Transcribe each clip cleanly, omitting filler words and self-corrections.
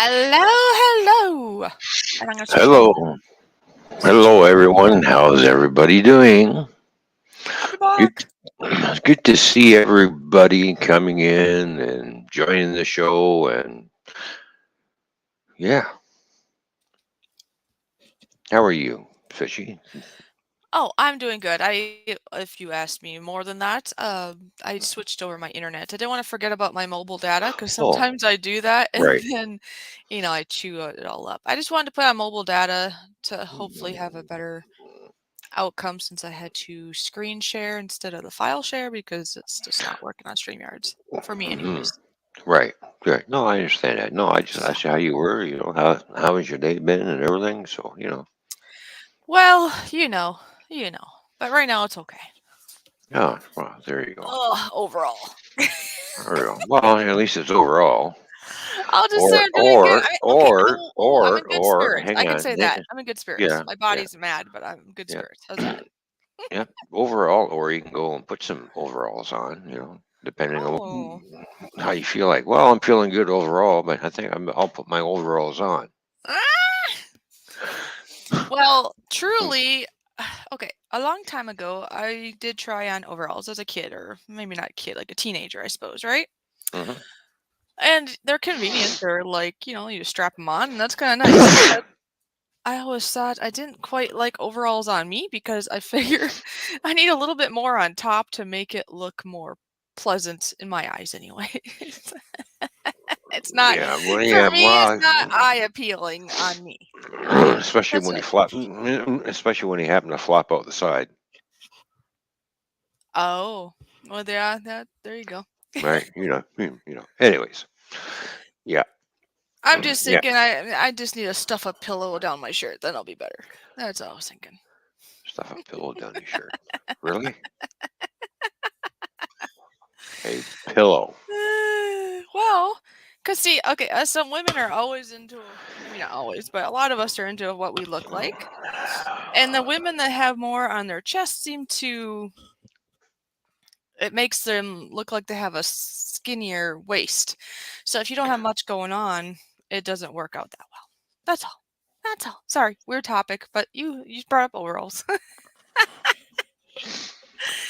Hello, hello. And I'm gonna switch my Hello, switch. hello everyone. How's everybody doing? I'll be Good, back. good to see everybody coming in and joining the show. And yeah, how are you, Fishy? Oh, I'm doing good. If you asked me more than that, I switched over my internet. I didn't want to forget about my mobile data because Oh, sometimes I do that and right. then, I chew it all up. I just wanted to put on mobile data to hopefully have a better outcome since I had to screen share instead of the file share because it's just not working on StreamYards for me, Hmm. anyways. Right. Good. No, I understand that. No, I just So, asked you how you were. How has your day been and everything. So. well, you know, but right now it's okay. Yeah. Well, there you go. Oh, overall. There you go. Well, at least it's overall. I'll just say Or I'm doing good. or Okay, or oh, I'm or in good or spirits. I hang can on. say that. I'm in good spirits. Yeah. My Yeah. body's mad, but I'm in good Yeah. spirits. How's that? Yeah, overall, or you can go and put some overalls on, depending on Oh. how you feel like. Well, I'm feeling good overall, but I think I'll put my overalls on. Ah! Well, truly, okay, a long time ago, I did try on overalls as a kid, or maybe not a kid, like a teenager, I suppose, right? Hmm. And they're convenient. They're like, you strap them on, and that's kind of nice. But I always thought I didn't quite like overalls on me because I figure I need a little bit more on top to make it look more pleasant in my eyes anyway. It's not Yeah, well, for yeah, me, it's well, not eye appealing on me. Okay? especially That's when you it. flop, especially when you happen to flop out the side, Oh. Well, yeah, there you go. right? Anyways, yeah, I'm just yeah, thinking I just need to stuff a pillow down my shirt, then I'll be better. That's all I was thinking. stuff a pillow down your shirt. Really? A pillow? Well, cause see, okay, some women are always into, maybe not always, but a lot of us are into what we look like. And the women that have more on their chest seem to, it makes them look like they have a skinnier waist. So if you don't have much going on, it doesn't work out that well. That's all. That's all. Sorry, weird topic, but you brought up overalls.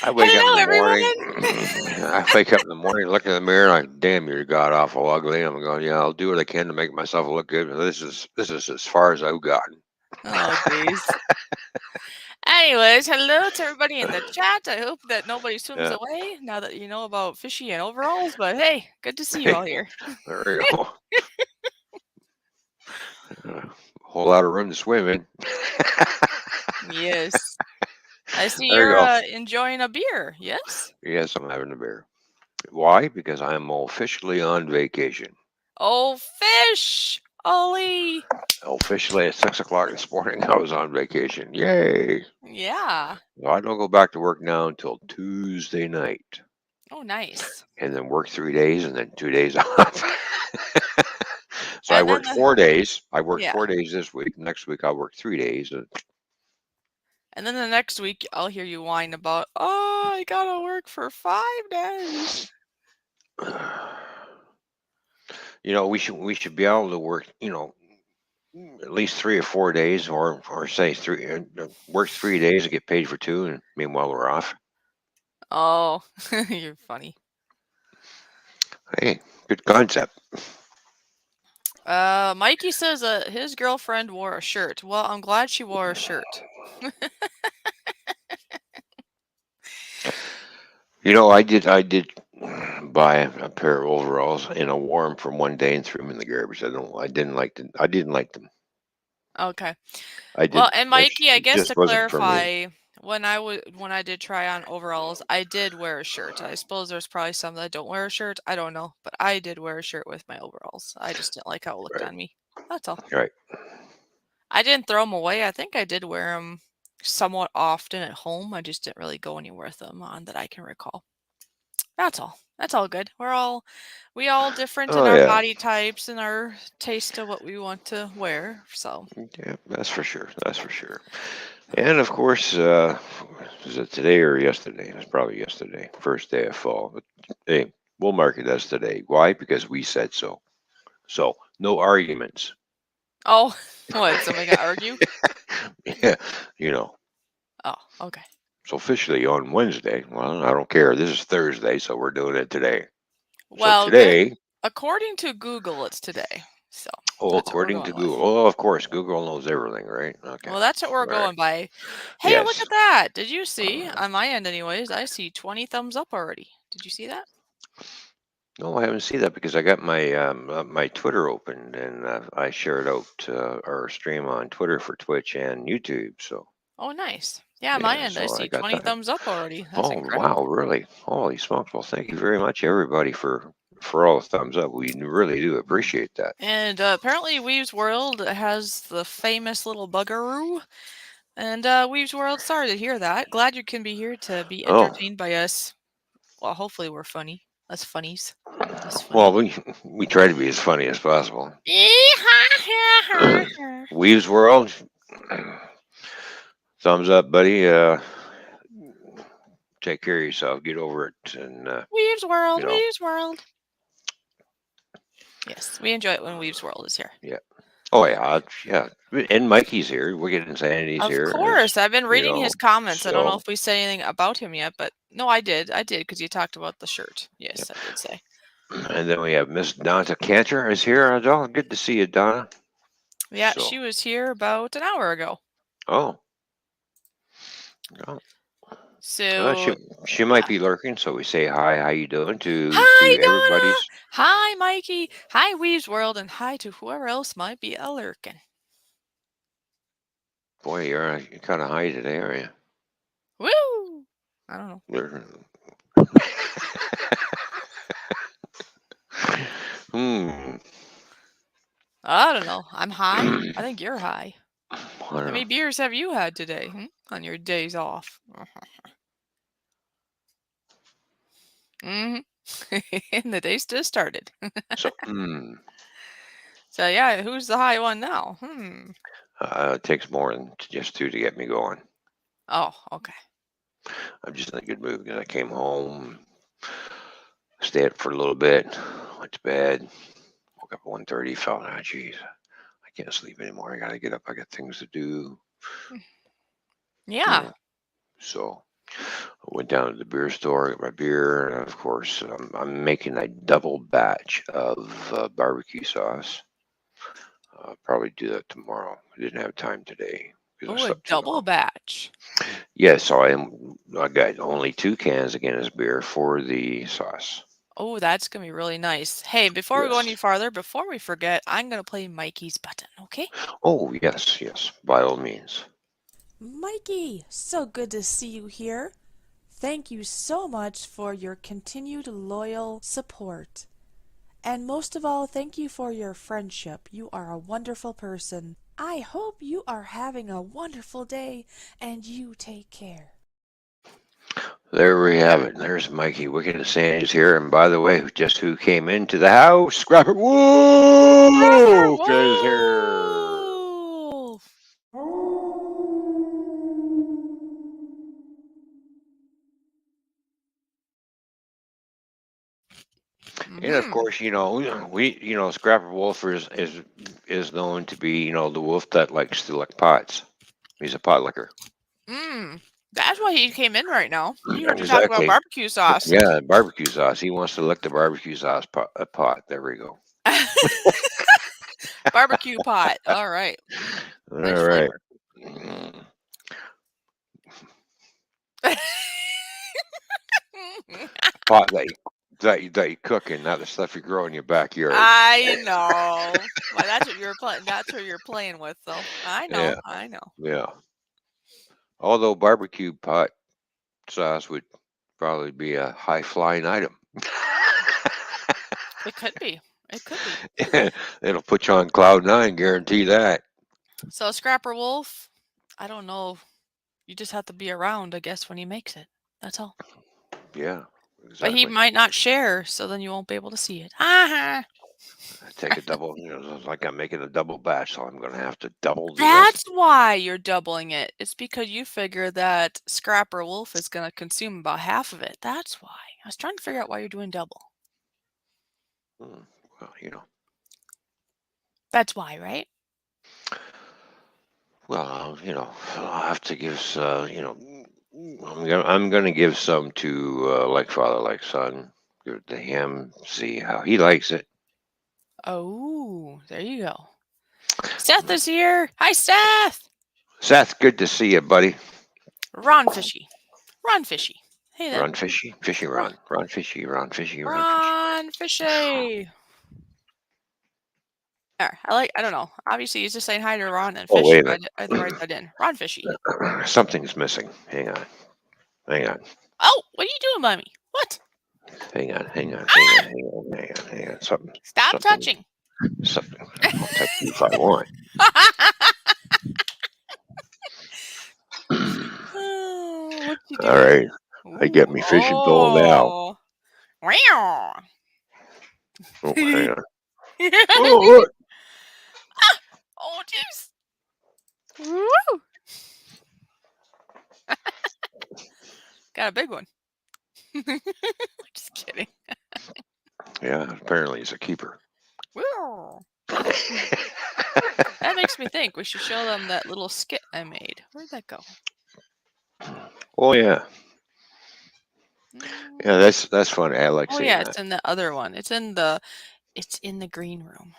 I wake up in Hello, the everyone. morning. I wake up in the morning, look in the mirror, like, damn, you're god awful ugly. I'm going, yeah, I'll do what I can to make myself look good. But this is as far as I've gotten. Oh, jeez. Anyways, hello to everybody in the chat. I hope that nobody swims Yeah, away now that you know about fishy and overalls. But hey, good to see you hey, all here. there you go. A whole lot of room to swim in. Yes. I see There you you're go. enjoying a beer. Yes? Yes, I'm having a beer. Why? Because I'm officially on vacation. Oh, fish! Ollie! Officially at 6 o'clock this morning, I was on vacation. Yay! Yeah. Well, I don't go back to work now until Tuesday night, Oh, nice. and then work 3 days, and then 2 days off. So I And then worked 4 days. I worked yeah. 4 days this week. Next week I'll work 3 days. And then the next week I'll hear you whine about, oh, I gotta work for 5 days. We should be able to work. At least 3 or 4 days, or say work 3 days and get paid for two, and meanwhile we're off. Oh, you're funny. Hey, good concept. Mikey says his girlfriend wore a shirt. Well, I'm glad she wore a shirt. I did buy a pair of overalls and I wore them for one day and threw them in the garbage. I didn't like them. Okay. I Well, did. and It Mikey, I guess just to wasn't for me. clarify, when I did try on overalls, I did wear a shirt. I suppose there's probably some that don't wear a shirt. I don't know, but I did wear a shirt with my overalls. I just didn't like how it looked Right. on me. That's all. Right. I didn't throw them away. I think I did wear them somewhat often at home. I just didn't really go anywhere with them on that I can recall. That's all. That's all good. We all different in Oh our yeah. body types and our taste of what we want to wear. So, Yeah. That's for sure. That's for sure. And of course, was it today or yesterday? It was probably yesterday. First day of fall. But hey, we'll mark it as today. Why? Because we said so. So no arguments. Oh, what? Somebody got argue? Yeah, you know. Oh, okay. So officially on Wednesday. Well, I don't care. This is Thursday, so we're doing it today. So Well, today, according to Google, it's today. So oh, that's what we're according to going with. Google. Oh, of course, Google knows everything, right? Okay. Well, that's what we're All right. going by. Hey, look Yes. at that. Did you see? On my end, anyways, I see 20 thumbs up already. Did you see that? No, I haven't seen that because I got my my Twitter opened and I shared out our stream on Twitter for Twitch and YouTube. So Oh, nice. Yeah, on my yeah, end, I so I see got 20 that. thumbs up already. That's Oh wow, incredible. really? Holy smokes! Well, thank you very much, everybody, for all the thumbs up. We really do appreciate that. And apparently, Weave's World has the famous little buggeroo. And Weave's World, sorry to hear that. Glad you can be here to be Oh, entertained by us. Well, hopefully, we're funny. Us funnies. Us well, funny. we try to be as funny as possible. Weaves World, thumbs up, buddy. Take care of yourself. Get over it, and Weave's World, you know, Weave's World. Yes, we enjoy it when Weave's World is here. yeah. Oh yeah, yeah. And Mikey's here. Wicked Insanity's Of here. course, I've been You reading his know, comments. I don't know so if we said anything about him yet, but no, I did. I did because you talked about the shirt. yeah. Yes, I did say. And then we have Miss Donna Cantor is here. Oh, good to see you, Donna. Yeah, So, she was here about an hour ago. oh, oh. So, She might yeah. be lurking. So we say hi. How you doing Hi, to Donna. everybody's? Hi, Mikey. Hi, Weave's World, and hi to whoever else might be a lurking. Boy, you're kind of high today, are you? Woo! I don't know. You're- hmm. I don't know. I'm high. I think you're high. I How don't many know. beers have you had today on your days off? Mm-hmm. And the day's just started. So, So yeah, who's the high one now? it takes more than just two to get me going. Oh, okay. I'm just in a good mood because I came home, stayed up for a little bit, went to bed, woke up at 1:30, felt, ah, geez, I can't sleep anymore. I got to get up. I got things to do, you Yeah. know. So I went down to the beer store, got my beer, and of course, I'm making a double batch of barbecue sauce. Probably do that tomorrow. I didn't have time today because I Oh, a slept too double long. batch. Yeah, so I got only 2 cans of Guinness beer for the sauce. Oh, that's gonna be really nice. Hey, before we go any Yes. farther, before we forget, I'm gonna play Mikey's button, okay? Oh, yes, yes, by all means. Mikey, so good to see you here. Thank you so much for your continued loyal support. And most of all, thank you for your friendship. You are a wonderful person. I hope you are having a wonderful day and you take care. There we have it. There's Mikey Wicked and Sandy's here. And by the way, just who came into the house? Scrapper Rapper Wolf is here. Wolf! And of Mm-hmm. course, Scrapper Wolf is known to be, the wolf that likes to lick pots. He's a pot licker. That's why he came in right now. He heard you talk about Exactly. barbecue sauce. Yeah, barbecue sauce. He wants to lick the barbecue sauce pot. There we go. Barbecue pot. All right. All Nice right. flavor. Pot that you cook in, not the stuff you grow in your backyard. I know. Well, that's what you're playing. That's what you're playing with, though. I know. Yeah, I know. yeah. Although barbecue pot sauce would probably be a high flying item. It could be. It could be. It'll put you on cloud nine, guarantee that. So Scrapper Wolf, I don't know. You just have to be around, I guess, when he makes it. That's all. Yeah, But he exactly. might not share, so then you won't be able to see it. Uh-huh. Take a double, it's like I'm making a double batch, so I'm going to have to double the That's recipe. why you're doubling it. It's because you figure that Scrapper Wolf is going to consume about half of it. That's why. I was trying to figure out why you're doing double. Hmm, Well, That's why, right? Well, I'll have to give, I'm gonna give some to like father, like son. Give it to him, see how he likes it. Oh, there you go. Seth is here. Hi, Seth. Seth, good to see you, buddy. Ron Fishy. Ron Fishy. Hey there. Run, fishy, fishy, Ron, run, fishy, run, fishy, run, fishy. Ron Fishy. There. I don't know. Obviously, he's just saying hi to Ron and Oh, Fish, wait a so minute. I had to write that in. Ron Fishy. Something's missing. Hang on. Oh, what are you doing by me? What? Hang on. Stop touching. Something. I'll touch you if I want. Oh, what'd you do? All right. I get Ooh, me fishing pole now. Wow. Oh, hang on. Oh, look. Oh, jeez. Woo. Got a big one. Just kidding. Yeah, apparently it's a keeper. Woo. That makes me think we should show them that little skit I made. Where'd that go? Oh, yeah. Yeah, that's fun. I like Oh seeing yeah, that. it's in the other one. It's in the green room.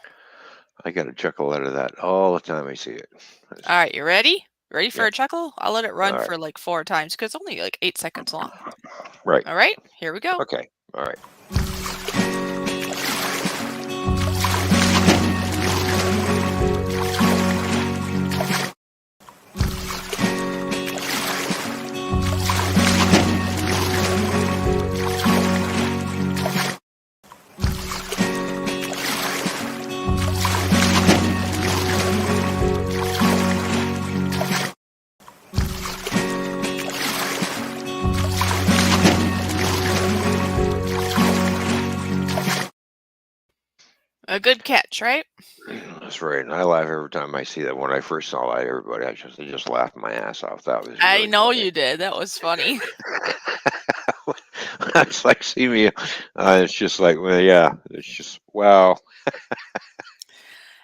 I get a chuckle out of that all the time I see it. All right, you ready? Ready for Yep. a chuckle? I'll let it run All right. for like 4 times because it's only like 8 seconds long. Right. All right, here we go. Okay. All right. A good catch, right? That's right. And I laugh every time I see that. When I first saw that, everybody, I just laughed my ass off. That was I really know funny. you did. That was funny. It's like, see me. It's just like, well, yeah. It's just, wow.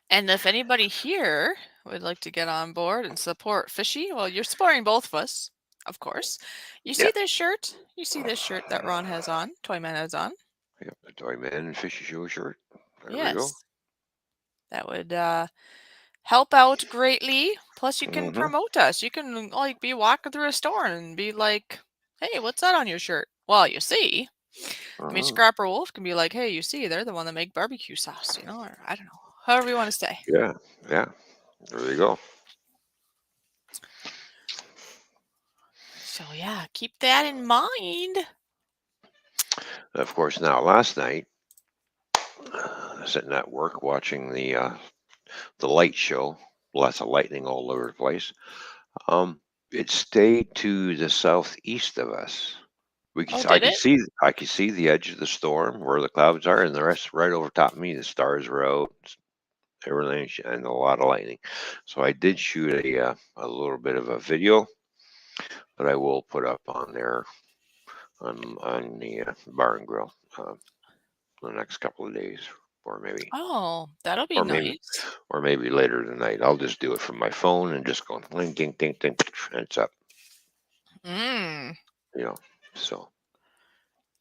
And if anybody here would like to get on board and support Fishy, well, you're supporting both of us, of course. You see Yeah. this shirt? You see this shirt that Ron has on, Toyman has on? Yep, the Toyman&Fishy SHOW shirt. There we go. Yes. That would help out greatly. Plus, you can Mm-hmm. promote us. You can like be walking through a store and be like, "Hey, what's that on your shirt?" Well, you see. I mean, Mm-hmm. Scrapper Wolf can be like, "Hey, you see, they're the one that make barbecue sauce," or I don't know, however you want to say. Yeah. Yeah. There you go. So yeah, keep that in mind. Of course, now last night, sitting at work watching the light show, lots of lightning all over the place. It stayed to the southeast of us. Oh, did it? I could see the edge of the storm where the clouds are, and the rest right over top of me. The stars were out, everything, and a lot of lightning. So I did shoot a little bit of a video that I will put up on there on the bar and grill the next couple of days, or maybe Oh, that'll be or maybe nice. or maybe later tonight. I'll just do it from my phone and just go ding ding ding ding, and it's up. Mm. So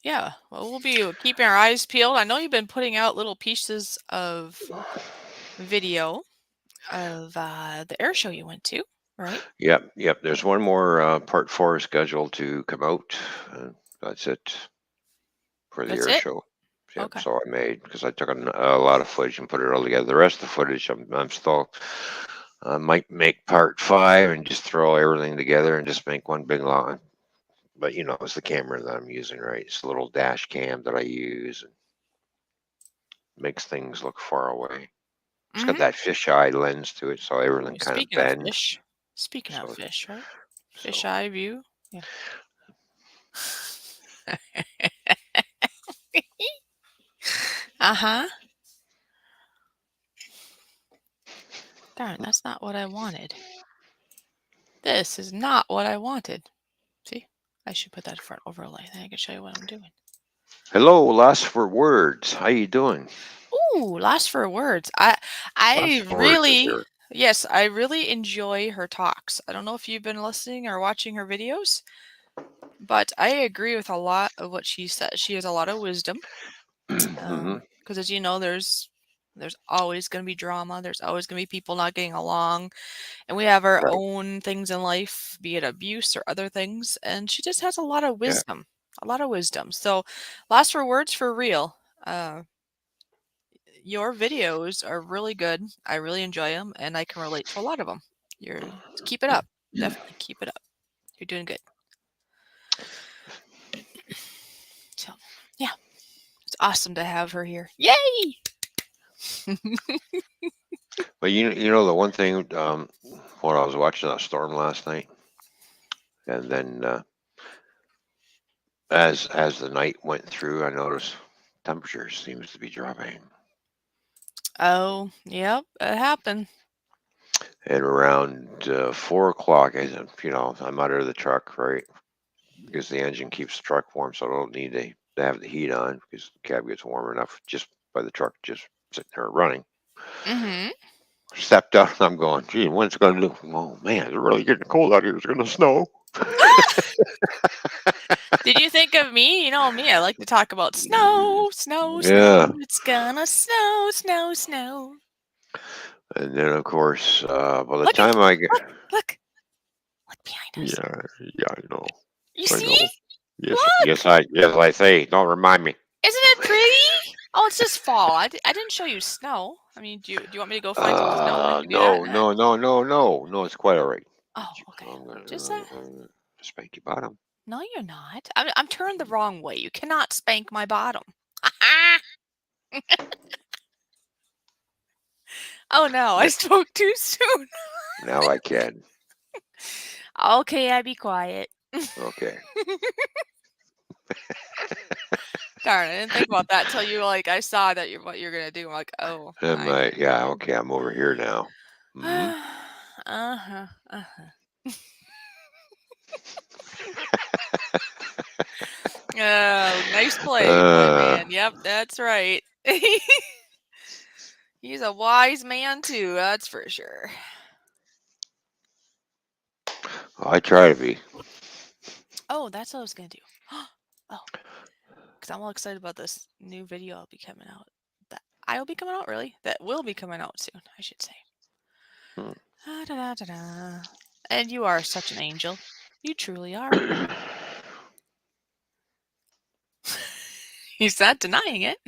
Yeah. Well, we'll be keeping our eyes peeled. I know you've been putting out little pieces of video of the air show you went to, right? yep. There's one more part 4 scheduled to come out. That's it for the That's air it? show. Yep. Okay. So I made because I took a lot of footage and put it all together. The rest of the footage, I'm still might make part 5 and just throw everything together and just make one big long. But it's the camera that I'm using, right? It's a little dash cam that I use and makes things look far away. It's got Mm-hmm. that fisheye lens to it, so everything kind of Speaking of bends. fish, speaking of So, fish, right? Fish so eye view. Yeah. Uh-huh. Darn, that's not what I wanted. This is not what I wanted. See? I should put that front overlay. Then I can show you what I'm doing. hello, lost for words. How you doing? Ooh, last for words. I Last words is really here. yes, I really enjoy her talks. I don't know if you've been listening or watching her videos, but I agree with a lot of what she says. She has a lot of wisdom. Hmm. Because as you know, there's always going to be drama. There's always going to be people not getting along, and we have our Right. own things in life, be it abuse or other things. And she just has a lot of Yeah. wisdom, a lot of wisdom. So, last for words for real. Your videos are really good. I really enjoy them, and I can relate to a lot of them. You're keep it up. Definitely keep it up. You're doing good. So, yeah, it's awesome to have her here. Yay! But you know the one thing when I was watching that storm last night, and then as the night went through, I noticed temperature seems to be dropping. Oh, yep, it happened. And around 4 o'clock, I'm out of the truck, right? Because the engine keeps the truck warm, so I don't need to have the heat on because the cab gets warm enough just by the truck just sitting there running. Mm-hmm. Stepped out and I'm going, gee, when's it going to do? Oh man, it's really getting cold out here. It's going to snow. Did you think of me? You know me, I like to talk about snow, snow, Yeah. snow. It's gonna snow, snow, snow. And then, of course, by the Look at time I get, look behind us. yeah, yeah, I know, You I see? know. Yes, Look! yes, I say. Don't remind me. Isn't it pretty? Oh, it's just fall. I didn't show you snow. I mean, do you want me to go find some snow and I can do that? No, no, no, no, no, no. It's quite all right. Oh, You okay. know, Just I'm gonna spank your bottom. no, you're not. I'm turned the wrong way. You cannot spank my bottom. Oh no, I N- spoke too soon. Now I can. Okay, I be quiet. Okay. Darn, I didn't think about that till you I saw that what you're gonna do. I'm like, oh Am my I? Yeah. god. Okay. I'm over here now. Hmm. Uh-huh. Uh-huh. Oh, nice play, my Uh, man. Yep, that's right. He's a wise man too, that's for sure. I try to be. Oh, that's what I was gonna do. Oh, because I'm all excited about this new video I'll be coming out. That I'll be coming out, really? That will be coming out soon, I should say. Hmm. Da-da-da-da-da. And you are such an angel. You truly are. He's not denying it.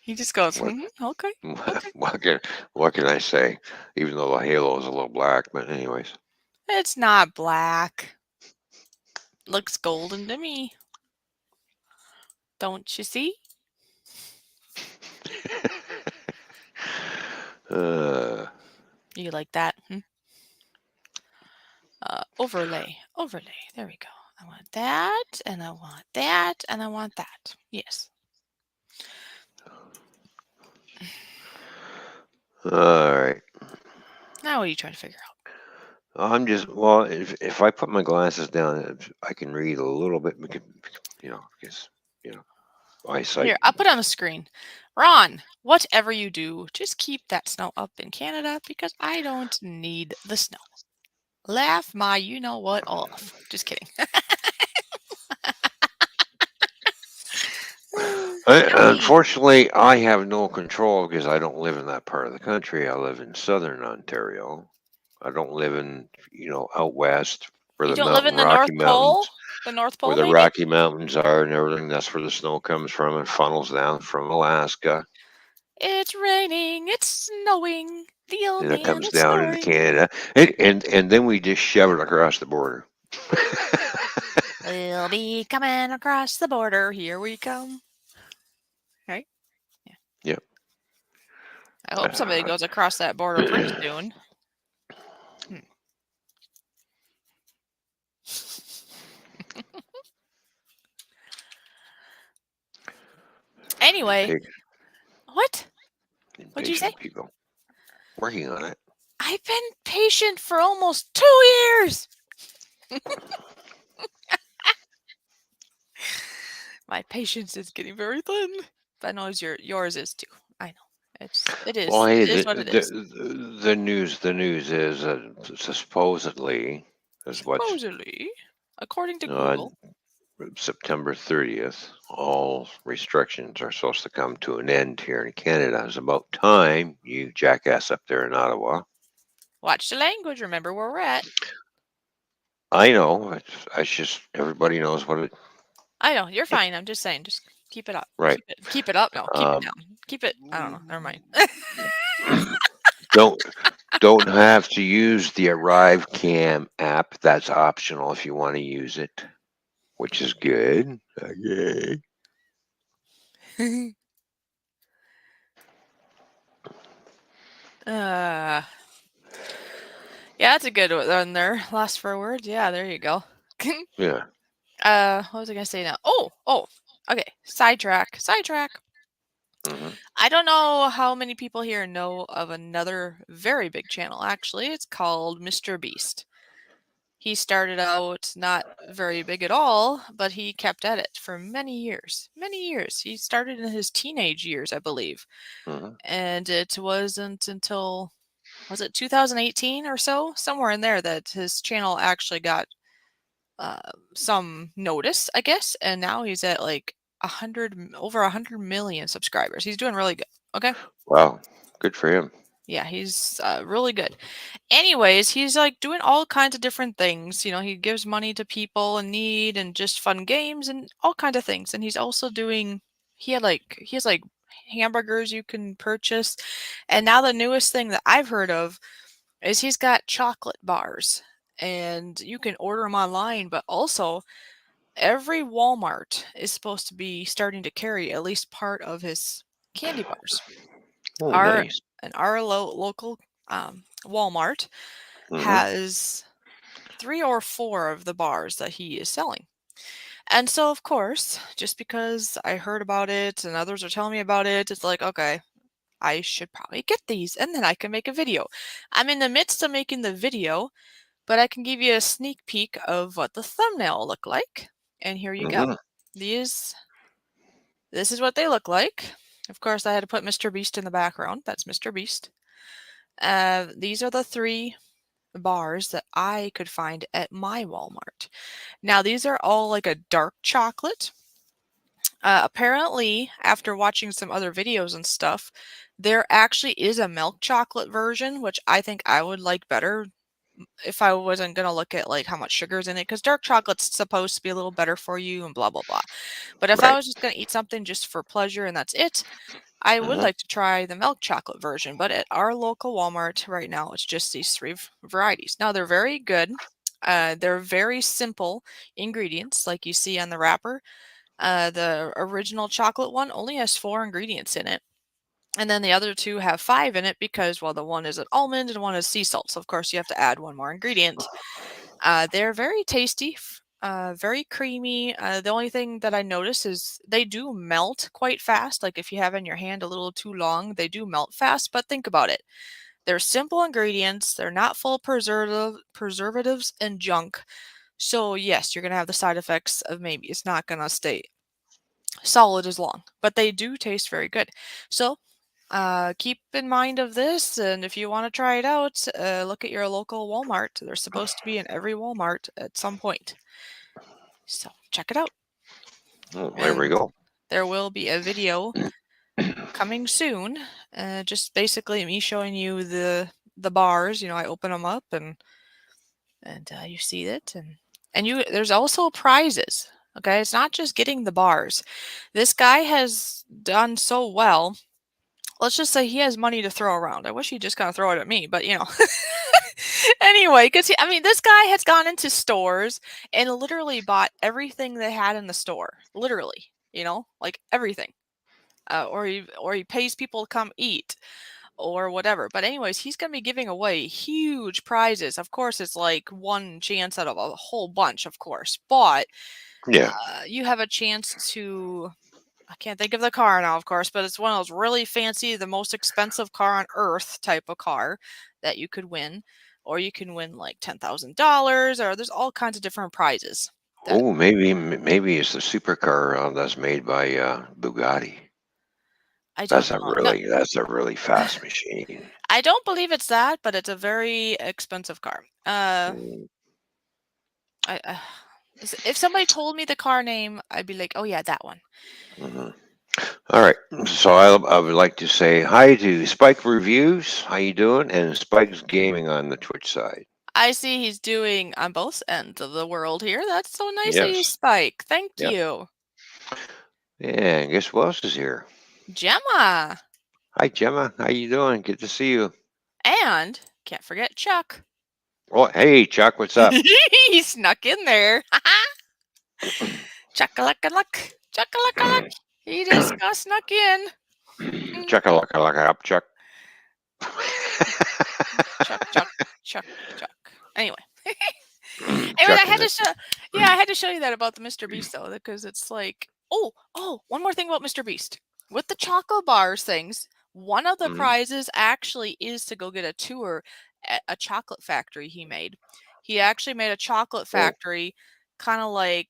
He just goes, What? okay, okay. What can I say? Even though the halo is a little black, but anyways. It's not black. Looks golden to me. Don't you see? uh, You like that? Overlay. Overlay. There we go. I want that, and I want that, and I want that. Yes. all right. Now what are you trying to figure out? I'm just well. If I put my glasses down, I can read a little bit. Because eyesight. Here, I'll put it on the screen. Ron, whatever you do, just keep that snow up in Canada because I don't need the snow. Laugh my you know what off. Just kidding. Yowie. Unfortunately, I have no control because I don't live in that part of the country. I live in southern Ontario. I don't live in out west where You the don't live in the Rocky North Pole? Mountains, The North where Pole, the maybe? Rocky Mountains are and everything. That's where the snow comes from and funnels down from Alaska. It's raining, it's snowing, the old And it man comes is down into snoring. Canada, and then we just shove it across the border. We'll be coming across the border. Here we come. Right? Yeah. Yep. I hope somebody goes across that border pretty soon. Anyway, what? What'd you say? Impatient people working on it. I've been patient for almost 2 years. My patience is getting very thin. I know yours is too. I know. It is. Well, hey, It is what it is. the news is supposedly is what's Supposedly, according to uh, Google. September 30th. All restrictions are supposed to come to an end here in Canada. It's about time, you jackass up there in Ottawa. Watch the language. Remember where we're at. I know. I just everybody knows what it. I know you're fine. I'm just saying. Just keep it up. Right. Keep it up. No, keep it Um, down. Keep it. I don't know. Never mind. don't don't have to use the Arrive Cam app. That's optional if you want to use it, which is good. Okay. uh, yeah, that's a good one there. Last four words. Yeah, there you go. Yeah. What was I gonna say now? Oh. Okay. Sidetrack. hmm I don't know how many people here know of another very big channel. Actually, it's called Mr. Beast. He started out not very big at all, but he kept at it for many years. Many years. He started in his teenage years, I believe. hmm And it wasn't until, was it 2018 or so? Somewhere in there that his channel actually got some notice, I guess. And now he's at like over 100 million subscribers. He's doing really good. Okay. Wow. Good for him. Yeah, he's really good. Anyways, he's like doing all kinds of different things. He gives money to people in need and just fun games and all kinds of things. And he's also doing, he has like hamburgers you can purchase. And now the newest thing that I've heard of is he's got chocolate bars and you can order them online, but also every Walmart is supposed to be starting to carry at least part of his candy bars. Oh, Our nice. and our local Walmart hmm has 3 or 4 of the bars that he is selling. And so, of course, just because I heard about it and others are telling me about it, it's like, okay, I should probably get these and then I can make a video. I'm in the midst of making the video, but I can give you a sneak peek of what the thumbnail will look like. And here you go. hmm This is what they look like. Of course, I had to put Mr. Beast in the background. That's Mr. Beast. These are the 3 bars that I could find at my Walmart. Now, these are all like a dark chocolate. Apparently, after watching some other videos and stuff, there actually is a milk chocolate version, which I think I would like better if I wasn't going to look at like how much sugar's in it, because dark chocolate's supposed to be a little better for you and blah, blah, blah. But if I Right. was just going to eat something just for pleasure and that's it, I would hmm like to try the milk chocolate version. But at our local Walmart right now, it's just these 3 varieties. Now, they're very good. They're very simple ingredients, like you see on the wrapper. The original chocolate one only has 4 ingredients in it. And then the other 2 have 5 in it because, well, the one is an almond and one is sea salt. So, of course, you have to add one more ingredient. They're very tasty, very creamy. The only thing that I notice is they do melt quite fast. Like if you have in your hand a little too long, they do melt fast. But think about it. They're simple ingredients. They're not full of preservatives and junk. So, yes, you're going to have the side effects of maybe it's not going to stay solid as long, but they do taste very good. So, keep in mind of this, and if you want to try it out, look at your local Walmart. They're supposed to be in every Walmart at some point. So, check it out. Oh, there we And go. there will be a video coming soon. Just basically me showing you the bars. I open them up and you see it, and there's also prizes. Okay, it's not just getting the bars. This guy has done so well. Let's just say he has money to throw around. I wish he'd just kind of throw it at me, but anyway, because this guy has gone into stores and literally bought everything they had in the store. Literally, like everything. Or he pays people to come eat or whatever. But anyways, he's going to be giving away huge prizes. Of course, it's like one chance out of a whole bunch, of course. But Yeah. you have a chance to, I can't think of the car now, of course, but it's one of those really fancy, the most expensive car on earth type of car that you could win. Or you can win like $10,000, or there's all kinds of different prizes. That Oh, maybe it's the supercar that's made by Bugatti. I don't That's a know. No, really fast machine. I don't believe it's that, but it's a very expensive car. Mm, If somebody told me the car name, I'd be like, oh yeah, that one. mhm. All right. So I would like to say hi to Spike Reviews. How you doing? And Spike's Gaming on the Twitch side. I see he's doing on both ends of the world here. That's so nice of you, Yes. Spike. Thank Yep. you. And guess who else is here? Gemma. Hi, Gemma. How you doing? Good to see you. And can't forget Chuck. Oh, hey, Chuck. What's up? He snuck in there. Chuck-a-luck-a-luck. Chuck-a-luck-a-luck. He just got snuck in. Chuck a luck up, Chuck. Chuck. Anyway. Anyway, Chuck in it. I had to show you that about the Mr. Beast though, because it's like, one more thing about Mr. Beast. With the chocolate bars things, one of the Mhm. prizes actually is to go get a tour at a chocolate factory he made. He actually made a chocolate factory, kind of like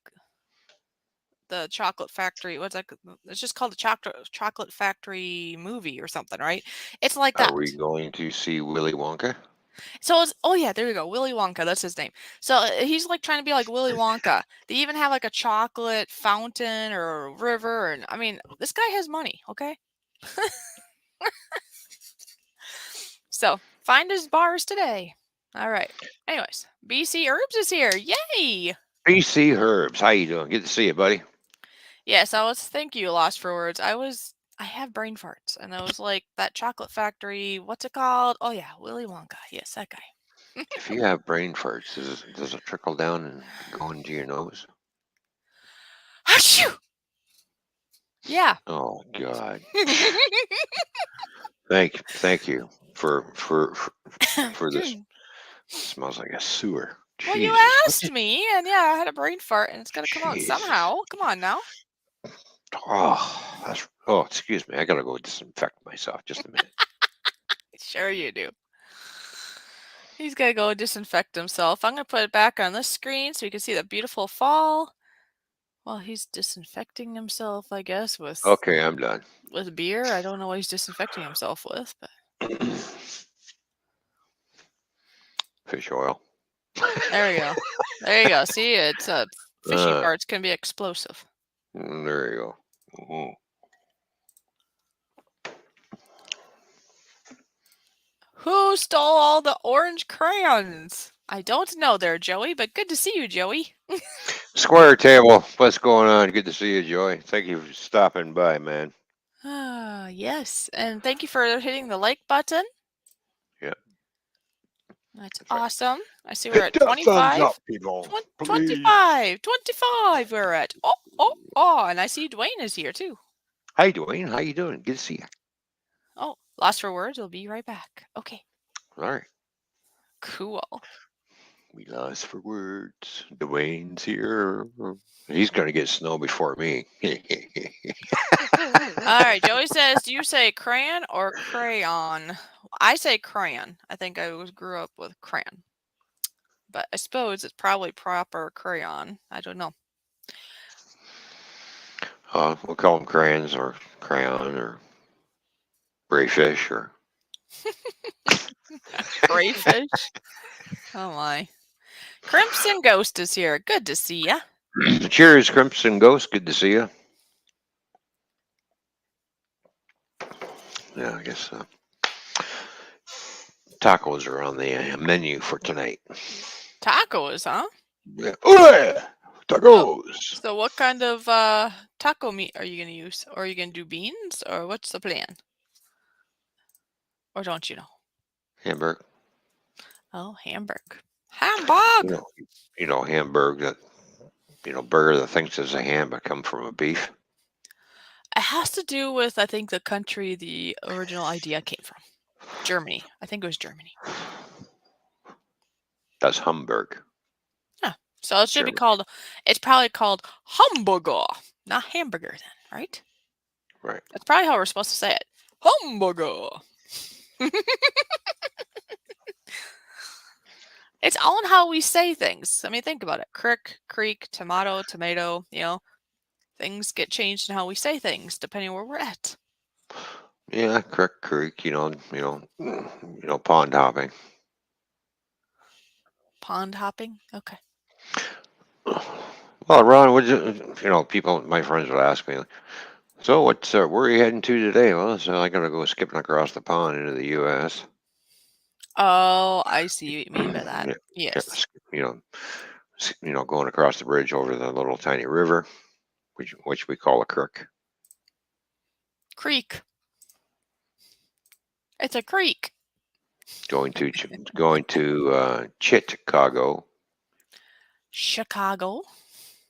the chocolate factory. What's that? It's just called the chocolate factory movie or something, right? It's like that. Are we going to see Willy Wonka? So it's there you go, Willy Wonka. That's his name. So he's like trying to be like Willy Wonka. They even have like a chocolate fountain or a river, and I mean, this guy has money. Okay. So find his bars today. All right. Anyways, BC Herbs is here. Yay! BC Herbs. How you doing? Good to see you, buddy. Yes, thank you, Lost for Words. I have brain farts, and I was like that chocolate factory. What's it called? Oh yeah, Willy Wonka. Yes, that guy. If you have brain farts, does it trickle down and go into your nose? Achoo! Yeah. Oh God. Thank you for this. Smells like a sewer. Well, you Jesus. asked me, and yeah, I had a brain fart, and it's got to come out Jesus. somehow. Come on now. Excuse me. I gotta go disinfect myself. Just a minute. Sure you do. He's got to go disinfect himself. I'm going to put it back on this screen so you can see the beautiful fall while he's disinfecting himself, I guess, with Okay, I'm done. with beer. I don't know what he's disinfecting himself with, but Fish oil. there we go. There you go. See, it's fishy parts can be explosive. There you go. Mhm. Who stole all the orange crayons? I don't know there, Joey, but good to see you, Joey. Square table. What's going on? Good to see you, Joy. Thank you for stopping by, man. Yes, and thank you for hitting the like button. Yeah. That's In fact, awesome. I see we're at hit that thumbs 25. up, people. Please. 25 we're at. And I see Dwayne is here too. Hi, Dwayne. How you doing? Good to see you. Oh, Lost for Words. We'll be right back. Okay. All right. Cool. We lost for words. Dwayne's here. He's going to get snow before me. All right. Joey says, do you say crayon or crayon? I say crayon. I think I grew up with crayon. But I suppose it's probably proper crayon. I don't know. We'll call them crayons or crayon or brayfish or Crayfish. Oh my. Crimson Ghost is here. Good to see ya. Cheers, Crimson Ghost. Good to see you. Yeah, I guess tacos are on the menu for tonight. Tacos, huh? Yeah. Oh, yeah. Tacos. So what kind of taco meat are you going to use? Or are you going to do beans? Or what's the plan? Or don't you know? Hamburg. Oh, Hamburg. Hamburg! Hamburg that, burger that thinks it's a ham but come from a beef. It has to do with, I think, the country the original idea came from. Germany. I think it was Germany. That's Hamburg. Yeah. So it should be called, it's probably called hamburger, not hamburger then, right? Right. That's probably how we're supposed to say it. Hamburger. It's on how we say things. I mean, think about it. Creek, tomato, things get changed in how we say things depending on where we're at. Yeah, creek. Pond hopping. Pond hopping? Okay. Well, Ron, people, my friends would ask me, so where are you heading to today? Well, so I gotta go skipping across the pond into the U.S. Oh, I see what you mean by that. Yeah, yeah, Yes. going across the bridge over the little tiny river, which we call a creek. Creek. It's a creek. Going to Chicago. Chicago.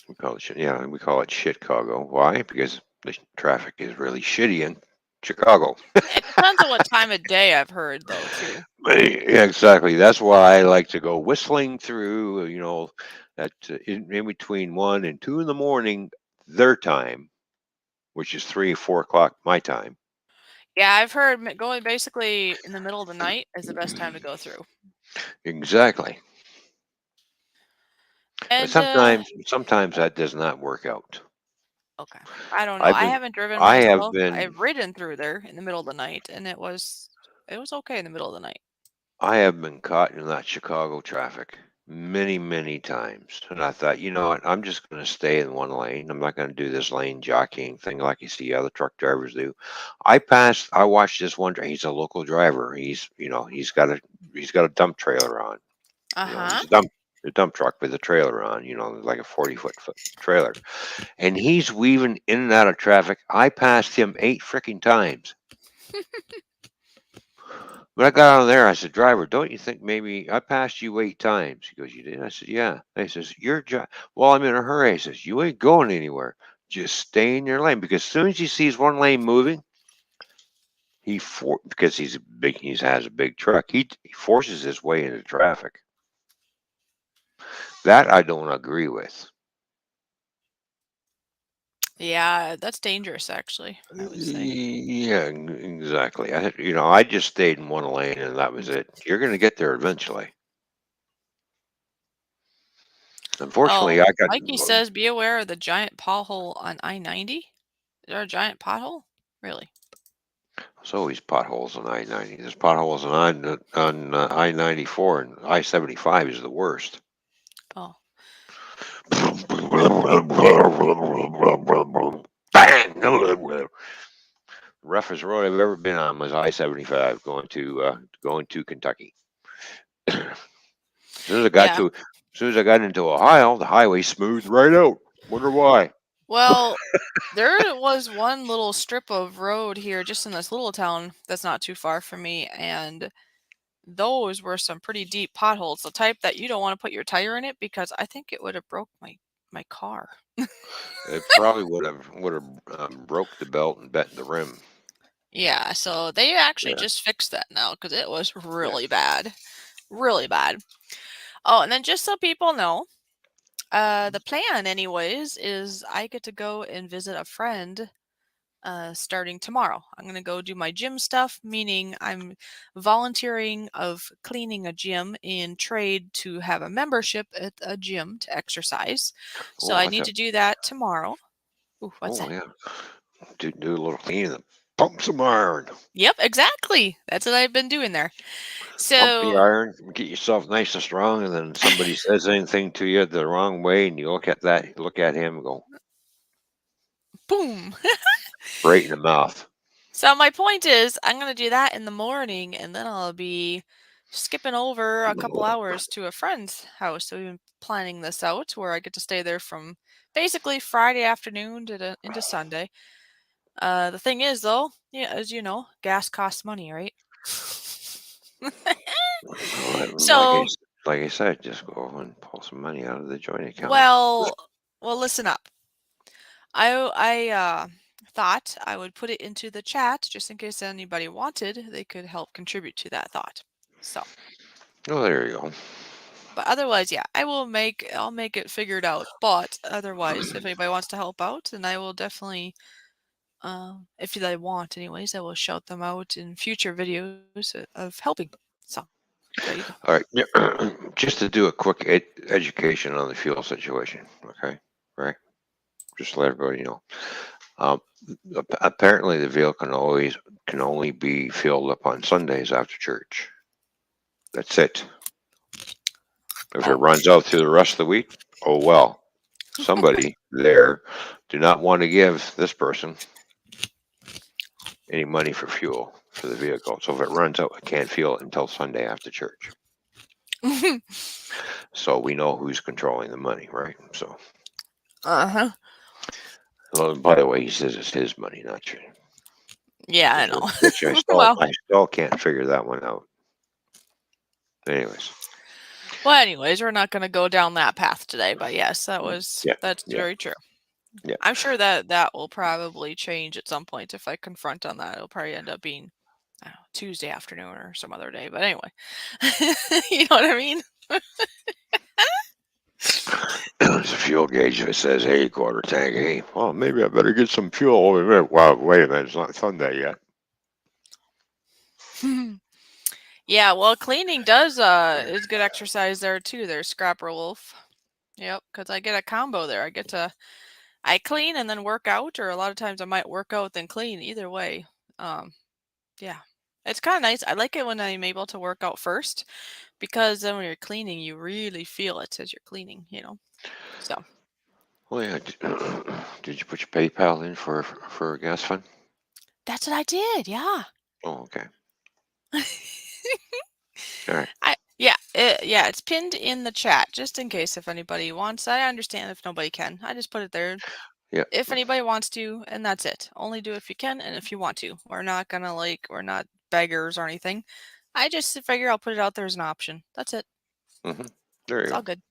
We call it Chicago. Why? Because the traffic is really shitty in Chicago. It depends on what time of day I've heard, though, too. Yeah, exactly. That's why I like to go whistling through, at in between 1 and 2 in the morning, their time, which is 3 or 4 o'clock my time. Yeah, I've heard going basically in the middle of the night is the best time to go through. Exactly. But And, sometimes that does not work out. okay. I don't know. I've I been, haven't driven I have myself. been, I've ridden through there in the middle of the night, and it was okay in the middle of the night. I have been caught in that Chicago traffic many, many times, and I thought, you know what, I'm just going to stay in one lane. I'm not going to do this lane jockeying thing like you see other truck drivers do. I watched this one. He's a local driver. He's got a dump trailer on. Uh-huh. He's a dump truck with a trailer on. Like a 40-foot trailer, and he's weaving in and out of traffic. I passed him 8 freaking times. When I got out of there, I said, "Driver, don't you think maybe I passed you 8 times?" He goes, "You did?" I said, "Yeah." And he says, Well, I'm in a hurry." He says, "You ain't going anywhere. Just stay in your lane." Because as soon as he sees one lane moving, because he has a big truck, he forces his way into traffic. That I don't agree with. Yeah, that's dangerous, actually, I would say. Yeah, exactly. I just stayed in one lane and that was it. You're going to get there eventually. Oh, Unfortunately, I got. Mikey says be aware of the giant pothole on I-90. Is there a giant pothole? Really? There's always potholes on I-90. There's potholes on I-94, and I-75 is the worst. Oh. Bang! The roughest road I've ever been on was I-75 going to Kentucky. As soon as I got Yeah. to, as soon as I got into Ohio, the highway smoothed right out. Wonder why? Well, there was one little strip of road here just in this little town that's not too far from me, and those were some pretty deep potholes, the type that you don't want to put your tire in it because I think it would have broke my car. It probably would have broke the belt and bent the rim. Yeah, so they actually Yeah, just fixed that now because it was yeah. really bad. Really bad. Oh, and then just so people know, the plan, anyways, is I get to go and visit a friend starting tomorrow. I'm going to go do my gym stuff, meaning I'm volunteering of cleaning a gym in trade to have a membership at a gym to exercise. So Oh, I I need thought. to do that tomorrow. Ooh, what's Oh, that? yeah. Do a little cleaning. Pump some iron. Yep, exactly. That's what I've been doing there. Pump the So, iron, get yourself nice and strong, and then somebody says anything to you the wrong way, and you look at him, and go boom. right in the mouth. So my point is, I'm going to do that in the morning, and then I'll be skipping over a couple hours to a friend's house. So we've been planning this out, where I get to stay there from basically Friday afternoon into Sunday. The thing is, though, yeah, as you know, gas costs money, right? Like So, I said, just go and pull some money out of the joint account. well, well, listen up. I thought I would put it into the chat just in case anybody wanted. They could help contribute to that thought. So. Oh, there you go. But otherwise, yeah, I'll make it figured out. But otherwise, if anybody wants to help out, then I will definitely, if they want, anyways, I will shout them out in future videos of helping. So there you go. All right, yeah, just to do a quick education on the fuel situation. Okay, right? Just to let everybody know. Um, Apparently, the vehicle can only be filled up on Sundays after church. That's it. If it Oh. runs out through the rest of the week, oh well. Somebody there do not want to give this person any money for fuel for the vehicle. So if it runs out, it can't fuel it until Sunday after church. So we know who's controlling the money, right? So, Uh-huh. well, by the way, he says it's his money, not yours. Yeah, I know. Which Well, I still can't figure that one out. Anyways, we're not going to go down that path today, but yes, that's very true. Yeah. I'm sure that will probably change at some point if I confront on that. It'll probably end up being, I don't know, Tuesday afternoon or some other day. But anyway, you know what I mean? there's a fuel gauge that says, "Hey, quarter tank. Hey, well, maybe I better get some fuel over there." Wow, wait a minute, it's not Sunday yet. Yeah, well, cleaning is good exercise there too. There's Scrapper Wolf. Yep, because I get a combo there. I clean and then work out, or a lot of times I might work out then clean. Either way, yeah, it's kind of nice. I like it when I'm able to work out first, because then when you're cleaning, you really feel it as you're cleaning. So. Well, yeah. Did you put your PayPal in for a gas fund? That's what I did. Yeah. Oh, okay. All right. It's pinned in the chat just in case if anybody wants. I understand if nobody can. I just put it there. Yeah. If anybody wants to, and that's it. Only do if you can and if you want to. We're not gonna we're not beggars or anything. I just figure I'll put it out there as an option. That's it. Mm-hmm. There you It's go. all good.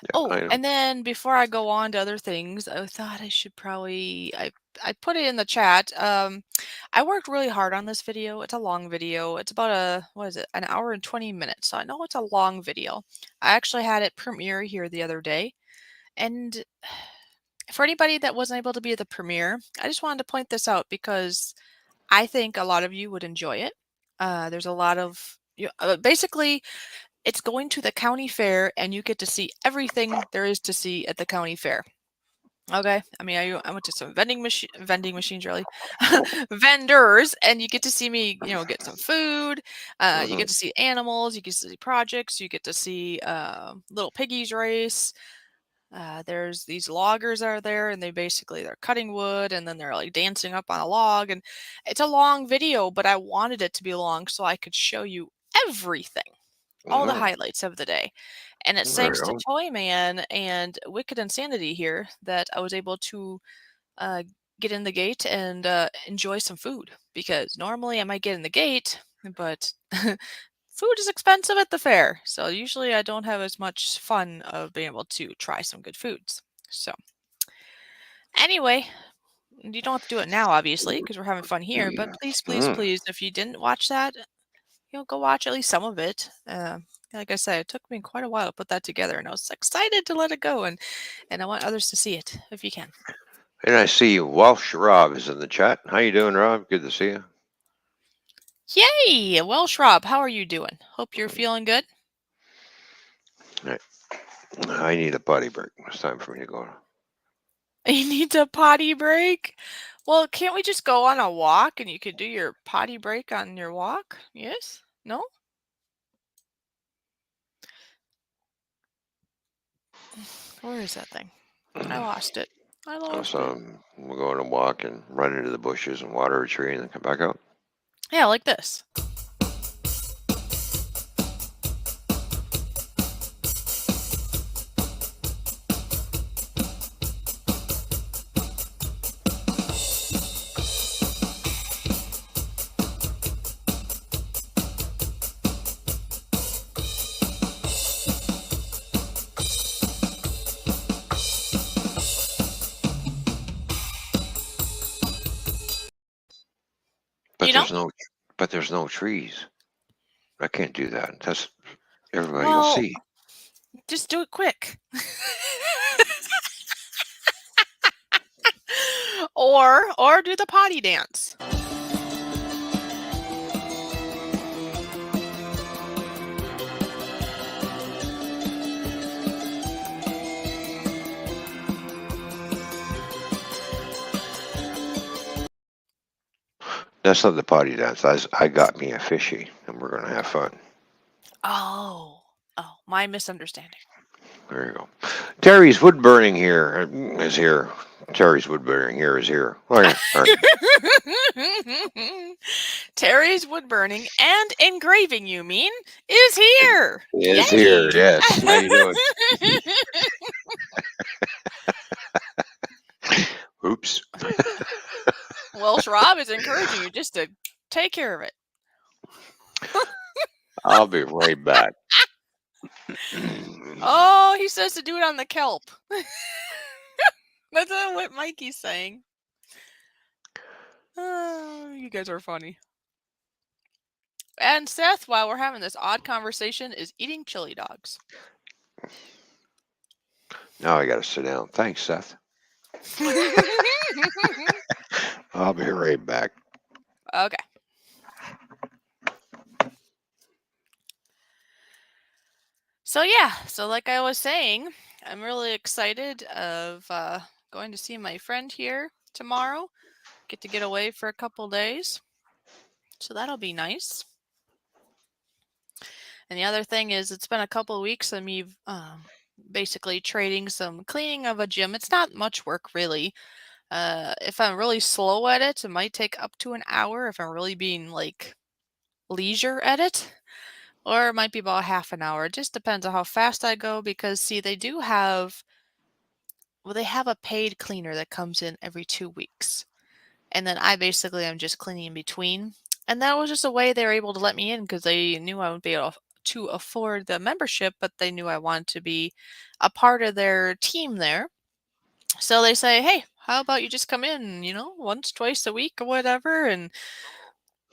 Yeah, Oh, I know. and then before I go on to other things, I thought I should probably I put it in the chat. I worked really hard on this video. It's a long video. It's about an hour and 20 minutes. So I know it's a long video. I actually had it premiere here the other day. And for anybody that wasn't able to be at the premiere, I just wanted to point this out because I think a lot of you would enjoy it. There's a lot of basically it's going to the county fair and you get to see everything there is to see at the county fair. Okay. I mean, I went to some vending machines, really, vendors, and you get to see me, get some food. You get to see animals. You get to see projects. You get to see little piggies race. There's these loggers are there, and they're cutting wood, and then they're like dancing up on a log, and it's a long video, but I wanted it to be long so I could show you everything, all the highlights of the day. And it's thanks to Toyman and Wicked Insanity here that I was able to get in the gate and enjoy some food, because normally I might get in the gate, but food is expensive at the fair. So usually I don't have as much fun of being able to try some good foods. So anyway, you don't have to do it now, obviously, because we're having fun here. But please, please, please, if you didn't watch that, go watch at least some of it. Like I said, it took me quite a while to put that together, and I was excited to let it go, and I want others to see it if you can. And I see Welsh Rob is in the chat. How you doing, Rob? Good to see you. Yay! Welsh Rob, how are you doing? Hope you're feeling good. I need a potty break. It's time for me to go. You need a potty break? Well, can't we just go on a walk and you could do your potty break on your walk? Yes? No? Where is that thing? I lost it. So we'll go on a walk and run into the bushes and water a tree and then come back out. Yeah, like this. But there's no trees. I can't do that. That's everybody Well, will see. Just do it quick. or do the potty dance. That's not the potty dance. I got me a fishy, and we're gonna have fun. Oh, my misunderstanding. There you go. Terry's wood burning here is here. Terry's wood burning here is here. Okay. All right. Terry's wood burning and engraving, you mean, is here. Is Yay! here. Yes. How you doing? Oops. Welsh Rob is encouraging you just to take care of it. I'll be right back. Oh, he says to do it on the kelp. That's what Mikey's saying. Oh, you guys are funny. And Seth, while we're having this odd conversation, is eating chili dogs. Now I gotta sit down. Thanks, Seth. I'll be right back. Okay. So yeah, so like I was saying, I'm really excited of going to see my friend here tomorrow. Get to get away for a couple days. So that'll be nice. And the other thing is, it's been a couple of weeks of me basically trading some cleaning of a gym. It's not much work really. If I'm really slow at it, it might take up to an hour if I'm really being like leisure at it. Or it might be about half an hour. It just depends on how fast I go because see, they have a paid cleaner that comes in every 2 weeks. And then I basically am just cleaning in between. And that was just a way they were able to let me in because they knew I would be able to afford the membership, but they knew I wanted to be a part of their team there. So they say, hey, how about you just come in, once, twice a week or whatever, and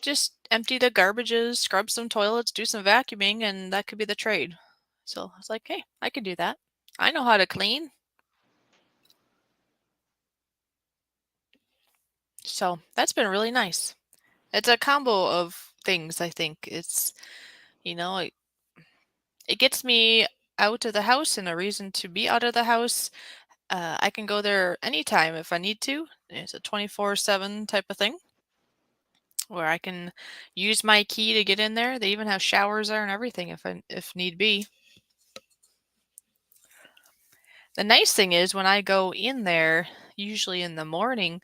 just empty the garbages, scrub some toilets, do some vacuuming, and that could be the trade. So I was like, hey, I can do that. I know how to clean. So that's been really nice. It's a combo of things, I think. It's, it gets me out of the house and a reason to be out of the house. I can go there anytime if I need to. It's a 24/7 type of thing where I can use my key to get in there. They even have showers there and everything if need be. The nice thing is when I go in there, usually in the morning,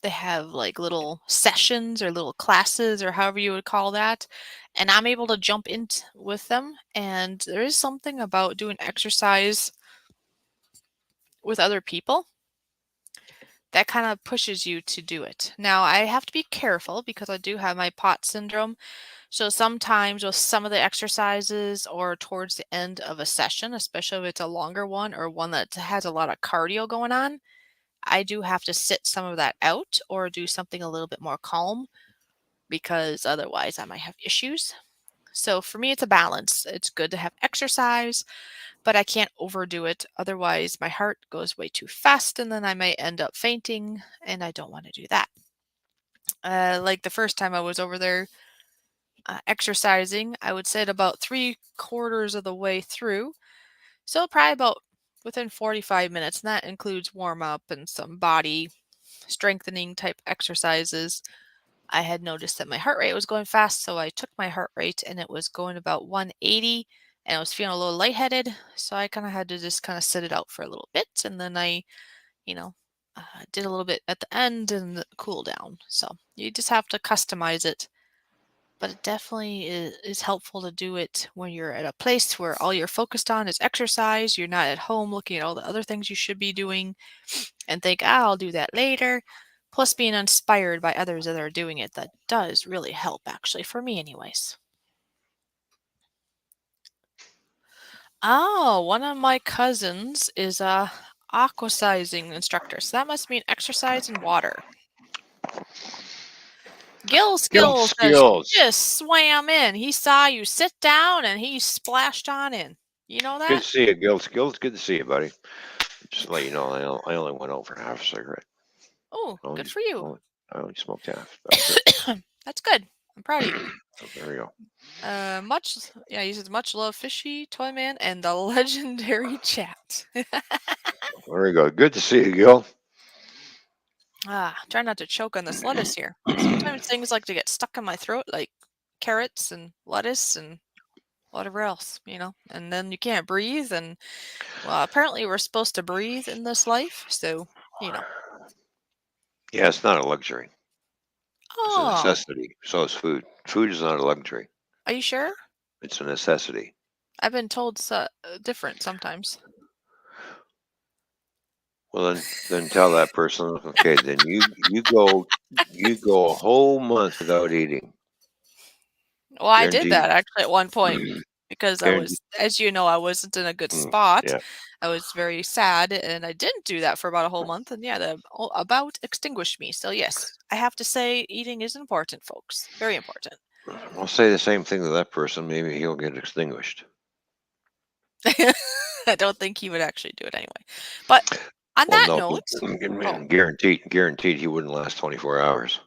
they have like little sessions or little classes or however you would call that. And I'm able to jump in with them. And there is something about doing exercise with other people that kind of pushes you to do it. Now, I have to be careful because I do have my POT syndrome. So sometimes with some of the exercises or towards the end of a session, especially if it's a longer one or one that has a lot of cardio going on, I do have to sit some of that out or do something a little bit more calm because otherwise I might have issues. So for me, it's a balance. It's good to have exercise, but I can't overdo it. Otherwise, my heart goes way too fast and then I may end up fainting, and I don't want to do that. Like the first time I was over there exercising, I would say about 3/4 of the way through. So probably about within 45 minutes, and that includes warm up and some body strengthening type exercises. I had noticed that my heart rate was going fast, so I took my heart rate and it was going about 180 and I was feeling a little lightheaded. So I kind of had to just kind of sit it out for a little bit. And then I, you know, did a little bit at the end and the cool down. So you just have to customize it. But it definitely is helpful to do it when you're at a place where all you're focused on is exercise. You're not at home looking at all the other things you should be doing and think, I'll do that later. Plus, being inspired by others that are doing it, that does really help, actually, for me, anyways. Oh, one of my cousins is a aquasizing instructor, so that must mean exercise in water. Gil Skills says just swam in. He saw you sit down and he splashed on in. You know that? Good to see you, Gil. Skills, good to see you, buddy. Just to let you know, I only went over half a cigarette. Oh, good for you. I only smoked half. That's good. I'm proud of you. Oh, there we go. He says much love, Fishy, Toyman, and the legendary chat. There we go. Good to see you, Gil. Try not to choke on this lettuce here. Sometimes things like to get stuck in my throat, like carrots and lettuce and whatever else, and then you can't breathe. And well, apparently we're supposed to breathe in this life, so. Yeah, it's not a luxury. It's a Oh, necessity. So is food. Food is not a luxury. are you sure? It's a necessity. I've been told different sometimes. Well, then tell that person, okay, then you go a whole month without eating. Well, I did Guaranteed. that actually at one point because I Guaranteed. was, as you know, I wasn't in a good spot. Yeah. I was very sad, and I didn't do that for about a whole month, and yeah, the bout extinguished me. So yes, I have to say eating is important, folks. Very important. I'll say the same thing to that person. Maybe he'll get extinguished. I don't think he would actually do it anyway. But on Well, that no, note, guaranteed he wouldn't last 24 hours.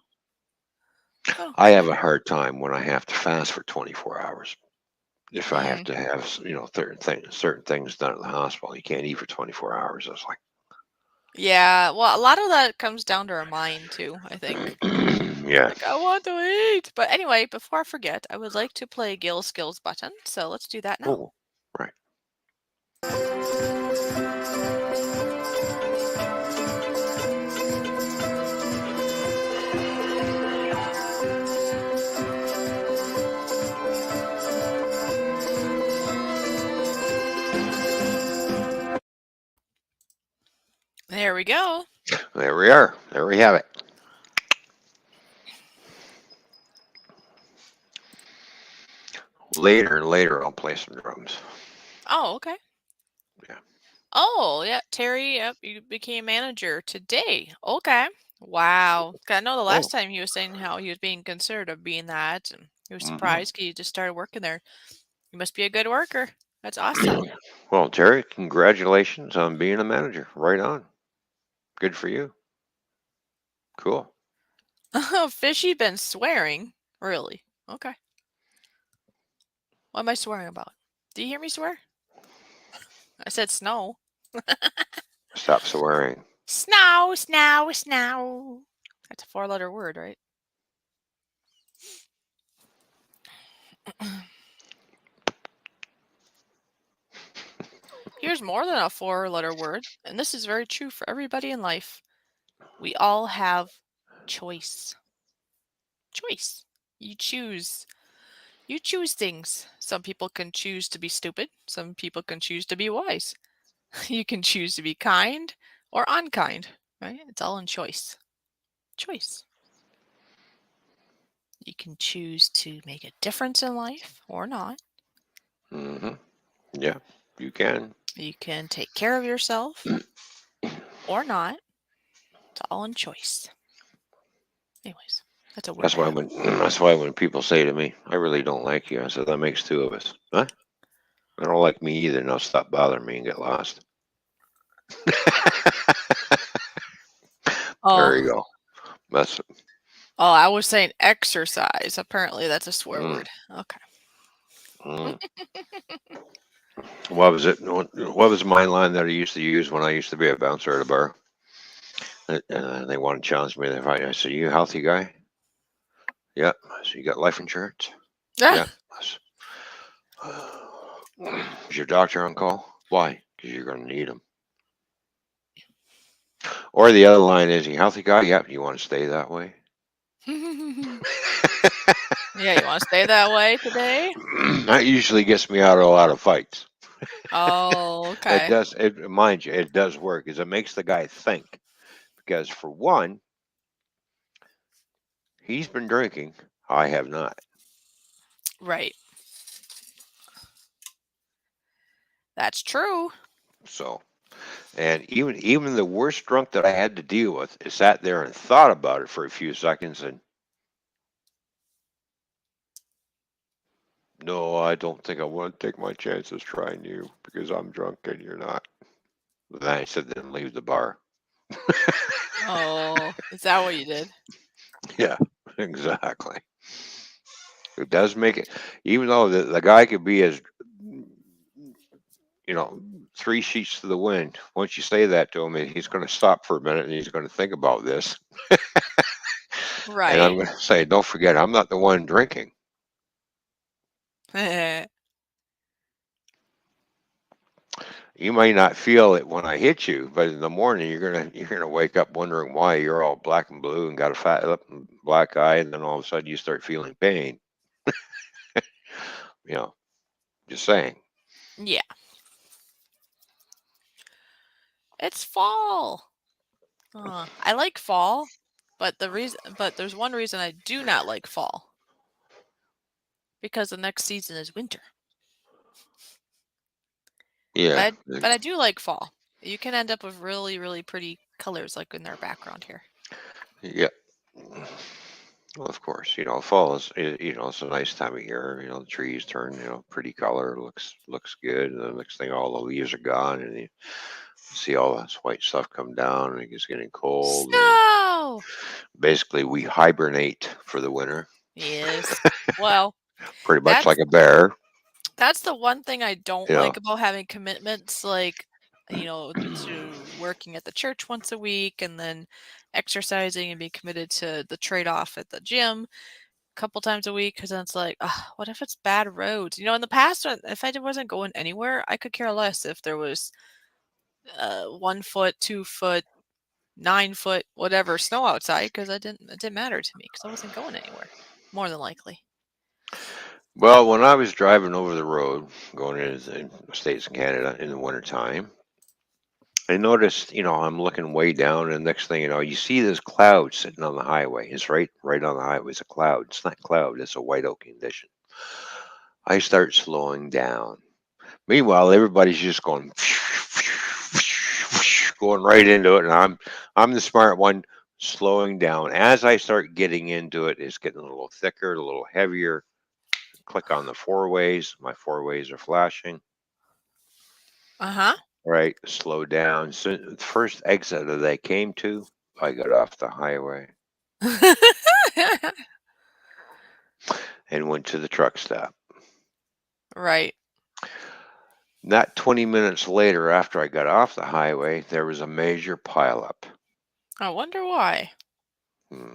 Oh. I have a hard time when I have to fast for 24 hours. If I have Mm. to have, certain things done at the hospital, you can't eat for 24 hours. I was like, Yeah, well, a lot of that comes down to our mind too, I think. yeah. Like, I want to eat. But anyway, before I forget, I would like to play Gill Skills button, so let's do that now. Oh, right. There we go. There we are. There we have it. Later, I'll play some drums. Oh, okay. Yeah. Oh, yeah, Terry, yep, you became manager today. Okay. Wow. 'Cause I know the last time he was saying how he was being considered of being that, and he was surprised because you just started working there. You must be a good worker. That's awesome. Well, Terry, congratulations on being a manager. Right on. Good for you. Cool. Fishy been swearing? Really? Okay. What am I swearing about? Do you hear me swear? I said snow. Stop swearing. Snow, snow, snow. That's a 4-letter word, right? Here's more than a 4-letter word, and this is very true for everybody in life. We all have choice. Choice. You choose. You choose things. Some people can choose to be stupid. Some people can choose to be wise. You can choose to be kind or unkind, right? It's all in choice. Choice. You can choose to make a difference in life or not. Mm-hmm. Yeah, you can. You can take care of yourself or not. It's all in choice. Anyways, that's a word. That's why when people say to me, "I really don't like you," I said, "That makes two of us." Huh? I don't like me either. Now stop bothering me and get lost. There you go. That's. Oh, I was saying exercise. Apparently, that's a swear word. Okay. What was it? What was my line that I used to use when I used to be a bouncer at a bar? They wanted to challenge me to fight. I said, "You a healthy guy?" "Yep." I said, "You got life insurance?" "Yep." I said, "Is your doctor on call?" "Why?" "Because you're going to need him." Or the other line is, "You a healthy guy?" "Yep." "You want to stay that way?" Yeah, you want to stay that way today? That usually gets me out of a lot of fights. Oh, It okay. does. Mind you, it does work because it makes the guy think. Because for one, he's been drinking. I have not. Right. That's true. So, and even the worst drunk that I had to deal with, sat there and thought about it for a few seconds and, "No, I don't think I want to take my chances trying you because I'm drunk and you're not." Then I said, "Then leave the bar." Oh, is that what you did? Yeah, exactly. It does make it, even though the guy could be as, 3 sheets to the wind. Once you say that to him, he's going to stop for a minute and he's going to think about this. And I'm Right. going to say, don't forget, I'm not the one drinking. You might not feel it when I hit you, but in the morning you're gonna wake up wondering why you're all black and blue and got a fat lip and black eye, and then all of a sudden you start feeling pain. You know, just saying. Yeah. It's fall. I like fall, but there's one reason I do not like fall. Because the next season is winter. Yeah, But I do like fall. You can end up with really, really pretty colors like in our background here. yeah. Well, of course, fall is it's a nice time of year. The trees turn pretty color, looks good. And the next thing, all the leaves are gone, and you see all this white stuff come down, and it gets getting cold, and Snow! basically we hibernate for the winter, Yes. Well, pretty much that's like a bear. that's the one thing I don't You know, like about having commitments like, to working at the church once a week and then exercising and being committed to the trade-off at the gym a couple times a week because then it's like, what if it's bad roads? In the past, if I wasn't going anywhere, I could care less if there was 1 foot, 2 foot, 9 foot, whatever snow outside because it didn't matter to me because I wasn't going anywhere, more than likely. well, when I was driving over the road going into the States and Canada in the wintertime, I noticed, I'm looking way down, and the next thing you know, you see this cloud sitting on the highway. It's right on the highway. It's a cloud. It's not cloud. It's a whiteout condition. I start slowing down. Meanwhile, everybody's just going, going right into it, and I'm the smart one, slowing down. As I start getting into it, it's getting a little thicker, a little heavier. Click on the four ways. My four ways are flashing. Uh-huh. Right, slow down. So the first exit that I came to, I got off the highway and went to the truck stop. Right. Not 20 minutes later, after I got off the highway, there was a major pileup. I wonder why. Hmm.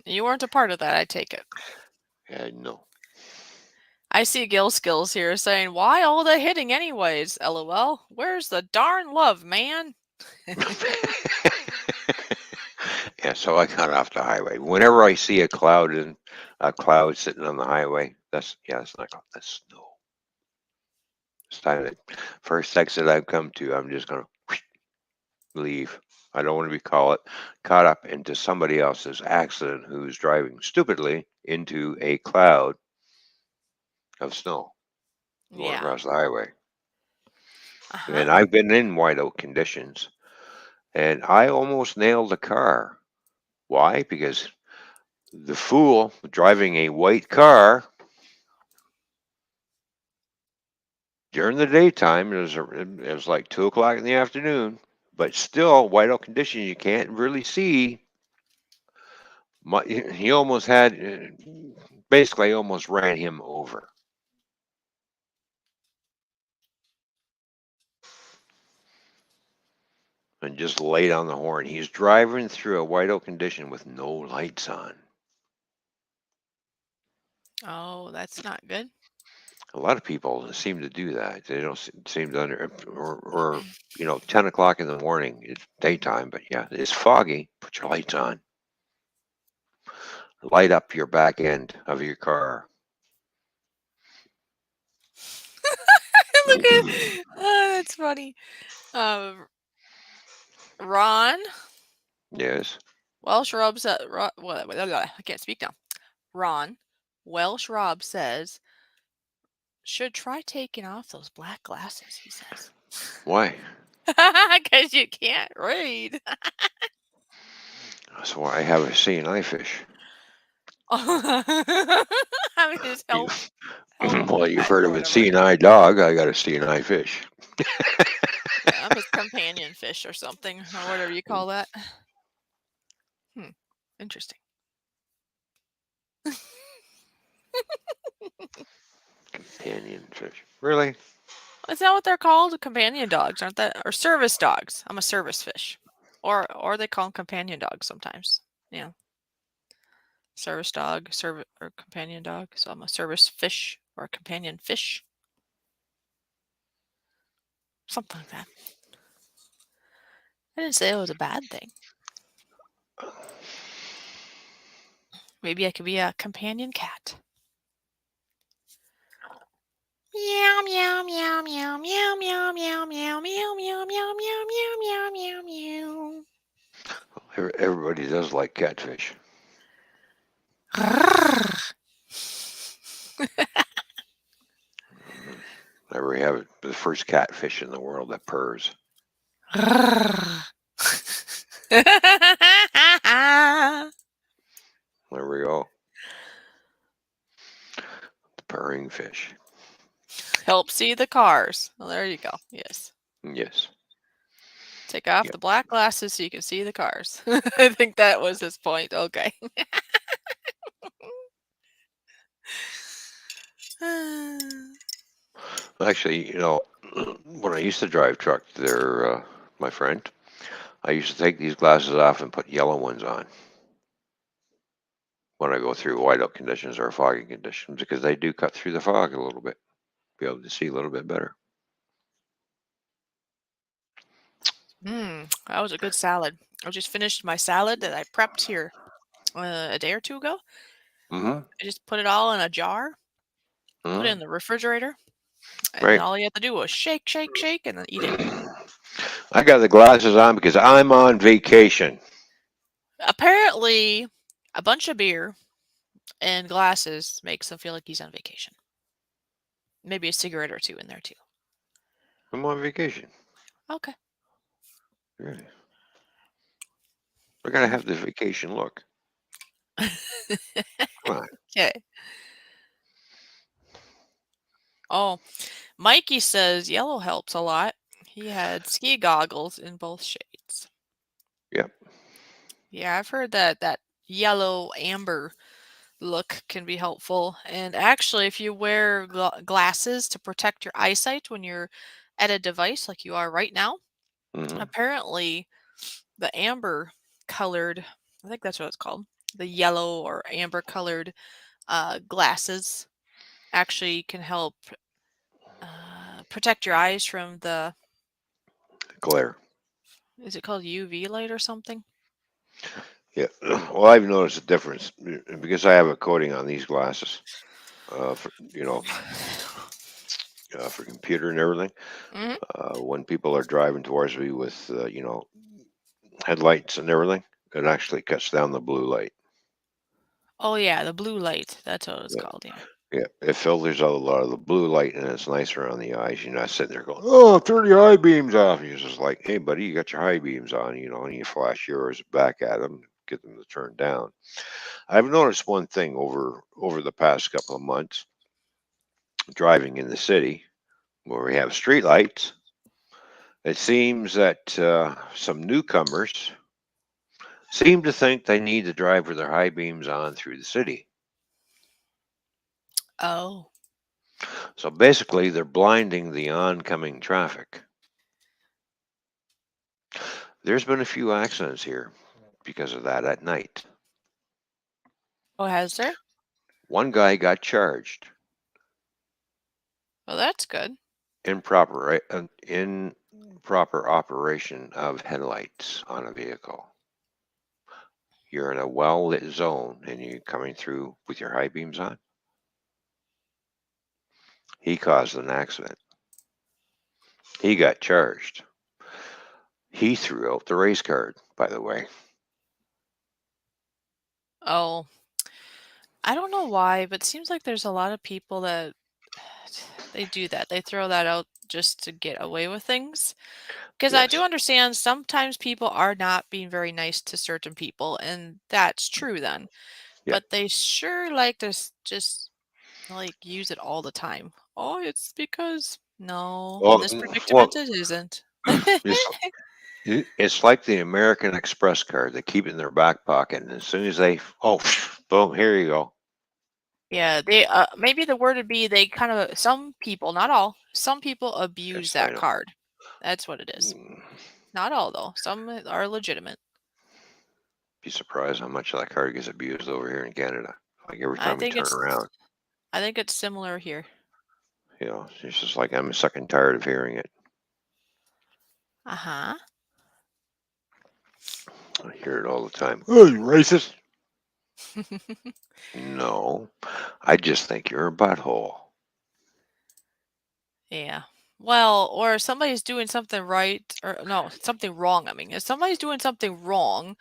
You weren't a part of that, I take it. No. I see Gil Skills here saying, why all the hitting anyways? LOL. Where's the darn love, man? Yeah, so I got off the highway. Whenever I see a cloud sitting on the highway, that's not cloud, that's snow. It's time that first exit I've come to, I'm just gonna leave. I don't want to be caught up into somebody else's accident who's driving stupidly into a cloud of snow going Yeah. across the highway. Uh-huh. And I've been in whiteout conditions, and I almost nailed a car. Why? Because the fool driving a white car during the daytime, it was like 2 o'clock in the afternoon, but still whiteout conditions, you can't really see. He almost had, basically, I almost ran him over. And just laid on the horn. He's driving through a whiteout condition with no lights on. Oh, that's not good. A lot of people seem to do that. They don't seem to or 10 o'clock in the morning. It's daytime, but yeah, it's foggy. Put your lights on. Light up your back end of your car. Look at that's funny. Ron Yes. Welsh Rob said, I can't speak now. Ron Welsh Rob says, should try taking off those black glasses, he says. Why? Because you can't read. That's why I have a seeing eye fish. I mean, his You, help well, you've pet heard or of a whatever. seeing eye dog. I got a seeing eye fish. Yeah, I'm his companion fish or something, or whatever you call that. Interesting. Companion fish. Really? Is that what they're called? Companion dogs, aren't they? Or service dogs. I'm a service fish. Or they call them companion dogs sometimes. Yeah. Service dog, or companion dog. So I'm a service fish or a companion fish. Something like that. I didn't say it was a bad thing. Maybe I could be a companion cat. Meow meow meow meow meow meow meow meow meow meow meow meow meow meow meow meow. Everybody does like catfish. There we have it. The first catfish in the world that purrs. There we go. The purring fish. Help see the cars. Well, there you go. Yes. Yes. Take off Yep. the black glasses so you can see the cars. I think that was his point. Okay. Actually, when I used to drive truck there, my friend, I used to take these glasses off and put yellow ones on when I go through whiteout conditions or foggy conditions because they do cut through the fog a little bit, be able to see a little bit better. That was a good salad. I just finished my salad that I prepped here a day or two ago. Mm-hmm. I just put it all in a jar, put it in Mm-hmm. the refrigerator, and then Right. all you have to do was shake, shake, shake, and then eat it. I got the glasses on because I'm on vacation. Apparently, a bunch of beer and glasses makes him feel like he's on vacation. Maybe a cigarette or two in there too. I'm on vacation. Okay. Really. I gotta have the vacation look. Come on. Okay. Oh, Mikey says yellow helps a lot. He had ski goggles in both shades. Yep. Yeah, I've heard that yellow amber look can be helpful. And actually, if you wear glasses to protect your eyesight when you're at a device like you are right now, Mm-hmm. apparently the amber colored, I think that's what it's called, the yellow or amber colored glasses actually can help protect your eyes from the, Glare. is it called UV light or something? Yeah. Well, I've noticed a difference because I have a coating on these glasses. For for computer and everything. Hmm. When people are driving towards me with headlights and everything, it actually cuts down the blue light. Oh yeah, the blue light. That's what it's Yeah. called. Yeah. Yeah, it filters out a lot of the blue light and it's nicer on the eyes. You're not sitting there going, "Oh, turn the high beams off." You're just like, "Hey, buddy, you got your high beams on," and you flash yours back at them, get them to turn down. I've noticed one thing over the past couple of months driving in the city where we have street lights. It seems that some newcomers seem to think they need to drive with their high beams on through the city. Oh. So basically, they're blinding the oncoming traffic. There's been a few accidents here because of that at night. Oh, has there? One guy got charged. Well, that's good. Improper operation of headlights on a vehicle. You're in a well-lit zone and you're coming through with your high beams on. He caused an accident. He got charged. He threw out the race card, by the way. Oh, I don't know why, but it seems like there's a lot of people that they do that. They throw that out just to get away with things. Because I do Yes. understand sometimes people are not being very nice to certain people, and that's true then. Yeah. But they sure like to just like use it all the time. Oh, it's because no, in Well, this predicament well, it isn't. it's it's like the American Express card. They keep it in their back pocket, and as soon as they, oh, boom, here you go. Yeah, they maybe the word would be they kind of some people, not all, some people abuse Yes, I that know. card. That's what it is. Mm, Not all though. Some are legitimate. Be surprised how much that card gets abused over here in Canada. Like every I time we think turn it's around, I think it's similar here. it's just like I'm sick and tired of hearing it. Uh-huh. I hear it all the time. Oh, you racist? No, I just think you're a butthole. Yeah. Well, or somebody's doing something right or no, something wrong. I mean, if somebody's doing something wrong,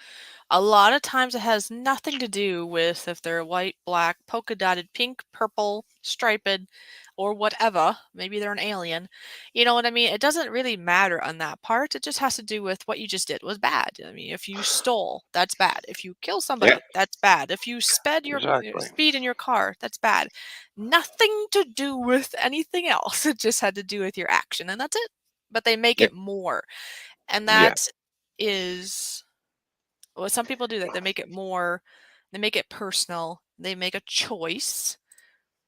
a lot of times it has nothing to do with if they're white, black, polka dotted, pink, purple, striped, or whatever. Maybe they're an alien. You know what I mean? It doesn't really matter on that part. It just has to do with what you just did was bad. I mean, if you stole, that's bad. If you kill Yeah, somebody, that's bad. If you exactly. speed in your car, that's bad. Nothing to do with anything else. It just had to do with your action, and that's it. But they make Yeah, it more, and yeah, that is well, some people do that. They make it more, they make it personal. They make a choice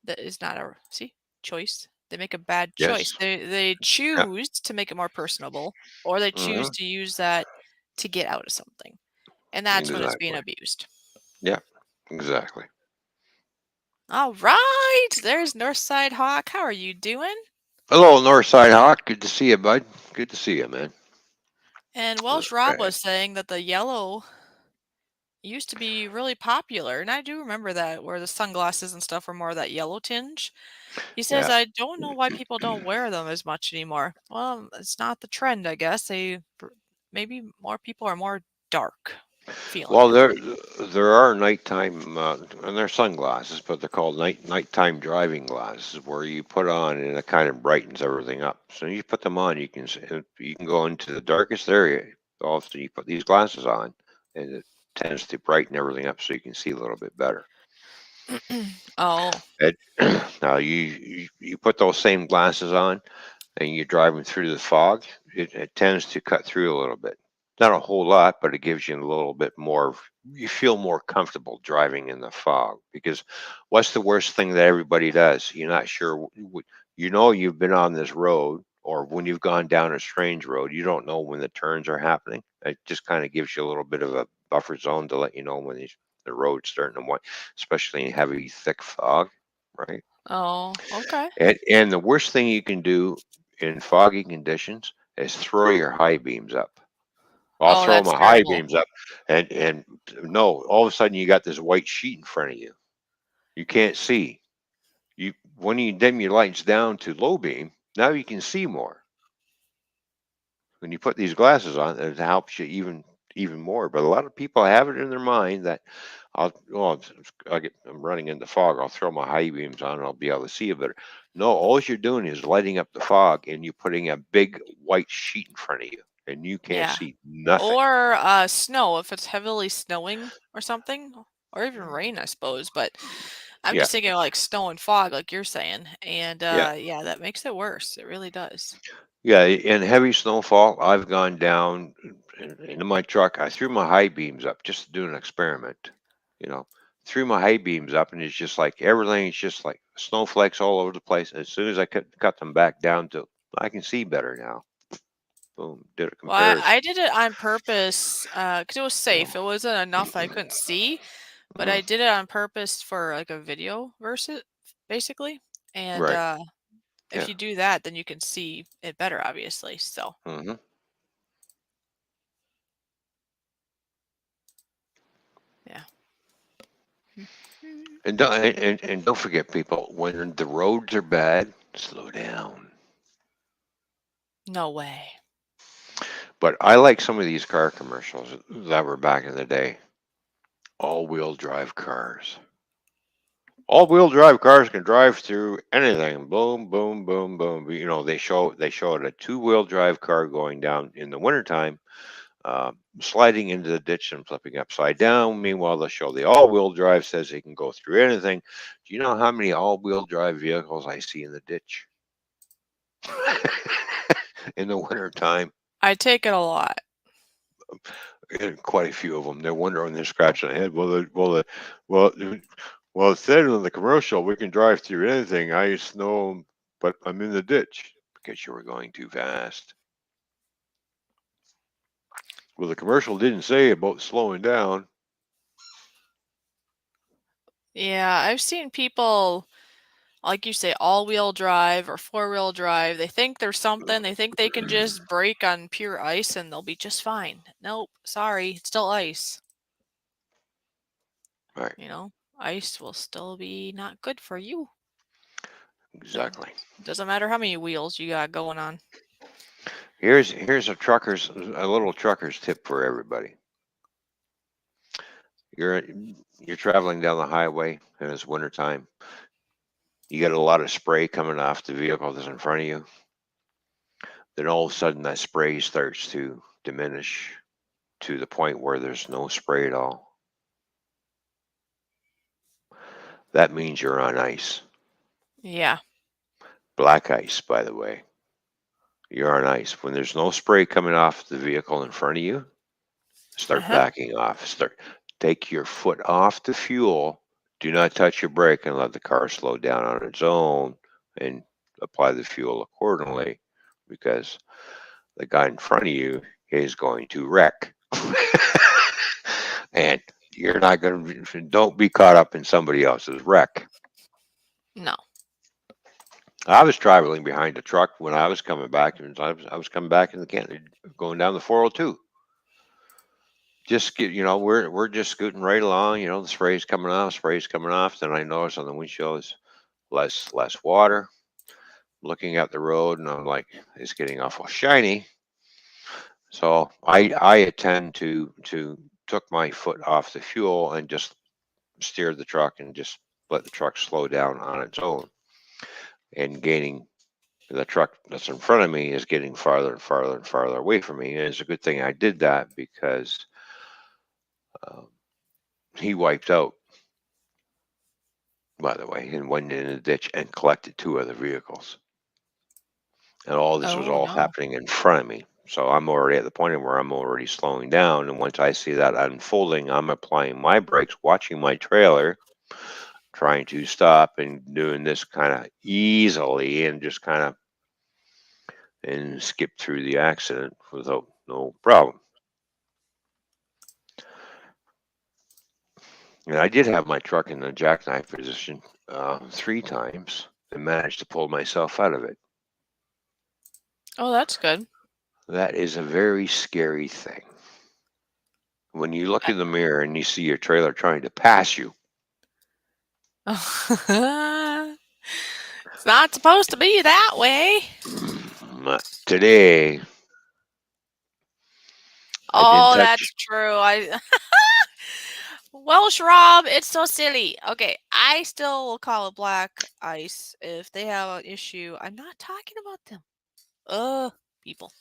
that is not a see choice. They make a bad choice. yes, They yeah, choose to make it more personable, or they choose hmm to use that to get out of something, and that's when it's being exactly. abused. Yeah, exactly. All right, there's Northside Hawk. How are you doing? Hello, Northside Hawk. Good to see you, bud. Good to see you, man. And All Welsh Rob right. was saying that the yellow used to be really popular, and I do remember that, where the sunglasses and stuff were more of that yellow tinge. He says, Yeah. "I don't know why people don't wear them as much anymore." Well, it's not the trend, I guess. Maybe more people are more dark feeling Well, or something. there are nighttime and they're sunglasses, but they're called nighttime driving glasses, where you put on and it kind of brightens everything up. So you put them on, you can go into the darkest area. All of a sudden, you put these glasses on, and it tends to brighten everything up so you can see a little bit better. Oh, It, now you put those same glasses on and you're driving through the fog, it tends to cut through a little bit. Not a whole lot, but it gives you a little bit more. You feel more comfortable driving in the fog, because what's the worst thing that everybody does? You're not sure. You know you've been on this road, or when you've gone down a strange road, you don't know when the turns are happening. It just kind of gives you a little bit of a buffer zone to let you know when the road's starting to wind, especially in heavy, thick fog, right? oh, okay. And the worst thing you can do in foggy conditions is throw your high beams up. I'll Oh, throw that's my high terrible. beams up, and no, all of a sudden you got this white sheet in front of you. You can't see. You when you dim your lights down to low beam, now you can see more. When you put these glasses on, it helps you even more. But a lot of people have it in their mind that I'm running into fog. I'll throw my high beams on and I'll be able to see a better. No, all you're doing is lighting up the fog, and you're putting a big white sheet in front of you, and you can't Yeah. see nothing. Or snow if it's heavily snowing or something, or even rain, I suppose. But I'm Yeah, just thinking like snow and fog, like you're saying, and yeah, yeah, that makes it worse. It really does. yeah. In heavy snowfall, I've gone down into my truck. I threw my high beams up just to do an experiment. You know, threw my high beams up, and it's just like everything's just like snowflakes all over the place. As soon as I cut them back down to, I can see better now. Boom, did a Well, I comparison. did it on purpose because it was safe. It wasn't enough I couldn't see, but I did it on purpose for like a video versus basically. And Right. if Yeah. you do that, then you can see it better, obviously. So hmm yeah. Mhm. and don't forget, people, when the roads are bad, slow down. No way. But I like some of these car commercials that were back in the day. All-wheel drive cars. All-wheel drive cars can drive through anything. Boom, boom, boom, boom. They show it a two-wheel drive car going down in the wintertime, sliding into the ditch and flipping upside down. Meanwhile, they'll show the all-wheel drive says it can go through anything. Do you know how many all-wheel drive vehicles I see in the ditch in the wintertime? I take it a lot. Quite a few of them. They're wondering, they're scratching their head. Well, Well, it said on the commercial we can drive through anything, ice, snow, but I'm in the ditch because you were going too fast. Well, the commercial didn't say about slowing down. Yeah, I've seen people, like you say, all-wheel drive or four-wheel drive. They think there's something. They think they can just brake on pure ice and they'll be just fine. Nope, sorry, it's still ice. Right, Ice will still be not good for you. exactly. Doesn't matter how many wheels you got going on. Here's a little trucker's tip for everybody. You're traveling down the highway and it's wintertime. You get a lot of spray coming off the vehicle that's in front of you. Then all of a sudden that spray starts to diminish to the point where there's no spray at all. That means you're on ice. Yeah. Black ice, by the way. You're on ice. When there's no spray coming off the vehicle in front of you, start Uh-huh. backing off. Take your foot off the fuel. Do not touch your brake and let the car slow down on its own and apply the fuel accordingly because the guy in front of you is going to wreck. And you're not going to, don't be caught up in somebody else's wreck. No. I was traveling behind a truck when I was coming back. I was coming back in the can, going down the 402. Just get, we're just scooting right along. The spray's coming off. Then I notice on the windshield is less water. Looking at the road, and I'm like, it's getting awful shiny. So I attend to took my foot off the fuel and just steered the truck and just let the truck slow down on its own. And the truck that's in front of me is getting farther and farther and farther away from me. And it's a good thing I did that because he wiped out, by the way, and went in the ditch and collected two other vehicles. And all this was Oh, all no. happening in front of me. So I'm already at the point where I'm already slowing down. And once I see that unfolding, I'm applying my brakes, watching my trailer, trying to stop and doing this kind of easily and just kind of and skip through the accident without no problem. And I did have my truck in the jackknife position 3 times and managed to pull myself out of it. Oh, that's good. That is a very scary thing. When you look in the mirror and you see your trailer trying to pass you. It's not supposed to be that way. Today. Oh, that's true. Welsh Rob, it's so silly. Okay, I still will call it black ice if they have an issue. I'm not talking about them. People.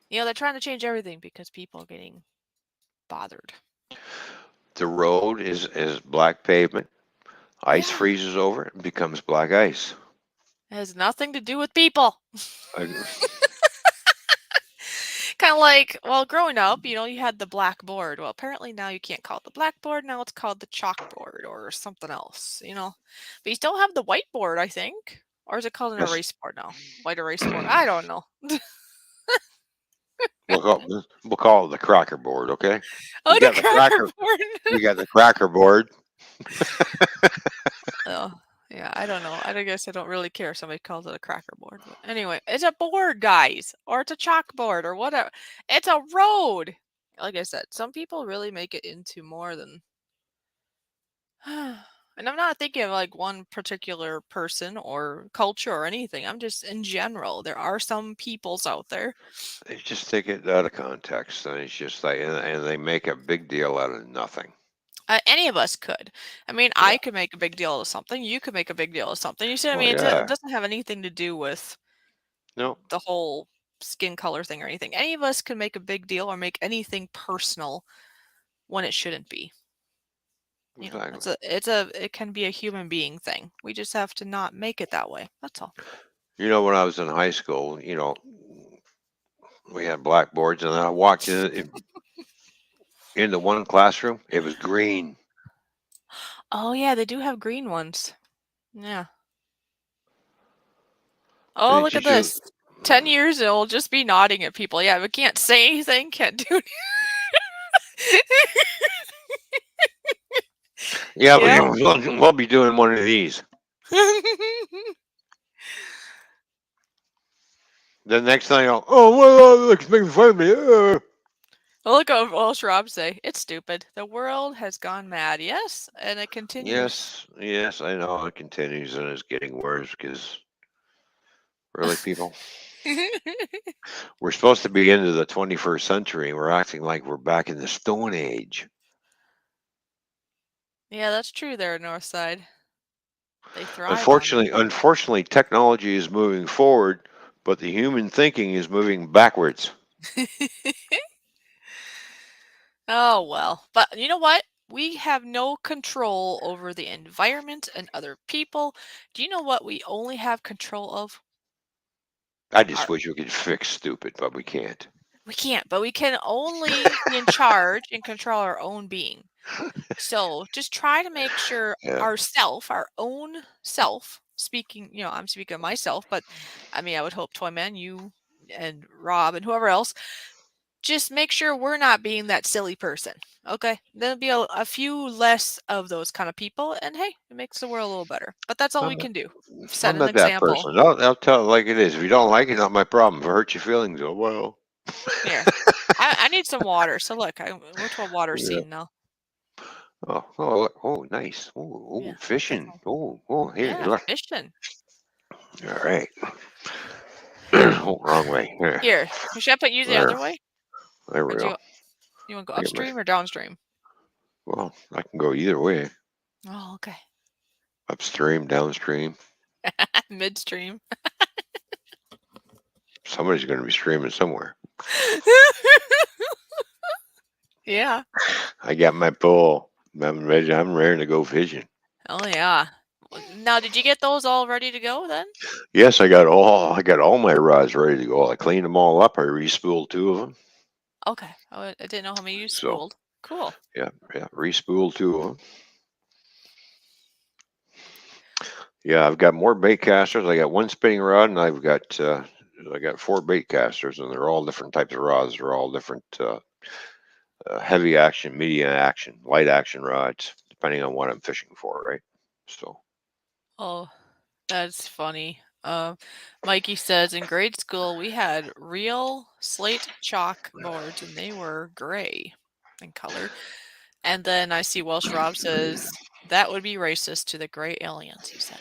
They're trying to change everything because people are getting bothered. The road is black pavement. Ice Yeah. freezes over it and becomes black ice. It has nothing to do with people. Kind of like, well, growing up, you had the blackboard. Well, apparently now you can't call it the blackboard. Now it's called the chalkboard or something else, But you still have the whiteboard, I think. Or is it called an Yes. erase board now? White erase board? I don't know. We'll call it the cracker board, okay? Oh, You the got the cracker board. You got the cracker board. Oh, yeah, I don't know. I guess I don't really care if somebody calls it a cracker board. But anyway, it's a board, guys. Or it's a chalkboard or whatever. It's a road. Like I said, some people really make it into more than... And I'm not thinking of like one particular person or culture or anything. I'm just in general. There are some peoples out there. They just take it out of context, and it's just like, and they make a big deal out of nothing. Any of us could. I mean, I could make a big deal of something. You could make a big deal of something. You see what I mean? It doesn't have anything to do with the whole skin color thing or anything. Any of us can make a big deal or make anything personal when it shouldn't be. Exactly. It can be a human being thing. We just have to not make it that way. That's all. When I was in high school, we had blackboards, and I walked into one classroom. It was green. Oh yeah, they do have green ones. Yeah. And Oh, it's look at usually, this. 10 years it'll just be nodding at people. Yeah, but can't say anything, can't do anything. yeah, Yep. we'll be doing one of these. The next thing, look, making fun of me. Well, look what Welsh Rob say. It's stupid. The world has gone mad. Yes, and it continues. Yes, yes, I know it continues and it's getting worse because really, people, we're supposed to be into the 21st century and we're acting like we're back in the Stone Age. Yeah, that's true there, North Side. They thrive on Unfortunately, technology is moving forward, but the human thinking is moving backwards. it. Oh, well. But you know what? We have no control over the environment and other people. Do you know what we only have control of? I just Our wish we could fix stupid, but we can't. We can't, but we can only be in charge and control our own being. So just try to make sure Yeah. our own self, speaking, I'm speaking of myself, but I mean, I would hope Toyman, you and Rob and whoever else, just make sure we're not being that silly person. Okay. There'll be a few less of those kind of people. And hey, it makes the world a little better. But that's all we I'm can do. Set I'm an not that example. person. I'll tell it like it is. If you don't like it, not my problem. If it hurts your feelings, oh well. Here. I need some water. So look, we're to a water Yeah. scene now. Oh, nice. Yeah. That's Fishing. all. Here, Yeah, look. fishing. All right. Oh, wrong way. Here, Here, should I put you the there, other way? there Or we go. you want to go I got my. upstream or downstream? Well, I can go either way. Oh, okay. Upstream, downstream. Midstream. Somebody's going to be streaming somewhere. Yeah. I got my pole. I'm ready. I'm ready to go fishing. Oh yeah. Now, did you get those all ready to go then? Yes, I got all my rods ready to go. I cleaned them all up. I re-spooled 2 of them. Okay. Oh, I didn't know how many you So spooled. Cool. yeah, re-spooled 2 of them. Yeah, I've got more bait casters. I got one spinning rod, and I got 4 bait casters, and they're all different types of rods. They're all different heavy action, medium action, light action rods, depending on what I'm fishing for, right? So Oh, that's funny. Mikey says in grade school we had real slate chalk boards and they were gray in color. And then I see Welsh Rob says that would be racist to the gray aliens, he said.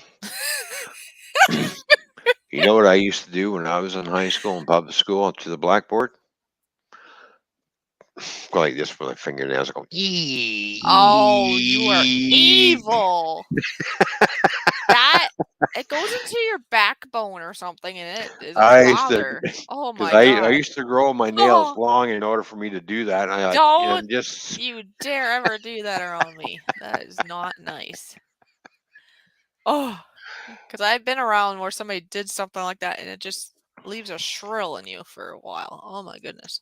you know what I used to do when I was in high school and public school up to the blackboard? Go like this with my fingernails. I go, Oh, you are "Eee." evil. That it goes into your backbone or something and it is a I used to, bother. Oh because my I god. used to grow my nails Oh, long in order for me to do that. And I like, don't and just you dare ever do that around me. That is not nice. Oh, because I've been around where somebody did something like that and it just leaves a shrill in you for a while. Oh my goodness.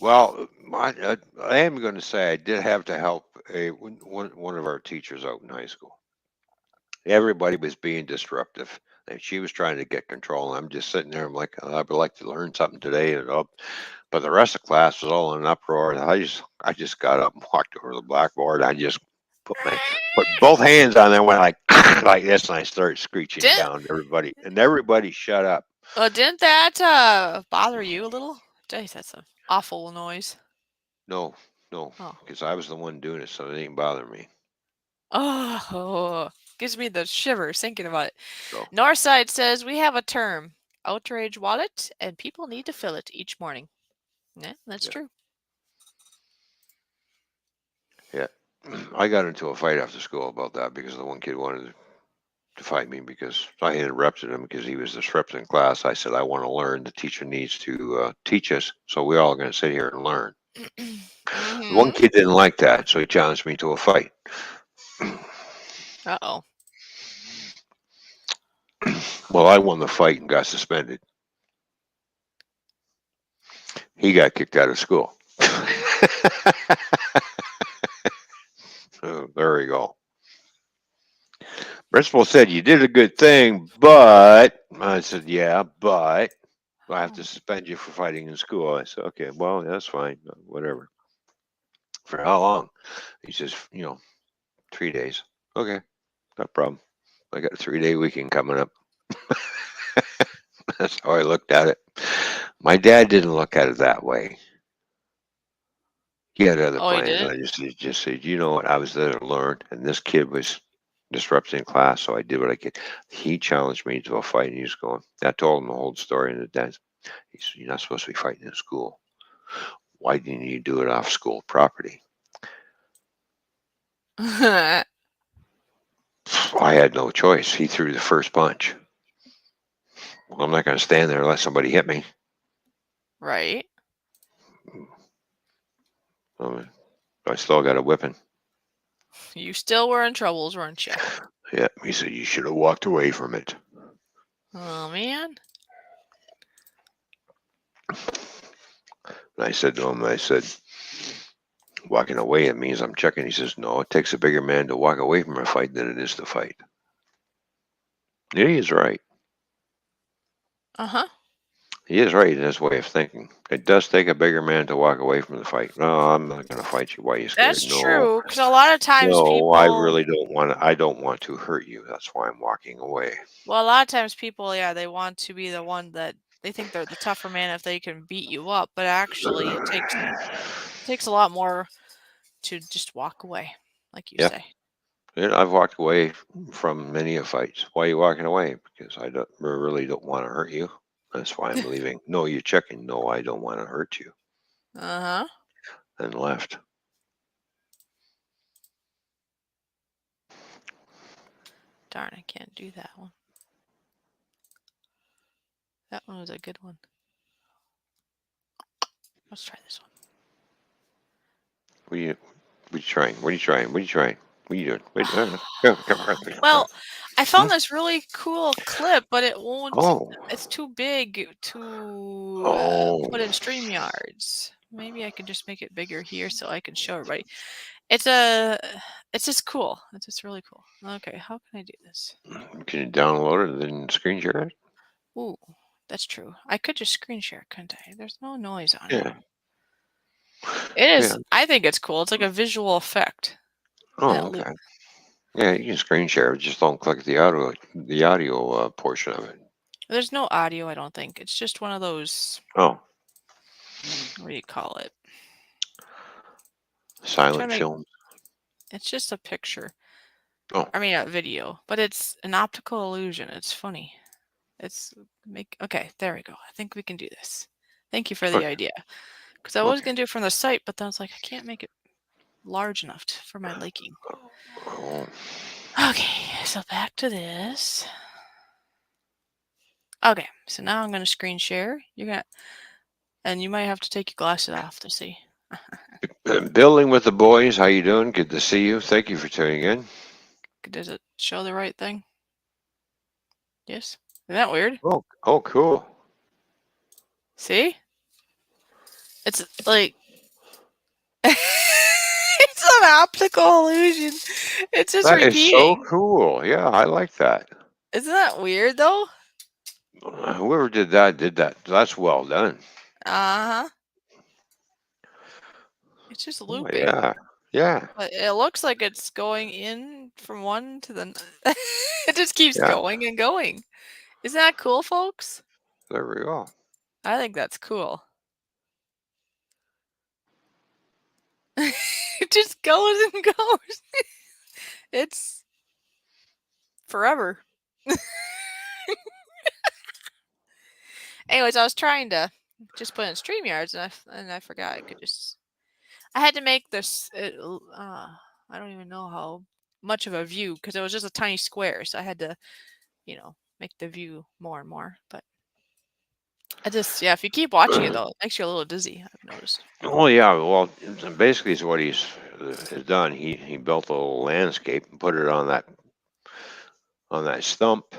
well, I am going to say I did have to help one of our teachers out in high school. Everybody was being disruptive, and she was trying to get control. And I'm just sitting there. I'm like, "Oh, I would like to learn something today," but the rest of the class was all in an uproar. And I just got up and walked over to the blackboard. I just put both hands on there, and went like like this, and I started screeching it Didn't down to everybody, and everybody shut up. didn't that bother you a little? Jeez, that's an awful noise. No, no, Oh. because I was the one doing it, so it didn't bother me. Oh, gives me the shivers thinking about it. So Northside says we have a term, outrage wallet, and people need to fill it each morning. Yeah, that's yeah, true. yeah. I got into a fight after school about that because the one kid wanted to fight me because I had interrupted him because he was disrupting class. I said, I want to learn. The teacher needs to teach us. So we're all going to sit here and learn. The one Mm-hmm. kid didn't like that. So he challenged me to a fight. Uh-oh. Well, I won the fight and got suspended. He got kicked out of school. Principal said you did a good thing, but I said, yeah, but I have to suspend you for fighting in school. I said, okay, well, that's fine, whatever. For how long? He says, 3 days. Okay, no problem. I got a 3-day weekend coming up. That's how I looked at it. My dad didn't look at it that way. He had other Oh, he plans. didn't? I just said, you know what? I was there to learn, and this kid was disrupting class, so I did what I could. He challenged me to a fight, and he was going. I told him the whole story, and the dad, he said, "You're not supposed to be fighting in school. Why didn't you do it off school property?" I had no choice. He threw the first punch. Well, I'm not going to stand there and let somebody hit me. Right. I still got a whipping. You still were in troubles, weren't you? Yeah, he said you should have walked away from it. Oh, man. And I said to him, walking away, it means I'm checking. He says, no, it takes a bigger man to walk away from a fight than it is to fight. Yeah, he is right. Uh-huh. He is right in his way of thinking. It does take a bigger man to walk away from the fight. No, I'm not going to fight you. Why are you scared? That's No, true, because a lot of times no, I people... really don't want to. I don't want to hurt you. That's why I'm walking away. Well, a lot of times people, yeah, they want to be the one that... They think they're the tougher man if they can beat you up, but actually it takes a lot more to just walk away, like you Yeah. say. And I've walked away from many a fights. Why are you walking away? Because I really don't want to hurt you. That's why I'm leaving. No, you're checking. No, I don't want to hurt you. Uh-huh. And left. Darn, I can't do that one. That one was a good one. Let's try this one. What are you trying? What are you trying? What are you trying? What are you doing? Wait, Well, I found this really cool clip, but it won't... Oh. It's too big to put in Oh. StreamYards. Maybe I can just make it bigger here so I can show everybody. It's just cool. It's just really cool. Okay, how can I do this? Can you download it and then screen share it? Ooh, that's true. I could just screen share, couldn't I? There's no noise on it. Yeah. It is. Yeah. I think it's cool. It's like a visual effect. Oh, okay. Yeah, you can screen share. Just don't click the audio portion of it. There's no audio, I don't think. It's just one of those... Oh. What do you call it? Silent film. It's just a picture. Oh. I mean, a video, but it's an optical illusion. It's funny. Okay, there we go. I think we can do this. Thank you for the idea. Because I was going to do it from the site, but then I was like, I can't make it large enough for my liking. Oh. Okay, so back to this. Okay, so now I'm going to screen share. And you might have to take your glasses off to see. Building with the boys. How you doing? Good to see you. Thank you for tuning in. Does it show the right thing? Yes. Isn't that weird? Oh, cool. See? It's like... It's an optical illusion. It's just repeating. That is so cool. Yeah, I like that. Isn't that weird, though? Whoever did that. That's well done. Uh-huh. It's just looping. Yeah. But it looks like it's going in from one to the... It just keeps going and going. Isn't that cool, folks? There we go. I think that's cool. It just goes and goes. It's forever. Anyways, I was trying to just put in StreamYards, and I forgot I could just... I had to make this... I don't even know how much of a view, because it was just a tiny square, so I had to, make the view more and more. But if you keep watching it, though, it makes you a little dizzy, I've noticed. Oh, yeah. Well, basically, is what he's done. He built a little landscape and put it on that stump.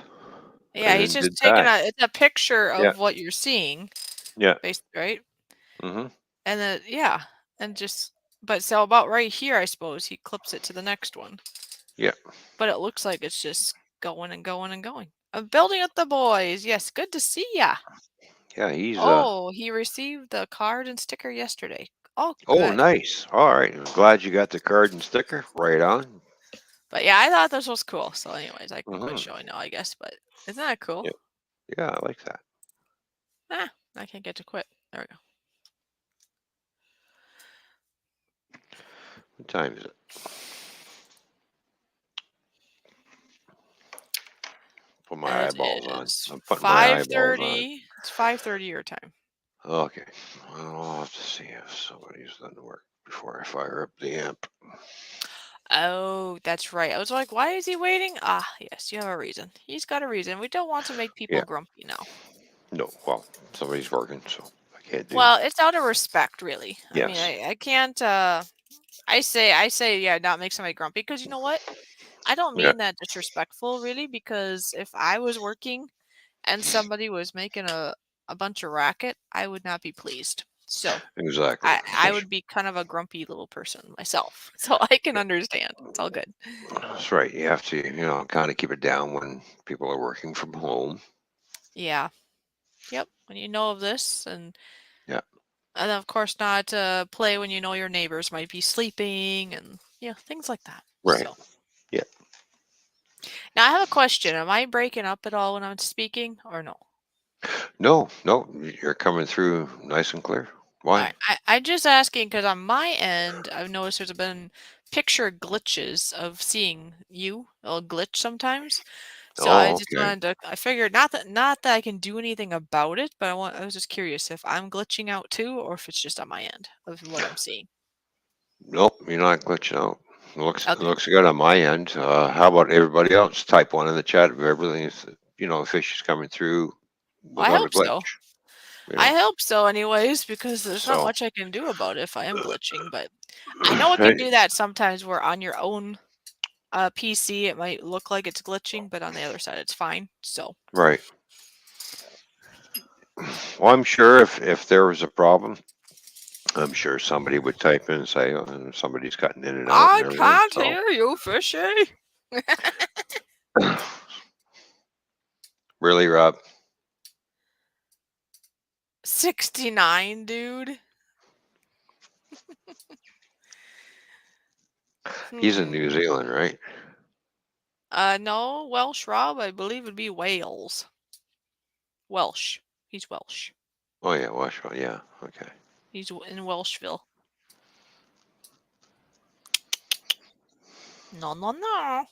Yeah, he's just taking it's a picture of what you're seeing. Yeah. Basically, right? Mm-hmm. And then, but so about right here, I suppose, he clips it to the next one. Yeah. But it looks like it's just going and going and going. I'm building up the boys. Yes, good to see ya. Yeah, he's Oh, he received the card and sticker yesterday. Oh, oh, good. nice. All right. I'm glad you got the card and sticker. Right on. But yeah, I thought this was cool. So, anyways, I can quit Hmm. showing now, I guess. But isn't that cool? Yeah. Yeah, I like that. Ah, I can't get to quit. There we go. What time is it? Put my It eyeballs on. is I'm putting my eyeballs on. 5:30. It's 5:30 your time. Okay. Well, I'll have to see if somebody's done the work before I fire up the amp. Oh, that's right. I was like, why is he waiting? Ah, yes, you have a reason. He's got a reason. We don't want to make people Yeah. grumpy now. No. Well, somebody's working, so I can't do. Well, it's out of respect, really. I mean, Yes. I can't. I say, yeah, not make somebody grumpy because you know what? I don't Yeah. mean that disrespectful, really. Because if I was working and somebody was making a bunch of racket, I would not be pleased. So Exactly. I would be kind of a grumpy little person myself. So I can understand. It's all good. That's right. You have to, kind of keep it down when people are working from home. Yeah. Yep. When you know of this, Yeah. and of course not play when you know your neighbors might be sleeping, and things like that. Right. So Yeah. now I have a question. Am I breaking up at all when I'm speaking, or no? No, no, you're coming through nice and clear. Why? I'm just asking because on my end, I've noticed there's been picture glitches of seeing you. It'll glitch sometimes. So I Oh, just okay. wanted to. I figured not that I can do anything about it, but I was just curious if I'm glitching out too, or if it's just on my end of what I'm seeing. Nope, you're not glitching out. Okay. Looks good on my end. How about everybody else? Type one in the chat if everything is, fish is coming through Well, I without a hope so. glitch. I hope so, anyways, because there's not So, much I can do about it if I am glitching. But I know it can do that sometimes, where on your own PC it might look like it's glitching, but on the other side it's fine. So right. Well, I'm sure if there was a problem, I'm sure somebody would type in and say, oh, somebody's cutting in and out and I everything. can't So, hear you, Fishy. really, Rob, 69, dude. he's in New Zealand, right? No, Welsh Rob, I believe it'd be Wales. Welsh. He's Welsh. Oh yeah, Washington. Yeah, okay. He's in Welshville. No, no, no.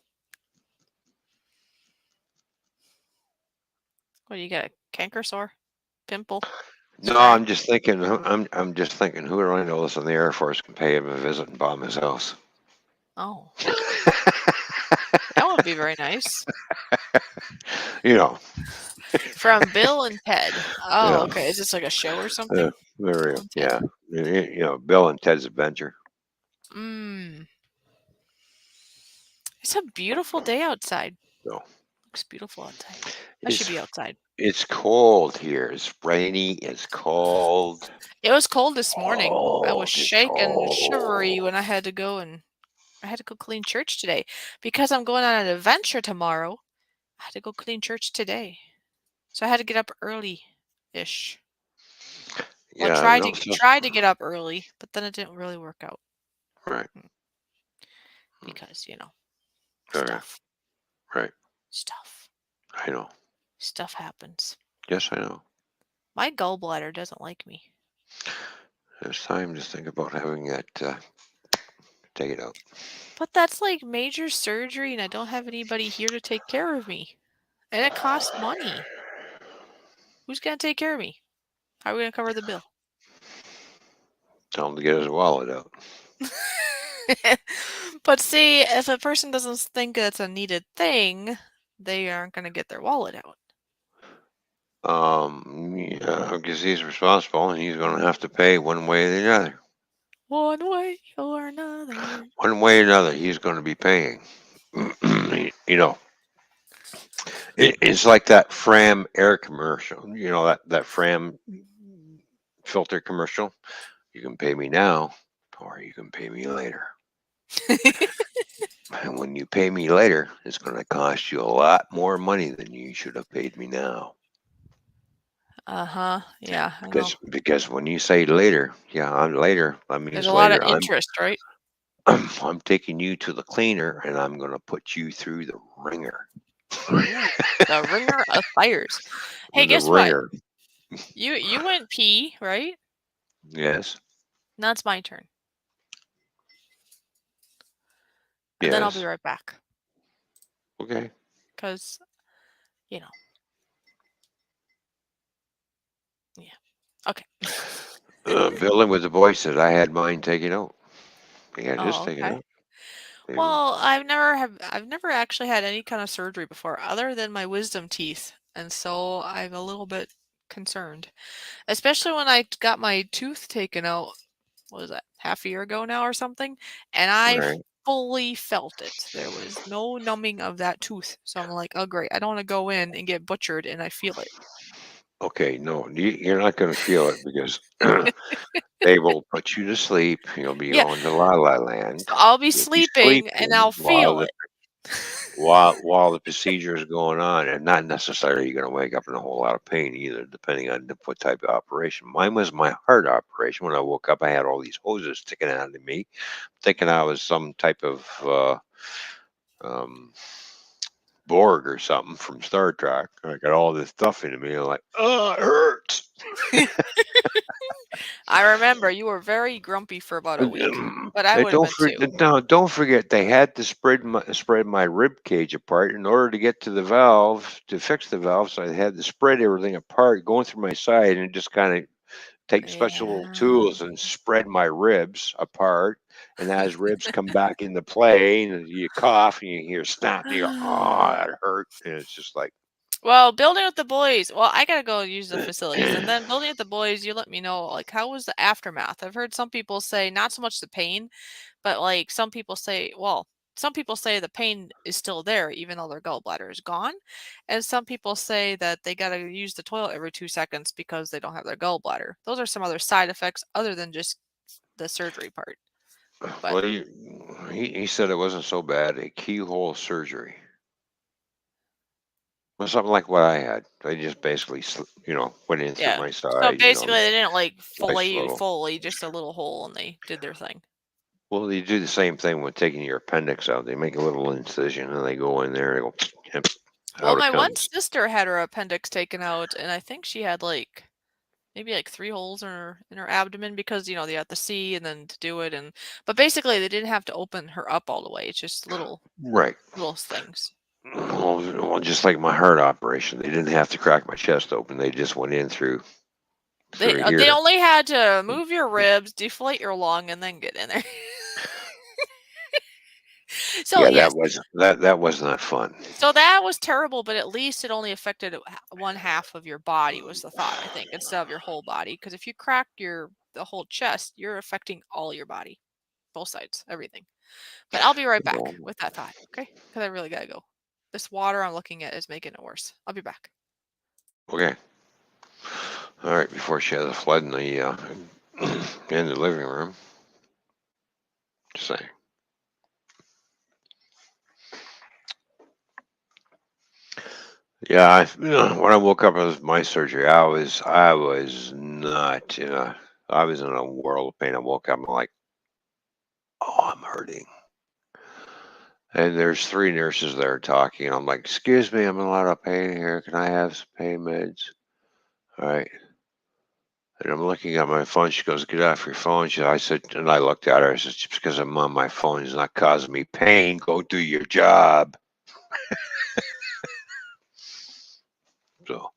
What, you got a canker sore? Pimple? No, Scratch? I'm just thinking. I'm just thinking. Who do I know that's in the Air Force can pay him a visit and bomb his house? Oh, that would be very nice. you know. From Bill and Ted. Oh, Yeah. okay. Is this like a show or something? There we Bill go. and Ted. Yeah. Bill and Ted's Adventure. Mmm. It's a beautiful day outside. No, Looks beautiful outside. I should be outside. it's cold here. It's rainy. It's cold. It was cold this morning. I was It's shaking shivery cold. when I had to go clean church today. Because I'm going on an adventure tomorrow, I had to go clean church today. So I had to get up early-ish. Well, Yeah, tried to get up early, but then it didn't really work out. Right. Because, Okay. stuff. Right. Stuff. I know. Stuff happens. Yes, I know. My gallbladder doesn't like me. It's time to think about having that take it out. But that's like major surgery, and I don't have anybody here to take care of me. And it costs money. Who's going to take care of me? How are we going to cover the bill? Tell him to get his wallet out. But see, if a person doesn't think it's a needed thing, they aren't going to get their wallet out. Yeah, because he's responsible and he's going to have to pay one way or the other. One way or another. One way or another, he's going to be paying. It's like that Fram air commercial. That Fram filter commercial. You can pay me now, or you can pay me later. And when you pay me later, it's going to cost you a lot more money than you should have paid me now. Yeah, I know. Because when you say later, I'm later. That means There's a lot of later. interest, right? I'm taking you to the cleaner, and I'm going to put you through the ringer. Ooh, the ringer of fires. Hey, The guess what? ringer. You went pee, right? Yes. Now it's my turn. And then I'll be Yes. right back. Okay. Because, you know. Yeah. Okay. Building with the boy said I had mine taken out. He had his Oh, taken okay. out. Well, I've never actually had any kind of surgery before other than my wisdom teeth. And so I'm a little bit concerned. Especially when I got my tooth taken out, what was that, half a year ago now or something? And I Right. fully felt it. There was no numbing of that tooth. So I'm like, oh great, I don't want to go in and get butchered and I feel it. Okay. No, you're not going to feel it because they will put you to sleep. You'll be Yeah. going to La La Land. So I'll be You'll be sleeping and sleeping I'll feel it. while the procedure is going on, and not necessarily you're going to wake up in a whole lot of pain either, depending on what type of operation. Mine was my heart operation. When I woke up, I had all these hoses sticking out of me, thinking I was some type of um, Borg or something from Star Trek. I got all this stuff into me. I'm like, oh, it hurts. I remember you were very grumpy for about a week, but I And would have been too. don't forget they had to spread my rib cage apart in order to get to the valve to fix the valve. So I had to spread everything apart, going through my side, and just kind of take special little Yeah. tools and spread my ribs apart. And as ribs come back into play, and you cough and you hear snap, and you go, "Oh, that hurt," and it's just like, Well, building with the boys. Well, I gotta go use the facilities, and then building with the boys. You let me know, like, how was the aftermath? I've heard some people say not so much the pain, but like some people say, well, some people say the pain is still there even though their gallbladder is gone, and some people say that they gotta use the toilet every 2 seconds because they don't have their gallbladder. Those are some other side effects other than just the surgery part. But well, he said it wasn't so bad. A keyhole surgery. Well, something like what I had. They just basically, went in through yeah, my so side, basically they didn't like nice fillet you little. fully, just a little hole, and they did their thing. Well, they do the same thing with taking your appendix out. They make a little incision and they go in there and go, yep, Well, out it my one comes. sister had her appendix taken out, and I think she had like maybe like 3 holes in her abdomen because they have to see and then to do it, and but basically they didn't have to open her up all the way. It's just Right. little things. Well, just like my heart operation, they didn't have to crack my chest open. They just went in through They here. only had to move your ribs, deflate your lung, and then get in there. So Yeah, yes, that was not fun. so that was terrible, but at least it only affected one half of your body was the thought, I think, instead of your whole body. Because if you crack the whole chest, you're affecting all your body, both sides, everything. But I'll be right back with that thought, okay? Because I really gotta go. This water I'm looking at is making it worse. I'll be back. Okay. All right. Before she has a flood in the in the living room, just saying. Yeah, when I woke up with my surgery, I was not. I was in a world of pain. I woke up, I'm like, oh, I'm hurting. And there's three nurses there talking. And I'm like, excuse me, I'm in a lot of pain here. Can I have some pain meds? All right. And I'm looking at my phone. She goes, get off your phone. I said, and I looked at her. I said, just because I'm on my phone is not causing me pain. Go do your job. So,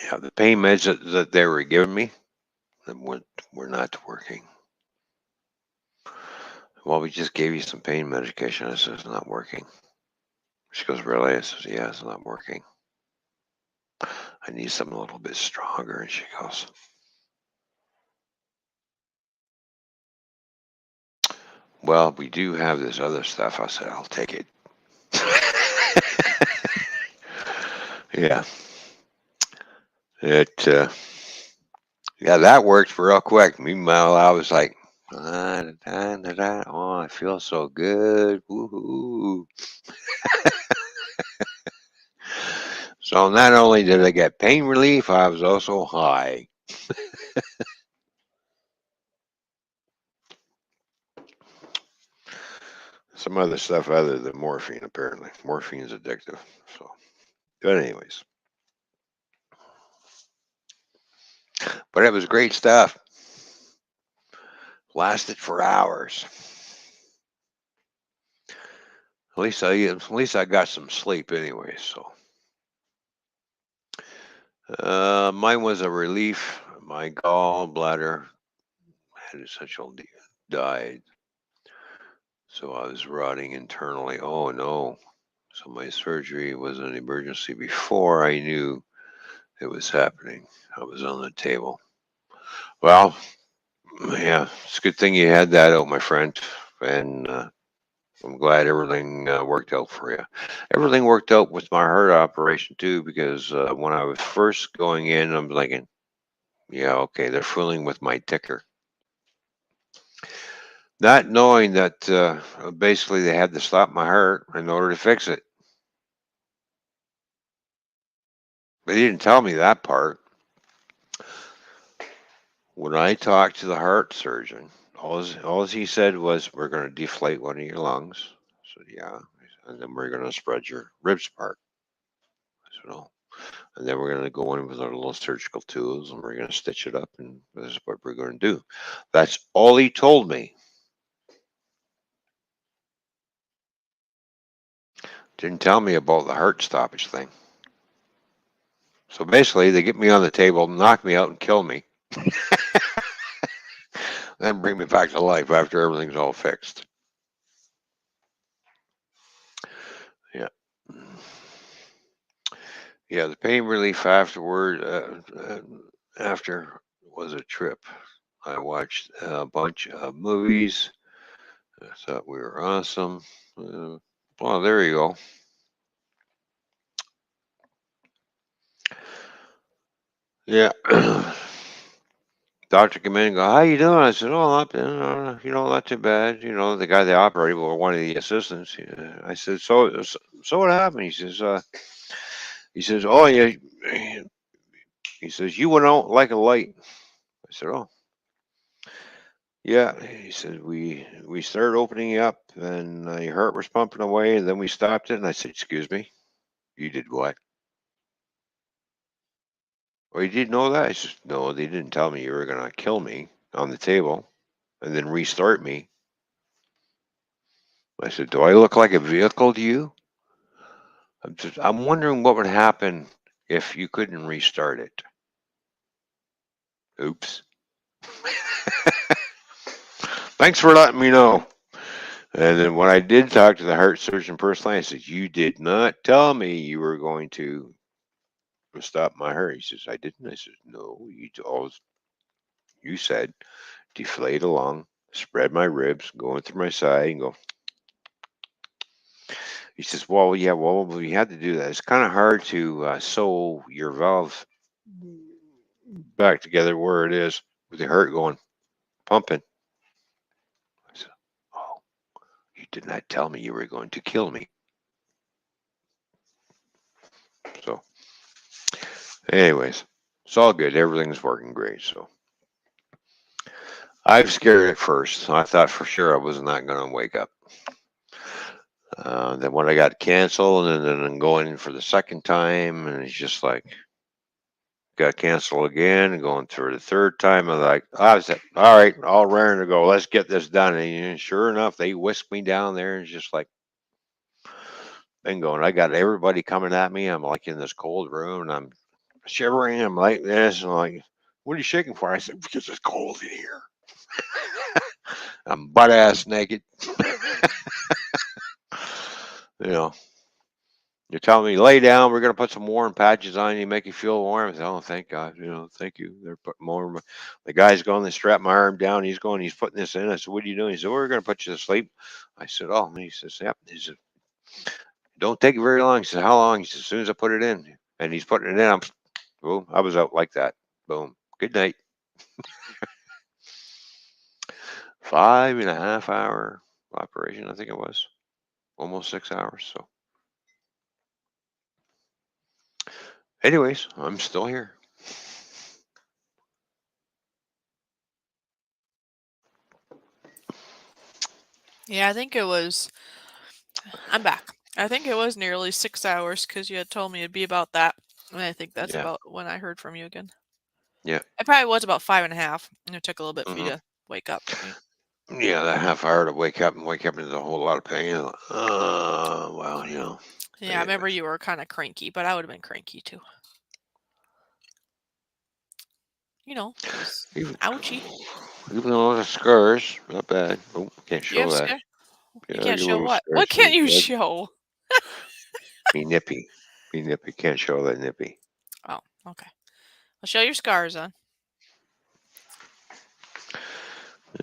yeah, the pain meds that they were giving me were not working. Well, we just gave you some pain medication. I said, it's not working. She goes, really? I said, yeah, it's not working. I need something a little bit stronger. And she goes, well, we do have this other stuff. I said, I'll take it. Yeah. It Yeah, that worked real quick. Meanwhile, I was like, "Ah, da, da, da, da. Oh, I feel so good. Woohoo." So not only did I get pain relief, I was also high. Some other stuff other than morphine, apparently. Morphine's addictive. So, but anyways, but it was great stuff. Lasted for hours. At least I got some sleep anyway. So, mine was a relief. My gallbladder had essentially died, so I was rotting internally. Oh no! So my surgery was an emergency before I knew it was happening. I was on the table. Well, yeah, it's a good thing you had that out, my friend, and I'm glad everything worked out for you. Everything worked out with my heart operation too, because when I was first going in, I'm thinking, yeah, okay, they're fooling with my ticker, not knowing that basically they had to stop my heart in order to fix it. They didn't tell me that part. When I talked to the heart surgeon, all he said was, "We're going to deflate one of your lungs." I said, "Yeah," and then we're going to spread your ribs apart. I said, "Oh," and then we're going to go in with our little surgical tools and we're going to stitch it up, and this is what we're going to do. That's all he told me. Didn't tell me about the heart stoppage thing. So basically, they get me on the table, knock me out, and kill me, then bring me back to life after everything's all fixed. Yeah. Yeah, the pain relief after was a trip. I watched a bunch of movies. I thought we were awesome. Well, there you go. Yeah. Doctor came in and go, "How you doing?" I said, "Oh, not too bad." The guy that operated, or one of the assistants. I said, "So what happened?" He says, "Oh, yeah." He says, "You went out like a light." I said, "Oh, yeah." He said, "We started opening you up, and your heart was pumping away, and then we stopped it." And I said, "Excuse me, you did what?" "Oh, you didn't know that?" I said, "No, they didn't tell me you were gonna kill me on the table, and then restart me." I said, "Do I look like a vehicle to you?" I'm wondering what would happen if you couldn't restart it. Oops. Thanks for letting me know. And then when I did talk to the heart surgeon personally, I said, "You did not tell me you were going to stop my heart." He says, "I didn't." I said, "No, you said deflate a lung, spread my ribs, going through my side, and go." He says, "Well, yeah, well, we had to do that. It's kind of hard to sew your valve back together where it is with the heart going pumping." I said, "Oh, you did not tell me you were going to kill me." So, anyways, it's all good. Everything's working great. So, I was scared at first. I thought for sure I was not going to wake up. Then when I got canceled, and then I'm going in for the second time, and it's just like got canceled again, and going through the third time. I'm like, I was all right, all raring to go. Let's get this done. And sure enough, they whisked me down there, and it's just like bingo. And I got everybody coming at me. I'm like in this cold room, and I'm shivering. I'm like this, and I'm like, "What are you shaking for?" I said, "Because it's cold in here." I'm butt ass naked. you know, you're telling me lay down. We're gonna put some warm patches on you, make you feel warm. I said, "Oh, thank God." Thank you. They're putting more. The guy's going to strap my arm down. He's putting this in. I said, "What are you doing?" He said, "We're gonna put you to sleep." I said, "Oh," and he says, "Yep." He said, "Don't take it very long." He said, "How long?" He said, "As soon as I put it in." And he's putting it in. Boom. I was out like that. Boom. Good night. 5.5 hour operation, I think it was. Almost 6 hours. So, anyways, I'm still here. Yeah, I think it was. I'm back. I think it was nearly 6 hours because you had told me it'd be about that. And I think that's Yeah. about when I heard from you again. Yeah. It probably was about 5.5. And it took a little bit for you hmm to wake up. Right? Yeah, that half hour to wake up into a whole lot of pain. Well, Yeah, I remember anyways. you were kind of cranky, but I would have been cranky too. Because Even, ouchie. even though the scars, not bad. Oh, can't You show have that. scar. You Yeah, can't your show little what? What scars. can't you show? Me nippy. Me nippy. Can't show that nippy. Oh, okay. Well, show your scars then.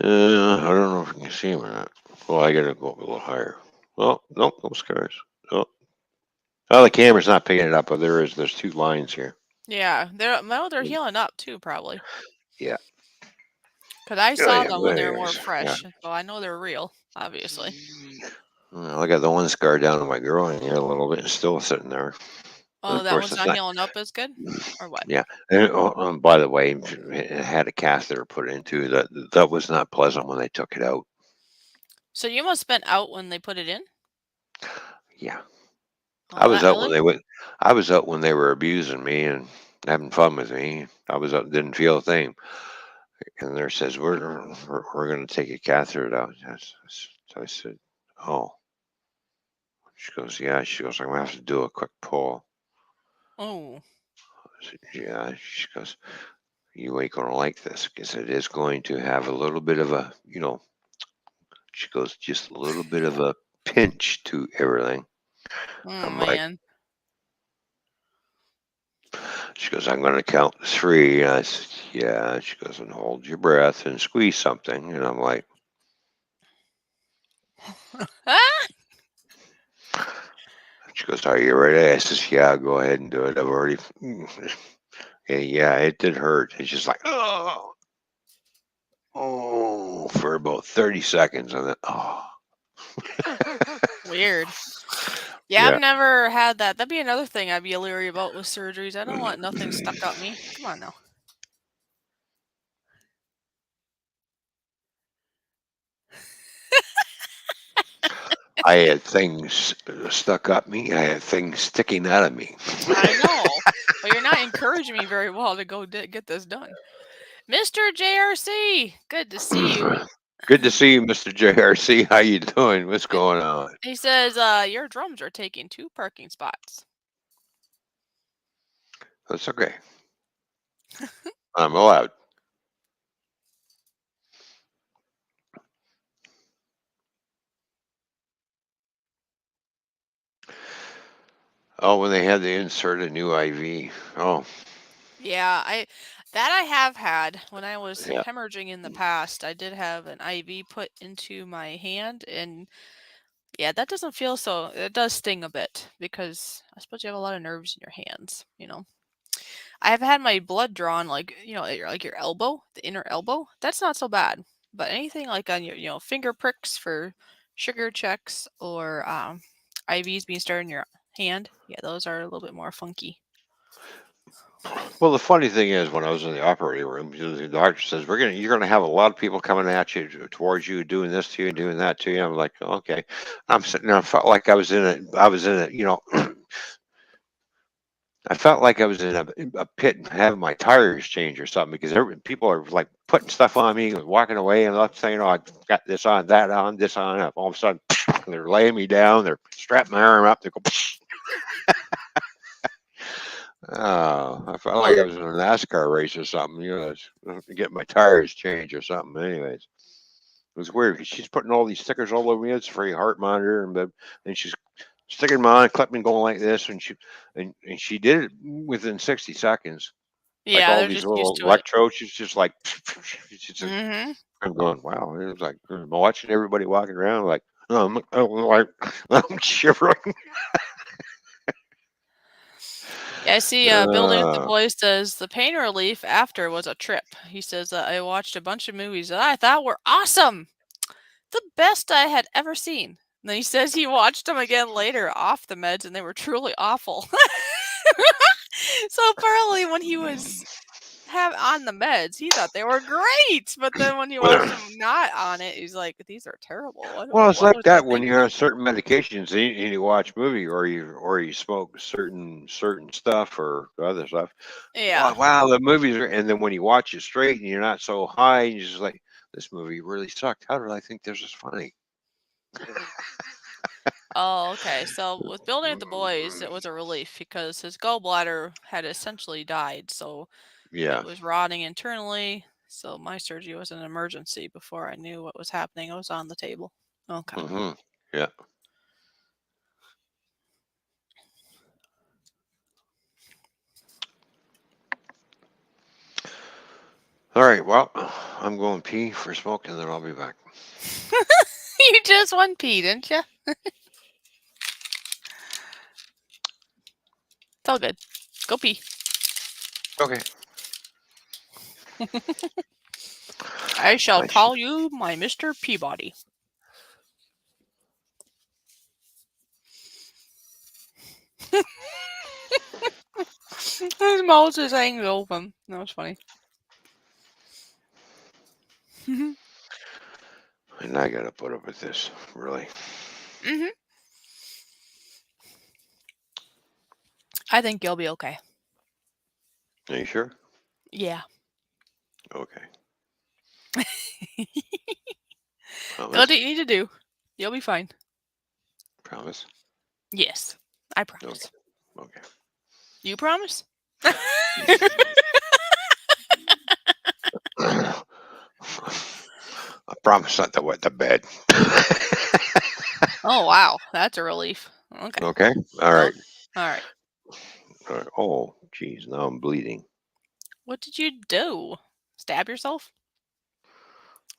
I don't know if you can see them or not. Well, I gotta go up a little higher. Well, nope, no scars. Oh, the camera's not picking it up, but there's 2 lines here. Yeah, they're healing up too, probably. Yeah. Because I Oh, saw yeah. them But when they were more anyways, yeah. fresh, so I know they're real, obviously. Well, I got the one scar down in my groin here a little bit, and still sitting there. And Oh, of that course, one's it's not not. healing up as good? Or what? Yeah. And by the way, it had a catheter put into that was not pleasant when they took it out. So you must have been out when they put it in? Yeah. I Oh, was that out when early? they went. I was out when they were abusing me and having fun with me. I was out, didn't feel a thing. And the nurse says, "We're going to take a catheter out." So I said, "Oh." She goes, "Yeah." She goes, "I'm going to have to do a quick pull." Oh. I said, "Yeah." She goes, "You ain't going to like this because it is going to have a little bit of a, she goes, just a little bit of a pinch to everything." Oh, I'm like, man. she goes, "I'm going to count to 3." And I said, "Yeah." She goes, "And hold your breath and squeeze something." And I'm like, Ah! she goes, "Are you ready?" I says, "Yeah, go ahead and do it. I've already." Yeah, it did hurt. It's just like, oh, for about 30 seconds. And then, oh, Weird. Yeah, I've yeah. never had that. That'd be another thing I'd be leery about with surgeries. I don't want nothing stuck up me. Come on now. I had things stuck up me. I had things sticking out of me. I know. But you're not encouraging me very well to go get this done. Mr. JRC, good to see you. Good to see you, Mr. JRC. How you doing? What's going on? He says, your drums are taking 2 parking spots. That's okay. I'm allowed. Oh, when they had to insert a new IV. Oh, Yeah, I have had when I was yeah. hemorrhaging in the past. I did have an IV put into my hand, and yeah, that doesn't feel so. It does sting a bit because I suppose you have a lot of nerves in your hands. I have had my blood drawn, like like your elbow, the inner elbow. That's not so bad, but anything like on your finger pricks for sugar checks or IVs being started in your hand, yeah, those are a little bit more funky. Well, the funny thing is, when I was in the operating room, the doctor says, you're gonna have a lot of people coming at you, towards you, doing this to you, and doing that to you." I'm like, "Okay." I'm sitting there. I felt like I was in a. I was in a. I felt like I was in a pit and having my tires changed or something because people are like putting stuff on me, walking away, and I'm saying, "Oh, I got this on, that on, this on." Up. All of a sudden, they're laying me down. They're strapping my arm up. They go. Oh, I felt like Well, I was in a NASCAR race or something, to get my tires changed or something. Anyways, it was weird 'cause she's putting all these stickers all over me. It's for your heart monitor, and she's sticking them on, clipping, going like this, and she did it within 60 seconds. Like yeah, all they're these just used little to it. electrodes, she's just like, she's just, Mhm. I'm going, wow. It was like I'm watching everybody walking around, like, like I'm shivering. Yeah, I see Building with the Boys says the pain relief after was a trip. He says, I watched a bunch of movies that I thought were awesome. The best I had ever seen. And then he says he watched them again later off the meds and they were truly awful. So apparently when he was on the meds, he thought they were great. But then when he watched them not on it, he's like, these are terrible. Well, it's What like was I that when you're thinking? on certain medications and you watch movie or you smoke certain stuff or other stuff. Yeah. Wow, the movies are, and then when you watch it straight and you're not so high, you're just like, this movie really sucked. How did I think this was funny? Oh, okay. So with Building with the Boys, it was a relief because his gallbladder had essentially died. So Yeah. it was rotting internally. So my surgery was an emergency before I knew what was happening. I was on the table. Okay. Mm-hmm. Yeah. All right. Well, I'm going pee for smoke, and then I'll be back. You just won pee, didn't you? It's all good. Go pee. Okay. I shall I call you my Mr. Peabody. His mouth is hanging open. That was funny. And I gotta put up with this, really. Mm-hmm. I think you'll be okay. Are you sure? Yeah. Okay. Go Promise. do what you need to do. You'll be fine. Promise. Yes. I promise. Okay. You promise? I promise not to wet the bed. Oh, wow. That's a relief. Okay. Okay. All right. All right. All right. Oh, geez. Now I'm bleeding. What did you do? Stab yourself?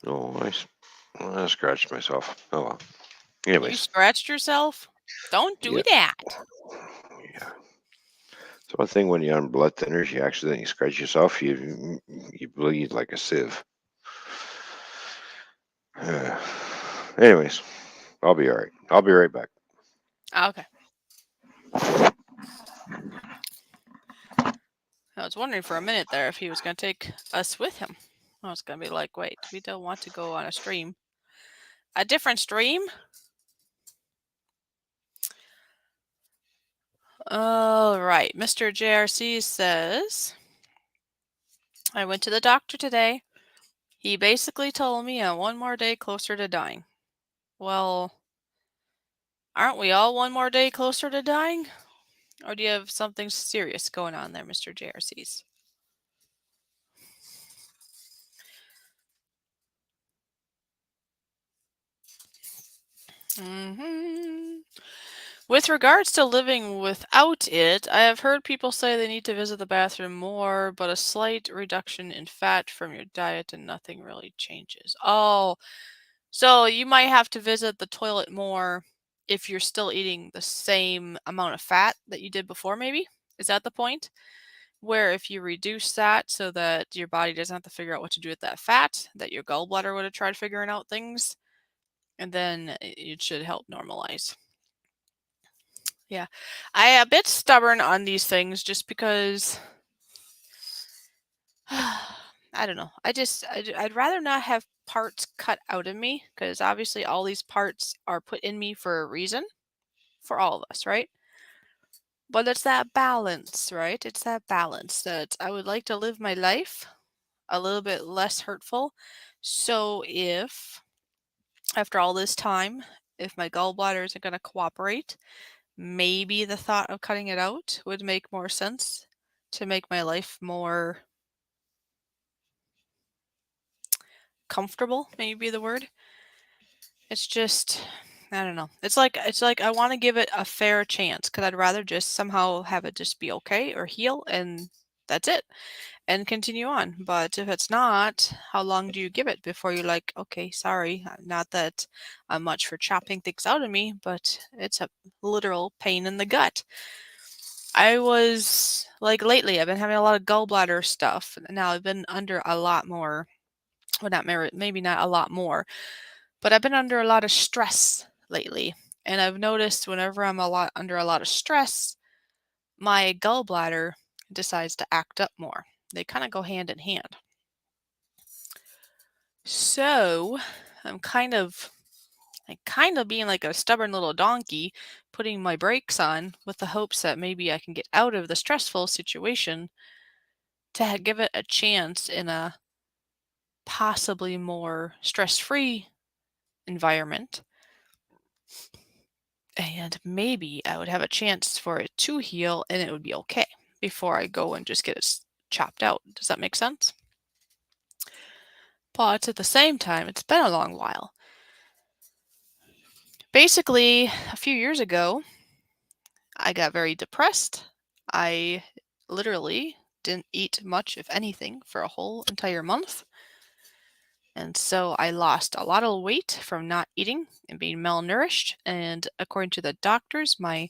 Oh, I scratched myself. Oh well. You Anyways. scratched yourself? Don't do that. Yeah. So one thing when you're on blood thinners, you accidentally scratch yourself, you bleed like a sieve. Anyways, I'll be all right. I'll be right back. Okay. I was wondering for a minute there if he was going to take us with him. I was going to be like, wait, we don't want to go on a stream. A different stream? All right. Mr. JRC says, I went to the doctor today. He basically told me I'm one more day closer to dying. Well, aren't we all one more day closer to dying? Or do you have something serious going on there, Mr. JRCs? With regards to living without it, I have heard people say they need to visit the bathroom more, but a slight reduction in fat from your diet and nothing really changes. Oh, so you might have to visit the toilet more if you're still eating the same amount of fat that you did before, maybe? Is that the point? Where if you reduce that so that your body doesn't have to figure out what to do with that fat, that your gallbladder would have tried figuring out things, and then it should help normalize. Yeah. I am a bit stubborn on these things just because I don't know. I'd rather not have parts cut out of me because obviously all these parts are put in me for a reason for all of us, right? But it's that balance, right? It's that balance that I would like to live my life a little bit less hurtful. So if after all this time, if my gallbladder isn't going to cooperate, maybe the thought of cutting it out would make more sense to make my life more comfortable, maybe the word. It's just I don't know. It's like I want to give it a fair chance because I'd rather just somehow have it just be okay or heal and that's it and continue on. But if it's not, how long do you give it before you're like, okay, sorry, not that I'm much for chopping things out of me, but it's a literal pain in the gut. I was like lately, I've been having a lot of gallbladder stuff. Now I've been under a lot more, well, not maybe not a lot more, but I've been under a lot of stress lately. And I've noticed whenever I'm under a lot of stress, my gallbladder decides to act up more. They kind of go hand in hand. So I'm kind of being like a stubborn little donkey, putting my brakes on with the hopes that maybe I can get out of the stressful situation to give it a chance in a possibly more stress-free environment. And maybe I would have a chance for it to heal and it would be okay before I go and just get it chopped out. Does that make sense? But at the same time, it's been a long while. Basically, a few years ago, I got very depressed. I literally didn't eat much, if anything, for a whole entire month. And so I lost a lot of weight from not eating and being malnourished. And according to the doctors, my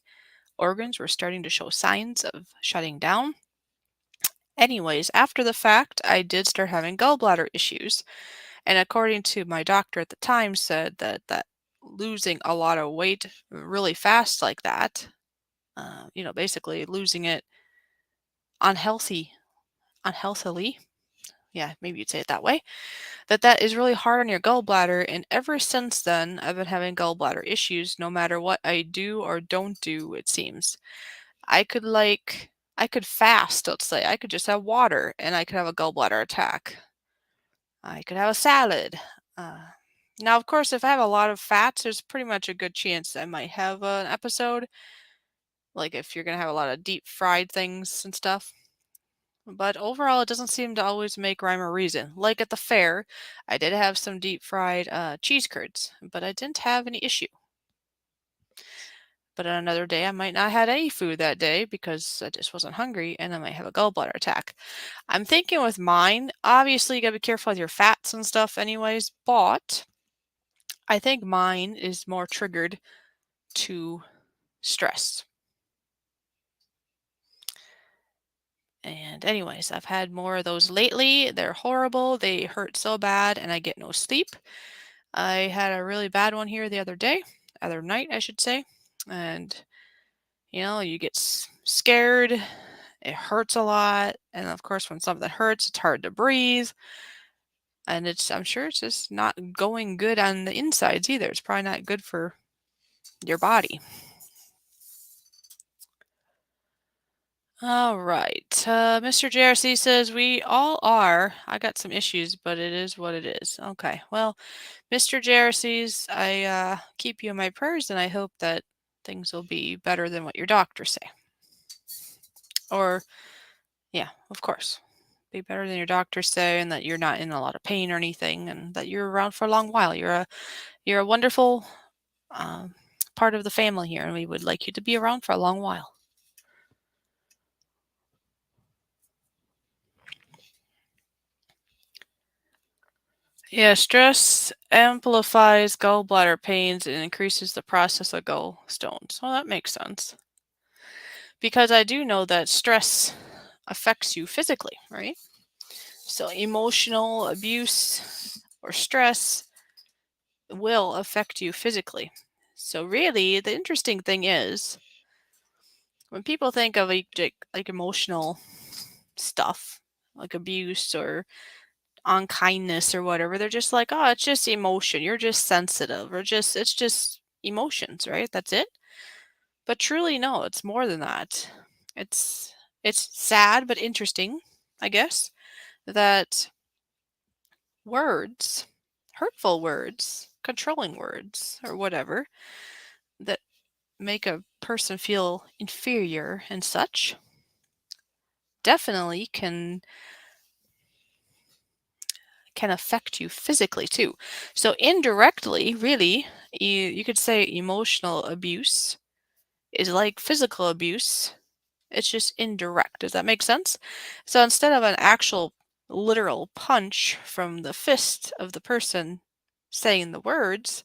organs were starting to show signs of shutting down. Anyways, after the fact, I did start having gallbladder issues. And according to my doctor at the time, said that losing a lot of weight really fast like that, basically losing it unhealthily, yeah, maybe you'd say it that way, that is really hard on your gallbladder. And ever since then, I've been having gallbladder issues no matter what I do or don't do, it seems. I could fast, let's say. I could just have water and I could have a gallbladder attack. I could have a salad. Now, of course, if I have a lot of fats, there's pretty much a good chance I might have an episode. Like if you're going to have a lot of deep fried things and stuff. But overall, it doesn't seem to always make rhyme or reason. Like at the fair, I did have some deep fried cheese curds, but I didn't have any issue. But on another day, I might not have had any food that day because I just wasn't hungry and I might have a gallbladder attack. I'm thinking with mine, obviously you gotta be careful with your fats and stuff anyways, but I think mine is more triggered to stress. And anyways, I've had more of those lately. They're horrible. They hurt so bad and I get no sleep. I had a really bad one here the other night, I should say. And you get scared. It hurts a lot. And of course, when something hurts, it's hard to breathe. And I'm sure it's just not going good on the insides either. It's probably not good for your body. All right. Mr. JRC says, we all are. I got some issues, but it is what it is. Okay. Well, Mr. JRC's, I keep you in my prayers, and I hope that things will be better than what your doctors say. Or, yeah, of course. Be better than your doctors say, and that you're not in a lot of pain or anything, and that you're around for a long while. You're a wonderful part of the family here, and we would like you to be around for a long while. Yeah, stress amplifies gallbladder pains and increases the process of gallstones. Well, that makes sense. Because I do know that stress affects you physically, right? So emotional abuse or stress will affect you physically. So really, the interesting thing is, when people think of like emotional stuff, like abuse or unkindness or whatever, they're just like, oh, it's just emotion. You're just sensitive, or it's just emotions, right? That's it. But truly, no, it's more than that. It's sad but interesting, I guess, that words, hurtful words, controlling words, or whatever, that make a person feel inferior and such, definitely can affect you physically too. So indirectly, really, you could say emotional abuse is like physical abuse. It's just indirect. Does that make sense? So instead of an actual literal punch from the fist of the person saying the words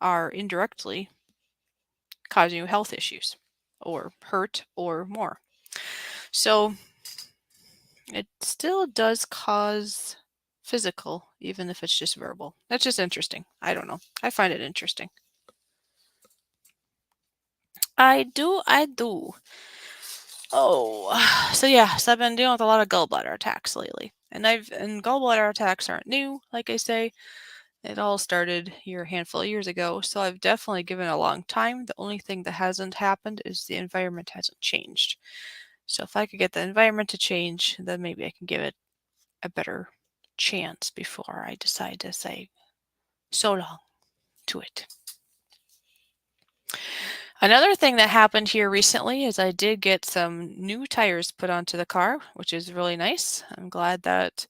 are indirectly causing you health issues or hurt or more. So it still does cause physical, even if it's just verbal. That's just interesting. I don't know. I find it interesting. I do. Oh, so yeah, so I've been dealing with a lot of gallbladder attacks lately. And gallbladder attacks aren't new, like I say. It all started here a handful of years ago, so I've definitely given it a long time. The only thing that hasn't happened is the environment hasn't changed. So if I could get the environment to change, then maybe I can give it a better chance before I decide to say so long to it. Another thing that happened here recently is I did get some new tires put onto the car, which is really nice. I'm glad that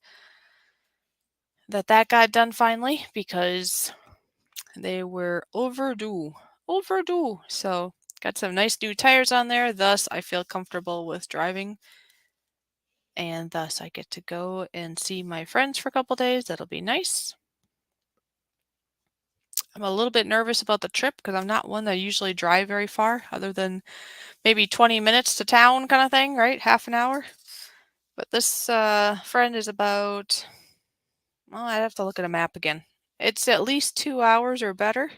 got done finally because they were overdue. So got some nice new tires on there. Thus, I feel comfortable with driving. And thus, I get to go and see my friends for a couple days. That'll be nice. I'm a little bit nervous about the trip because I'm not one that usually drive very far, other than maybe 20 minutes to town kind of thing, right? Half an hour. But this friend is about, well, I'd have to look at a map again. It's at least 2 hours or better.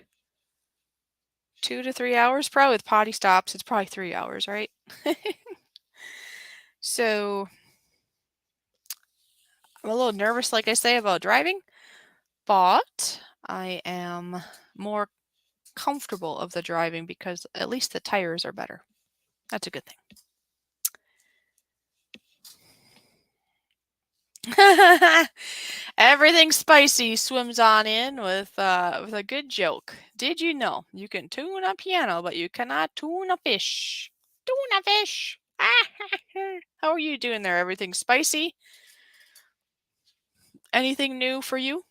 2 to 3 hours, probably with potty stops. It's probably 3 hours, right? So I'm a little nervous, like I say, about driving, but I am more comfortable of the driving because at least the tires are better. That's a good thing. Everything spicy swims on in with a good joke. Did you know you can tune a piano, but you cannot tune a fish? Tune a fish. How are you doing there? Everything spicy? Anything new for you?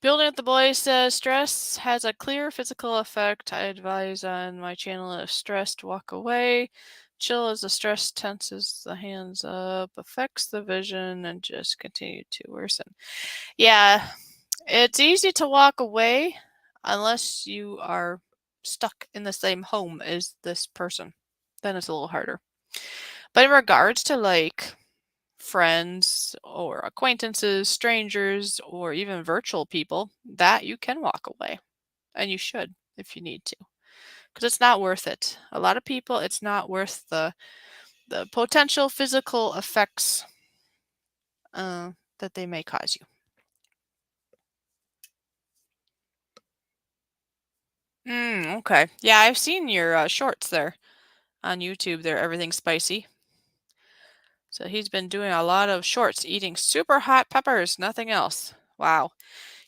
Building up the boys says stress has a clear physical effect. I advise on my channel if stressed, walk away. Chill as the stress tenses the hands up, affects the vision, and just continue to worsen. Yeah, it's easy to walk away unless you are stuck in the same home as this person. Then it's a little harder. But in regards to like friends or acquaintances, strangers, or even virtual people, that you can walk away. And you should if you need to. Because it's not worth it. A lot of people, it's not worth the potential physical effects that they may cause you. Okay. Yeah, I've seen your shorts there on YouTube. They're everything spicy. So he's been doing a lot of shorts, eating super hot peppers, nothing else. Wow.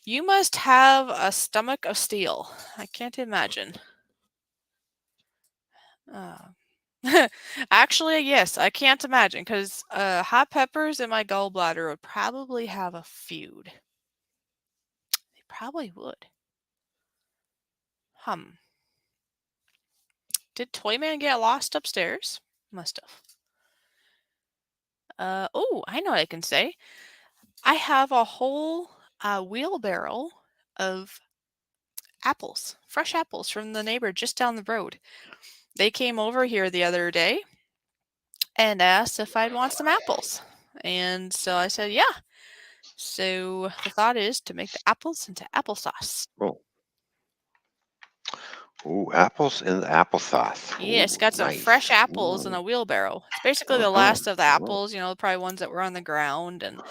You must have a stomach of steel. I can't imagine. Actually, yes, I can't imagine because hot peppers and my gallbladder would probably have a feud. They probably would. Did Toyman get lost upstairs? Must have. Oh, I know what I can say. I have a whole wheelbarrow of apples, fresh apples from the neighbor just down the road. They came over here the other day and asked if I'd want some apples. And so I said, yeah. So the thought is to make the apples into applesauce. Oh. Ooh, apples in the applesauce. Yes, Ooh, got some fresh nice. apples in Ooh. a wheelbarrow. It's basically the last of the apples, probably ones that were on the ground and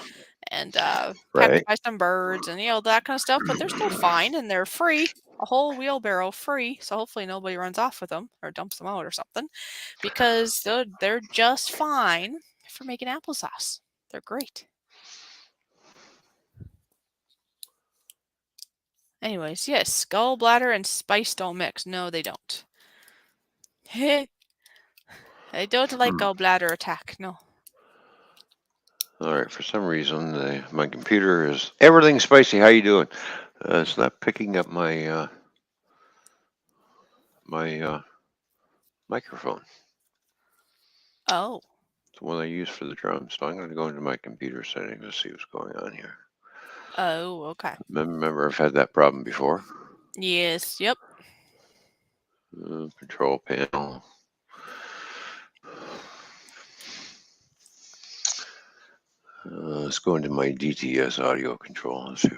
pecked Right. by some birds and that kind of stuff, but they're still fine and they're free. A whole wheelbarrow free, so hopefully nobody runs off with them or dumps them out or something, because they're just fine for making applesauce. They're great. Anyways, yes, gallbladder and spice don't mix. No, they don't. I don't like gallbladder attack. No. All right. For some reason, my computer is everything spicy. How you doing? It's not picking up my microphone. Oh. It's the one I use for the drums. So I'm going to go into my computer settings to see what's going on here. Oh, okay. Remember, I've had that problem before. Yes. Yep. Control panel. Let's go into my DTS audio control and see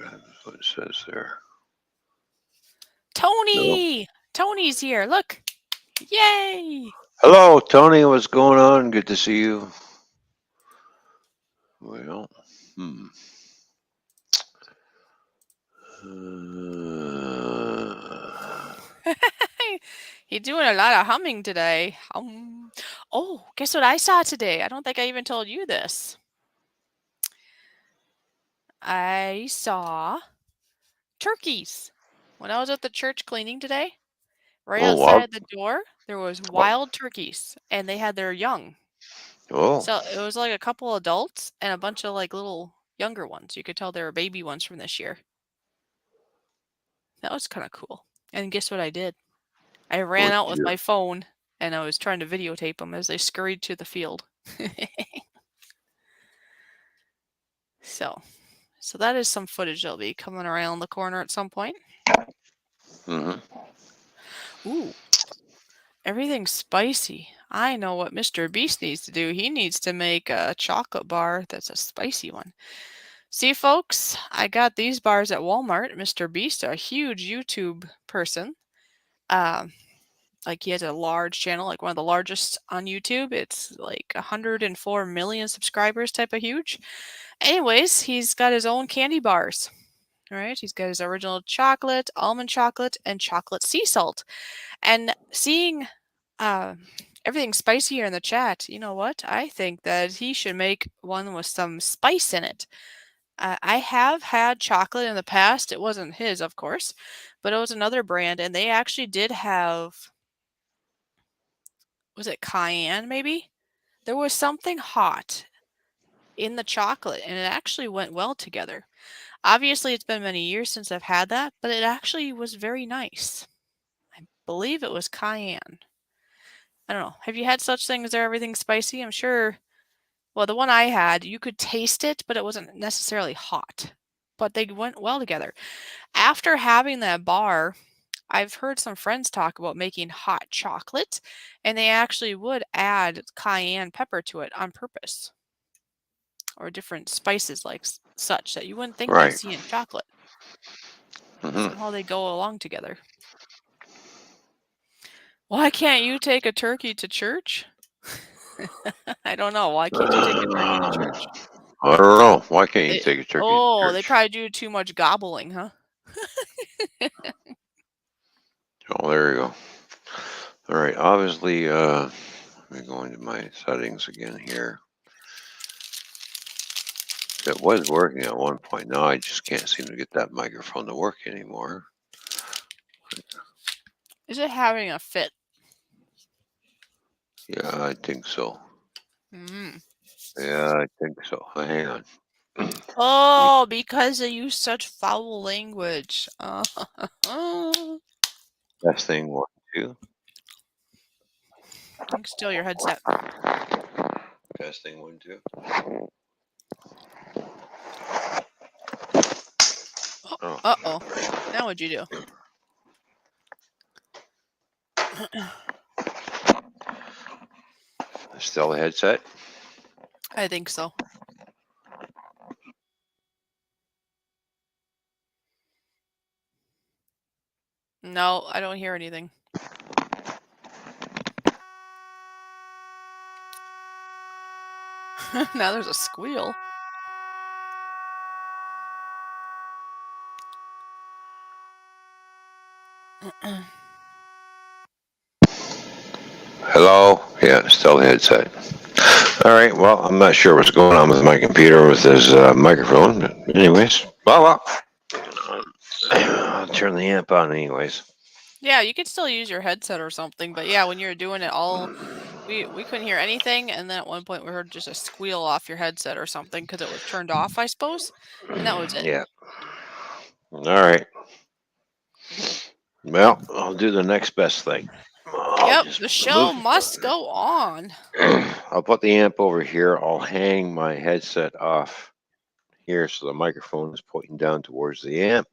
what it says there. Tony! No. Tony's here. Look. Yay! Hello, Tony. What's going on? Good to see you. Well, He's doing a lot of humming today. Oh, guess what I saw today? I don't think I even told you this. I saw turkeys. When I was at the church cleaning today, right outside the door, there was wild turkeys, and they had their young. Oh. So it was like a couple adults and a bunch of like little younger ones. You could tell they were baby ones from this year. That was kind of cool. And guess what I did? I ran out with my phone, and I was trying to videotape them as they scurried to the field. So that is some footage that'll be coming around the corner at some point. Ooh, everything's spicy. I know what Mr. Beast needs to do. He needs to make a chocolate bar that's a spicy one. See, folks, I got these bars at Walmart. Mr. Beast, a huge YouTube person. Like he has a large channel, like one of the largest on YouTube. It's like 104 million subscribers type of huge. Anyways, he's got his own candy bars. All right, he's got his original chocolate, almond chocolate, and chocolate sea salt. And seeing everything spicy here in the chat, you know what? I think that he should make one with some spice in it. I have had chocolate in the past. It wasn't his, of course, but it was another brand, and they actually did have, was it cayenne maybe? There was something hot in the chocolate, and it actually went well together. Obviously, it's been many years since I've had that, but it actually was very nice. I believe it was cayenne. I don't know. Have you had such things? Is there everything spicy? I'm sure. Well, the one I had, you could taste it, but it wasn't necessarily hot. But they went well together. After having that bar, I've heard some friends talk about making hot chocolate, and they actually would add cayenne pepper to it on purpose, or different spices like such that you wouldn't think you'd see in chocolate. Somehow they go along together. Why can't you take a turkey to church? I don't know. Why can't you take a turkey to church? I don't know. Why can't you take a turkey to church? They probably do too much gobbling, huh? Oh, there you go. All right. Obviously, let me go into my settings again here. It was working at one point. Now I just can't seem to get that microphone to work anymore. Is it having a fit? Yeah, I think so. Yeah, I think so. Hang on. Oh, because they use such foul language. Testing 1, 2. You can steal your headset. Testing 1, 2. Oh. Uh-oh. Now what'd you do? Still the headset? I think so. No, I don't hear anything. Now there's a squeal. Hello? Yeah, still the headset. All right, well, I'm not sure what's going on with my computer with this microphone, but anyways, well, I'll turn the amp on anyways. Yeah, you could still use your headset or something, but yeah, when you're doing it all, we couldn't hear anything, and then at one point we heard just a squeal off your headset or something because it was turned off, I suppose, and that was it. Yeah. All right. Well, I'll do the next best thing. Yep, the show must go on. I'll put the amp over here. I'll hang my headset off here so the microphone is pointing down towards the amp.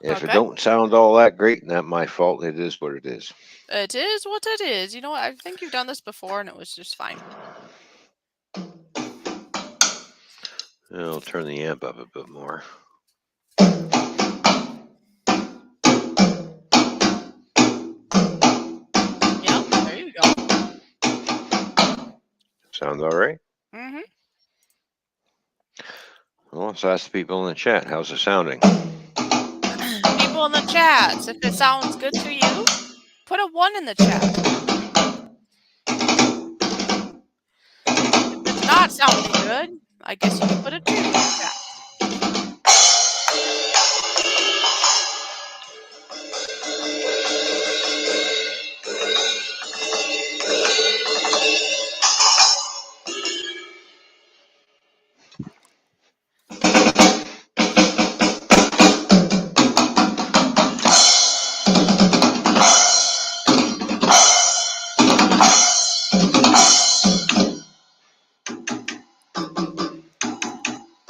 If it Okay. don't sound all that great, and that's my fault, it is what it is. It is what it is. You know what? I think you've done this before, and it was just fine. I'll turn the amp up a bit more. Yep. There you go. Sounds all right. Mm-hmm. Well, let's ask the people in the chat. How's it sounding? People in the chats, if it sounds good to you, put a 1 in the chat. If it's not sounding good, I guess you can put a 2 in the chat.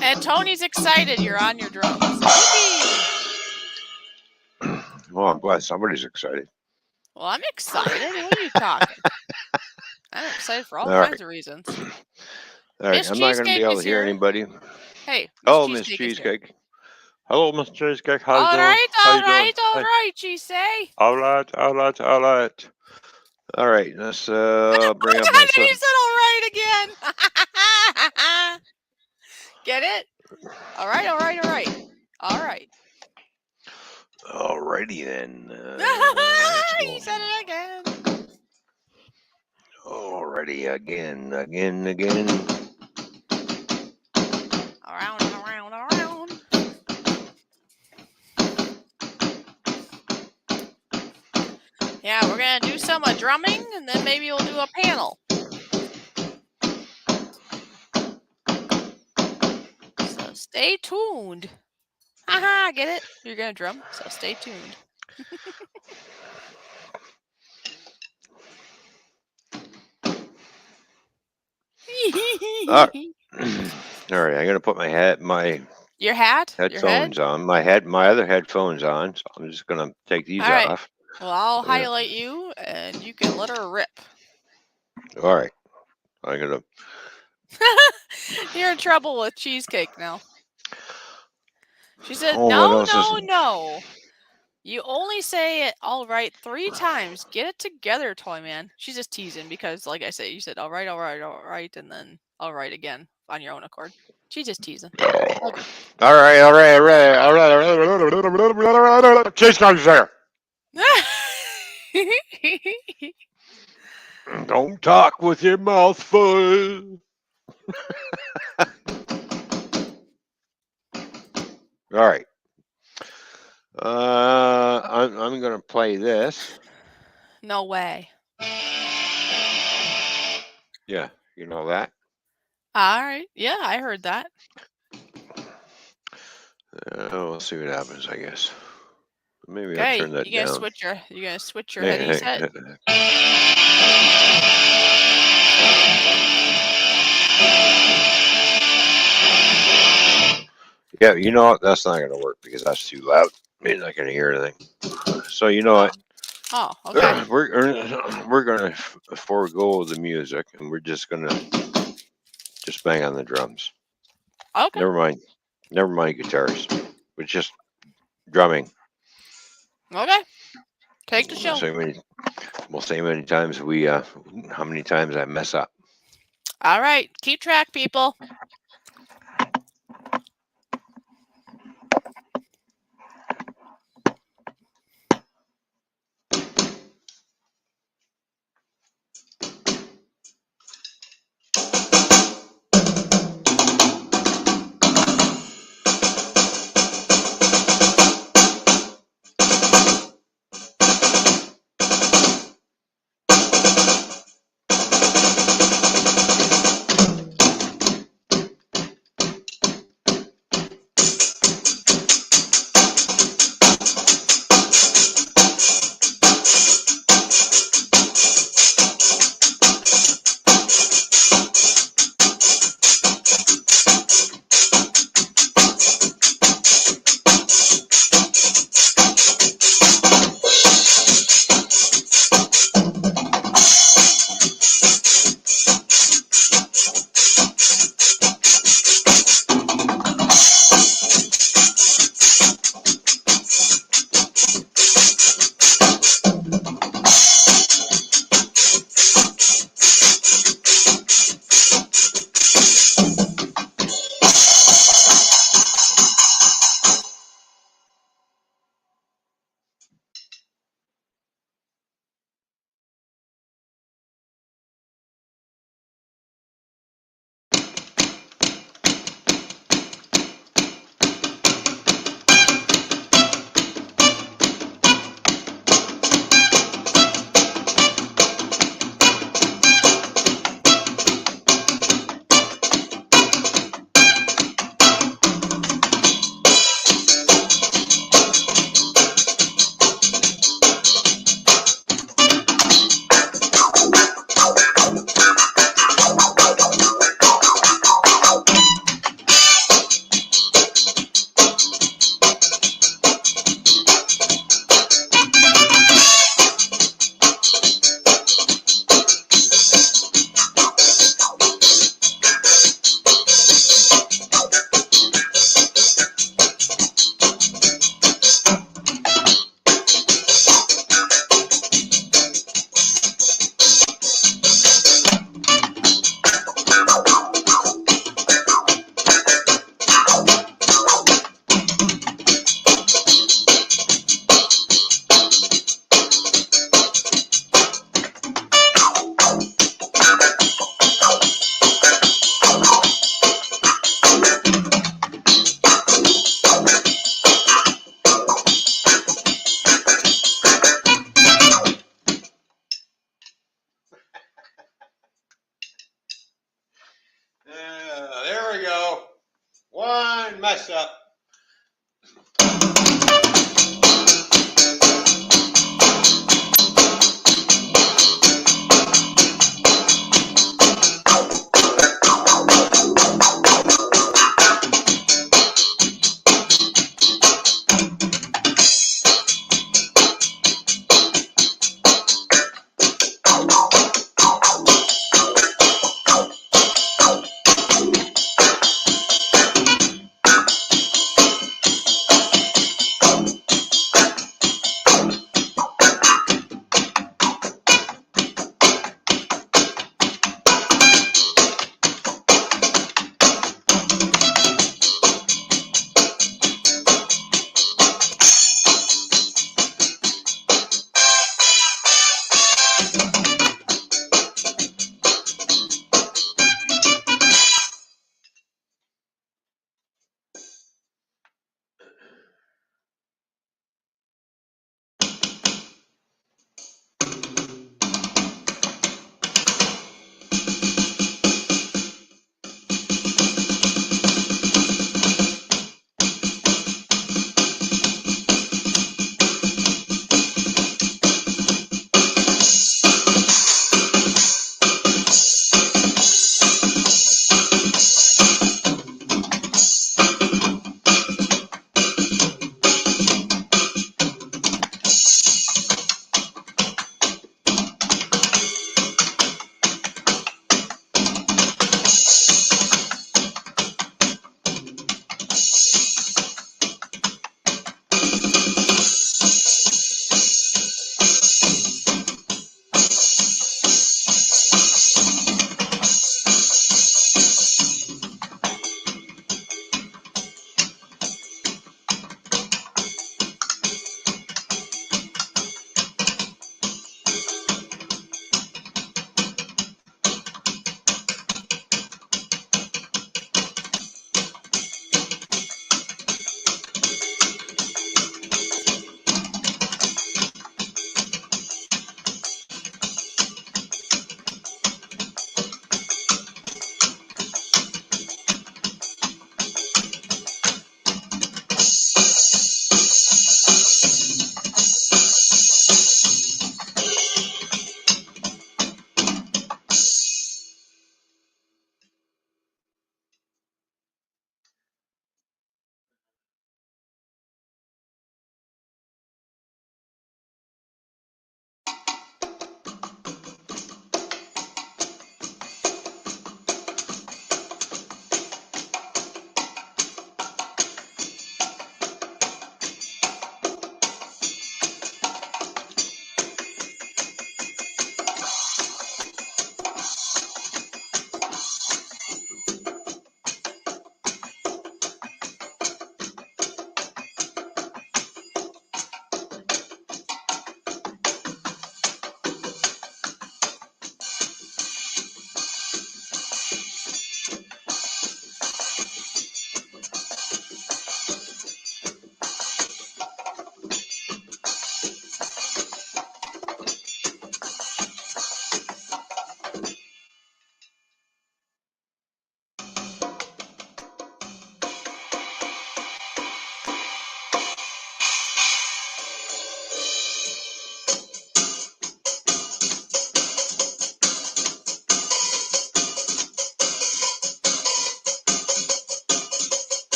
And Tony's excited you're on your drums. Yippee! Well, I'm glad somebody's excited. Well, I'm excited. What are you talking? I'm excited for all All kinds of reasons. All right, Miss I'm not going to be Cheesecake able is to hear here. anybody. Hey, Hello, Miss Miss Cheesecake is here. Cheesecake. Hello, Miss Cheesecake. How you All doing? right, How all you doing? right, all Hey. right, she say. All right, all right, all right. All right, let's bring up my And son. he said all right again. Get it? All right, all right, all right. All right. Alrighty then. He said it again. Alrighty, again. Around and around and around. Yeah, we're going to do some drumming, and then maybe we'll do a panel. So stay tuned. Haha, get it? You're going to drum, so stay tuned. All right, I'm gonna put my Your hat? headphones Your head? on. My other headphones on. So I'm just gonna take these All right. off. Well, I'll Yeah. highlight you, and you can let her rip. All right, I'm gonna. You're in trouble with Cheesecake now. She said, Oh, no, what else no, is- no. You only say it all right 3 times. Get it together, Toyman. She's just teasing because, like I say, you said all right, all right, all right, and then all right again on your own accord. She's just teasing. Okay. All right. Cheesecake's there. Don't talk with your mouth full. All right. I'm gonna play this. No way. Yeah, you know that. All right. Yeah, I heard that. We'll see what happens, I guess. Maybe I'll Okay, turn that you gonna down. switch your heady set? Yeah, you know what? That's not gonna work because that's too loud. You're not gonna hear anything. So you know what? Oh, okay. We're gonna forego the music and we're just gonna bang on the drums. Okay. Never mind guitars. We're just drumming. Okay. Take the show. We'll say many times how many times I mess up. All right. Keep track, people. mess up.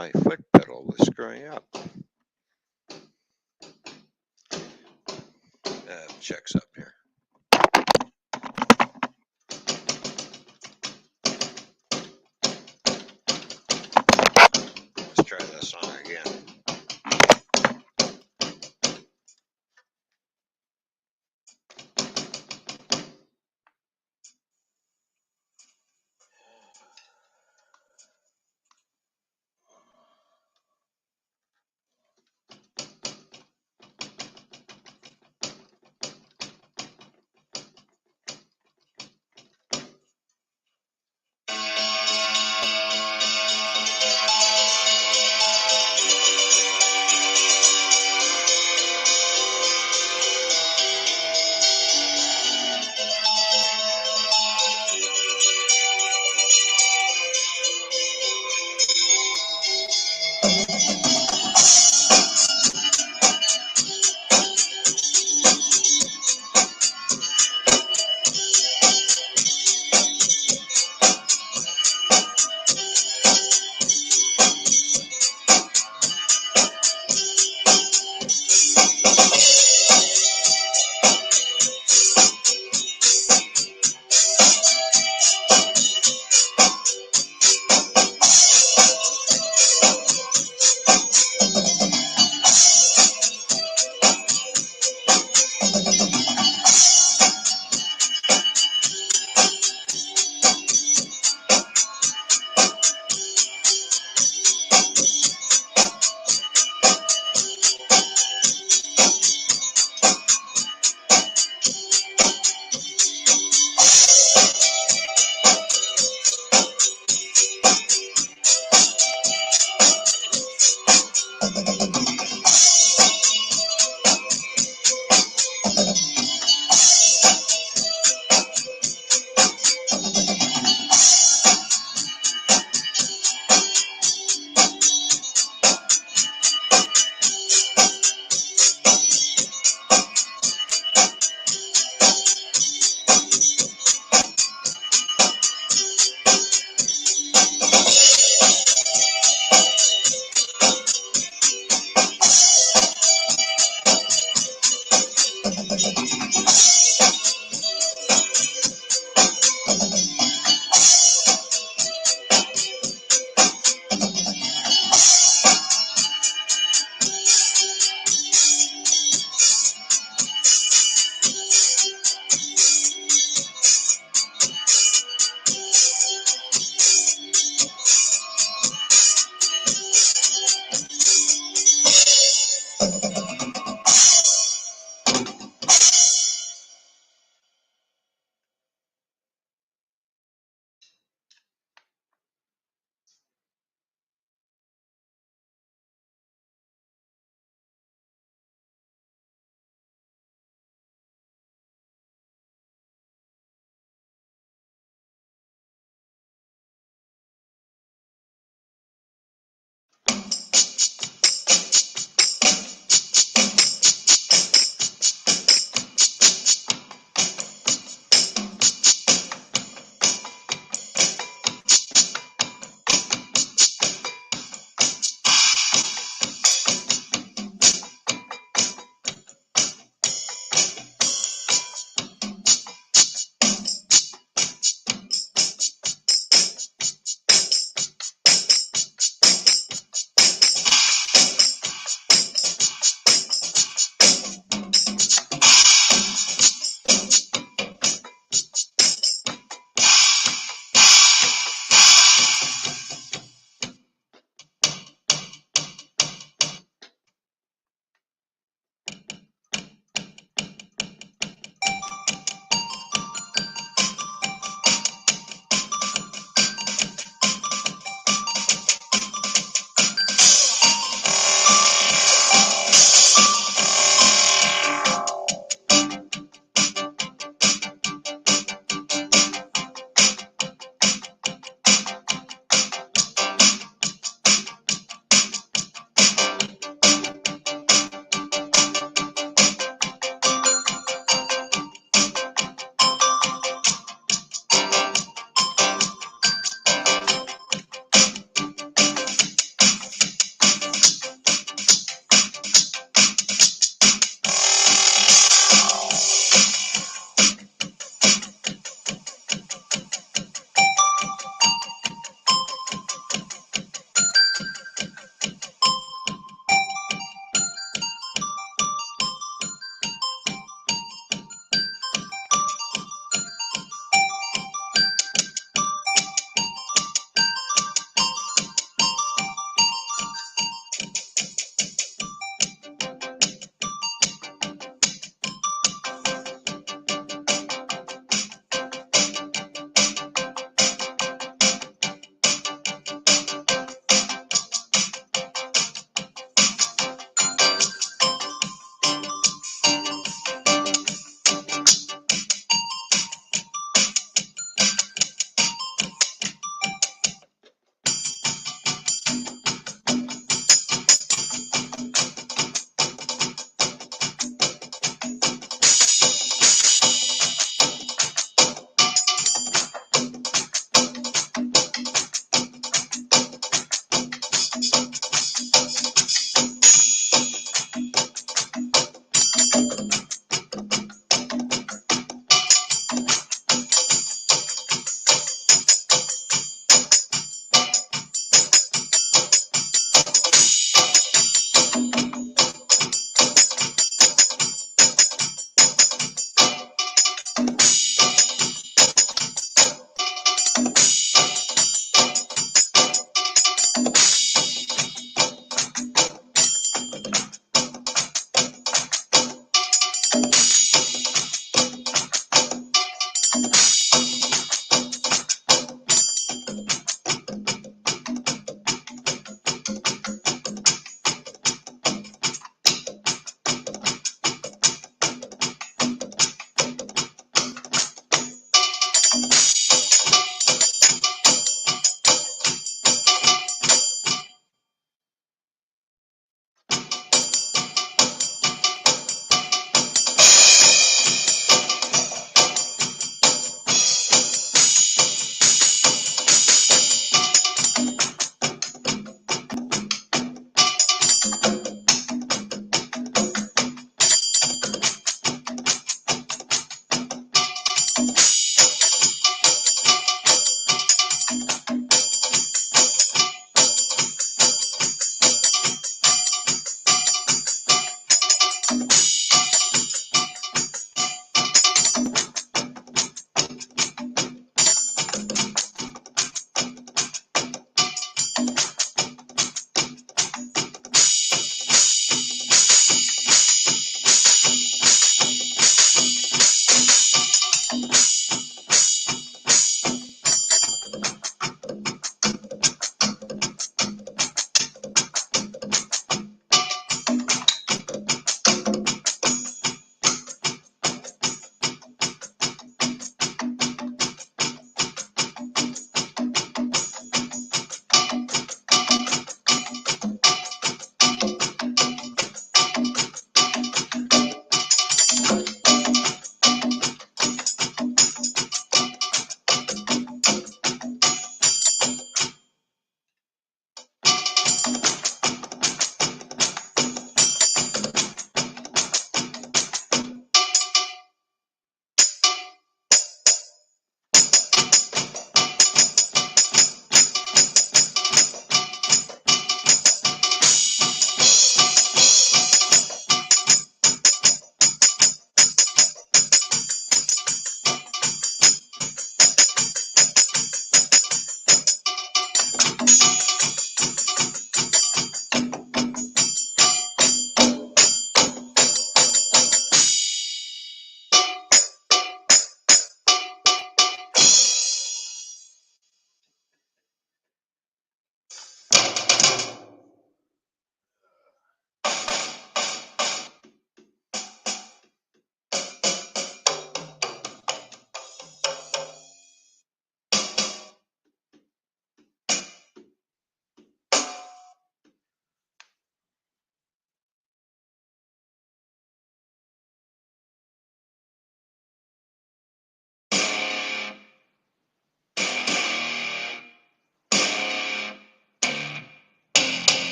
my foot pedal was screwing up. Checks up here. Let's try this on again.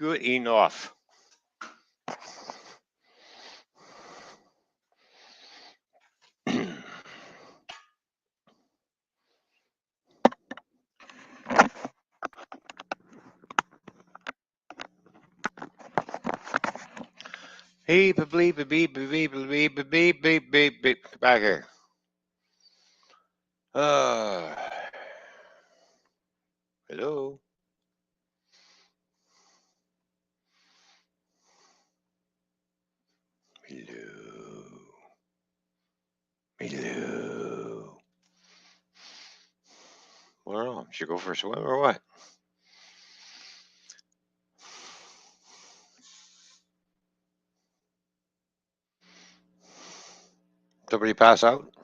good enough. Hey, beep, beep, beep, beep, beep, beep, beep, beep, beep, beep, back here. Hello. Hello. Hello. Well, should go for a swim or what? Somebody pass out?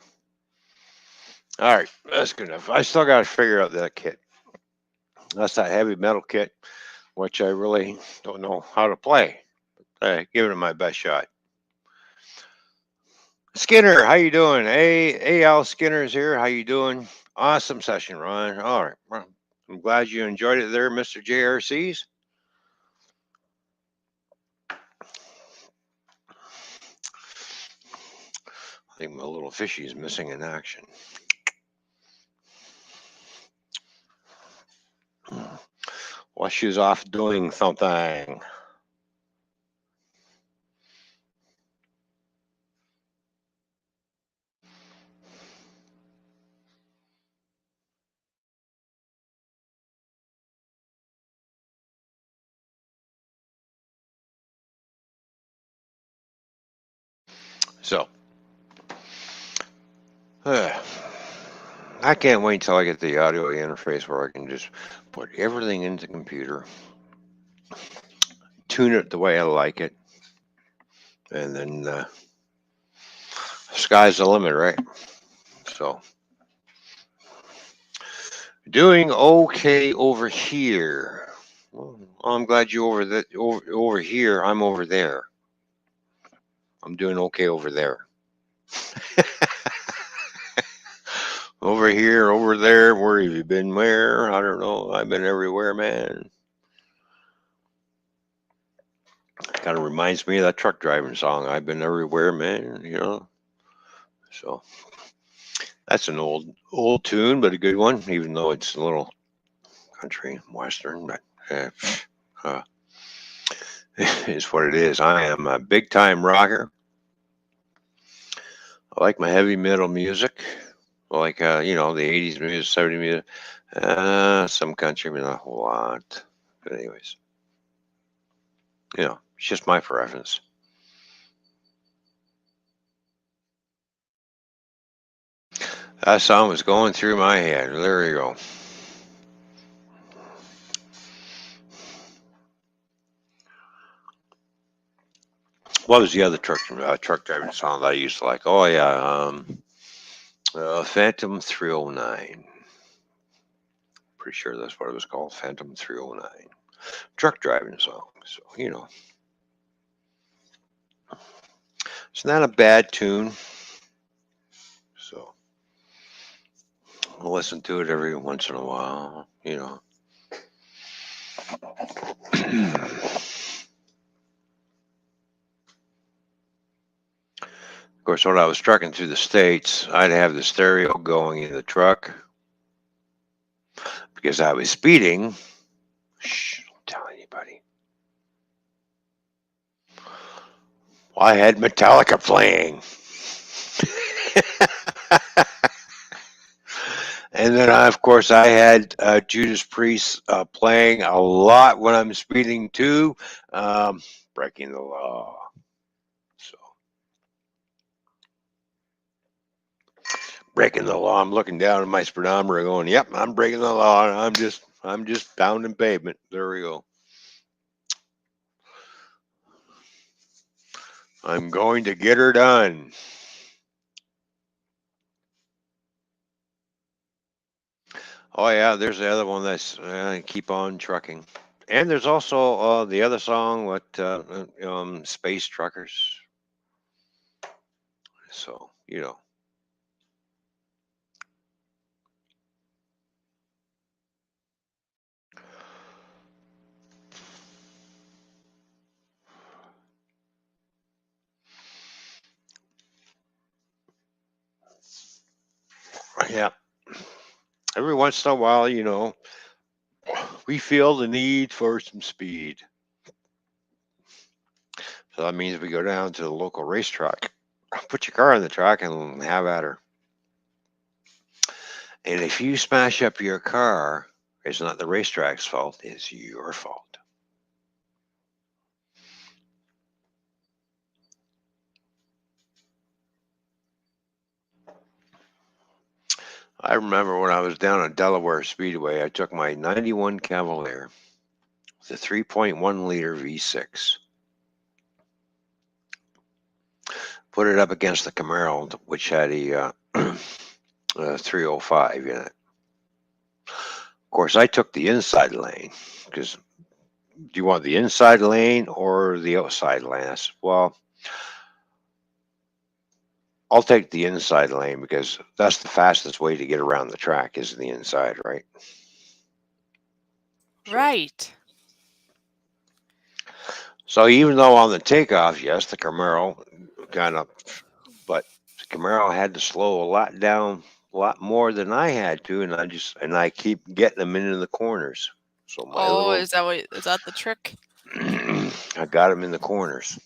All right, that's good enough. I still got to figure out that kit. That's that heavy metal kit, which I really don't know how to play. Give it my best shot. Skinner, how you doing? Hey, Al Skinner's here. How you doing? Awesome session, Ron. All right, well, I'm glad you enjoyed it there, Mr. JRCs. I think my little fishy is missing in action. Well, she's off doing something. So, I can't wait until I get the audio interface where I can just put everything into the computer, tune it the way I like it, and then sky's the limit, right? So, doing okay over here. Well, I'm glad you over here. I'm over there. I'm doing okay over there. Over here, over there. Where have you been? Where? I don't know. I've been everywhere, man. Kind of reminds me of that truck driving song. I've been everywhere, man. You know. So that's an old tune, but a good one, even though it's a little country western. But it's what it is. I am a big time rocker. I like my heavy metal music. I like the 80s music, 70s music. Some country, but not a whole lot. But anyways, it's just my preference. That song was going through my head. There you go. What was the other truck driving song that I used to like? Oh yeah, Phantom 309. Pretty sure that's what it was called, Phantom 309. Truck driving song. So it's not a bad tune. So I'll listen to it every once in a while. Of course, when I was trucking through the States, I'd have the stereo going in the truck because I was speeding. Shh, don't tell anybody. Well, I had Metallica playing. And then, of course, I had Judas Priest playing a lot when I'm speeding too, breaking the law. So breaking the law. I'm looking down at my speedometer, going, "Yep, I'm breaking the law. I'm just pounding pavement." There we go. I'm going to get her done. Oh yeah, there's the other one that's keep on trucking, and there's also the other song, Space Truckers. So Yeah. Every once in a while, we feel the need for some speed. So that means we go down to the local racetrack, put your car on the track, and have at her. And if you smash up your car, it's not the racetrack's fault, it's your fault. I remember when I was down at Delaware Speedway, I took my 91 Cavalier with a 3.1 liter V6, put it up against the Camaro, which had a 305 in it. Of course, I took the inside lane because do you want the inside lane or the outside lane? I said, well, I'll take the inside lane because that's the fastest way to get around the track is the inside, right? Right. So even though on the takeoff, yes, the Camaro kind of, but the Camaro had to slow a lot down, a lot more than I had to, and I keep getting them into the corners. So my Oh, little, is that the trick? I got him in the corners.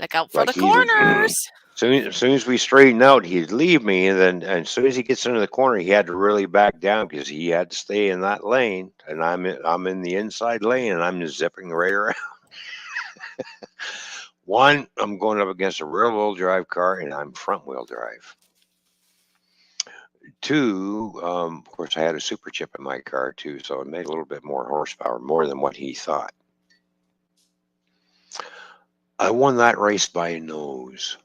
Look out for Like the he would, corners. as soon as we straightened out, he'd leave me, and as soon as he gets into the corner, he had to really back down because he had to stay in that lane, and I'm in the inside lane, and I'm just zipping right around. One, I'm going up against a rear-wheel drive car, and I'm front-wheel drive. Two, of course, I had a super chip in my car too, so it made a little bit more horsepower, more than what he thought. I won that race by a nose.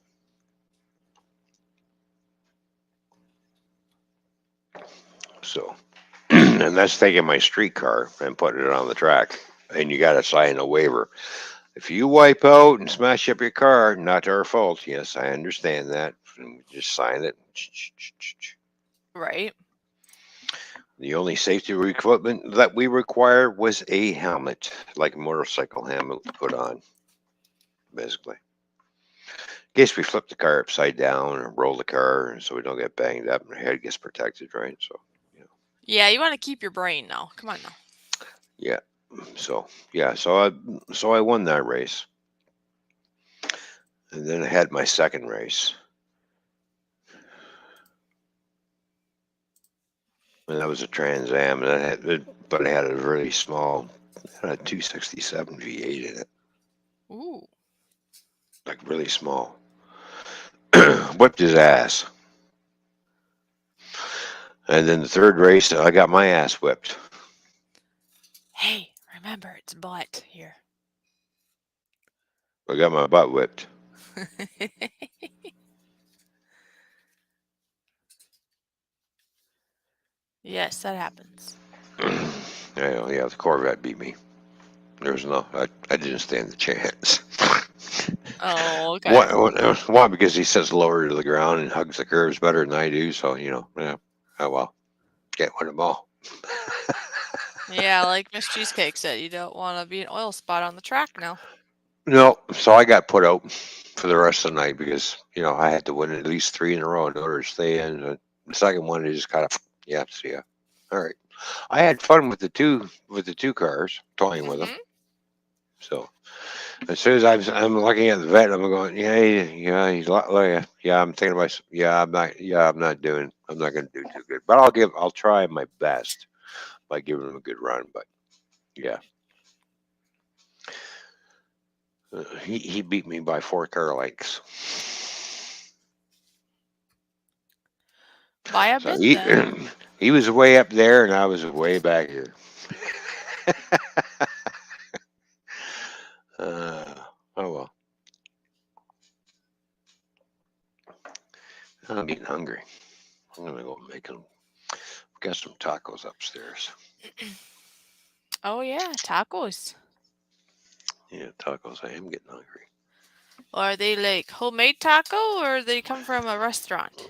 So, and that's taking my street car and putting it on the track. And you got to sign a waiver. If you wipe out and smash up your car, not our fault. Yes, I understand that. Just sign it. Right. The only safety equipment that we required was a helmet, like a motorcycle helmet to put on, basically. In case we flip the car upside down or roll the car so we don't get banged up and our head gets protected, right? So, Yeah, you want to keep your brain now. Come on now. yeah. So I won that race. And then I had my second race. And that was a Trans Am, but I had a really small, it had a 267 V8 in it, Ooh. like really small. Whipped his ass. And then the third race, I got my ass whipped. Hey, remember it's butt here. I got my butt whipped. Yes, that happens. Yeah, the Corvette beat me. There was I didn't stand the chance. Oh, okay. Why? Because he sits lower to the ground and hugs the curves better than I do. So, yeah. Oh, well. Can't win them all. Yeah, like Miss Cheesecake said, you don't want to be an oil spot on the track now. No, so I got put out for the rest of the night because, I had to win at least 3 in a row in order to stay in. The second one, they just kind of, yeah, see ya. All right. I had fun with the two cars, toying with them. So as soon as I'm looking at the vet, I'm going, I'm thinking about, I'm not going to do too good, but I'll try my best by giving him a good run. But yeah, he beat me by 4 car lengths. Buy a So bid then. he was way up there and I was way back here. Oh well. I'm getting hungry. I'm gonna go make them. Got some tacos upstairs. Oh yeah, tacos. Yeah, tacos. I am getting hungry. Are they like homemade taco or they come from a restaurant?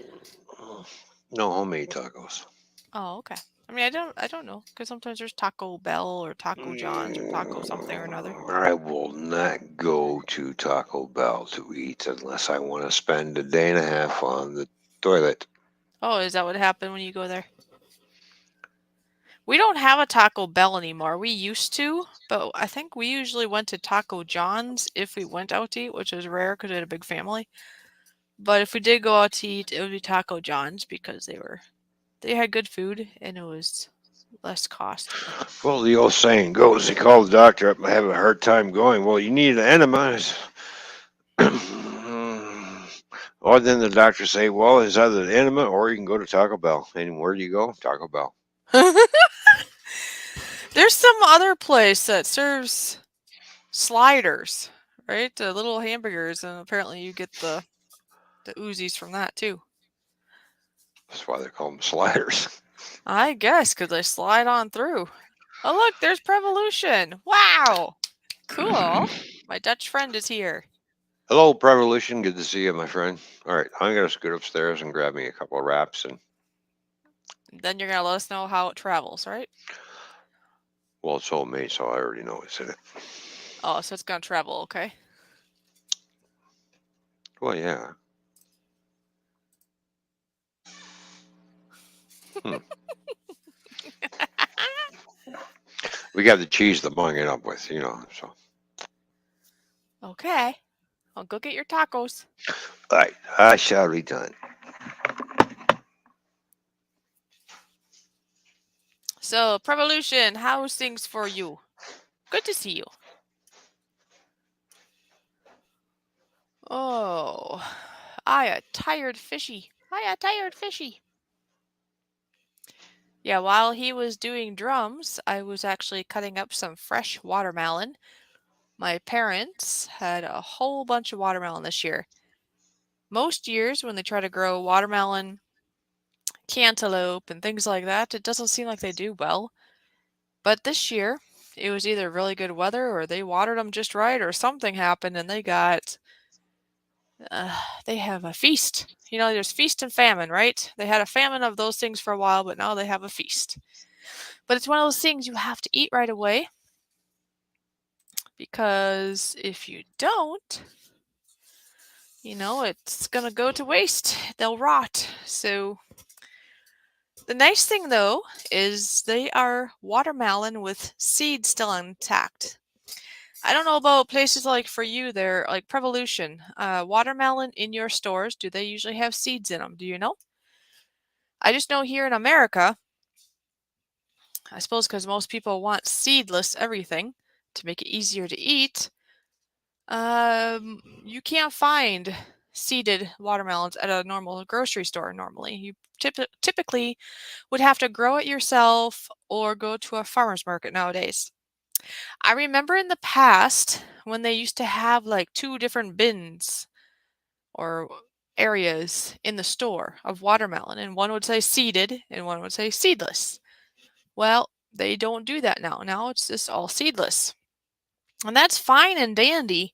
No homemade tacos. Oh, okay. I mean, I don't know, because sometimes there's Taco Bell or Taco John's or Taco something or another. I will not go to Taco Bell to eat unless I want to spend a day and a half on the toilet. Oh, is that what happened when you go there? We don't have a Taco Bell anymore. We used to, but I think we usually went to Taco John's if we went out to eat, which is rare because we had a big family. But if we did go out to eat, it would be Taco John's because they had good food and it was less costly. Well, the old saying goes, he called the doctor up, I have a hard time going. Well, you need an enema. Or then the doctor say, well, it's either the enema or you can go to Taco Bell. And where do you go? Taco Bell. There's some other place that serves sliders, right? The little hamburgers, and apparently you get the Uzis from that too. That's why they call them sliders. I guess because they slide on through. Oh look, there's Prevolution. Wow, cool. My Dutch friend is here. Hello, Prevolution. Good to see you, my friend. All right, I'm going to scoot upstairs and grab me a couple of wraps. And Then you're gonna let us know how it travels, right? well, it's homemade, so I already know what's in it. Oh, so it's gonna travel, okay? Well, yeah. We got the cheese to bung it up with, so. Okay, I'll go get your tacos. All right, I shall return. So, Prevolution, how's things for you? Good to see you. Oh, I a tired fishy. I a tired fishy. Yeah, while he was doing drums, I was actually cutting up some fresh watermelon. My parents had a whole bunch of watermelon this year. Most years, when they try to grow watermelon, cantaloupe, and things like that, it doesn't seem like they do well. But this year, it was either really good weather or they watered them just right or something happened and they have a feast. You know, there's feast and famine, right? They had a famine of those things for a while, but now they have a feast. But it's one of those things you have to eat right away because if you don't, it's going to go to waste. They'll rot. So the nice thing, though, is they are watermelon with seeds still intact. I don't know about places like for you there, like Prevolution. Watermelon in your stores, do they usually have seeds in them? Do you know? I just know here in America, I suppose because most people want seedless everything to make it easier to eat, you can't find seeded watermelons at a normal grocery store normally. You typically would have to grow it yourself or go to a farmer's market nowadays. I remember in the past when they used to have like 2 different bins or areas in the store of watermelon, and one would say seeded and one would say seedless. Well, they don't do that now. Now it's just all seedless. And that's fine and dandy.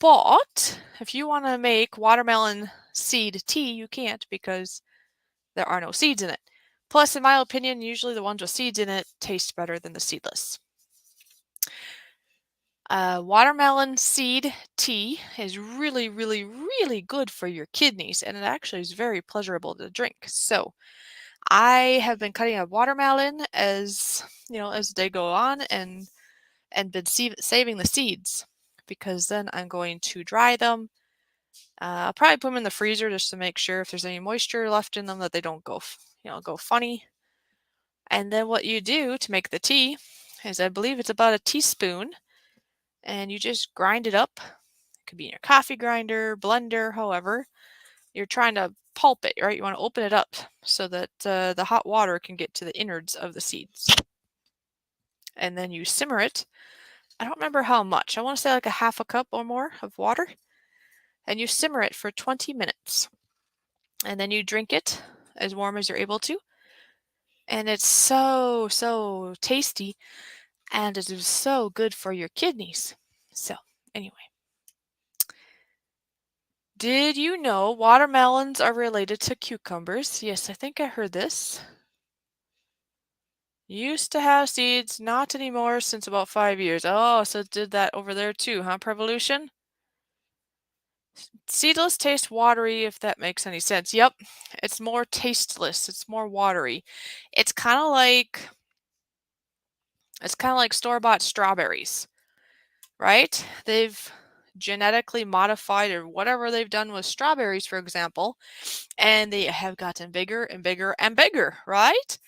But if you want to make watermelon seed tea, you can't because there are no seeds in it. Plus, in my opinion, usually the ones with seeds in it taste better than the seedless. Watermelon seed tea is really, really, really good for your kidneys, and it actually is very pleasurable to drink. So, I have been cutting up watermelon as as they go on, and been saving the seeds because then I'm going to dry them. I'll probably put them in the freezer just to make sure if there's any moisture left in them that they don't go go funny. And then what you do to make the tea is I believe it's about a teaspoon. And you just grind it up. It could be in your coffee grinder, blender, however. You're trying to pulp it, right? You want to open it up so that the hot water can get to the innards of the seeds. And then you simmer it. I don't remember how much. I want to say like a half a cup or more of water. And you simmer it for 20 minutes. And then you drink it as warm as you're able to. And it's so, so tasty. And it is so good for your kidneys. So, anyway. Did you know watermelons are related to cucumbers? Yes, I think I heard this. Used to have seeds, not anymore since about 5 years. Oh, so it did that over there too, huh, Prevolution? Seedless taste watery, if that makes any sense. Yep, it's more tasteless. It's more watery. It's kind of like store-bought strawberries, right? They've genetically modified or whatever they've done with strawberries, for example, and they have gotten bigger and bigger and bigger, right?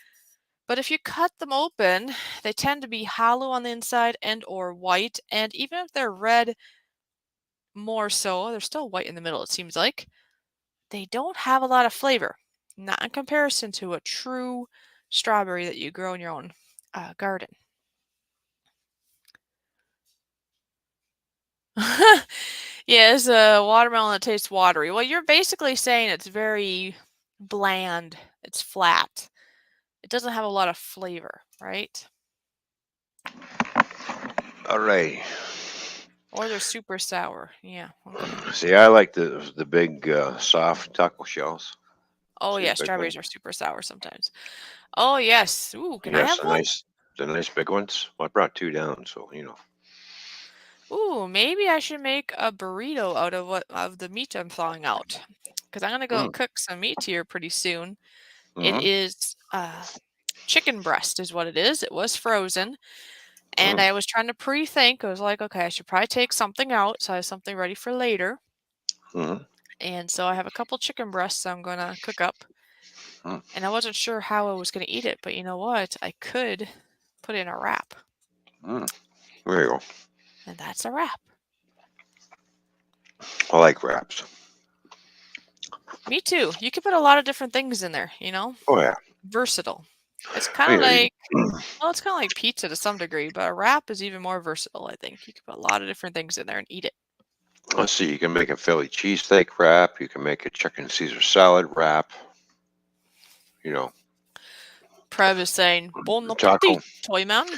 But if you cut them open, they tend to be hollow on the inside and or white, and even if they're red, more so, they're still white in the middle, it seems like. They don't have a lot of flavor, not in comparison to a true strawberry that you grow in your own garden. Yes, a watermelon that tastes watery. Well, you're basically saying it's very bland. It's flat. It doesn't have a lot of flavor, right? All right. Or they're super sour. Yeah. Okay. See, I like the big soft taco shells. Oh See yeah, the big strawberries ones? are super sour sometimes. Oh yes. Ooh, can I Yes, have one? the nice big ones. Well, I brought 2 down, so Ooh, maybe I should make a burrito out of the meat I'm thawing out. Because I'm gonna go Mm. cook some meat here pretty soon. It Mm-hmm. is chicken breast is what it is. It was frozen. And Mm. I was trying to pre-think. I was like, okay, I should probably take something out so I have something ready for later. Mm. And so I have a couple chicken breasts I'm gonna cook up. Mm. And I wasn't sure how I was gonna eat it, but you know what? I could put it in a wrap. Mm. There you go. And that's a wrap. I like wraps. Me too. You can put a lot of different things in there, you know? Oh yeah. Versatile. It's kind of Yeah. like, well, it's kind of like pizza to some degree, but a wrap is even more versatile, I think. You can put a lot of different things in there and eat it. Let's see. You can make a Philly cheesesteak wrap. You can make a chicken Caesar salad wrap. You know, Prev is saying, Bon taco, appetit, Toyman.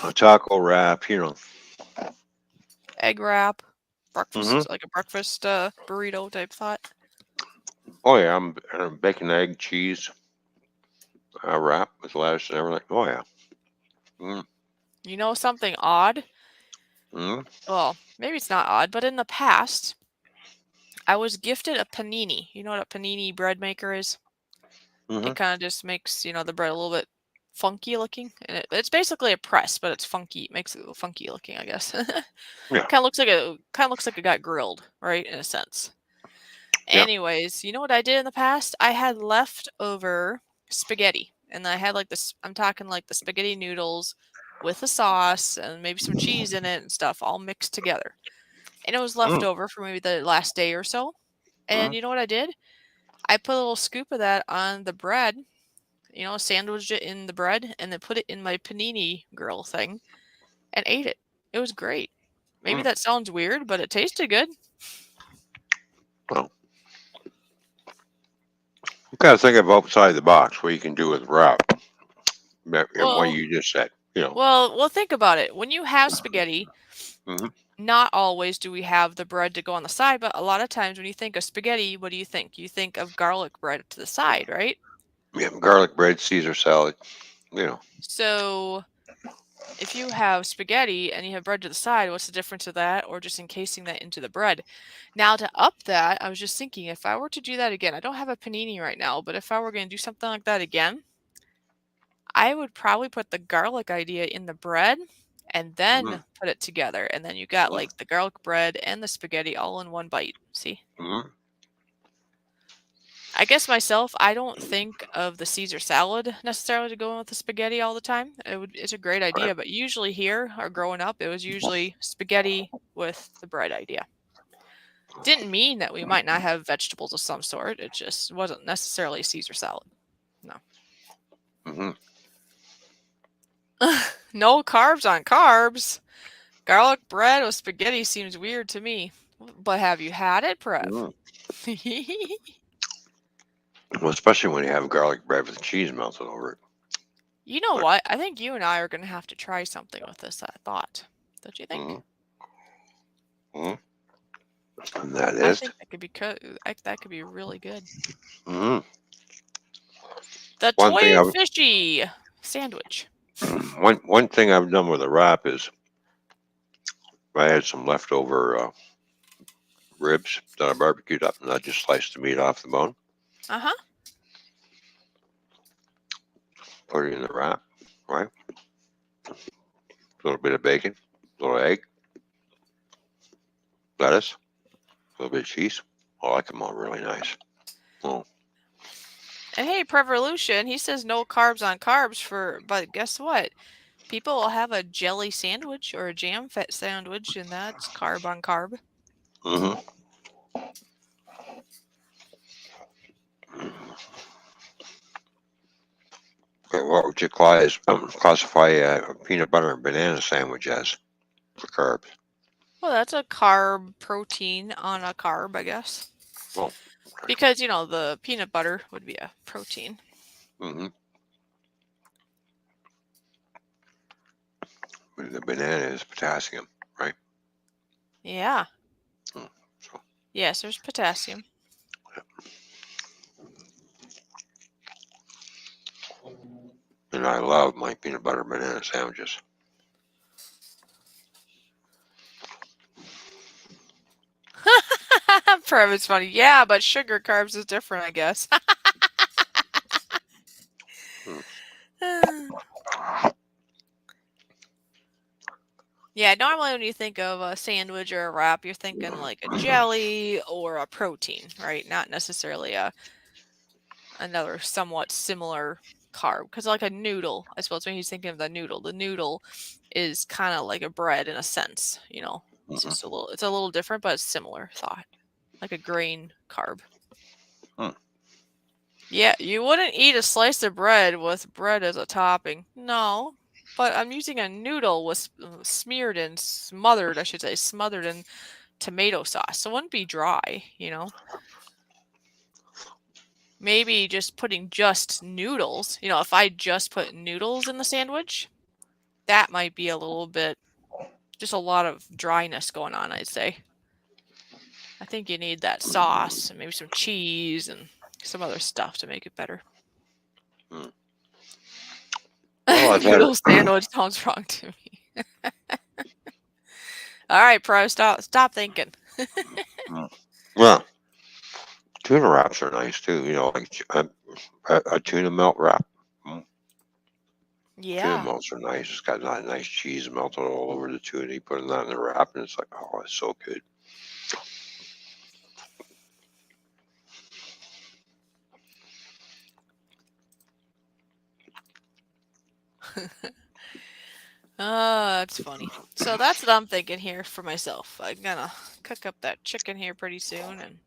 a taco wrap. Egg wrap. Mm-hmm. Breakfast, like a breakfast burrito type thought. Oh yeah. I'm baking egg cheese wrap with lettuce and everything. Oh yeah. Mm. You know something odd? Mm. Well, maybe it's not odd, but in the past, I was gifted a panini. You know what a panini bread maker is? Mm-hmm. It kind of just makes, the bread a little bit funky looking. And it's basically a press, but it's funky. It makes it a little funky looking, I guess. Yeah. Kind of looks like it got grilled, right? In a sense. Yeah. Anyways, you know what I did in the past? I had leftover spaghetti, and I had like this. I'm talking like the spaghetti noodles with a sauce and maybe some cheese in it and stuff, all mixed together. And it was left Mm. over for maybe the last day or so. And Mm. you know what I did? I put a little scoop of that on the bread, sandwiched it in the bread, and then put it in my panini grill thing and ate it. It was great. Maybe Mm. that sounds weird, but it tasted good. Well, you gotta think of outside the box what you can do with wrap. What Well, you just said. well, think about it. When you have spaghetti, Mm-hmm. not always do we have the bread to go on the side, but a lot of times when you think of spaghetti, what do you think? You think of garlic bread to the side, right? Yeah, garlic bread, Caesar salad. So if you have spaghetti and you have bread to the side, what's the difference of that or just encasing that into the bread? Now, to up that, I was just thinking if I were to do that again, I don't have a panini right now, but if I were going to do something like that again, I would probably put the garlic idea in the bread and then put it together. And then you got like the garlic bread and the spaghetti all in one bite. See? Mm-hmm. I guess myself, I don't think of the Caesar salad necessarily to go in with the spaghetti all the time. It's a great idea, but usually here or growing up, it was usually spaghetti with the bread idea. Didn't mean that we might not have vegetables of some sort. It just wasn't necessarily a Caesar salad. No. Mm-hmm. No carbs on carbs. Garlic bread with spaghetti seems weird to me. But have you had it, Prev? Well, especially when you have garlic bread with cheese melted over it. You know what? I think you and I are going to have to try something with this, I thought. Don't you think? Mm-hmm. And that I is. think that could be really good. Mm-hmm. The One thing Toy&Fishy sandwich. one thing I've done with a wrap is I had some leftover ribs that I barbecued up, and I just sliced the meat off the bone. Uh-huh. Put it in the wrap, right? A little bit of bacon, a little egg, lettuce, a little bit of cheese. I like them all really nice. Oh. And hey, Prevolution, he says no carbs on carbs but guess what? People will have a jelly sandwich or a jam fat sandwich, and that's carb on carb. Mm-hmm. What would you classify a peanut butter and banana sandwich as for carbs? Well, that's a carb protein on a carb, I guess. Well, Because, the peanut butter would be a protein. mm-hmm. The banana is potassium, right? Yeah. So, Yes, there's potassium. and I love my peanut butter banana sandwiches. Prev is funny. Yeah, but sugar carbs is different, I guess. Yeah, normally when you think of a sandwich or a wrap, you're thinking like a jelly or a protein, right? Not necessarily another somewhat similar carb. Because like a noodle, I suppose when he's thinking of the noodle is kind of like a bread in a sense, It's just it's a little different, but it's similar thought. Like a grain carb. Yeah, you wouldn't eat a slice of bread with bread as a topping. No, but I'm using a noodle with smothered in tomato sauce. So it wouldn't be dry, Maybe just putting just noodles. If I just put noodles in the sandwich, that might be a little bit, just a lot of dryness going on, I'd say. I think you need that sauce and maybe some cheese and some other stuff to make it better. Well, Noodle sandwich sounds wrong to me. All right, Pro, stop thinking. Well, tuna wraps are nice too. Like a tuna melt wrap. Tuna Yeah. melts are nice. It's got that nice cheese melted all over the tuna. You put that in the wrap, and it's like, oh, it's so good. Oh, that's funny. So that's what I'm thinking here for myself. I'm gonna cook up that chicken here pretty soon and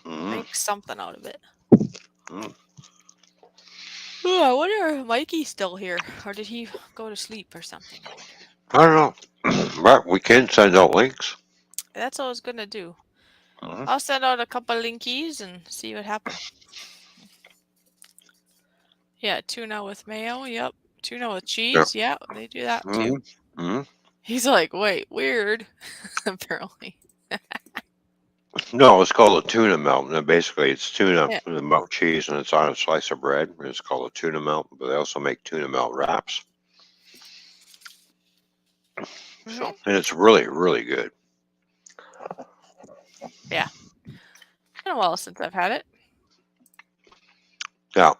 make something out of it. Oh, I wonder if Mikey's still here, or did he go to sleep or something? I wonder. I don't know, but we can send out links. That's what I was gonna do. I'll send out a couple linkies and see what happens. Yeah, tuna with mayo. Yep. Tuna with cheese. Yeah, they do that too. He's like, wait, weird. Apparently. No, it's called a tuna melt. And basically, it's tuna with melt cheese, and it's on a slice of bread. It's called a tuna melt, but they also make tuna melt wraps. So, and it's really, really good. Yeah. It's been a while since I've had it. Now,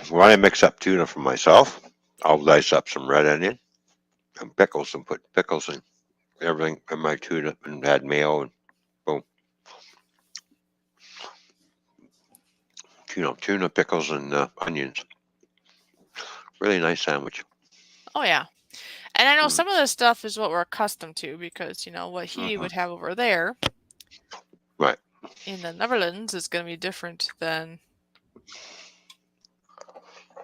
when I mix up tuna for myself, I'll dice up some red onion and pickles and put pickles and everything in my tuna and add mayo and boom. Tuna, pickles, and onions. Really nice sandwich. Oh, yeah. And I know some of this stuff is what we're accustomed to because, what he would have over there. Right. In the Netherlands is going to be different than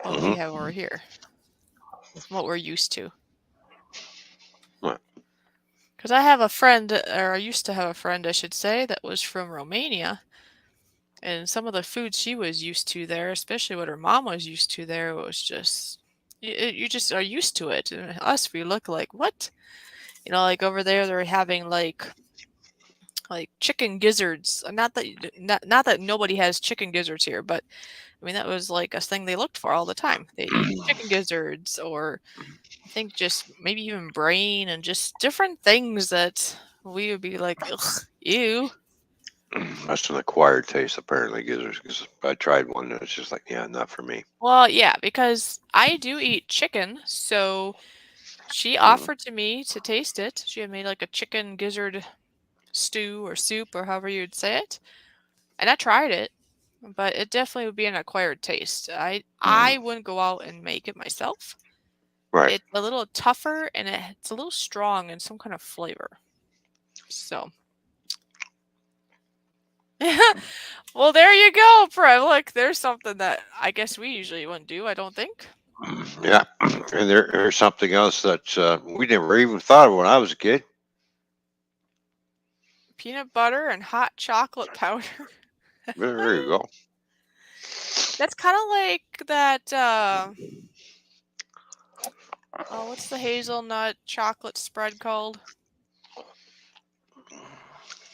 what we have over here. What we're used to. Right. Because I have a friend, or I used to have a friend, I should say, that was from Romania. And some of the food she was used to there, especially what her mom was used to there, was just, you just are used to it. And us, we look like, what? Like over there, they're having like chicken gizzards. Not that nobody has chicken gizzards here, but I mean, that was like a thing they looked for all the time. They eat chicken gizzards, or I think just maybe even brain and just different things that we would be like, ugh, ew. That's an acquired taste, apparently, gizzards. Because I tried one and it's just like, yeah, not for me. Well, yeah, because I do eat chicken, so she offered to me to taste it. She had made like a chicken gizzard stew or soup or however you'd say it, and I tried it, but it definitely would be an acquired taste. I wouldn't go out and make it myself. Right. It's a little tougher and it's a little strong in some kind of flavor. So, well, there you go, Prem. Look, there's something that I guess we usually wouldn't do. I don't think. Yeah. And there's something else that we never even thought of when I was a kid. Peanut butter and hot chocolate powder. There you go. That's kind of like that. Oh, what's the hazelnut chocolate spread called?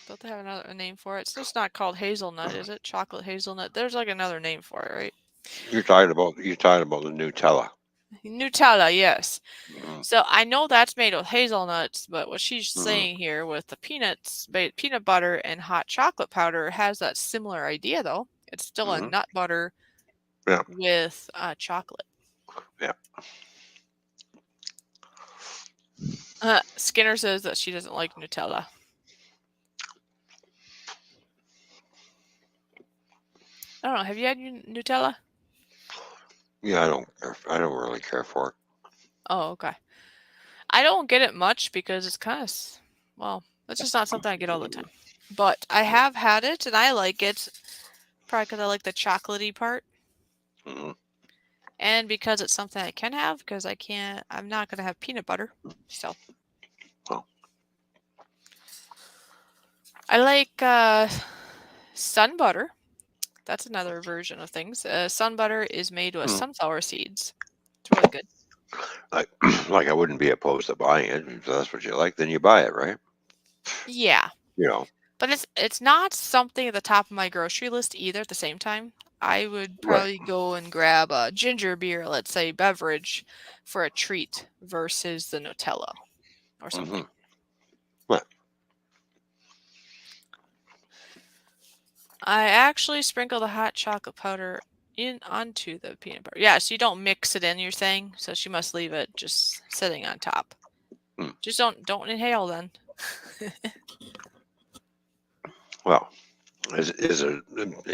Don't they have a name for it? It's just not called hazelnut, is it? Chocolate hazelnut. There's like another name for it, right? You're talking about the Nutella. Nutella, yes. Mm. So I know that's made with hazelnuts, but what she's saying here with the peanut butter and hot chocolate powder has that similar idea, though. It's still a nut butter Yeah. with chocolate. Yeah. Skinner says that she doesn't like Nutella. I don't know. Have you had Nutella? Yeah, I don't really care for it. Oh, okay. I don't get it much because it's kind of, well, it's just not something I get all the time. But I have had it and I like it. Probably because I like the chocolatey part. Mm-hmm. And because it's something I can have because I'm not going to have peanut butter. So. Oh. I like sun butter. That's another version of things. Sun butter is made with sunflower seeds. It's really good. Like I wouldn't be opposed to buying it. If that's what you like, then you buy it, right? Yeah. You know. But it's not something at the top of my grocery list either at the same time. I would probably go and grab a ginger beer, let's say, beverage for a treat versus the Nutella or something. What? I actually sprinkle the hot chocolate powder onto the peanut butter. Yeah, so you don't mix it in, you're saying? So she must leave it just sitting on top. Just don't inhale then. Well, is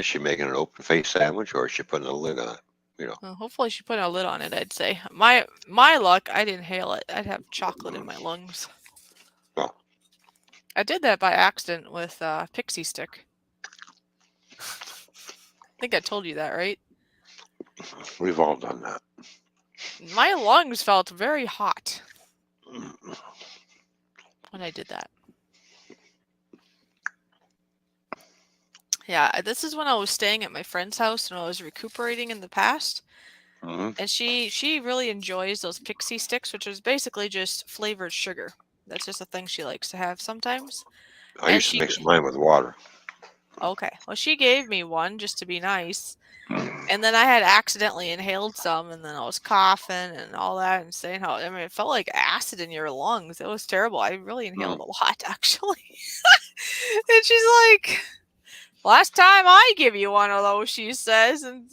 she making an open face sandwich or is she putting a lid on it? You know. Well, hopefully she put a lid on it, I'd say. My luck, I'd inhale it. I'd have chocolate in my lungs. Well, I did that by accident with Pixie Stick. I think I told you that, right? we've all done that. My lungs felt very hot when I did that. Yeah, this is when I was staying at my friend's house and I was recuperating in the past. And she really enjoys those Pixie Sticks, which is basically just flavored sugar. That's just a thing she likes to have sometimes. I used to mix mine with water. Okay. Well, she gave me one just to be nice. And then I had accidentally inhaled some, and then I was coughing and all that, and saying how, I mean, it felt like acid in your lungs. It was terrible. I really inhaled a lot, actually. And she's like, last time I give you one of those, she says, and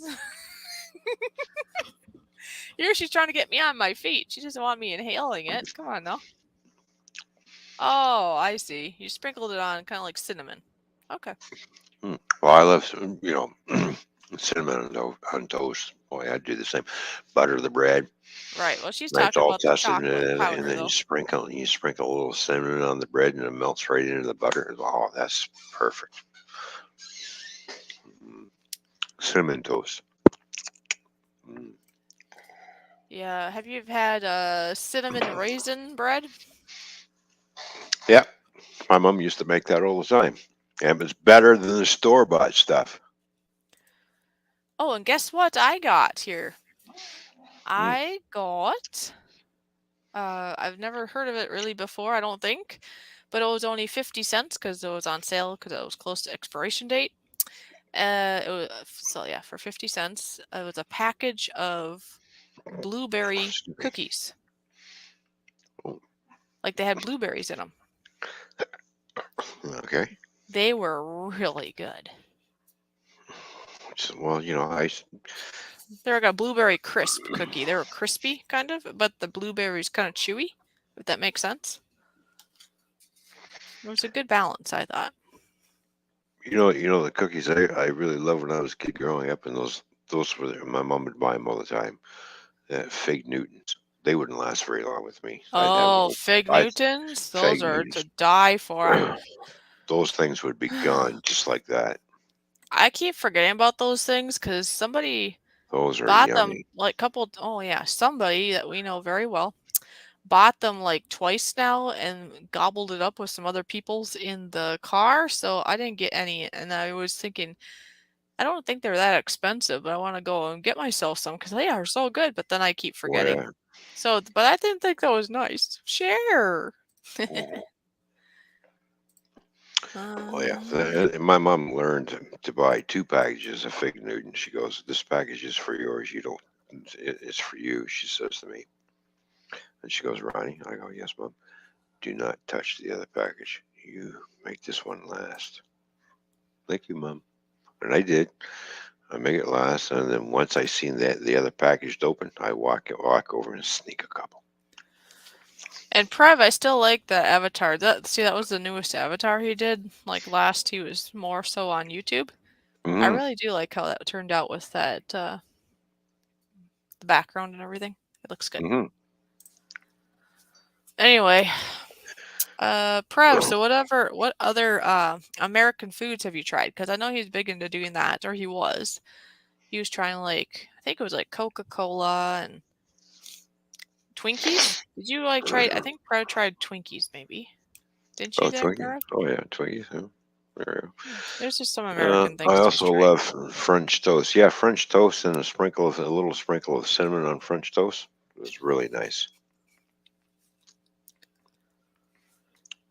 here she's trying to get me on my feet. She doesn't want me inhaling it. Come on, now. Oh, I see. You sprinkled it on kind of like cinnamon. Okay. Well, I love, cinnamon on toast. Boy, I'd do the same. Butter the bread. Right. Well, she's It's talking all about the tested, chocolate powder, and then though. you sprinkle a little cinnamon on the bread, and it melts right into the butter. Oh, that's perfect. Cinnamon toast. Yeah. Have you had cinnamon raisin bread? Yeah, my mom used to make that all the time, and it was better than the store-bought stuff. Oh, and guess what I got here? I got, I've never heard of it really before, I don't think, but it was only 50 cents because it was on sale because it was close to expiration date. So yeah, for 50 cents, it was a package of blueberry cookies. Like they had blueberries in them. Okay. They were really good. Well, They're like a blueberry crisp cookie. They were crispy, kind of, but the blueberry's kind of chewy, if that makes sense. It was a good balance, I thought. the cookies I really loved when I was a kid growing up, and those were my mom would buy them all the time. Fig Newtons. They wouldn't last very long with me. So I'd have Oh, Fig I Newtons, those Fig are Newtons. to die for. Those things would be gone just like that. I keep forgetting about those things because somebody Those are bought them yummy. like oh yeah, somebody that we know very well bought them like twice now and gobbled it up with some other people's in the car, so I didn't get any, and I was thinking I don't think they're that expensive, but I want to go and get myself some because they are so good, but then I keep Oh forgetting. yeah. So, but I didn't think that was nice. Share. Oh yeah. Um, My mom learned to buy 2 packages of Fig Newton. She goes, "This package is for yours. You don't. It's for you." She says to me, and she goes, "Ronnie." I go, "Yes, Mom. Do not touch the other package. You make this one last." Thank you, Mom. And I did. I make it last, and then once I seen that the other package open, I walk over and sneak a couple. and Prev, I still like the avatar. That was the newest avatar he did. Like last, he was more so on YouTube. I Mm-hmm. really do like how that turned out with that the background and everything. It looks good. Mm-hmm. Anyway, Prev, so what other American foods have you tried? Because I know he's big into doing that, or he was. He was trying like I think it was like Coca-Cola and Twinkies. Did you like try? I think Prev tried Twinkies, maybe. Didn't you Oh, there, Twinkies. Prev? Oh yeah, Twinkies. Yeah. There you Yeah. There's just some go. American I things to be also tried. love French toast. Yeah, French toast and a little sprinkle of cinnamon on French toast. It was really nice.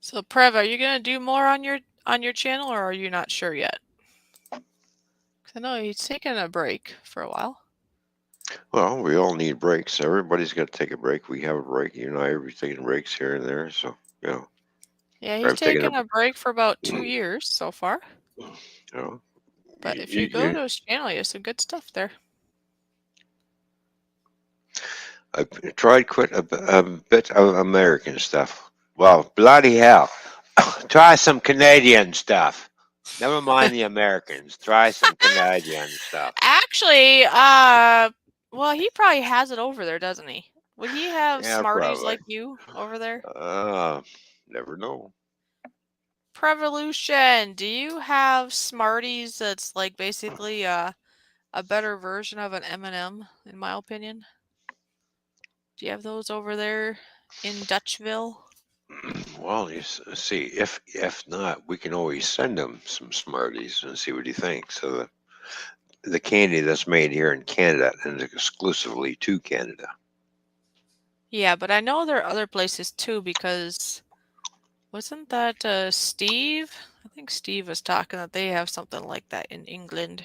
So Prev, are you gonna do more on your channel, or are you not sure yet? Because I know he's taking a break for a while. Well, we all need breaks. Everybody's got to take a break. We have a break. You and I are taking breaks here and there. So, Yeah, he's I've taken taken a break for about 2 years so far. you know, But if you, you go you, to his channel, he has some good stuff there. I've tried quite a bit of American stuff. Well, bloody hell. Try some Canadian stuff. Never mind the Americans. Try some Canadian stuff. Actually, well, he probably has it over there, doesn't he? Would he have Yeah, Smarties probably. like you over there? Never know. Prevolution, do you have Smarties that's like basically a better version of an M&M, in my opinion? Do you have those over there in Dutchville? Well, see, if not, we can always send him some Smarties and see what he thinks. So the candy that's made here in Canada and exclusively to Canada. Yeah, but I know there are other places too because wasn't that Steve? I think Steve was talking that they have something like that in England.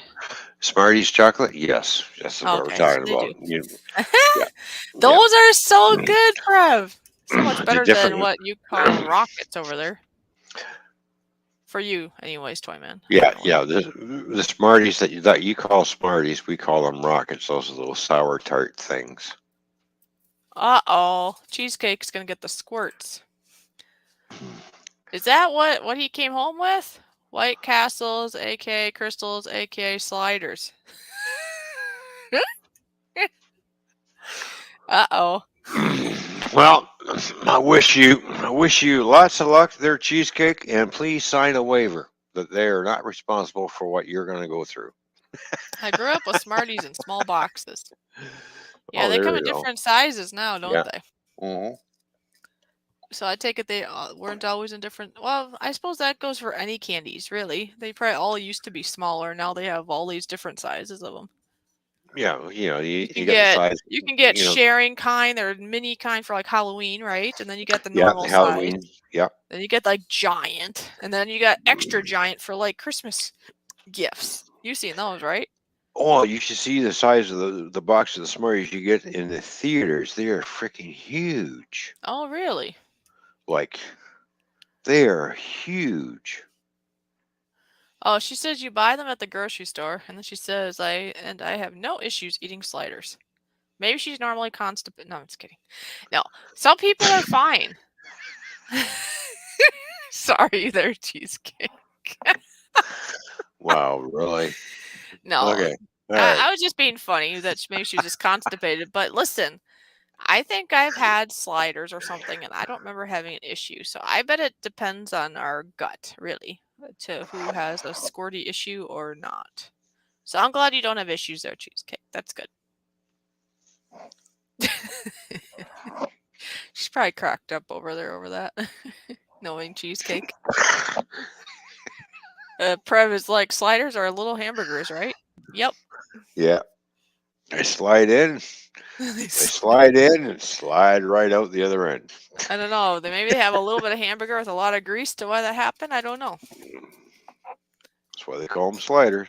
Smarties chocolate? Yes, that's what we're Okay, so talking they do. about. Yeah, yeah. Those are so good, Prev. So much The better than different, what you call rockets over there. For you, anyways, Toyman. yeah, Apparently. yeah. The Smarties that you call Smarties, we call them rockets. Those little sour tart things. Uh-oh. Cheesecake's gonna get the squirts. Is that what he came home with? White Castles, aka Crystals, aka Sliders. Uh-oh. Well, I wish you lots of luck there, Cheesecake, and please sign a waiver that they are not responsible for what you're going to go through. I grew up with Smarties in small boxes. Yeah, Oh, they come there in you go. different sizes now, don't Yeah. they? Mm-hmm. So I take it they weren't always in different. Well, I suppose that goes for any candies, really. They probably all used to be smaller. Now they have all these different sizes of them. Yeah, You you can got the get size. you can get You know, sharing kind or mini kind for like Halloween, right? And then you get the yeah, normal size. Halloween. Yeah. Then you get like giant, and then you got extra giant for like Christmas gifts. You've seen those, right? Oh, you should see the size of the box of the Smarties you get in the theaters. They are freaking huge. Oh, really? Like they are huge. Oh, she says you buy them at the grocery store, and then she says I have no issues eating sliders. Maybe she's normally constipated. No, I'm just kidding. No, some people are fine. Sorry, there, cheesecake. Wow, really? No, Okay. All right. I was just being funny that maybe she was just constipated. But listen, I think I've had sliders or something, and I don't remember having an issue. So I bet it depends on our gut, really, to who has a squirty issue or not. So I'm glad you don't have issues there, cheesecake. That's good. She's probably cracked up over that, knowing cheesecake. Prev is like sliders are little hamburgers, right? Yep. Yeah. I slide in, I slide in, and slide right out the other end. I don't know. Maybe they have a little bit of hamburger with a lot of grease to why that happened. I don't know. That's why they call them sliders.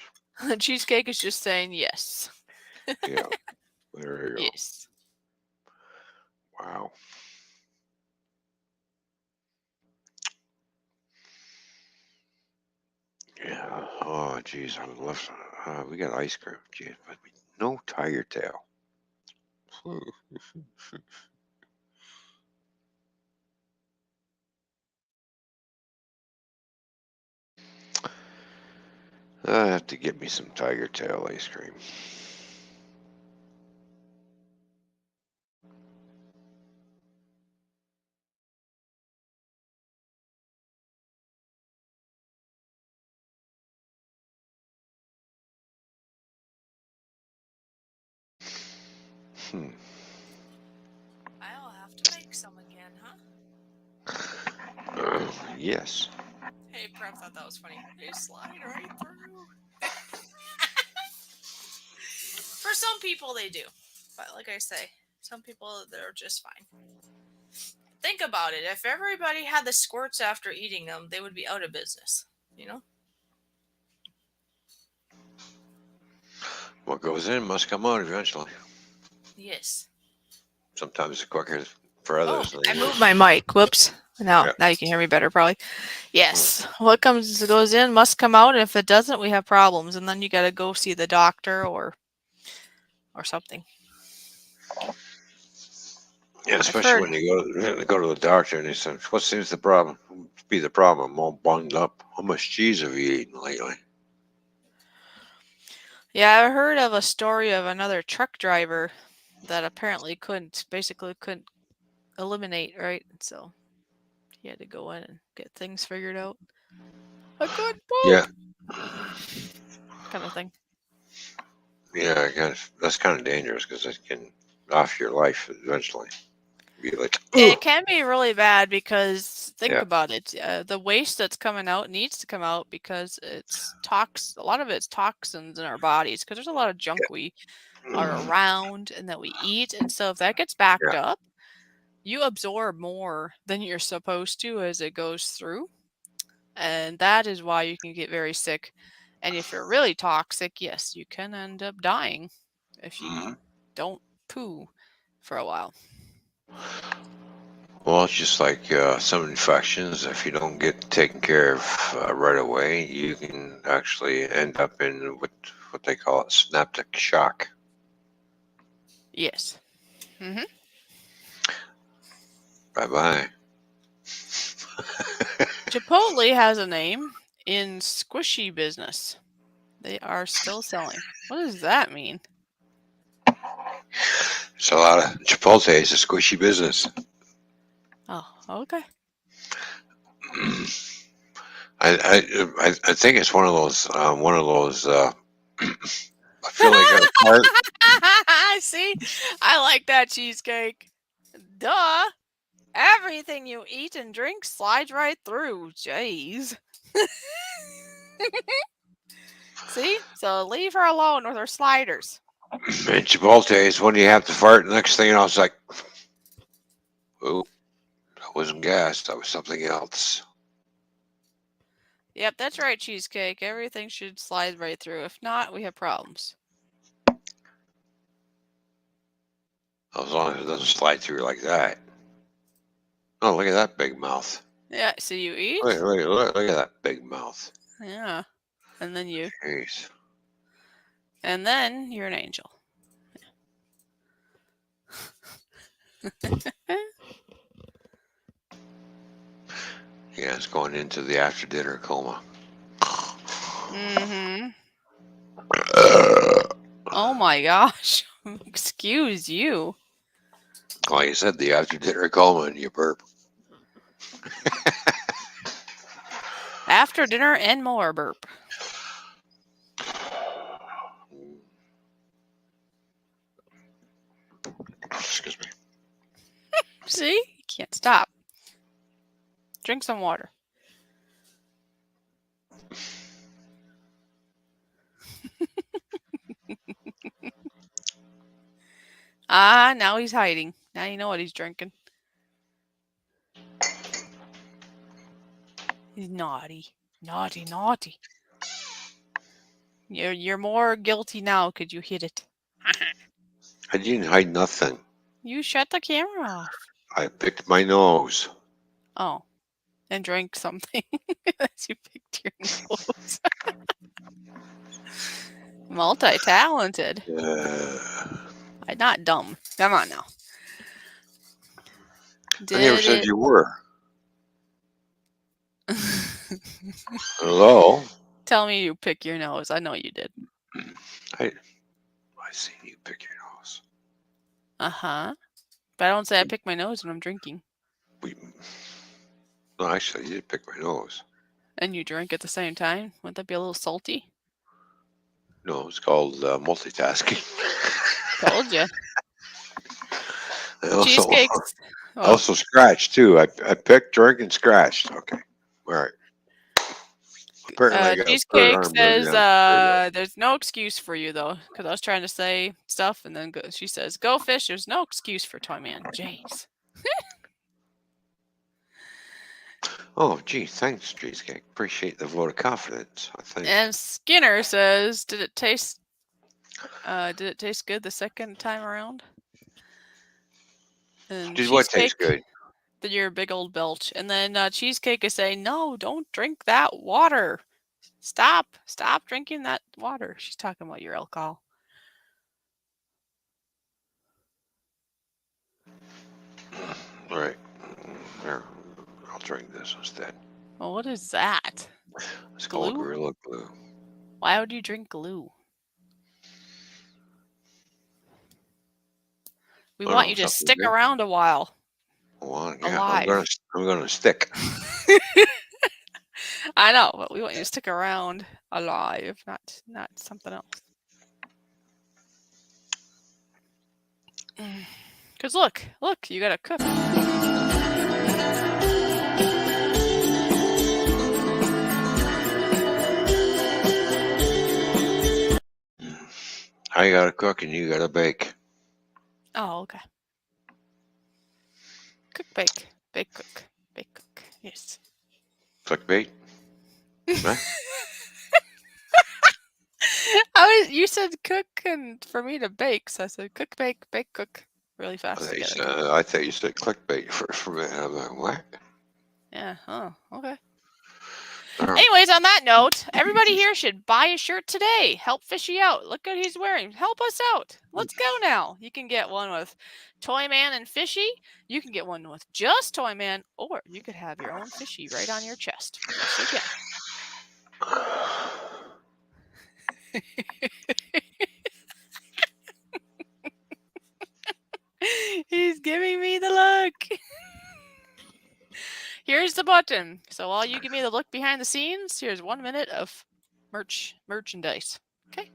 Cheesecake is just saying yes. Yeah. There you go. Yes. Wow. Yeah. Oh, geez. I would love. We got ice cream. Geez, but no tiger tail. I have to get me some tiger tail ice cream. I'll have to make some again, huh? Yes. Hey, Prep thought that was funny. They slide right through. For some people, they do. But like I say, some people, they're just fine. Think about it. If everybody had the squirts after eating them, they would be out of business. You know? What goes in must come out eventually. Yes. Sometimes it's quicker for Oh, others. I moved my mic. Whoops. Now Yeah. you can hear me better, probably. Yes. What goes in must come out, and if it doesn't, we have problems, and then you got to go see the doctor or something. Yeah, especially when you go to the doctor and they say, "What seems the problem? Be the problem? I'm all bunged up. How much cheese have you eaten lately?" Yeah, I heard of a story of another truck driver that apparently basically couldn't eliminate, right? So he had to go in and get things figured out. I couldn't Yeah. poop. Kind of thing. Yeah, I guess that's kind of dangerous because it can off your life eventually. Be like, It can be really bad because think Yeah. about it. The waste that's coming out needs to come out because it's a lot of it's toxins in our bodies because there's a lot of junk we are around and that we eat. And so if that gets backed Yeah. up, you absorb more than you're supposed to as it goes through. And that is why you can get very sick. And if you're really toxic, yes, you can end up dying if you Mhm. don't poo for a while. Well, it's just like some infections. If you don't get taken care of right away, you can actually end up in what they call it, synaptic shock. Yes. Mm-hmm. Bye bye. Chipotle has a name in squishy business. They are still selling. What does that mean? It's a lot of Chipotle is a squishy business. Oh, okay. I think it's one of those I feel like I got a part. See, I like that cheesecake. Duh. Everything you eat and drink slides right through. Jeez. See? So leave her alone with her sliders. And Chipotle is when you have to fart. Next thing you know, it's like, oh, that wasn't gas. That was something else. Yep, that's right, cheesecake. Everything should slide right through. If not, we have problems. As long as it doesn't slide through like that. Oh, look at that big mouth. Yeah, so you eat? Look at that big mouth. Yeah. And then you. Jeez. And then you're an angel. Yeah, it's going into the after dinner coma. Mm-hmm. Oh my gosh. Excuse you. Like I said, the after dinner coma and you burp. After dinner and more burp. Excuse me. See? You can't stop. Drink some water. Now he's hiding. Now you know what he's drinking. He's naughty. Naughty, naughty. You're more guilty now because you hid it. I didn't hide nothing. You shut the camera off. I picked my nose. Oh. And drank something as you picked your nose. Multi-talented. I'm not dumb. Come on now. I never said you were. Hello? Tell me you pick your nose. I know you did. I seen you pick your nose. Uh-huh. But I don't say I pick my nose when I'm drinking. No, actually, you did pick my nose. And you drink at the same time? Wouldn't that be a little salty? No, it's called multitasking. Told you. I Cheesecakes. also scratched, too. I picked, drank, and scratched. Okay. All right. Cheesecake says there's no excuse for you, though, because I was trying to say stuff, and then she says, "Go fish." There's no excuse for Toyman. Jeez. Oh, gee, thanks, Cheesecake. Appreciate the vote of confidence. I think. And Skinner says, "Did it taste good the second time around?" And Did what taste good? Did your big old belch? And then Cheesecake is saying, "No, don't drink that water. Stop drinking that water." She's talking about your alcohol. All right. Here, I'll drink this instead. Well, what is that? It's called Gorilla Glue. Why would you drink glue? We want you to stick around a while. Well, yeah, alive. I'm gonna stick. I know, but we want you to stick around alive, not something else. Because look, you gotta cook. I gotta cook and you gotta bake. Oh, okay. Cook, bake, bake, cook, bake, cook. Yes. Clickbait. Huh? You said cook and for me to bake, so I said cook, bake, cook really fast. I thought you said clickbait for a minute. I'm like, what? Yeah. Oh, okay. Anyways, on that note, everybody here should buy a shirt today. Help Fishy out. Look what he's wearing. Help us out. Let's go now. You can get one with Toyman and Fishy. You can get one with just Toyman, or you could have your own Fishy right on your chest. Yes, you can. He's giving me the look. Here's the button. So while you give me the look behind the scenes, here's 1 minute of merchandise. Okay.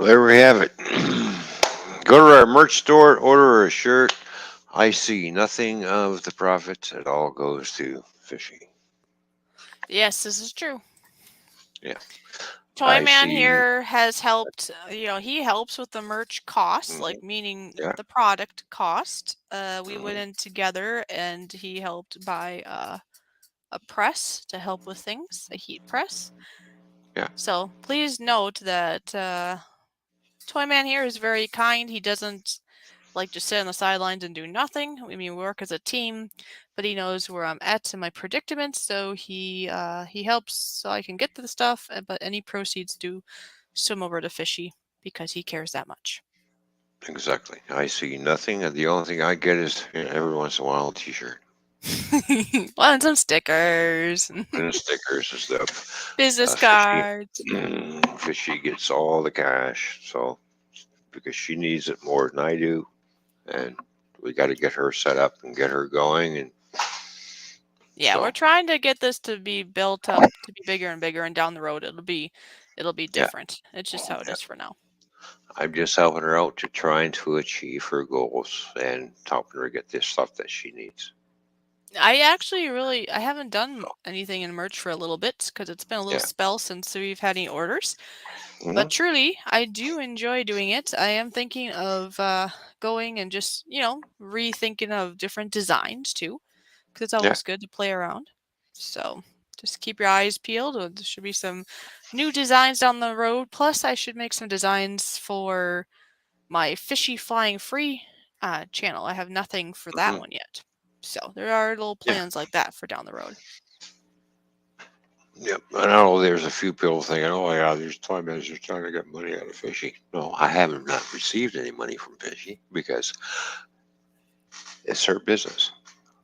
there we have it. Go to our merch store, order a shirt. I see nothing of the profits. It all goes to Fishy. Yes, this is true. Yeah. I Toyman see. here has helped, he helps with the merch costs, Mhm. like meaning Yeah. the product cost. We went Mhm. in together and he helped buy a press to help with things, a heat press. Yeah. So please note that Toyman here is very kind. He doesn't like just sit on the sidelines and do nothing. I mean, we work as a team, but he knows where I'm at in my predicament, so he helps so I can get to the stuff. But any proceeds do swim over to Fishy because he cares that much. Exactly. I see nothing. And the only thing I get is every once in a while a T-shirt Well, and some stickers, and stickers and stuff. business Fishy, cards. Fishy gets all the cash. So because she needs it more than I do, and we got to get her set up and get her going. And Yeah, we're so trying to get this to be built up to be bigger and bigger, and down the road it'll be yeah, different. It's just how it yeah. is for now. I'm just helping her out to trying to achieve her goals and helping her get this stuff that she needs. I haven't done So anything in merch for a little bit because it's been a little yeah. spell since we've had any orders. But Hmm. truly, I do enjoy doing it. I am thinking of going and just, rethinking of different designs too, because it's Yeah. always good to play around. So just keep your eyes peeled. There should be some new designs down the road. Plus, I should make some designs for my Fishy Flying Free channel. I have nothing for that Hmm. one yet. So there are little Yeah. plans like that for down the road. Yep. I know there's a few people thinking, oh, yeah, these Toymans are trying to get money out of Fishy. No, I haven't not received any money from Fishy because it's her business.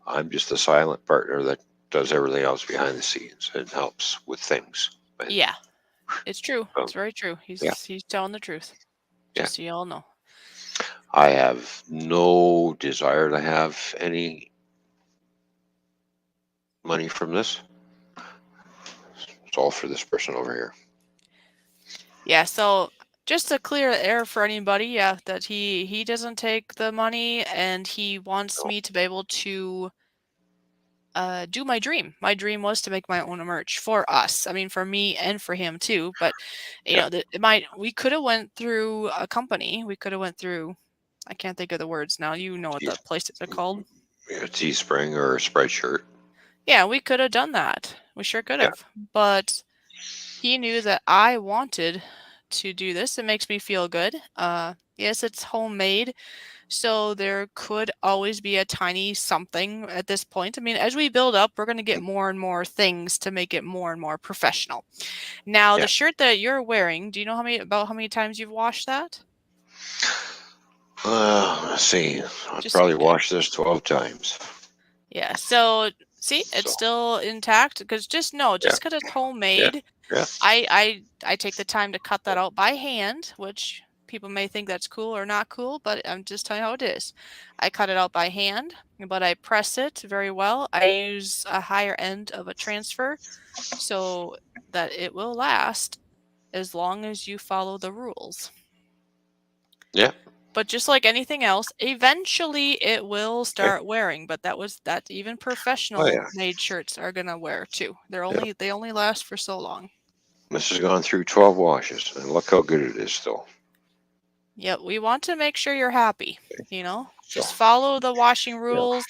I'm just a silent partner that does everything else behind the scenes and helps with things. And Yeah, it's true. um, It's very true. yeah, He's telling the truth. yeah. Just so y'all know. I have no desire to have any money from this. It's all for this person over here. Yeah, so just to clear the air for anybody, yeah, that he doesn't take the money and he wants No. me to be able to do my dream. My dream was to make my own merch for us. I mean, for me and for him too. But Yeah. we could have went through a company. We could have went through. I can't think of the words now. You know what the Tees, places are called. yeah, Teespring or a Spreadshirt. Yeah, we could have done that. We sure could Yeah. have. But he knew that I wanted to do this. It makes me feel good. Yes, it's homemade, so there could always be a tiny something at this point. I mean, as we build up, we're going to get more and more things to make it more and more professional. Now, the Yeah. shirt that you're wearing, do you know how many times you've washed that? Let's see. I've Just probably washed this 12 times. yeah. So see, it's So, still intact because yeah. just because it's Yeah. homemade, Yeah. I take the time to cut that out by hand, which people may think that's cool or not cool, but I'm just telling you how it is. I cut it out by hand, but I press it very well. I use a higher end of a transfer so that it will last as long as you follow the rules. Yeah. But just like anything else, eventually it will Yeah. start wearing. But that even Oh, professional yeah. made shirts are gonna wear too. Yeah. They only last for so long. This has gone through 12 washes, and look how good it is still. Yep, we want to make sure you're happy. So, Just follow the washing yeah. rules.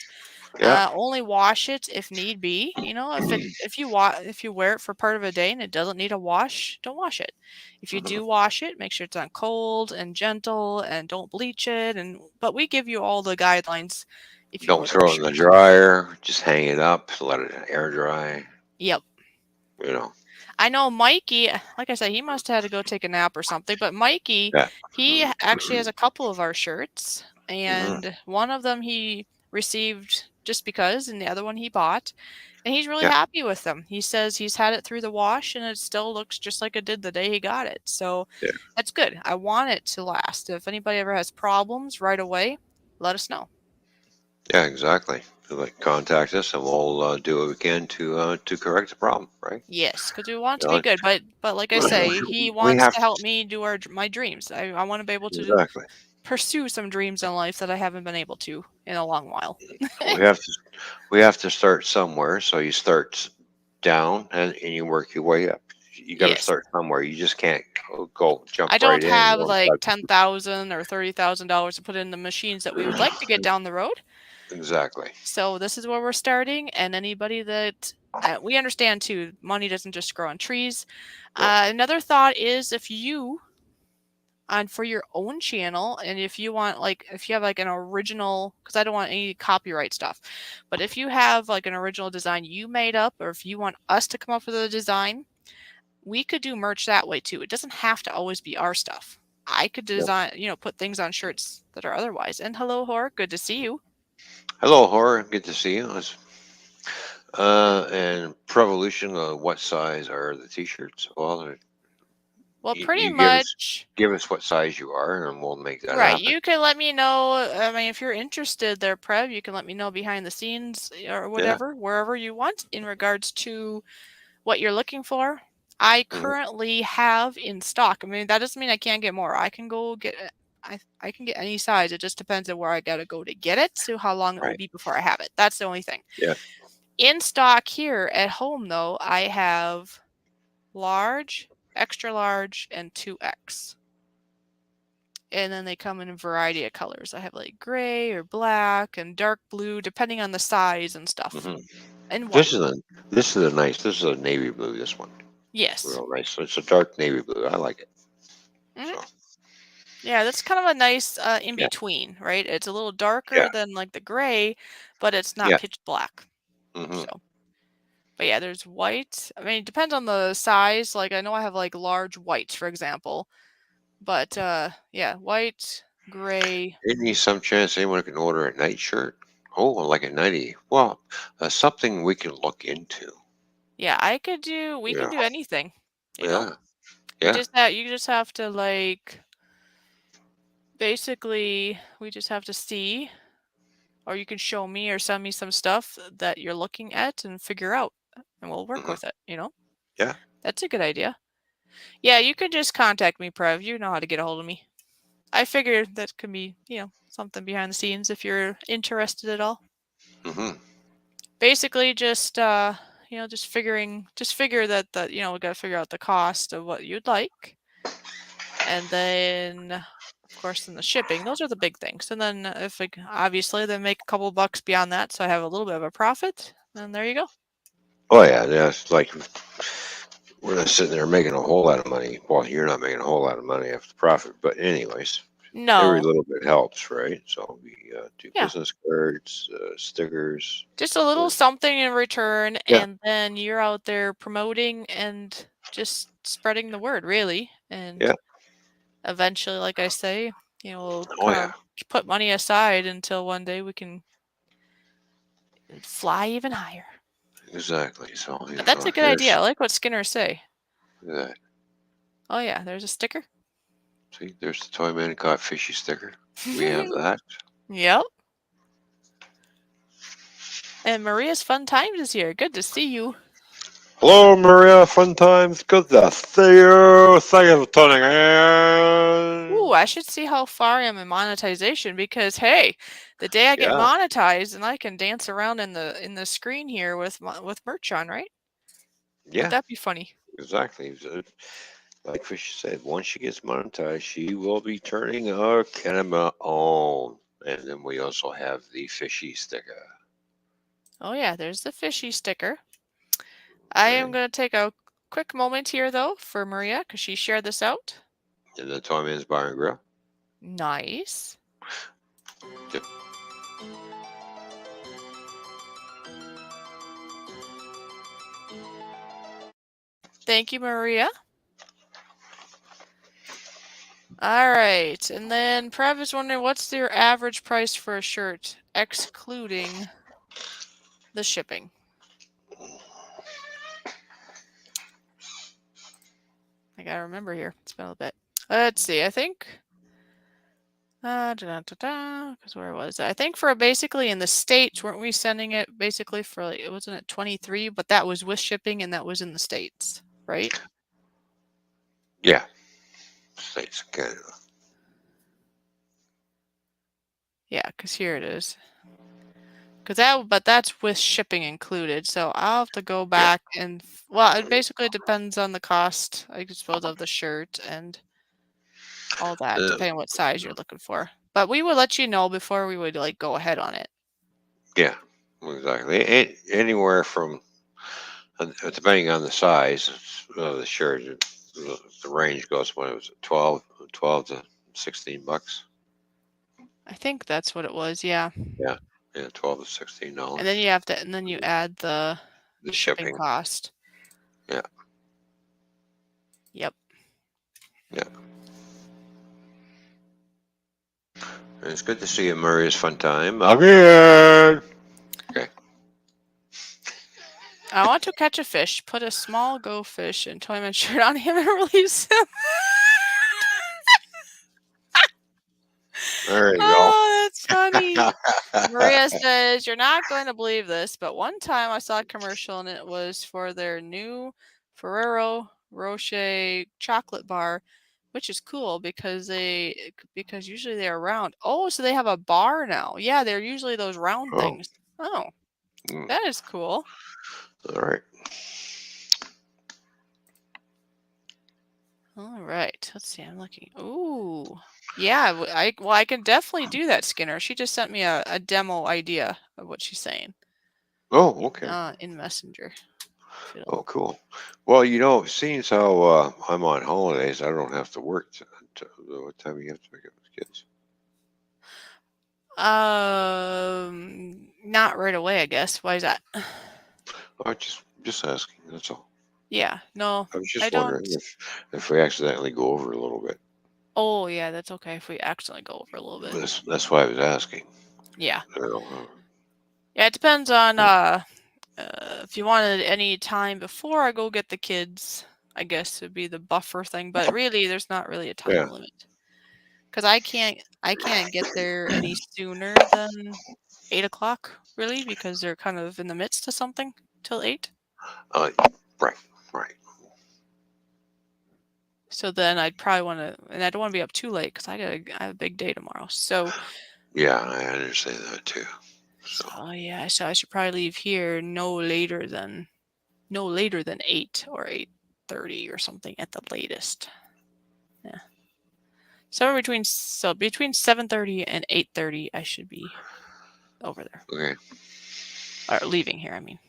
Yeah. Only wash it if need be. If you wear it for part of a day and it doesn't need a wash, don't wash it. If you Mhm. do wash it, make sure it's on cold and gentle and don't bleach it. But we give you all the guidelines if you Don't order a throw it in the shirt. dryer. Just hang it up. Let it air dry. Yep. You know. I know Mikey, like I said, he must have had to go take a nap or something. But Mikey, Yeah. he actually has a couple of our shirts, Hmm. and one of them he received just because, and the other one he bought, and he's really Yeah. happy with them. He says he's had it through the wash, and it still looks just like it did the day he got it. So Yeah. that's good. I want it to last. If anybody ever has problems right away, let us know. Yeah. Exactly. like contact us, and we'll do what we can to correct the problem. Right? Yes, because we want it to You be know, good. But like I say, he we wants have to help me do my dreams. I want to be able to exactly. pursue some dreams in life that I haven't been able to in a long while. We have to we have to start somewhere. So you start down and you work your way up. You got to Yes. start somewhere. You just can't go jump I right don't in. have All of like a $10,000 or $30,000 to put in the machines that we would like to get sudden. down the road. Exactly. So this is where we're starting, and anybody that we understand too, money doesn't just grow on trees. No. Another thought is if you on for your own channel, and if you want if you have like an original, because I don't want any copyright stuff, but if you have like an original design you made up, or if you want us to come up with a design, we could do merch that way too. It doesn't have to always be our stuff. I could Yeah. design, put things on shirts that are otherwise. And hello, Hor, good to see you. Hello, Horror. Good to see you. And Prevolution. What size are the T-shirts? Well, Well, pretty you much. give us what size you are, and we'll make that Right. happen. You can let me know. I mean, if you're interested there, Prev, you can let me know behind the scenes or Yeah. whatever, wherever you want in regards to what you're looking for. I Mhm. currently have in stock. I mean, that doesn't mean I can't get more. I can go get I can get any size. It just depends on where I gotta go to get it, so how long it will Right. be before I have it. That's the only thing. Yeah. In stock here at home though, I have large, extra large, and 2X. And then they come in a variety of colors. I have like gray or black and dark blue, depending on the size and stuff. hmm And This white. is a this is a nice. This is a navy blue. This one, Yes. real nice. So it's a dark navy blue. I like it. Mhm. So Yeah, that's kind of a nice in yeah. between, right? It's a little Yeah. darker than like the gray, but it's not Yeah. pitch black. hmm So, but yeah, there's white. I mean, it depends on the size. Like I know I have like large white, for example. But yeah, white, gray. Any some chance anyone can order a night shirt? Oh, like a nightie. Well, something we can look into. Yeah, we can Yeah. do anything, you know? Yeah. Yeah. You just have to like basically we just have to see, or you can show me or send me some stuff that you're looking at and figure out, and we'll work hmm with it, Yeah. That's a good idea. Yeah, you can just contact me, Prev. You know how to get a hold of me. I figured that could be, something behind the scenes if you're interested at all. hmm Basically just just figure that we got to figure out the cost of what you'd like, and then of course then the shipping. Those are the big things. And then if obviously then make a couple bucks beyond that, so I have a little bit of a profit, and there you go. Oh yeah. Yeah. It's like we're not sitting there making a whole lot of money. Well, you're not making a whole lot of money after profit, but anyways, every No. little bit helps, right? So we do Yeah. business cards, stickers. Just a little uh, something in return, Yeah. and then you're out there promoting and just spreading the word, really. And Yeah. eventually, like I say, we'll Oh kind yeah. of put money aside until one day we can fly even higher. Exactly. So But that's a good idea. I like what Skinner say. look at that. Oh yeah, there's a sticker. See, there's the Toyman and caught fishy sticker. We have that. Yep. And Maria's Fun Times is here. Good to see you. Hello, Maria. Fun times. Good to see you. Thank you for tuning in. Ooh, I should see how far I am in monetization, because hey, the day I get Yeah. monetized and I can dance around in the screen here with merch on, right? Wouldn't Yeah. that be funny? Exactly. So, like Fishy said, once she gets monetized, she will be turning our camera on. And then we also have the fishy sticker. Oh yeah, there's the fishy sticker. I am Okay. going to take a quick moment here though for Maria, because she shared this out. And the Toymans BAR&Grill. Nice. Yep. Thank you, Maria. All right, and then Prev is wondering, what's your average price for a shirt, excluding the shipping? I gotta remember here. It's been a bit. Let's see. I think Because where was it? I think for basically in the States, weren't we sending it basically for like, it wasn't at 23, but that was with shipping and that was in the States, right? Yeah. States of Canada. Yeah, because here it is. But that's with shipping included. So I'll have to go back and, well, it basically depends on the cost, I suppose, of the shirt and all that, depending on what size you're looking for. But we would let you know before we would like go ahead on it. Yeah, exactly. Anywhere from, depending on the size of the shirt, the range goes from, what was it, 12 to $16. I think that's what it was, yeah. Yeah, 12 to $16. And then you have to, and then you add the shipping shipping. cost. Yeah. Yep. Yeah. It's good to see you, Murray. It's fun time. Again. Okay. I want to catch a fish, put a small GoFish and Toyman shirt on him and release him. There you go. Oh, that's funny. Maria says, you're not going to believe this, but one time I saw a commercial and it was for their new Ferrero Rocher chocolate bar, which is cool because usually they're round. Oh, so they have a bar now. Yeah, they're usually those round things. Oh, that is cool. All right. All right. Let's see. I'm looking. Ooh. Yeah, I can definitely do that, Skinner. She just sent me a demo idea of what she's saying. Oh, okay. In Messenger. Oh, cool. Well, seeing as how I'm on holidays, I don't have to work. What time do you have to pick up the kids? Not right away, I guess. Why is that? Oh, just asking. That's all. Yeah, no, I was just I wondering don't. if we accidentally go over a little bit. Oh, yeah, that's okay if we accidentally go over a little bit. That's why I was asking. Yeah. I don't know. Yeah, it depends on if you wanted any time before I go get the kids, I guess would be the buffer thing. But really, there's not really a time limit because I can't get there any sooner than 8 o'clock, really, because they're kind of in the midst of something till 8. Right. So then I'd probably want to, and I don't want to be up too late because I have a big day tomorrow. So Yeah, I understand that too. So yeah, so I should probably leave here no later than 8 or 8:30 or something at the latest. Yeah. Somewhere between 7:30 and 8:30 I should be over there. Okay. Or leaving here, I mean.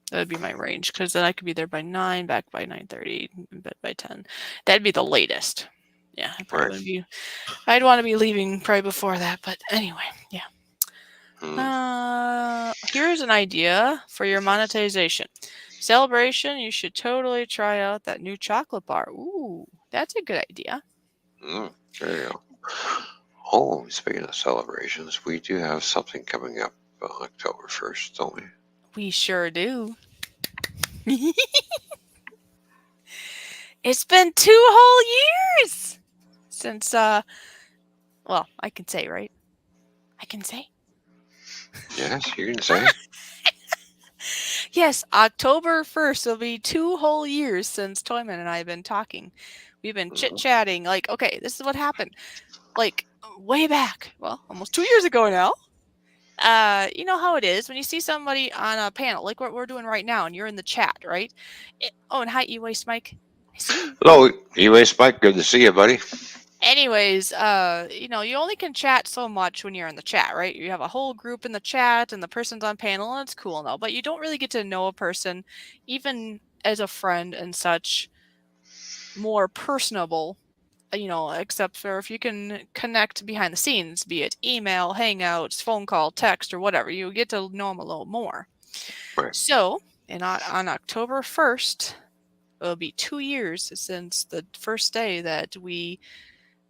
That would be my range because then I could be there by 9, back by 9:30, in bed by 10. That'd be the latest. Yeah, I probably wouldn't be. I'd want to be leaving probably before that, but anyway, yeah. Here's an idea for your monetization. Celebration, you should totally try out that new chocolate bar. Ooh, that's a good idea. There you go. Oh, speaking of celebrations, we do have something coming up on October 1st, don't we? We sure do. It's been 2 whole years since, well, I can say, right? I can say. Yes, you can say. Yes, October 1st will be 2 whole years since Toyman and I have been talking. We've been chit-chatting, like, okay, this is what happened. Like, way back, well, almost 2 years ago now. You know how it is when you see somebody on a panel, like what we're doing right now, and you're in the chat, right? And hi, E-Waste Mike. I see you. Hello, E-Waste Mike. Good to see you, buddy. Anyways, you only can chat so much when you're in the chat, right? You have a whole group in the chat and the person's on panel and it's cool and all, but you don't really get to know a person, even as a friend and such, more personable, except for if you can connect behind the scenes, be it email, hangouts, phone call, text, or whatever, you get to know them a little more. Right. So, on October 1st, it'll be 2 years since the first day that we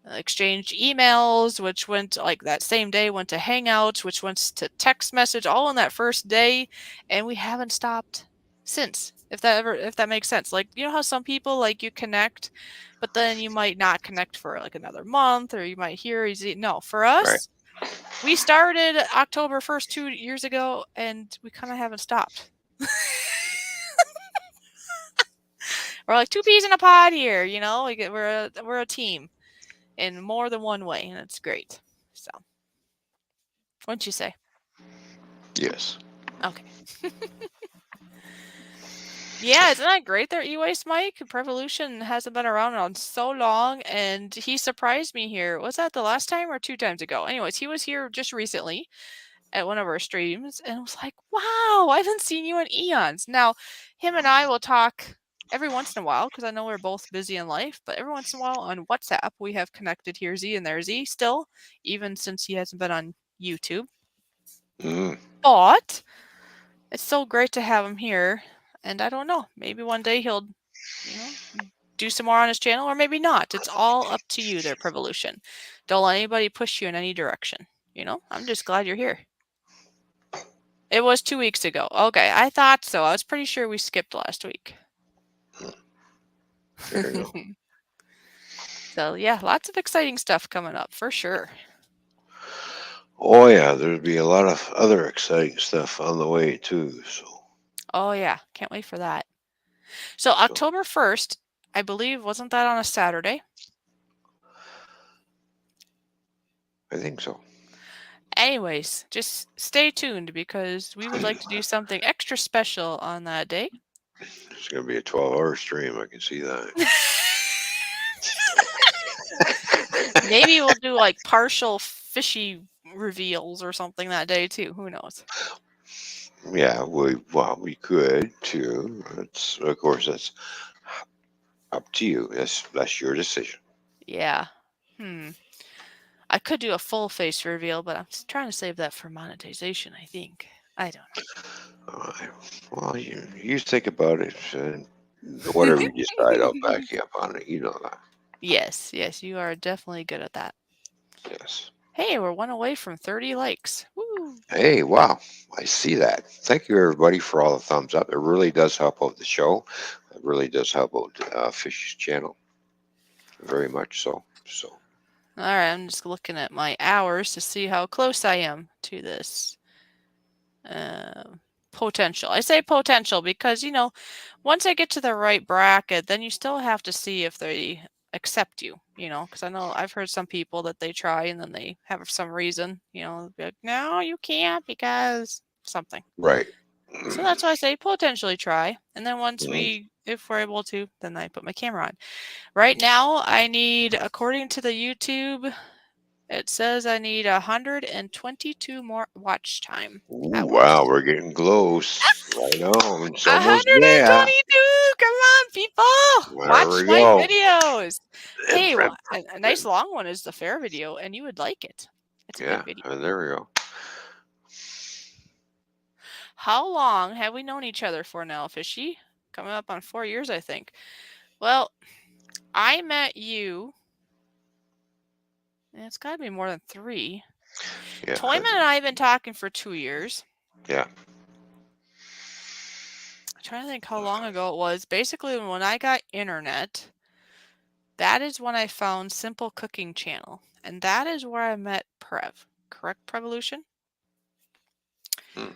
exchanged emails, which went like that same day went to hangouts, which went to text message, all on that first day, and we haven't stopped since, if that makes sense. Like, you know how some people, like, you connect, but then you might not connect for like another month, or you might hear easy. No, for Right. us, we started October 1st 2 years ago, and we kind of haven't stopped. We're like two peas in a pod here, you know. We're a team in more than one way, and it's great. So, what'd you say? Yes. Okay. Yeah, isn't that great there, E-Waste Mike? Prevolution hasn't been around on so long, and he surprised me here. Was that the last time or 2 times ago? Anyways, he was here just recently at one of our streams, and I was like, wow, I haven't seen you in eons. Now, him and I will talk every once in a while, because I know we're both busy in life, but every once in a while on WhatsApp, we have connected here, Z, and there, Z, still, even since he hasn't been on YouTube. Mm. But it's so great to have him here, and I don't know, maybe one day he'll, do some more on his channel, or maybe not. It's all up to you there, Prevolution. Don't let anybody push you in any direction. I'm just glad you're here. It was 2 weeks ago. Okay, I thought so. I was pretty sure we skipped last week. There you go. So, yeah, lots of exciting stuff coming up, for sure. Oh yeah, there'd be a lot of other exciting stuff on the way too. So Oh, yeah, can't wait for that. So, October 1st, I believe, wasn't that on a Saturday? I think so. Anyways, just stay tuned, because we would like to do something extra special on that day. It's gonna be a 12-hour stream. I can see that. Maybe we'll do like partial fishy reveals or something that day too. Who knows? Yeah, we could too. It's of course that's up to you. That's your decision. Yeah. I could do a full face reveal, but I'm trying to save that for monetization, I think. I don't know. Well, you think about it, and whatever you decide, I'll back you up on it. You know that. Yes, you are definitely good at that. Yes. Hey, we're one away from 30 likes. Woo! Hey, wow. I see that. Thank you, everybody, for all the thumbs up. It really does help out the show. It really does help out Fish's channel. Very much so. So, All right, I'm just looking at my hours to see how close I am to this potential. I say potential because, once I get to the right bracket, then you still have to see if they accept you, because I know I've heard some people that they try and then they have some reason, be like, no, you can't because something. right. So that's why I say potentially try. And then once Mhm. if we're able to, then I put my camera on. Right now, I need, according to the YouTube, it says I need 122 more watch time Ooh, hours. wow, we're getting close. I know. It's almost there. 122! Come on, people! There Watch we my go. videos. And Hey, from- a nice long one is the fair video, and you would like it. It's a yeah, good video. and there we go. How long have we known each other for now, Fishy? Coming up on 4 years, I think. Well, I met you. It's got to be more than 3. Yeah. Toyman and I have been talking for 2 years. Yeah. I'm trying to think how long ago it was. Basically, when I got internet, that is when I found Simple Cooking Channel. And that is where I met Prev. Correct, Prevolution? Hmm.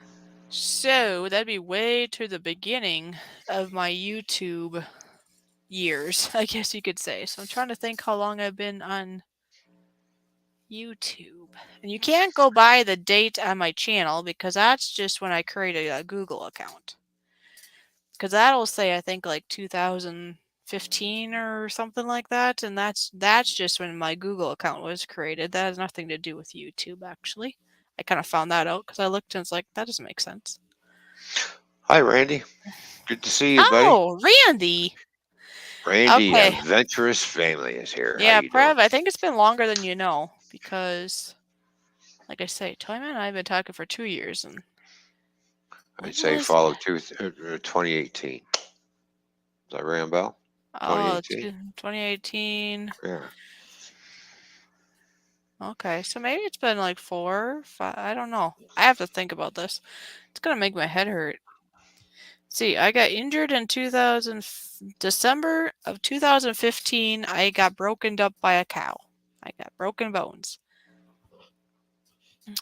So that'd be way to the beginning of my YouTube years, I guess you could say. So I'm trying to think how long I've been on YouTube. And you can't go by the date on my channel because that's just when I created a Google account. Because that'll say, I think, like 2015 or something like that. And that's just when my Google account was created. That has nothing to do with YouTube, actually. I kind of found that out because I looked and it's like, that doesn't make sense. Hi, Randy. Good to see you, buddy. Oh, Randy. Randy, Okay. Adventurous Family is here. Yeah, How you doing? Prev, I think it's been longer than you know because, like I say, Toyman and I have been talking for 2 years. And I'd say was follow 2018. Is that ring a bell? Oh, 2018? 2018. Yeah. Okay, so maybe it's been like 4, 5. I don't know. I have to think about this. It's gonna make my head hurt. see, I got injured in December of 2015. I got broken up by a cow. I got broken bones.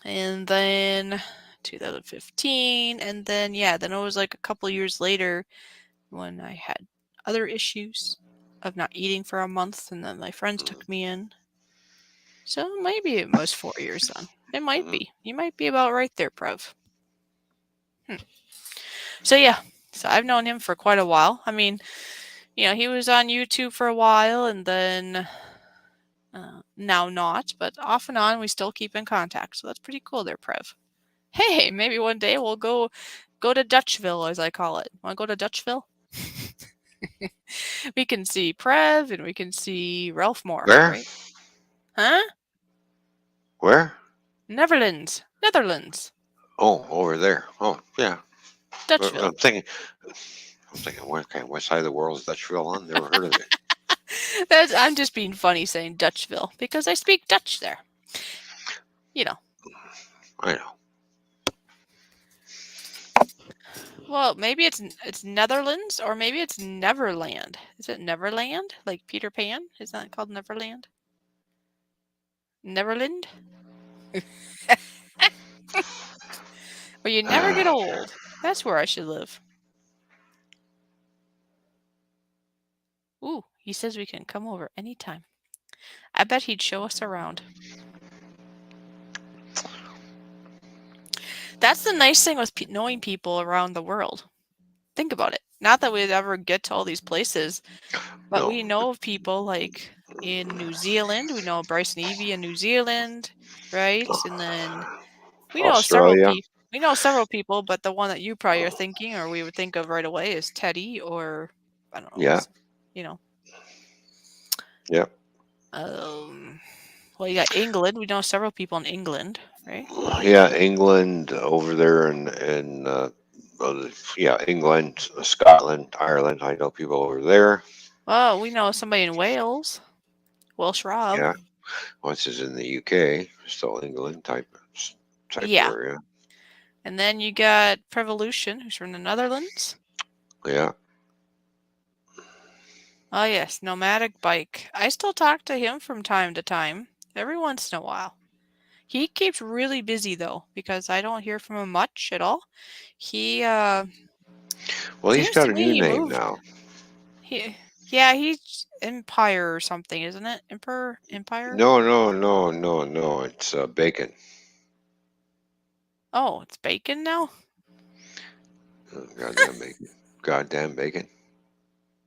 And then 2015, and then then it was like a couple years later when I had other issues of not eating for a month, and then my friends took me in. So maybe it was 4 years then. It might be. You might be about right there, Prev. So so I've known him for quite a while. I mean, he was on YouTube for a while, and then now not, but off and on we still keep in contact. So that's pretty cool there, Prev. Hey, maybe one day we'll go to Dutchville, as I call it. Want to go to Dutchville? We can see Prev and we can see Ralph Moore, Where? right? Huh? Where? Netherlands. Oh, over there. Oh, yeah. Dutchville. I'm thinking, what side of the world is Dutchville on? Never heard of it. I'm just being funny saying Dutchville because I speak Dutch there. I know. Well, maybe it's Netherlands, or maybe it's Neverland. Is it Neverland? Like Peter Pan? Is that called Neverland? Neverland? Where you never get old. That's where I should live. Ooh, he says we can come over anytime. I bet he'd show us around. That's the nice thing with knowing people around the world. Think about it. Not that we'd ever get to all these places, but No. we know of people like in New Zealand. We know Bryce and Evie in New Zealand, right? And then we know several Australia. people. We know several people, but the one that you probably are thinking, or we would think of right away, is Teddy, or I don't know. Yeah. Yep. Well, you got England. We know several people in England, right? Yeah, England over there, and England, Scotland, Ireland. I know people over there. Well, we know somebody in Wales. Welsh Rob. Yeah. Once is in the UK, still England type area. And then you got Prevolution, who's from the Netherlands. Yeah. Oh, yes, Nomadic Bike. I still talk to him from time to time, every once in a while. He keeps really busy, though, because I don't hear from him much at all. He, well, he's got a new name now. He's Empire or something, isn't it? Empire? No. It's Bacon. Oh, it's Bacon now? Goddamn bacon.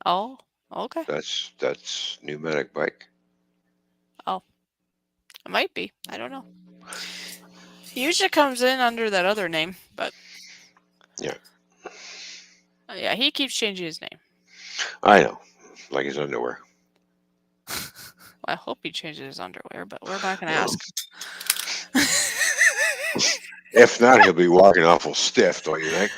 Oh, okay. That's pneumatic bike. Oh, it might be. I don't know. He usually comes in under that other name, but yeah, he keeps changing his name. I know, like his underwear. Well, I hope he changes his underwear, but we're not going to ask. If not, he'll be walking awful stiff, don't you think?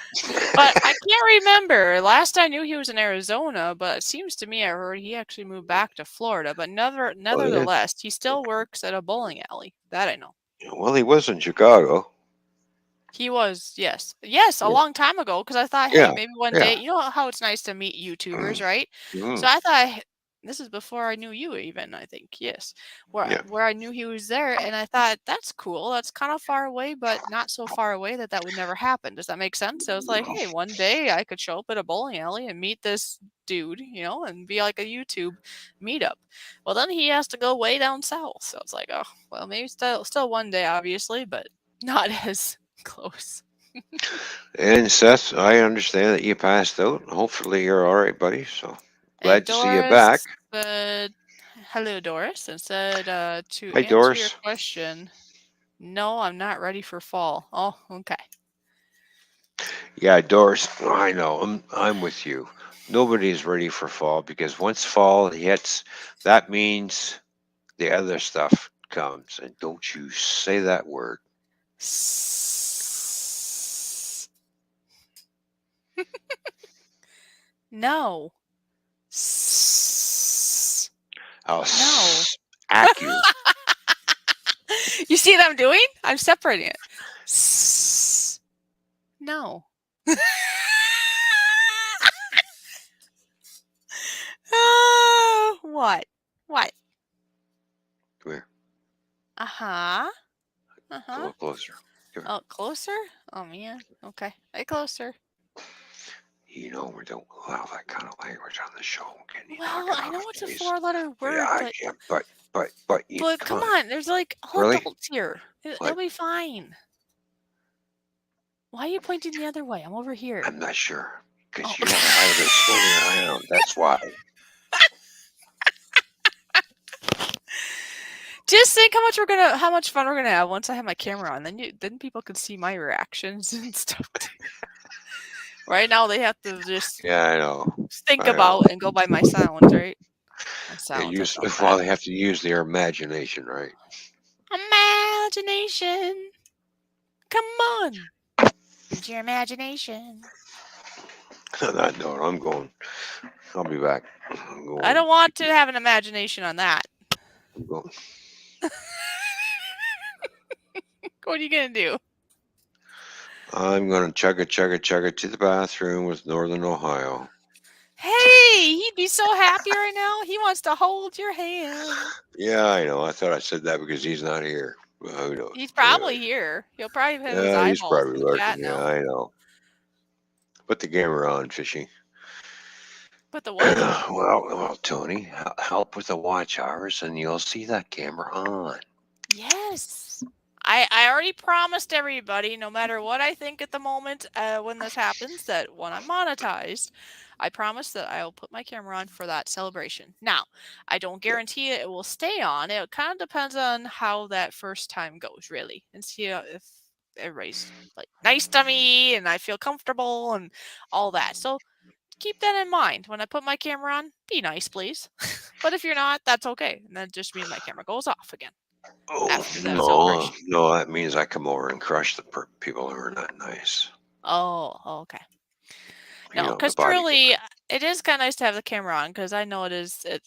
But I can't remember. Last I knew, he was in Arizona, but it seems to me I heard he actually moved back to Florida. But nevertheless, he still works at a bowling alley. That I know. Well, he was in Chicago. He was, yes, a long time ago. Because I thought, hey, maybe one day. You know how it's nice to meet YouTubers, right? Mm-hmm. So I thought. This is before I knew you, even, I think. Yes. Where I knew he was there, and I thought, that's cool. That's kind of far away, but not so far away that would never happen. Does that make sense? So I was like, hey, one day I could show up at a bowling alley and meet this dude, and be like a YouTube meetup. Well, then he has to go way down south. So it's like, oh, well, maybe still one day, obviously, but not as close. And Seth, I understand that you passed out. Hopefully you're all right, buddy. So glad to see you back. Hello, Doris, and said to Hi, answer Doris. your question, no, I'm not ready for fall. Oh, okay. Yeah, Doris, I know. I'm with you. Nobody's ready for fall, because once fall hits, that means the other stuff comes. And don't you say that word. No. I'll smack you. You see what I'm doing? I'm separating it. No. What? Come here. Uh-huh. A Uh-huh. little closer. Come here. Oh, closer? Oh, man. Okay. Hey, closer. You know we don't allow that kind of language on the show. Can you knock Well, it I know off, it's a please? 4-letter Yeah, word, I but can't. But you but come come on. on. There's like all Really? adults here. It'll Like, be fine. Why are you pointing the other way? I'm over here. I'm not sure. Because Oh. you have a habit of spinning around. That's why. Just think how much fun we're gonna have once I have my camera on. Then people can see my reactions and stuff too. Right now they have to just Yeah, I know. think I know. about and go by my sounds, right? My Yeah, sounds. That's all well, bad. they have to use their imagination, right? Imagination. Come on. Use your imagination. On that note, I'm going. I'll be back. I'm going. I don't want to have an imagination on that. I'm going. What are you gonna do? I'm going to chugga to the bathroom with Northern Ohio. Hey, he'd be so happy right now. He wants to hold your hand. Yeah, I know. I thought I said that because he's not here. Well, who knows? He's probably Anyway, here. He'll probably have his yeah, he's eyeballs probably in the chat lurking. Yeah, now. I know. Put the camera on, Fishy. But the what? well, Tony, help with the watch hours, and you'll see that camera on. Yes. I already promised everybody, no matter what I think at the moment when this happens, that when I'm monetized, I promise that I will put my camera on for that celebration. Now, I don't guarantee it will stay on. It kind of depends on how that first time goes, really, and see if everybody's like nice to me and I feel comfortable and all that. So keep that in mind when I put my camera on. Be nice, please. But if you're not, that's okay. And that just means my camera goes off again Oh after that no, celebration. no, that means I come over and crush the people who are not nice. Oh, okay. You No, know, the because bodyguard. truly, it is kind of nice to have the camera on because I know Yes.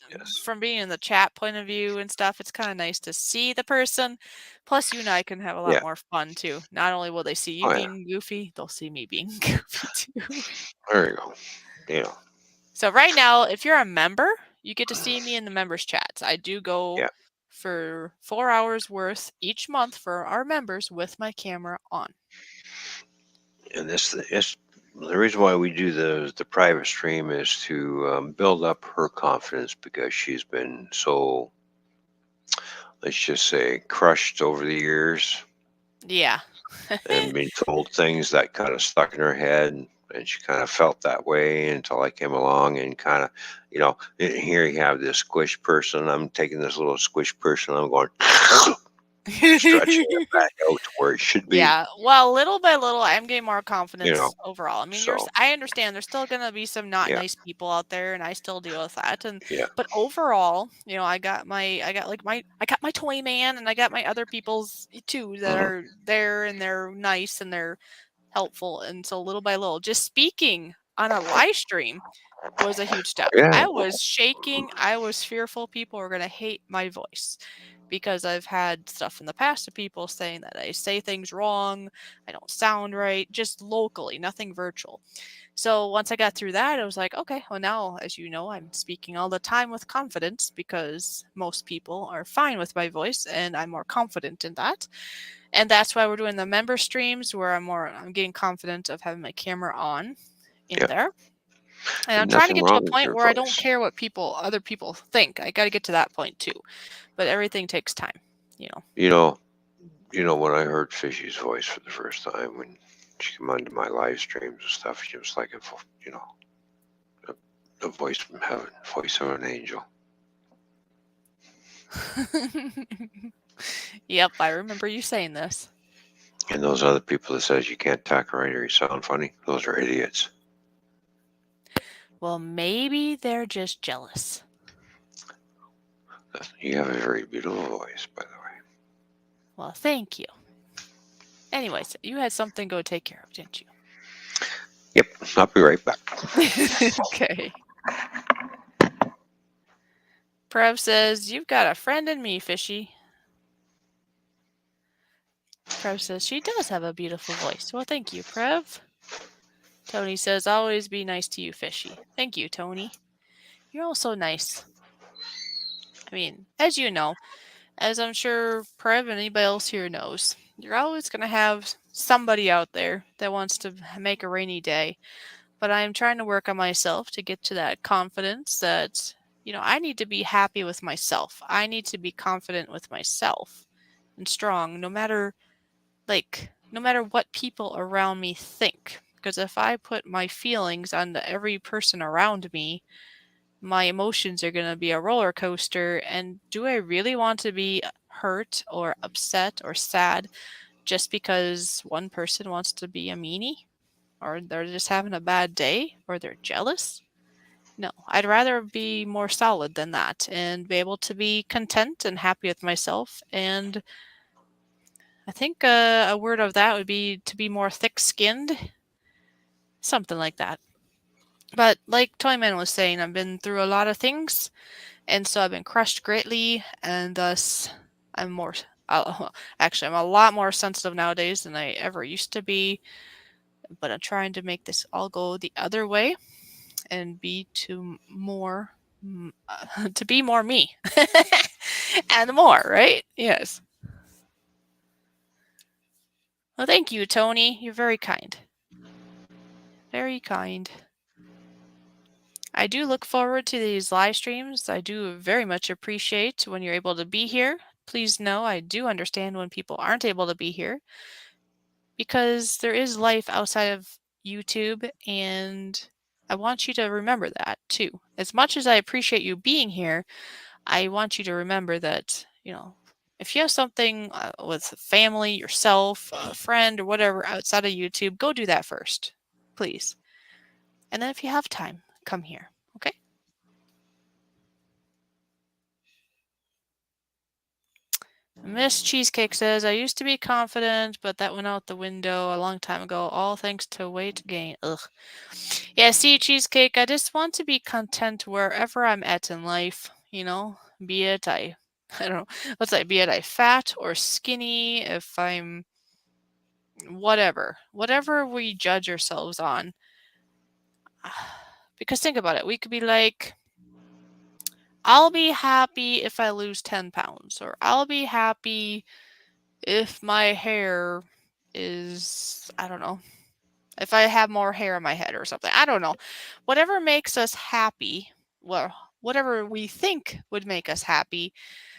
from being in the chat point of view and stuff, it's kind of nice to see the person. Plus, you and I can have a lot Yeah. more fun too. Not only will they see you Oh, yeah. being goofy, they'll see me being goofy too. There you go. Yeah. So right now, if you're a member, you get to see me in the members chats. I do go Yeah. for 4 hours worth each month for our members with my camera on. And this is the reason why we do the private stream is to build up her confidence because she's been so, let's just say, crushed over the years Yeah. and being told things that kind of stuck in her head. And she kind of felt that way until I came along and kind of, here you have this squish person. I'm taking this little squish person. I'm going, stretching it back out to where it should be. Yeah, well, little by little, I'm getting more You confidence know, overall. I mean, so I understand there's still gonna be some not yeah, nice people out there, and I still deal with that. yeah. But overall, I got my Toyman, and I got my other people's too that Mhm. are there, and they're nice and they're helpful. And so little by little, just speaking on a live stream was a huge step. Yeah. I was shaking. I was fearful people were going to hate my voice because I've had stuff in the past of people saying that I say things wrong, I don't sound right, just locally, nothing virtual. So once I got through that, I was like, okay, well, now, as you know, I'm speaking all the time with confidence because most people are fine with my voice and I'm more confident in that. And that's why we're doing the member streams where I'm getting confident of having my camera on in Yeah. there. And I'm And trying to nothing get to wrong a with point your where I don't voice. care what other people think. I got to get to that point too. But everything takes time, You know, when I heard Fishy's voice for the first time when she came onto my live streams and stuff, she was like a voice from heaven, voice of an angel. Yep, I remember you saying this. And those other people that says you can't talk right or you sound funny, those are idiots. Well, maybe they're just jealous. You have a very beautiful voice, by the way. Well, thank you. Anyways, you had something to go take care of, didn't you? Yep, I'll be right back. Okay. Prev says, you've got a friend in me, Fishy. Prev says, she does have a beautiful voice. Well, thank you, Prev. Tony says, always be nice to you, Fishy. Thank you, Tony. You're also nice. I mean, as you know, as I'm sure probably anybody else here knows, you're always going to have somebody out there that wants to make a rainy day. But I'm trying to work on myself to get to that confidence that, I need to be happy with myself. I need to be confident with myself and strong, no matter what people around me think. Because if I put my feelings on every person around me, my emotions are going to be a roller coaster. And do I really want to be hurt or upset or sad just because one person wants to be a meanie? Or they're just having a bad day? Or they're jealous? No, I'd rather be more solid than that and be able to be content and happy with myself. And I think a word of that would be to be more thick skinned, something like that. But like Toyman was saying, I've been through a lot of things, and so I've been crushed greatly, and thus I'm more. Actually, I'm a lot more sensitive nowadays than I ever used to be. But I'm trying to make this all go the other way and be to be more me, and more, right? Yes. Well, thank you, Tony. You're very kind. Very kind. I do look forward to these live streams. I do very much appreciate when you're able to be here. Please know I do understand when people aren't able to be here because there is life outside of YouTube, and I want you to remember that too. As much as I appreciate you being here, I want you to remember that, if you have something with family, yourself, a friend, or whatever outside of YouTube, go do that first, please. And then if you have time, come here, okay? Miss Cheesecake says, I used to be confident, but that went out the window a long time ago, all thanks to weight gain. Ugh. Yeah, see, Cheesecake, I just want to be content wherever I'm at in life, be it I don't know, let's say, be it I fat or skinny, if I'm whatever we judge ourselves on. Because think about it, we could be like, I'll be happy if I lose 10 pounds, or I'll be happy if my hair is, I don't know, if I have more hair in my head or something. I don't know. Whatever makes us happy, well, whatever we think would make us happy,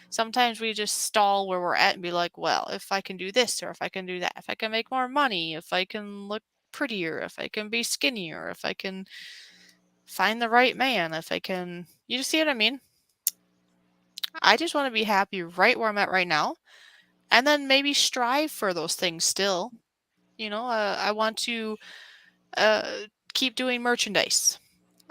sometimes we just stall where we're at and be like, well, if I can do this or if I can do that, if I can make more money, if I can look prettier, if I can be skinnier, if I can find the right man, if I can, you see what I mean? I just want to be happy right where I'm at right now, and then maybe strive for those things still. I want to keep doing merchandise,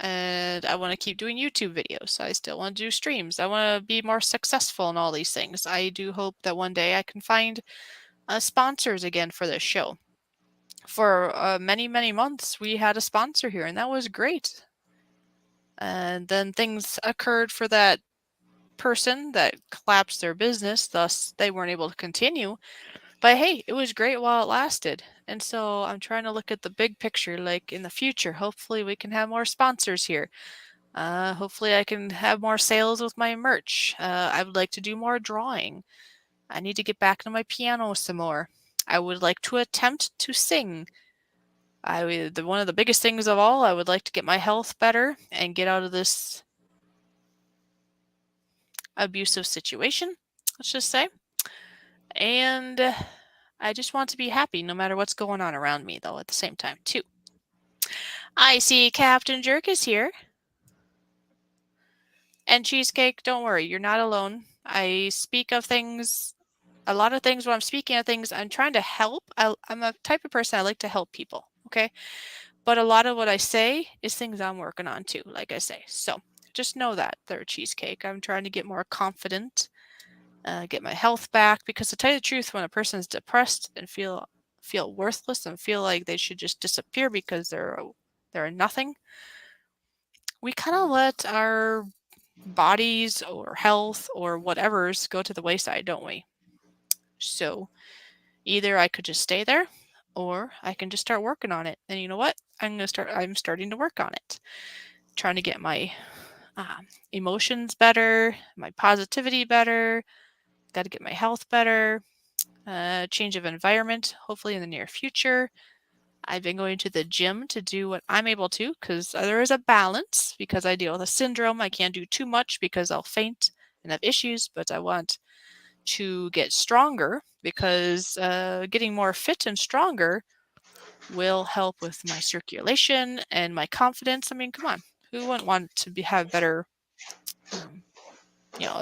and I want to keep doing YouTube videos. I still want to do streams. I want to be more successful in all these things. I do hope that one day I can find sponsors again for this show. For many, many months, we had a sponsor here, and that was great. And then things occurred for that person that collapsed their business, thus they weren't able to continue. But hey, it was great while it lasted. And so I'm trying to look at the big picture, like in the future. Hopefully we can have more sponsors here. Hopefully I can have more sales with my merch. I would like to do more drawing. I need to get back into my piano some more. I would like to attempt to sing. One of the biggest things of all, I would like to get my health better and get out of this abusive situation, let's just say. And I just want to be happy no matter what's going on around me, though, at the same time, too. I see Captain Jerk is here. And Cheesecake, don't worry, you're not alone. I speak of things, a lot of things when I'm speaking of things, I'm trying to help. I'm a type of person, I like to help people, okay? But a lot of what I say is things I'm working on, too, like I say. So just know that, there, Cheesecake. I'm trying to get more confident, get my health back, because to tell you the truth, when a person is depressed and feel worthless and feel like they should just disappear because they're nothing, we kind of let our bodies or health or whatever's go to the wayside, don't we? So either I could just stay there, or I can just start working on it. And you know what? I'm starting to work on it, trying to get my emotions better, my positivity better, got to get my health better, change of environment, hopefully in the near future. I've been going to the gym to do what I'm able to because there is a balance because I deal with a syndrome. I can't do too much because I'll faint and have issues, but I want to get stronger because getting more fit and stronger will help with my circulation and my confidence. I mean, come on, who wouldn't want to have better,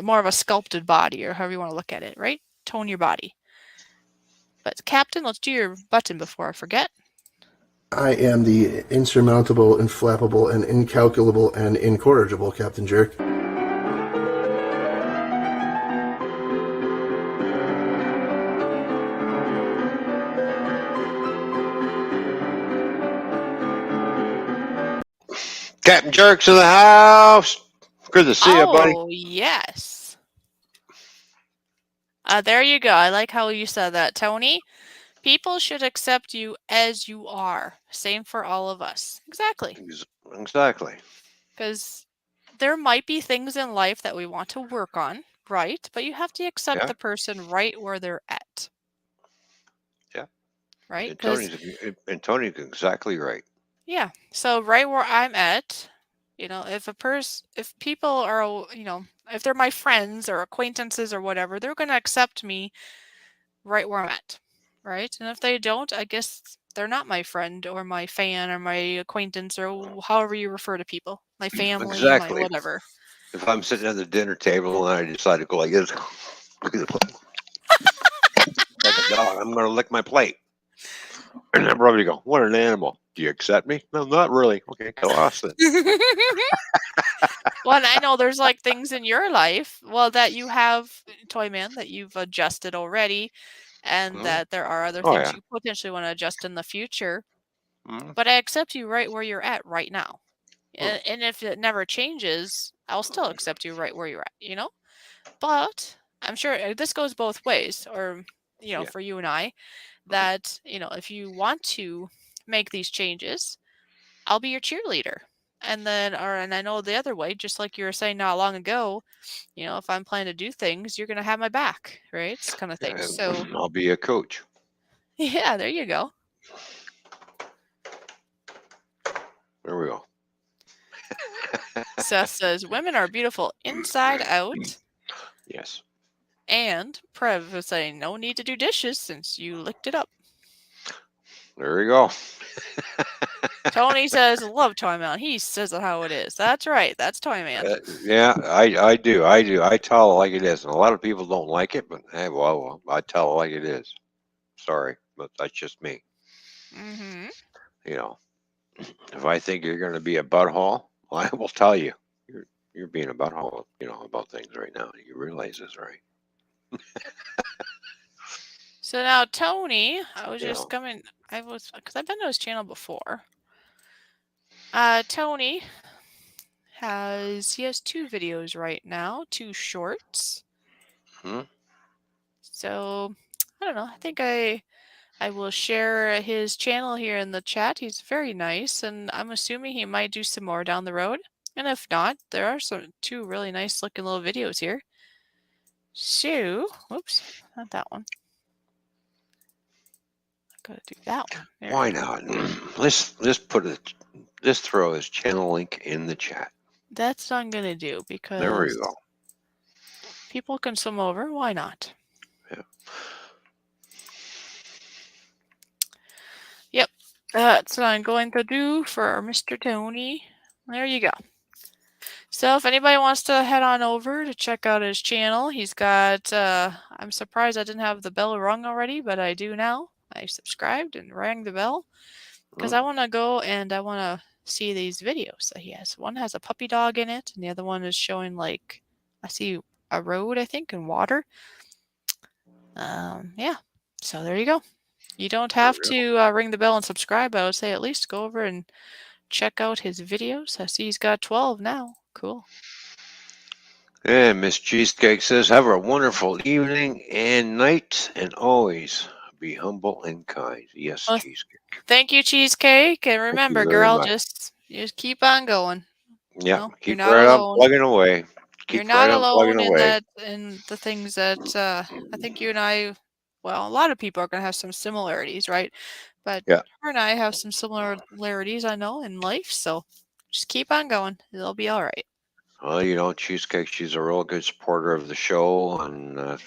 more of a sculpted body or however you want to look at it, right? Tone your body. But Captain, let's do your button before I forget. I am the insurmountable, inflappable, and incalculable and incorrigible Captain Jerk. Captain Jerk's in the house. Good to see you, buddy. Oh, yes. There you go. I like how you said that, Tony. People should accept you as you are. Same for all of us. Exactly. Exactly. Because there might be things in life that we want to work on, right? But you have to accept the person right where they're at. Yeah. Right? And Tony's exactly right. Yeah. So right where I'm at, if people are, if they're my friends or acquaintances or whatever, they're going to accept me right where I'm at. Right? And if they don't, I guess they're not my friend or my fan or my acquaintance or however you refer to people. My family, my whatever. If I'm sitting at the dinner table and I decide to go like this, look at the like a dog, I'm going to lick my plate. And then probably go, what an animal. Do you accept me? No, not really. Okay, get lost then. Well, and I know there's like things in your life, that you have, Toyman, that you've adjusted already, and that there are other things you potentially want to adjust in the future. But I accept you right where you're at right now. And if it never changes, I'll still accept you right where you're at, But I'm sure this goes both ways, or, for you and I, that, if you want to make these changes, I'll be your cheerleader. And I know the other way, just like you were saying not long ago, if I'm planning to do things, you're going to have my back, right? It's kind of thing. So I'll be a coach. Yeah, there you go. There we go. Seth says, women are beautiful inside out. Yes. And Prev was saying, no need to do dishes since you licked it up. There we go. Tony says, love Toyman. He says it how it is. That's right. That's Toyman. Yeah, I do. I tell it like it is. And a lot of people don't like it, but hey, well, I tell it like it is. Sorry, but that's just me. Mm-hmm. If I think you're going to be a butthole, well, I will tell you. You're being a butthole, about things right now. You realize this, right? So now, Tony, I was just coming, because I've been to his channel before. Tony has 2 videos right now, 2 shorts. So, I don't know. I think I will share his channel here in the chat. He's very nice, and I'm assuming he might do some more down the road. And if not, there are 2 really nice looking little videos here. So, whoops, not that one. Gotta do that one. There Why not? Let's throw his channel link in the chat. That's what I'm gonna do because there we go. People can swim over. Why not? Yeah. Yep, that's what I'm going to do for Mr. Tony. There you go. So if anybody wants to head on over to check out his channel, he's got, I'm surprised I didn't have the bell rung already, but I do now. I subscribed and rang the bell because I want to go and I want to see these videos that he has. One has a puppy dog in it, and the other one is showing I see a road, I think, and water. Yeah, so there you go. You don't have to ring the bell and subscribe. I would say at least go over and check out his videos. I see he's got 12 now. Cool. And Miss Cheesecake says, have a wonderful evening and night, and always be humble and kind. Yes, Cheesecake. Thank you, Cheesecake. And remember, girl, just keep on going. Yeah, Well, you're keep not right on alone. plugging away. You're Keep right not on plugging alone in away. that, in the things that I think you and I, well, a lot of people are going to have some similarities, right? But Yeah. her and I have some similarities, I know, in life. So just keep on going. It'll be all right. Well, you know, Cheesecake, she's a real good supporter of the show and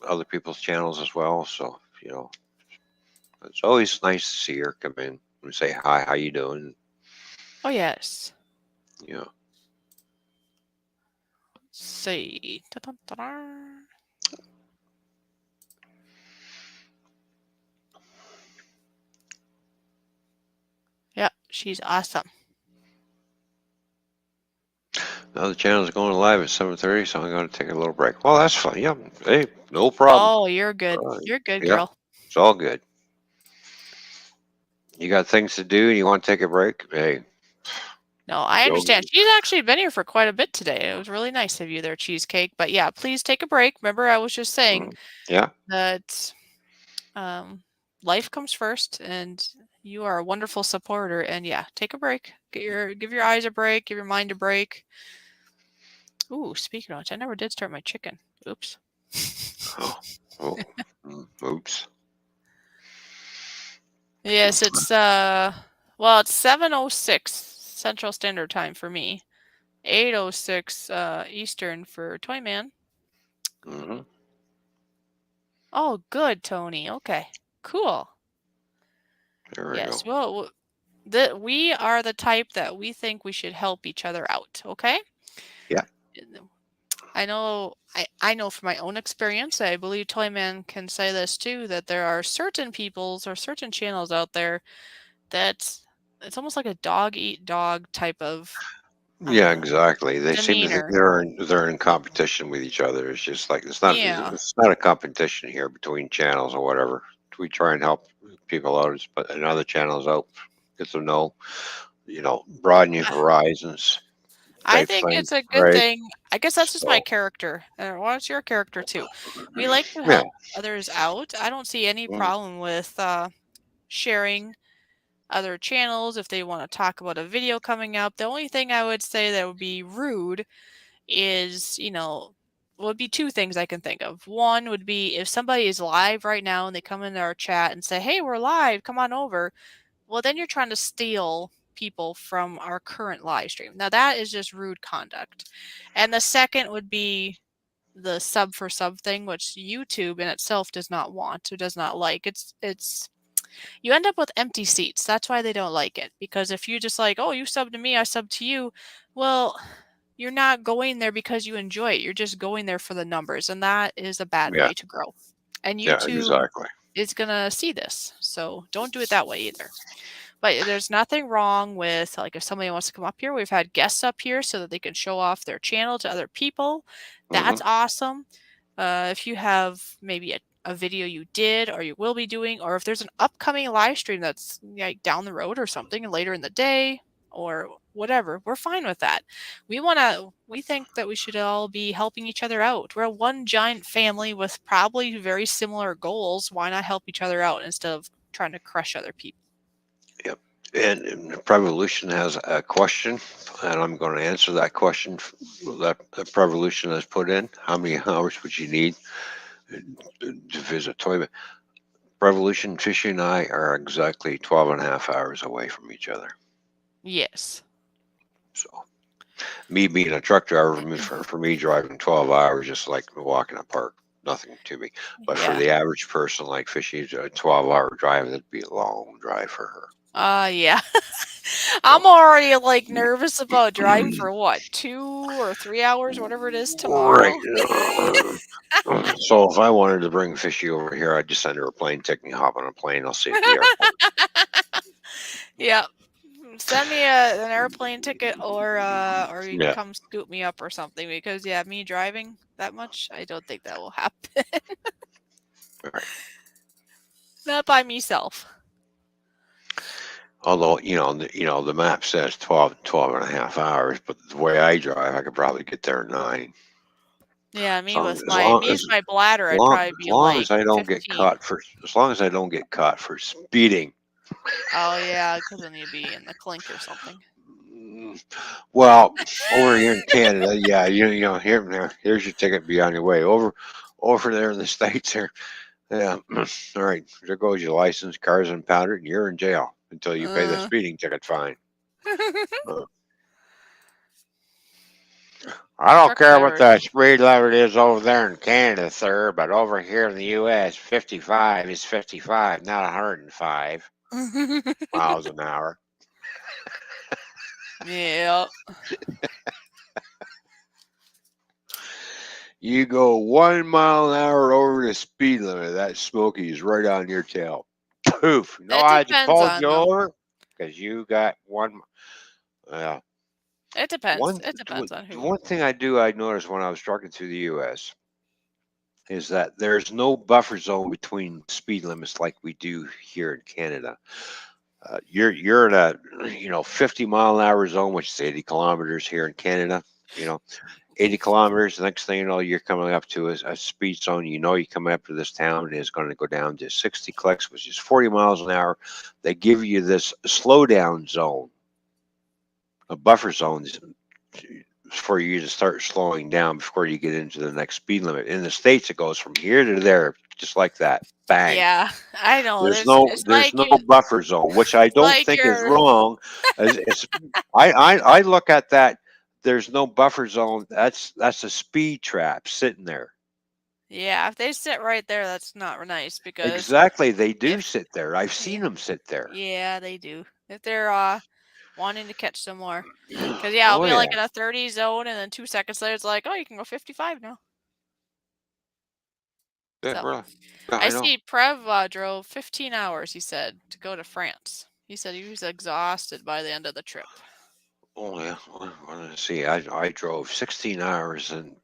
other people's channels as well. So, you know, it's always nice to see her come in and say hi, how you doing? Oh, yes. You know, See. Ta-da-ta-da. Yeah, she's awesome. now the channel's going live at 7:30, so I'm going to take a little break. Well, that's fine. Yeah. Hey, no problem. Oh, you're good. You're good, Yeah, girl. it's all good. You got things to do and you want to take a break? Hey, No, I go. understand. She's actually been here for quite a bit today. It was really nice of you there, Cheesecake. But yeah, please take a break. Remember, I was just saying Yeah. that um, life comes first, and you are a wonderful supporter. And yeah, take a break. Give your eyes a break. Give your mind a break. Ooh, speaking of which, I never did start my chicken. Oops. Oh, oops. Yes, it's well, it's 7:06 Central Standard Time for me. 8:06 Eastern for Toyman. Mm-hmm. Oh, good, Tony. Okay, cool. There we Yes, go. well, we are the type that we think we should help each other out. Okay. Yeah. I know from my own experience, I believe Toyman can say this too, that there are certain peoples or certain channels out there that it's almost like a dog eat dog type of Yeah, exactly. They seem to think demeanor. they're in competition with each other. It's just like Yeah. it's not a competition here between channels or whatever. We try and help people out, but in other channels out, get to know, you know, broaden your horizons I type think thing, it's a good right? thing. I guess that's just my So character. Well, it's your character too. We like to yeah, help others out. I don't see any mm, problem with sharing other channels if they want to talk about a video coming up. The only thing I would say that would be rude is, would be two things I can think of. One would be if somebody is live right now and they come into our chat and say, "Hey, we're live, come on over." Well, then you're trying to steal people from our current live stream. Now that is just rude conduct. And the second would be the sub for sub thing, which YouTube in itself does not want or does not like. It's you end up with empty seats. That's why they don't like it. Because if you just like, oh, you sub to me, I sub to you, well, you're not going there because you enjoy it. You're just going there for the numbers, and that is a bad yeah, way to grow. And yeah, YouTube exactly. is gonna see this, so don't do it that way either. But there's nothing wrong with, like, if somebody wants to come up here, we've had guests up here so that they can show off their channel to other people. Hmm. That's awesome. If you have maybe a video you did or you will be doing, or if there's an upcoming live stream that's like down the road or something later in the day or whatever, we're fine with that. We think that we should all be helping each other out. We're one giant family with probably very similar goals. Why not help each other out instead of trying to crush other people? Yep. And Prevolution has a question, and I'm going to answer that question that Prevolution has put in. How many hours would you need to visit Toyman? Revolution, Fishy and I are exactly 12 and a half hours away from each other. Yes. So, me being a truck driver, for me driving 12 hours, just like walking a park, nothing to me. But for Yeah. the average person like Fishy's, a 12-hour drive, that'd be a long drive for her. Yeah. I'm already like nervous about driving for what, 2 or 3 hours, whatever it is Right. tomorrow. So if I wanted to bring Fishy over here, I'd just send her a plane ticket and hop on a plane. I'll see you at the airport. Yeah. Send me an airplane ticket or you can Yeah. come scoop me up or something because yeah, me driving that much, I don't think that will happen. Right. Not by myself. Although, the map says 12 and a half hours, but the way I drive, I could probably get there in 9. Yeah, As me long with as my long me with as my bladder, I'd long probably as be long like as I don't get 15. caught for as long as I don't get caught for speeding. Oh yeah, because then you'd be in the clink or something. Well, over here in Canada, yeah, here's your ticket. Be on your way. Over there in the States, here, yeah. All right, there goes your license. Car's impounded, and you're in jail until you pay the Uh. speeding ticket fine. I don't Truck care what drivers. the speed limit is over there in Canada, sir, but over here in the U.S., 55 is 55, not 105 miles an hour. Yeah. You go 1 mile an hour over the speed limit, that Smoky is right on your tail. Poof. No, It I just depends pulled on you them. over because you got one. Well, It depends. It depends on who. one thing I noticed when I was trucking through the U.S. is that there's no buffer zone between speed limits like we do here in Canada. You're in a 50-mile-an-hour zone, which is 80 kilometers here in Canada. 80 kilometers. The next thing you know, you're coming up to a speed zone. You're coming up to this town and it's going to go down to 60 clicks, which is 40 miles an hour. They give you this slowdown zone, a buffer zone for you to start slowing down before you get into the next speed limit. In the States, it goes from here to there, just like that. Bang. Yeah, I know. There's There's. no It's there's like no you. buffer zone, which I It's don't like think is you're. wrong. I look at that. There's no buffer zone. That's a speed trap sitting there. Yeah, if they sit right there, that's not nice because Exactly, they do if sit there. I've seen yeah, them sit there. yeah, they do. If they're wanting to catch some more, because yeah, I'll Oh be yeah, like in a 30 zone, and then 2 seconds later, it's like, oh, you can go 55 now. yeah, So really. Yeah, I I know. see Prev drove 15 hours. He said to go to France. He said he was exhausted by the end of the trip. Oh yeah. Well, let's see. I drove 16 hours in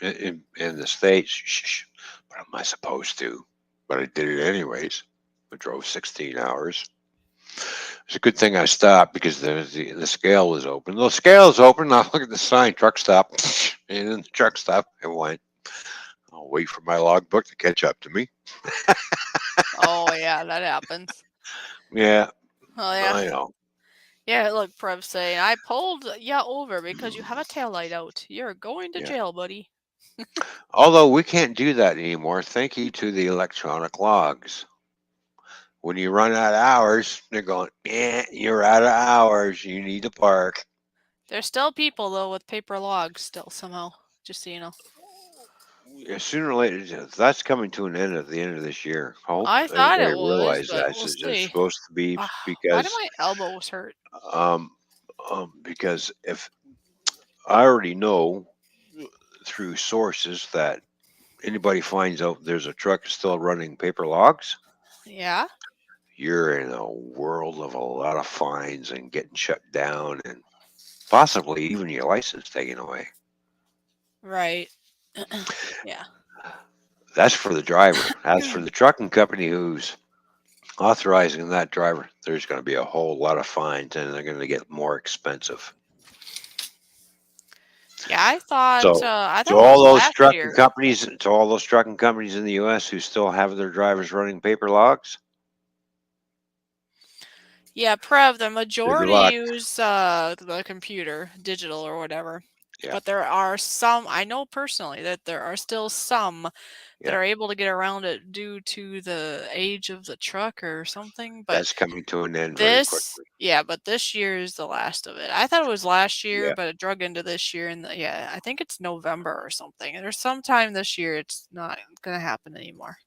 the States. Shh, but am I supposed to? But I did it anyways. I drove 16 hours. It's a good thing I stopped because the scale was open. The scale is open. I look at the sign, truck stop, and in the truck stop, I went. I'll wait for my logbook to catch up to me. Oh yeah, that happens. Yeah, Oh yeah. I know. Yeah, look, Prev saying, I pulled ya over because you have a tail light out. You're going to Yeah. jail, buddy. Although we can't do that anymore. Thank you to the electronic logs. When you run out of hours, they're going, you're out of hours. You need to park. There's still people, though, with paper logs still somehow, just so you know. Yeah, sooner or later, that's coming to an end at the end of this year. I hope I thought everybody it was, realizes but that we'll it's see. supposed to be Why do because my elbows hurt? um, because if I already know through sources that anybody finds out there's a truck still running paper logs, Yeah? you're in a world of a lot of fines and getting shut down and possibly even your license taken away. Right. Yeah. That's for the driver. As for the trucking company who's authorizing that driver, there's going to be a whole lot of fines and they're going to get more expensive. Yeah, I thought So it was last year. to all those trucking companies in the U.S. who still have their drivers running paper logs, Yeah, Prev, the good majority luck. use the computer, digital or whatever. Yeah, But there are some, I know personally that there are still some that yeah, are able to get around it due to the age of the truck or something. But that's coming to an end very quickly. but this year is the last of it. I thought it was last year, Yeah, but it drug into this year. And yeah, I think it's November or something. There's sometime this year it's not going to happen anymore.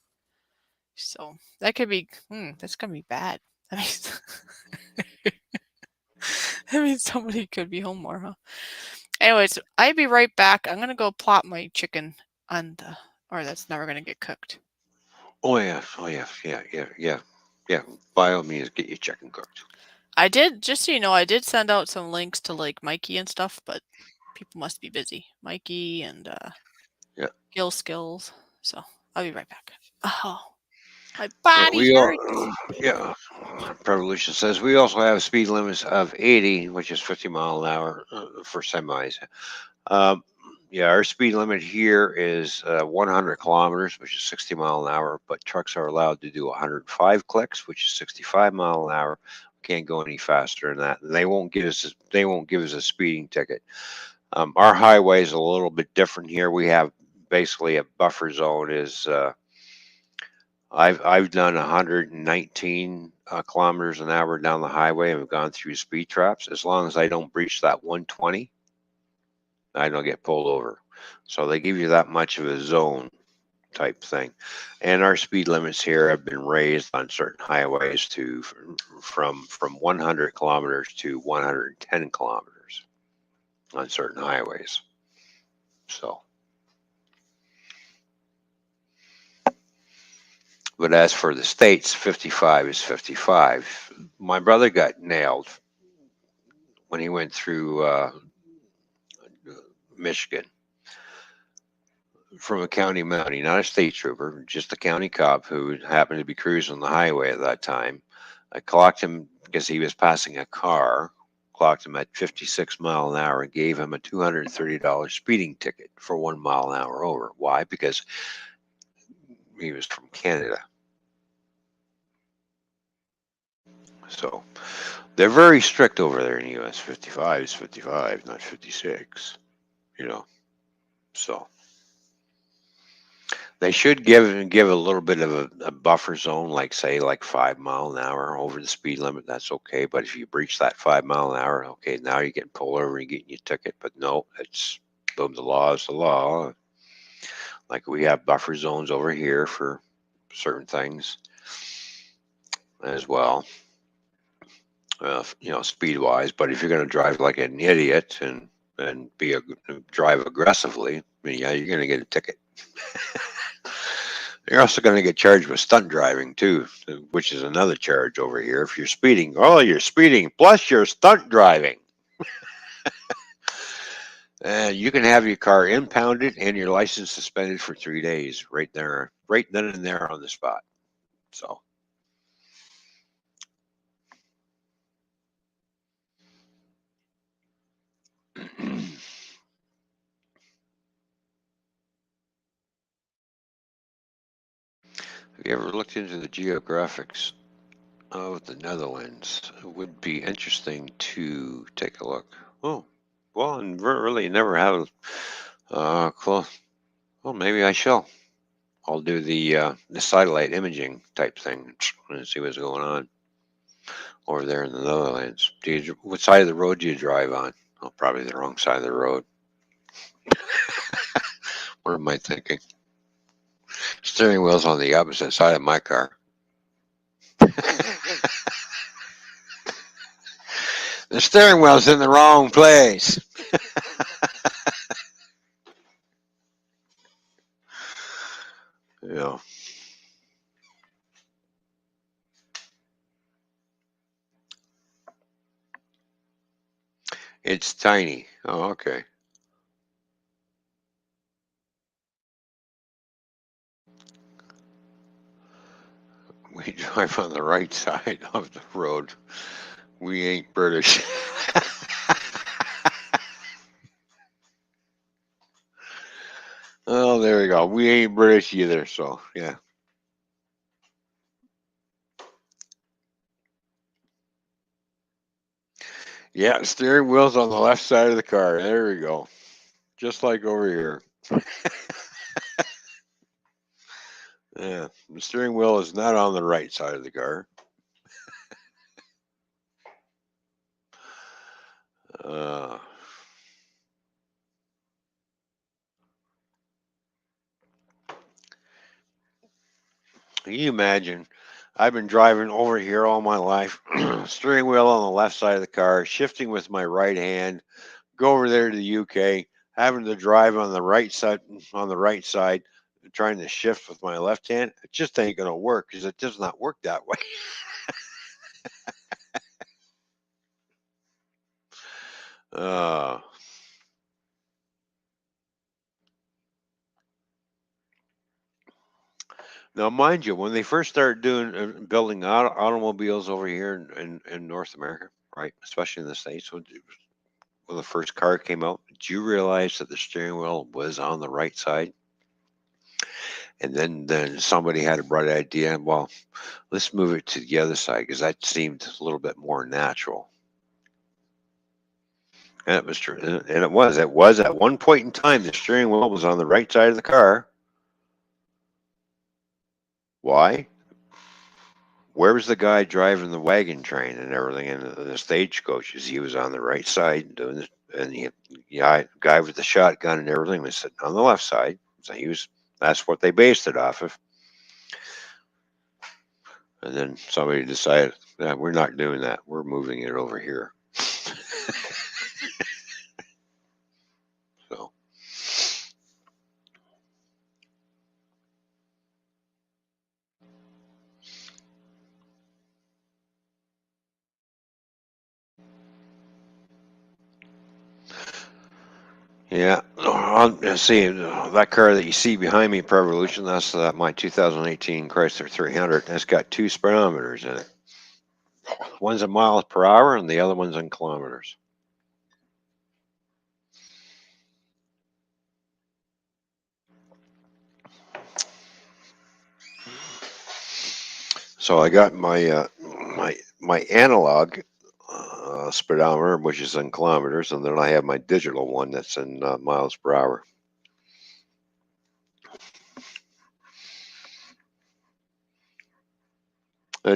So that could be, that's going to be bad. I mean, that means somebody could be home more, huh? Anyways, I'll be right back. I'm gonna go plop my chicken on the, or that's never gonna get cooked. oh yeah, yeah. By all means, get your chicken cooked. I did, just so you know, I did send out some links to like Mikey and stuff, but people must be busy. Mikey and Yeah. Gill Skills. So I'll be right back. Oh, my Yeah, body hurts. yeah. Revolution says we also have speed limits of 80, which is 50 mile an hour for semis. Um, yeah, our speed limit here is 100 kilometers, which is 60 mile an hour, but trucks are allowed to do 105 clicks, which is 65 mile an hour. Can't go any faster than that. They won't give us a speeding ticket. Our highway is a little bit different here. We have basically a buffer zone. I've done 119 kilometers an hour down the highway and have gone through speed traps. As long as I don't breach that 120, I don't get pulled over. So they give you that much of a zone type thing. And our speed limits here have been raised on certain highways to from 100 kilometers to 110 kilometers on certain highways. So, but as for the states, 55 is 55. My brother got nailed when he went through Michigan from a county mountie, not a state trooper, just a county cop who happened to be cruising the highway at that time. I clocked him because he was passing a car, clocked him at 56 miles an hour and gave him a $230 speeding ticket for 1 mile an hour over. Why? Because he was from Canada. So they're very strict over there in the U.S. 55 is 55, not 56, you know. So they should give a little bit of a buffer zone, like say like 5 miles an hour over the speed limit. That's okay. But if you breach that 5 mile an hour, okay, now you're getting pulled over and getting your ticket. But no, it's boom, the law is the law. Like we have buffer zones over here for certain things as well. You know, speed wise. But if you're going to drive like an idiot and drive aggressively, yeah, you're going to get a ticket. You're also going to get charged with stunt driving too, which is another charge over here. If you're speeding, oh, you're speeding plus you're stunt driving. And you can have your car impounded and your license suspended for 3 days right there, right then and there on the spot. So. Have you ever looked into the geographics of the Netherlands? It would be interesting to take a look. Oh, well, and really never have close. Well, maybe I shall. I'll do the satellite imaging type thing and see what's going on over there in the Netherlands. What side of the road do you drive on? Oh, probably the wrong side of the road. What am I thinking? Steering wheel's on the opposite side of my car. The steering wheel's in the wrong place. Yeah. It's tiny. Oh, okay. We drive on the right side of the road. We ain't British. Oh, there we go. We ain't British either, so yeah. Yeah, steering wheel's on the left side of the car. There we go. Just like over here. Yeah, the steering wheel is not on the right side of the car. Can you imagine? I've been driving over here all my life, steering wheel on the left side of the car, shifting with my right hand, go over there to the UK, having to drive on the right side, trying to shift with my left hand. It just ain't going to work because it does not work that way. Now, mind you, when they first started building automobiles over here in North America, right, especially in the States, when the first car came out, did you realize that the steering wheel was on the right side? And then somebody had a bright idea. Well, let's move it to the other side because that seemed a little bit more natural. And it was true. And it was. It was at one point in time, the steering wheel was on the right side of the car. Why? Where was the guy driving the wagon train and everything in the stagecoaches? He was on the right side doing it. And the guy with the shotgun and everything was sitting on the left side. So that's what they based it off of. And then somebody decided, nah, we're not doing that. We're moving it over here. So, yeah. Let's see, that car that you see behind me, Prevolution, that's my 2018 Chrysler 300. That's got 2 speedometers in it. One's in miles per hour and the other one's in kilometers. So I got my my analog speedometer, which is in kilometers, and then I have my digital one that's in miles per hour.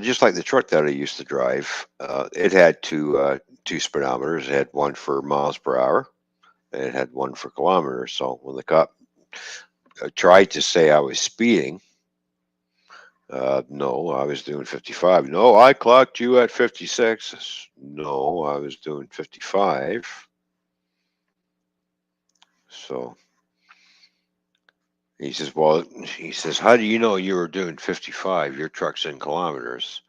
Just like the truck that I used to drive, it had two speedometers. It had one for miles per hour, and it had one for kilometers. So when the cop tried to say I was speeding, no, I was doing 55. No, I clocked you at 56. No, I was doing 55. So he says, well, he says, how do you know you were doing 55? Your truck's in kilometers.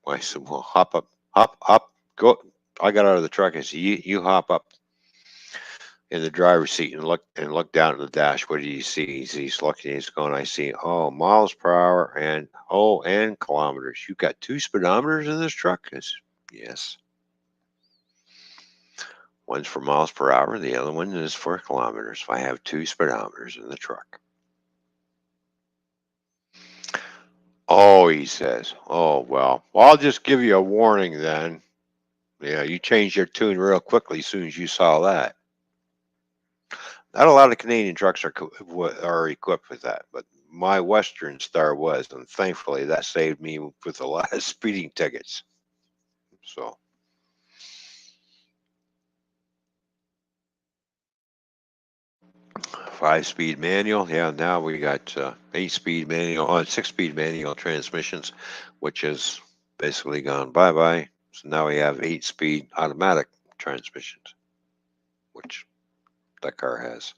I said, well, hop up, go. I got out of the truck and said, you hop up in the driver's seat and look down at the dash. What do you see? He's looking, he's going, I see, oh, miles per hour and kilometers. You got 2 speedometers in this truck? I said, yes. One's for miles per hour, the other one is for kilometers. I have 2 speedometers in the truck. Oh, he says, oh, well, I'll just give you a warning then. Yeah, you changed your tune real quickly as soon as you saw that. Not a lot of Canadian trucks are equipped with that, but my Western Star was, and thankfully that saved me with a lot of speeding tickets. So. Five-speed manual. Yeah, now we got 8-speed manual, 6-speed manual transmissions, which has basically gone bye-bye. So now we have 8-speed automatic transmissions, which that car has.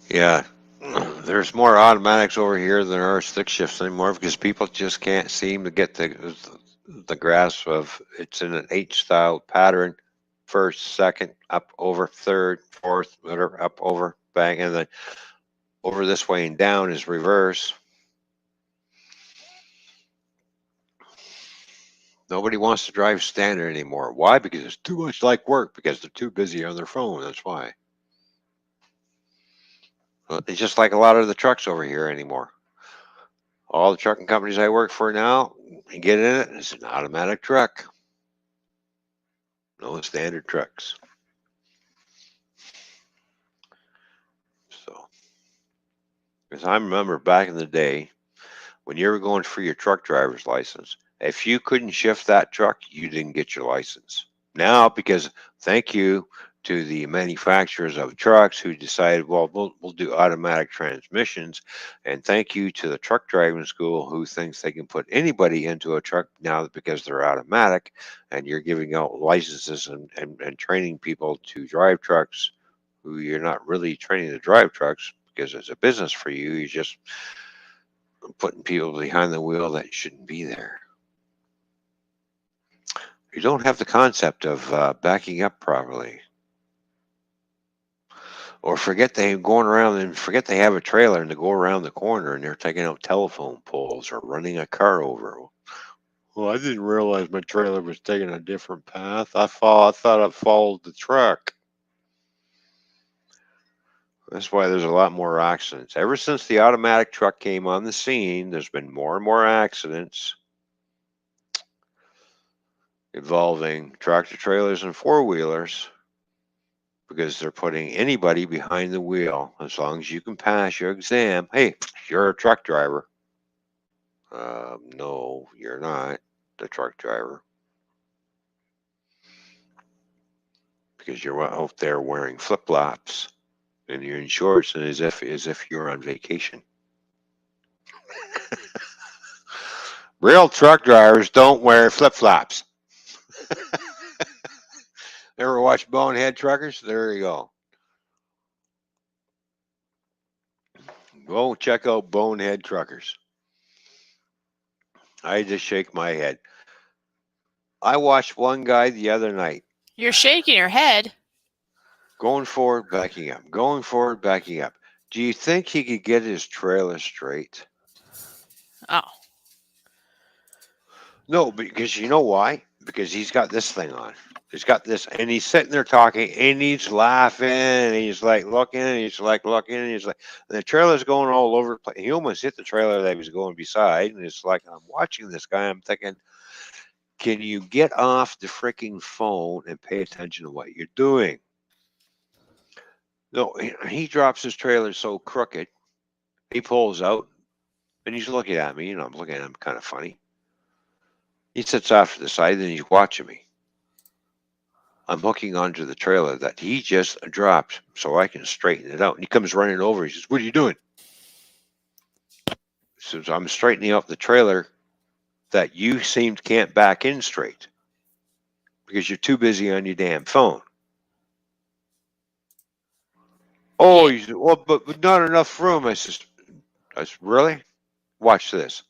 Yeah, there's more automatics over here than there are stick shifts anymore because people just can't seem to get the grasp of it's in an H-style pattern. First, second, up, over, third, fourth, whatever, up, over, bang, and then over this way and down is reverse. Nobody wants to drive standard anymore. Why? Because it's too much like work, because they're too busy on their phone. That's why. Well, it's just like a lot of the trucks over here anymore. All the trucking companies I work for now, you get in it, it's an automatic truck. No standard trucks. So, because I remember back in the day, when you were going for your truck driver's license, if you couldn't shift that truck, you didn't get your license. Now, because thank you to the manufacturers of trucks who decided, well, we'll do automatic transmissions, and thank you to the truck driving school who thinks they can put anybody into a truck now because they're automatic, and you're giving out licenses and training people to drive trucks who you're not really training to drive trucks because it's a business for you. You're just putting people behind the wheel that shouldn't be there. You don't have the concept of backing up properly. Or forget they going around and forget they have a trailer and they go around the corner and they're taking out telephone poles or running a car over. Well, I didn't realize my trailer was taking a different path. I thought I followed the truck. That's why there's a lot more accidents. Ever since the automatic truck came on the scene, there's been more and more accidents involving tractor trailers and four-wheelers because they're putting anybody behind the wheel as long as you can pass your exam. Hey, you're a truck driver. No, you're not the truck driver because you're out there wearing flip-flops and you're in shorts and as if you're on vacation. Real truck drivers don't wear flip-flops. Ever watch Bonehead Truckers? There you go. Go check out Bonehead Truckers. I just shake my head. I watched one guy the other night. You're shaking your head. Going forward, backing up. Going forward, backing up. Do you think he could get his trailer straight? Oh. No, because you know why? Because he's got this thing on. He's got this, and he's sitting there talking, and he's laughing, and he's like looking, and he's like looking, and he's like, and the trailer's going all over the place. He almost hit the trailer that he was going beside, and it's like, I'm watching this guy, I'm thinking, can you get off the freaking phone and pay attention to what you're doing? No, he drops his trailer so crooked, he pulls out, and he's looking at me, and I'm looking at him kind of funny. He sits off to the side, and he's watching me. I'm hooking onto the trailer that he just dropped so I can straighten it out. And he comes running over. He says, "What are you doing?" So I'm straightening out the trailer that you seemed can't back in straight because you're too busy on your damn phone. Oh, Yeah. he said, well, but not enough room. I said, really? Watch this.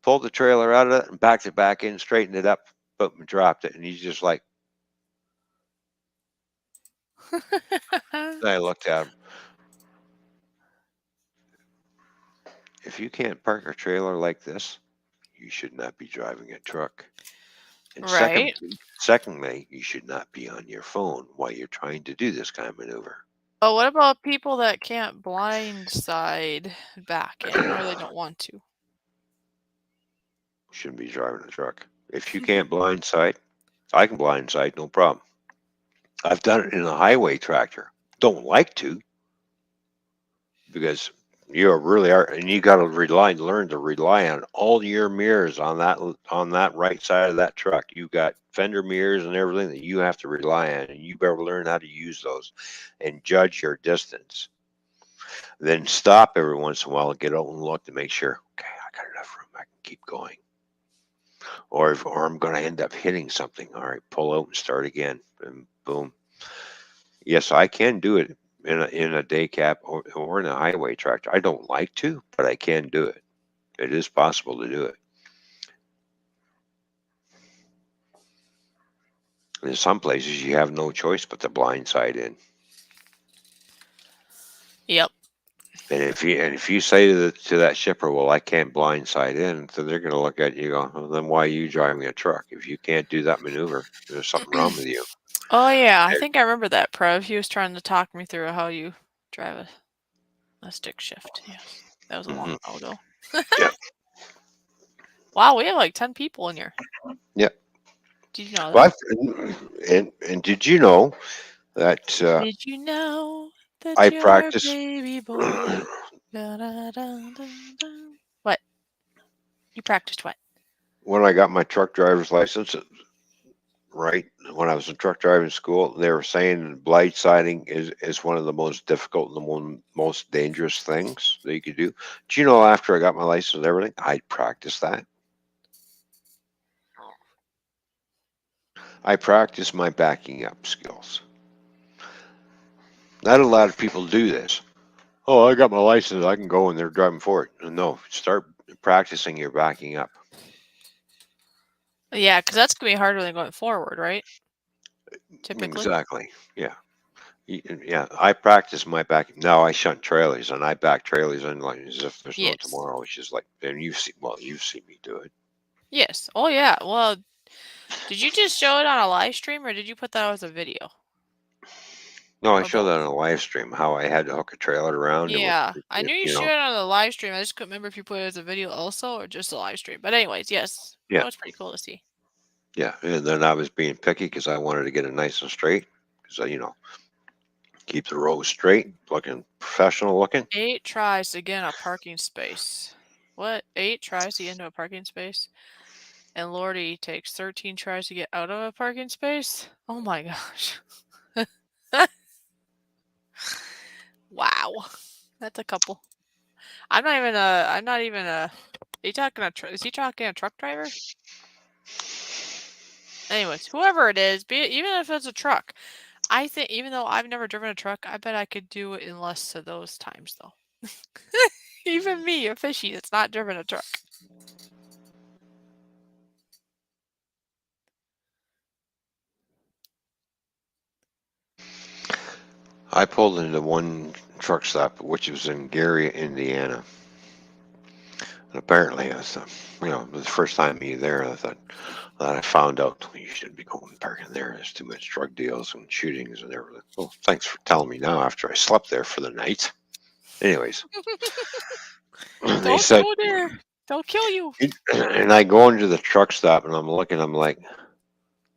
Pulled the trailer out of it and backed it back in, straightened it up, boom, and dropped it. And he's just like, I looked at him. If you can't park a trailer like this, you should not be driving a truck. And Right. secondly, you should not be on your phone while you're trying to do this kind of maneuver. Oh, what about people that can't blindside back in or they don't want to? Shouldn't be driving a truck. If you can't blindside, I can blindside, no problem. I've done it in a highway tractor. Don't like to because you really are, and you got to learn to rely on all your mirrors on that right side of that truck. You got fender mirrors and everything that you have to rely on, and you better learn how to use those and judge your distance. Then stop every once in a while and get out and look to make sure, okay, I got enough room, I can keep going. Or I'm going to end up hitting something. All right, pull out and start again, and boom. Yes, I can do it in a day cab or in a highway tractor. I don't like to, but I can do it. It is possible to do it. In some places, you have no choice but to blindside in. Yep. And if you say to that shipper, well, I can't blindside in, so they're going to look at you and go, well, then why are you driving a truck? If you can't do that maneuver, there's something wrong with you. Oh, yeah. I think I remember that, Prev. He was trying to talk me through how you drive a stick shift. Yes. That was a long while ago. Yeah. Wow, we have like 10 people in here. Yeah. Did you know that? Well, and did you know that Did you know that I you're practice? a baby boy? Da-da-dun-dun-dun. What? You practiced what? When I got my truck driver's license, right when I was in truck driving school, they were saying blindsiding is one of the most difficult and the most dangerous things that you could do. Do you know after I got my license and everything, I practiced that. I practiced my backing up skills. Not a lot of people do this. Oh, I got my license, I can go and they're driving forward. No, start practicing your backing up. Yeah, because that's going to be harder than going forward, right? Typically. Exactly. Yeah. Yeah, I practice my back. Now I shunt trailers and I back trailers in like as if there's no Yes. tomorrow. It's just like, and you've seen me do it. Yes. Oh yeah. Well, did you just show it on a live stream or did you put that out as a video? No, I Or showed that both? on a live stream how I had to hook a trailer around. Yeah, I knew you You showed know, it on the live stream. I just couldn't remember if you put it as a video also or just a live stream. But anyways, yes, yeah, that was pretty cool to see. yeah. And then I was being picky because I wanted to get it nice and straight. Because keep the rows straight, looking professional looking. 8 tries to get in a parking space. What? 8 tries to get into a parking space? And Lordy takes 13 tries to get out of a parking space? Oh my gosh. Wow. That's a couple. I'm not even a is he talking a truck driver? Anyways, whoever it is, even if it's a truck, I think even though I've never driven a truck, I bet I could do it in less of those times though. Even me, a fishy that's not driven a truck. I pulled into one truck stop, which was in Gary, Indiana. And apparently, it was, the first time me there, I thought I found out you shouldn't be going parking there. There's too much drug deals and shootings and everything. Well, thanks for telling me now after I slept there for the night. Anyways, they Don't said, go there. They'll kill you. and I go into the truck stop and I'm looking, I'm like,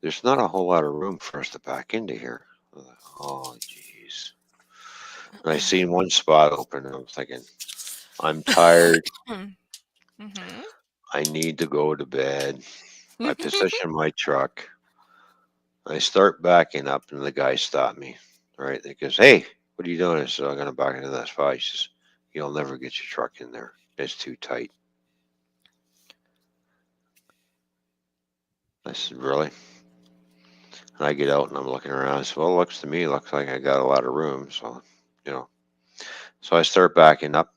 there's not a whole lot of room for us to back into here. I'm like, oh, jeez. And I seen one spot open and I'm thinking, I'm tired. Mm-hmm. I need to go to bed. I position my truck. I start backing up, and the guy stopped me. Right? He goes, "Hey, what are you doing?" I said, "I'm going to back into that spot." He says, "You'll never get your truck in there. It's too tight." I said, "Really?" And I get out and I'm looking around. I said, "Well, it looks to me looks like I got a lot of room." So, you know, so I start backing up,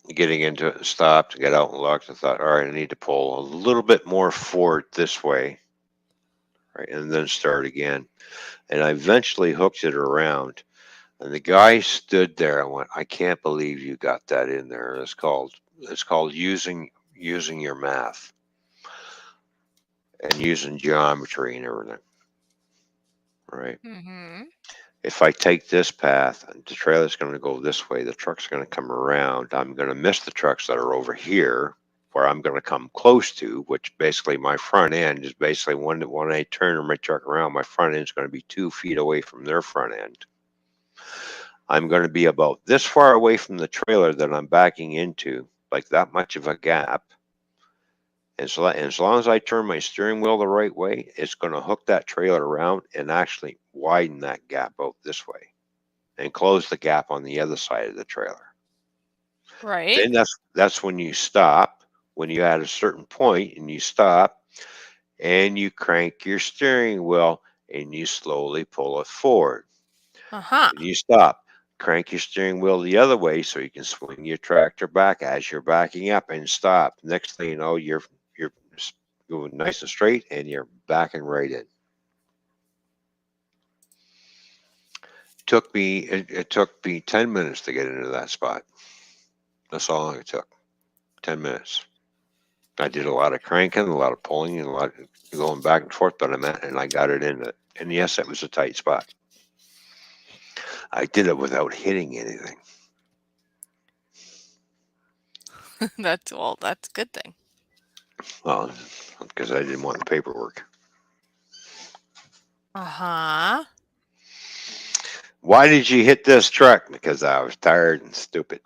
getting into it, and stopped, get out and looked. I thought, all right, I need to pull a little bit more forward this way, right, and then start again. And I eventually hooked it around. And the guy stood there and went, "I can't believe you got that in there." It's called using your math and using geometry and everything. Right. Mm-hmm. If I take this path, the trailer's going to go this way, the truck's going to come around. I'm going to miss the trucks that are over here, where I'm going to come close to, which basically my front end is basically when I turn my truck around, my front end is going to be 2 feet away from their front end. I'm going to be about this far away from the trailer that I'm backing into, like that much of a gap. And so as long as I turn my steering wheel the right way, it's going to hook that trailer around and actually widen that gap out this way and close the gap on the other side of the trailer. Right. Then that's when you stop, when you're at a certain point and you stop and you crank your steering wheel and you slowly pull it forward. Uh-huh. And you stop. Crank your steering wheel the other way so you can swing your tractor back as you're backing up and stop. Next thing you know, you're going nice and straight and you're backing right in. It took me 10 minutes to get into that spot. That's all it took. 10 minutes. I did a lot of cranking, a lot of pulling, and a lot of going back and forth, but I got it in it. And yes, it was a tight spot. I did it without hitting anything. That's a good thing. Well, because I didn't want the paperwork. Uh-huh. Why did you hit this truck? Because I was tired and stupid.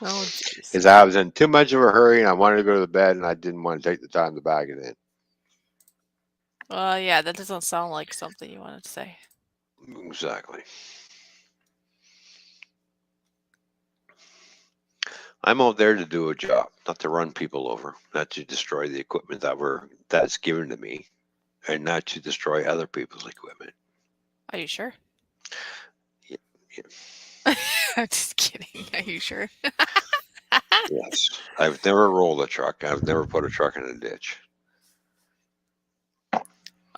Oh jeez. Because I was in too much of a hurry and I wanted to go to bed and I didn't want to take the time to bag it in. Yeah, that doesn't sound like something you wanted to say. Exactly. I'm out there to do a job, not to run people over, not to destroy the equipment that's given to me, and not to destroy other people's equipment. Are you sure? Yeah. I'm just kidding. Are you sure? Yes. I've never rolled a truck. I've never put a truck in a ditch.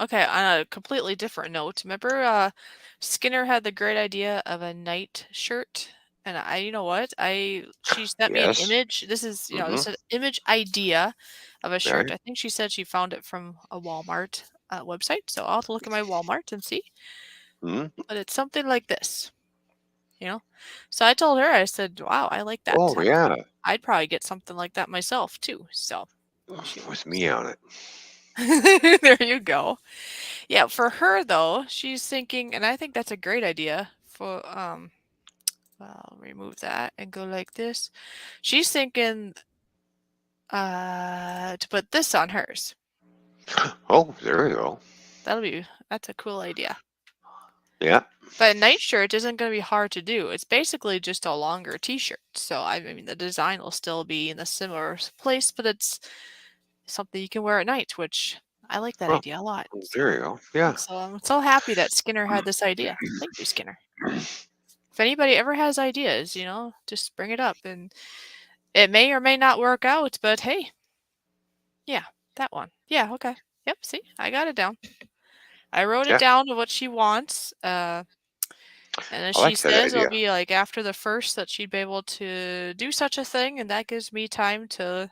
Okay, on a completely different note, remember Skinner had the great idea of a night shirt, and you know what? She sent me an Yes. image. This is, Mm-hmm. this is an image idea of a shirt. Right. I think she said she found it from a Walmart website, so I'll have to look at my Walmart and see. Mm-hmm. But it's something like this. So I told her, I said, "Wow, I like that. Oh yeah, I'd probably get something like that myself too." So she with me on it. there you go. Yeah, for her though, she's thinking, and I think that's a great idea for I'll remove that and go like this. She's thinking to put this on hers. Oh, there you go. That's a cool idea. Yeah. But a nightshirt isn't going to be hard to do. It's basically just a longer t-shirt. So I mean the design will still be in a similar place, but it's something you can wear at night, which I like that Oh, idea a lot. there you go. Yeah. So I'm so happy that Skinner had this idea. Thank you, Skinner. If anybody ever has ideas, just bring it up, and it may or may not work out, but hey, yeah, that one. Yeah, okay. Yep, see, I got it down. I wrote it Yeah. down to what she wants. And then I she like that says it'll idea. be like after the first that she'd be able to do such a thing, and that gives me time to,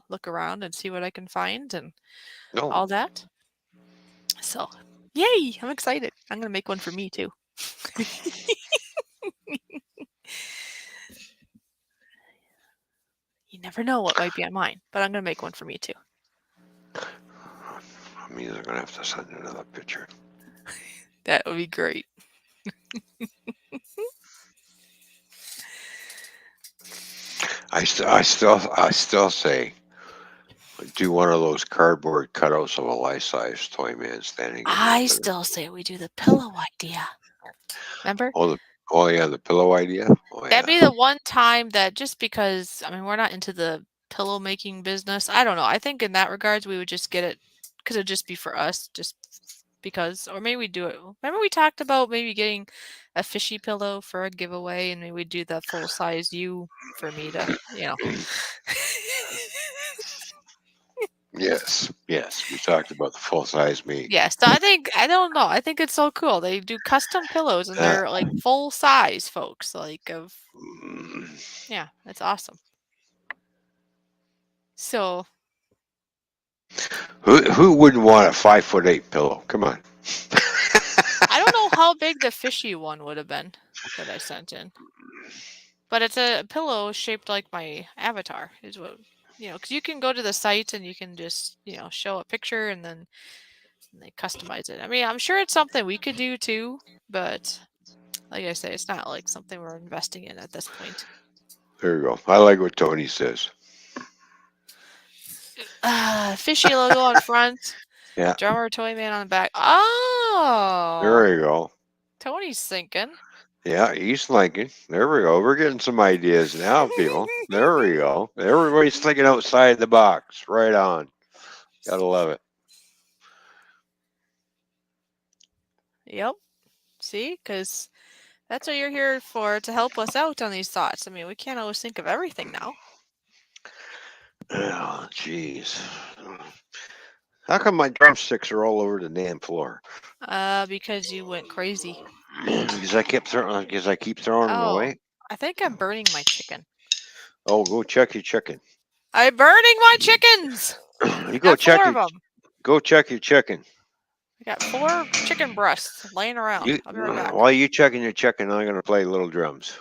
look around and see what I can find and No. all that. So, yay! I'm excited. I'm gonna make one for me too. You never know what might be on mine, but I'm gonna make one for me too. I'm either gonna have to send another picture. That would be great. I still say, do one of those cardboard cutouts of a life-size toy man standing in I the. still say we do the pillow idea. Remember? Oh yeah, the pillow idea. Oh That'd be yeah. the one time that just because, I mean, we're not into the pillow making business. I don't know. I think in that regards, we would just get it because it'd just be for us, just because, or maybe we do it. Remember we talked about maybe getting a fishy pillow for a giveaway, and maybe we'd do the full size you for me to. Yes. Yes. We talked about the full-size me. Yeah, so I don't know. I think it's so cool. They do custom pillows and Uh, they're like full size, folks. mm, Yeah, that's awesome. So who wouldn't want a 5'8" pillow? Come on. I don't know how big the fishy one would have been that I sent in, but it's a pillow shaped like my avatar. Is what because you can go to the site and you can just show a picture and then they customize it. I mean, I'm sure it's something we could do too, but like I say, it's not like something we're investing in at this point. There you go. I like what Tony says. Fishy logo on front. Yeah. Drummer Toyman on the back. Oh, There you go. Tony's thinking. Yeah, he's thinking. There we go. We're getting some ideas now, people. There we go. Everybody's thinking outside the box. Right on. Gotta love it. Yep. See, because that's what you're here for, to help us out on these thoughts. I mean, we can't always think of everything now. Oh, jeez. How come my drumsticks are all over the damn floor? Because you went crazy. Because I keep throwing them Oh, away. I think I'm burning my chicken. Oh, go check your chicken. I'm burning my chickens. You go Got check 4 your of them. go check your chicken. I got 4 chicken breasts laying around. I'll be right back. While you checking your chicken, I'm gonna play little drums.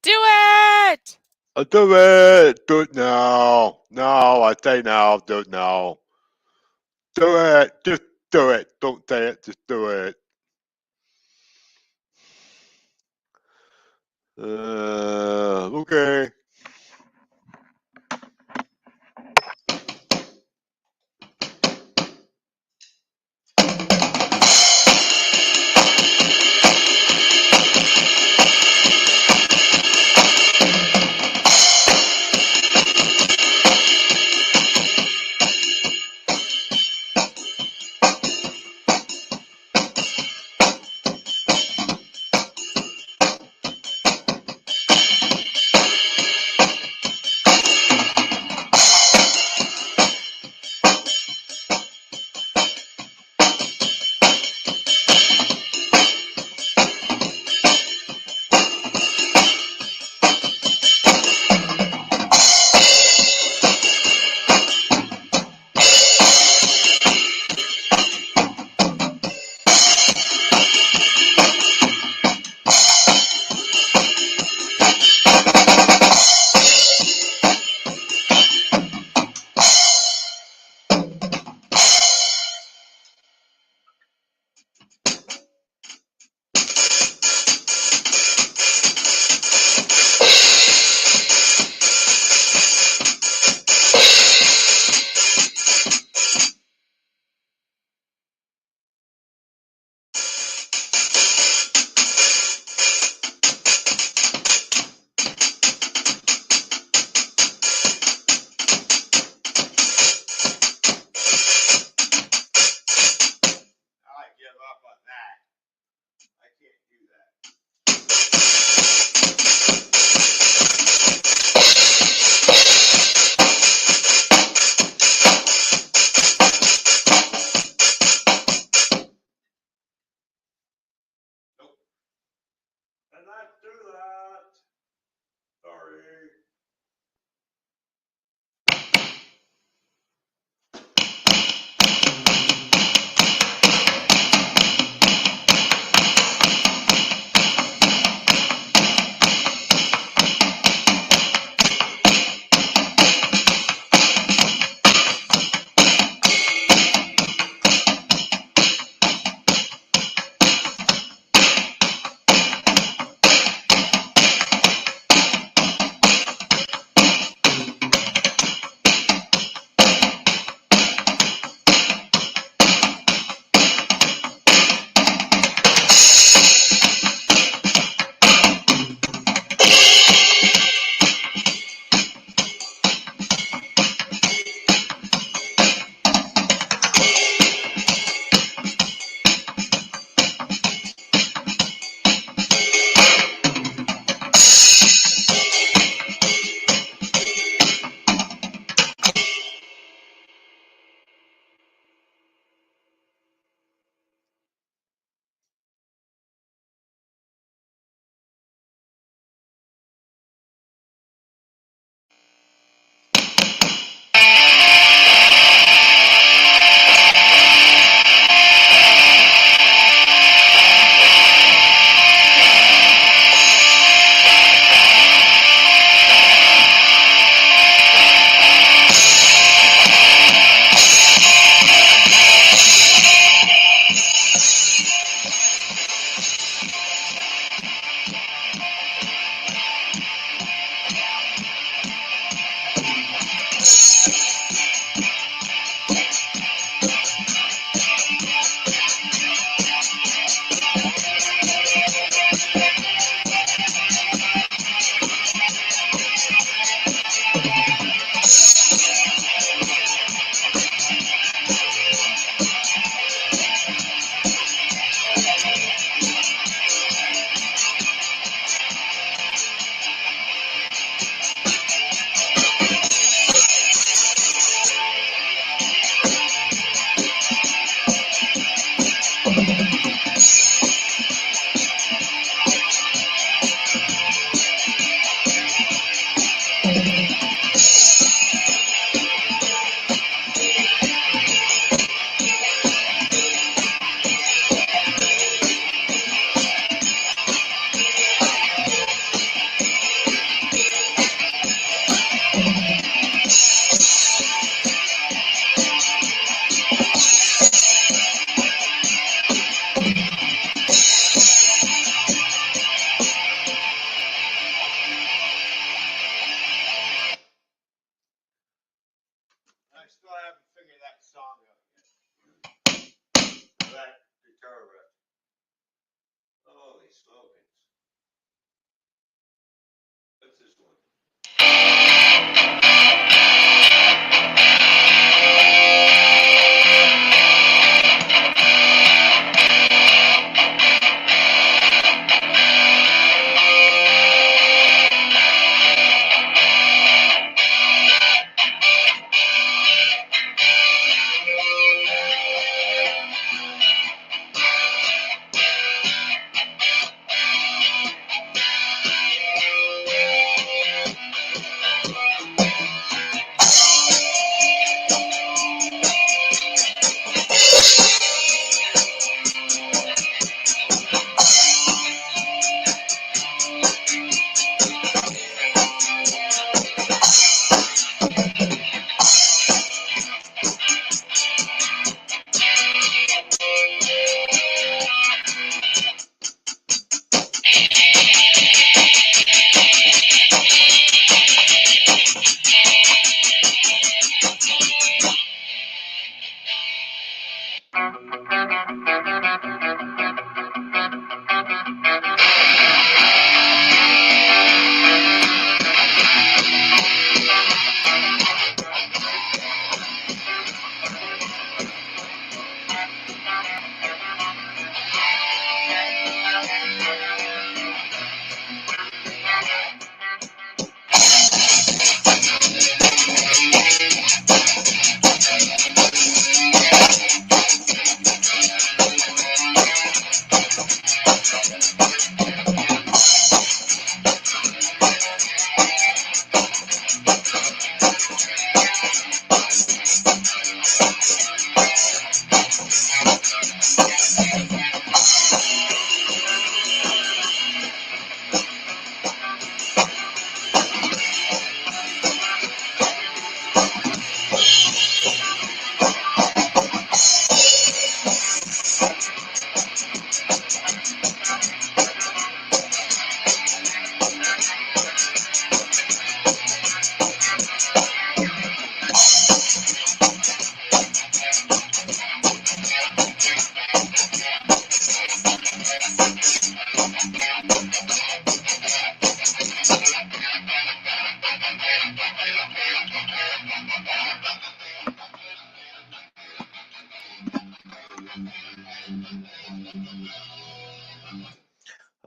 Do it! I'll do it. Do it now. No, I say now. Do it now. Do it. Just do it. Don't say it. Just do it. Okay. off on that. I can't do that. Nope. Cannot do that. Sorry.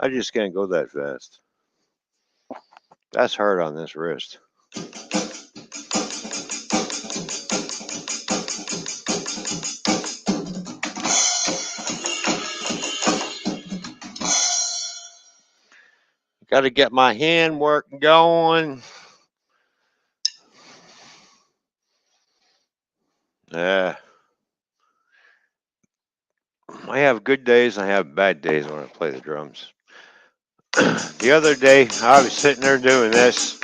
I just can't go that fast. That's hard on this wrist. Got to get my hand work going. Yeah. I have good days, I have bad days when I play the drums. The other day, I was sitting there doing this.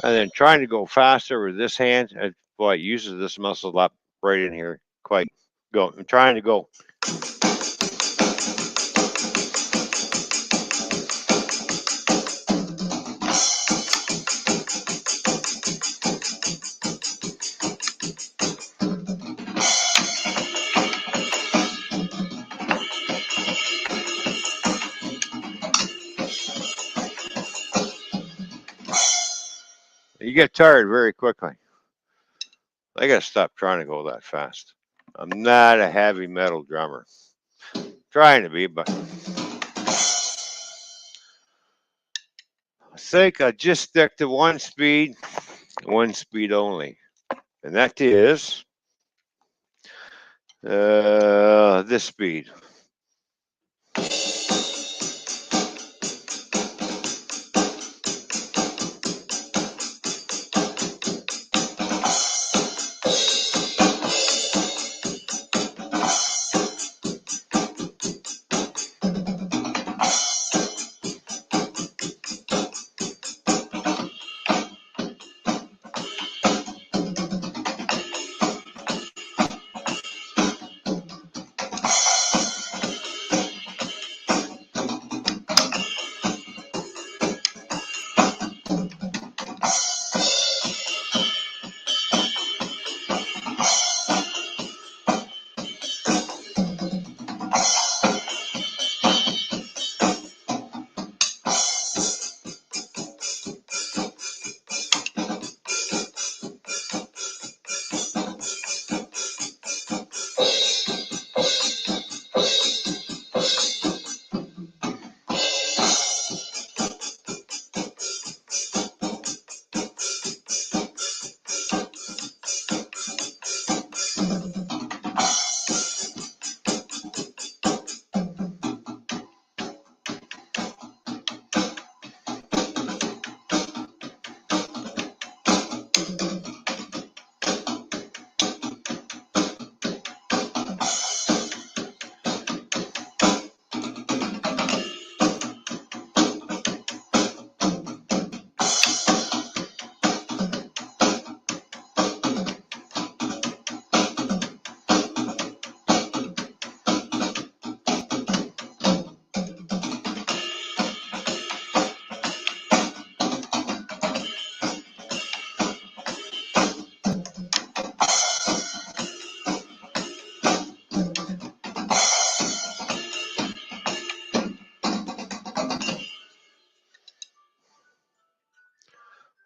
And then trying to go faster with this hand, boy, it uses this muscle a lot right in here. Quite go. I'm trying to go. You get tired very quickly. I gotta stop trying to go that fast. I'm not a heavy metal drummer. Trying to be, but I think I just stick to one speed only, and that is this speed.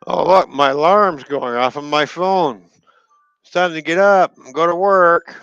Oh, look, my alarm's going off on my phone. time to get up and go to work.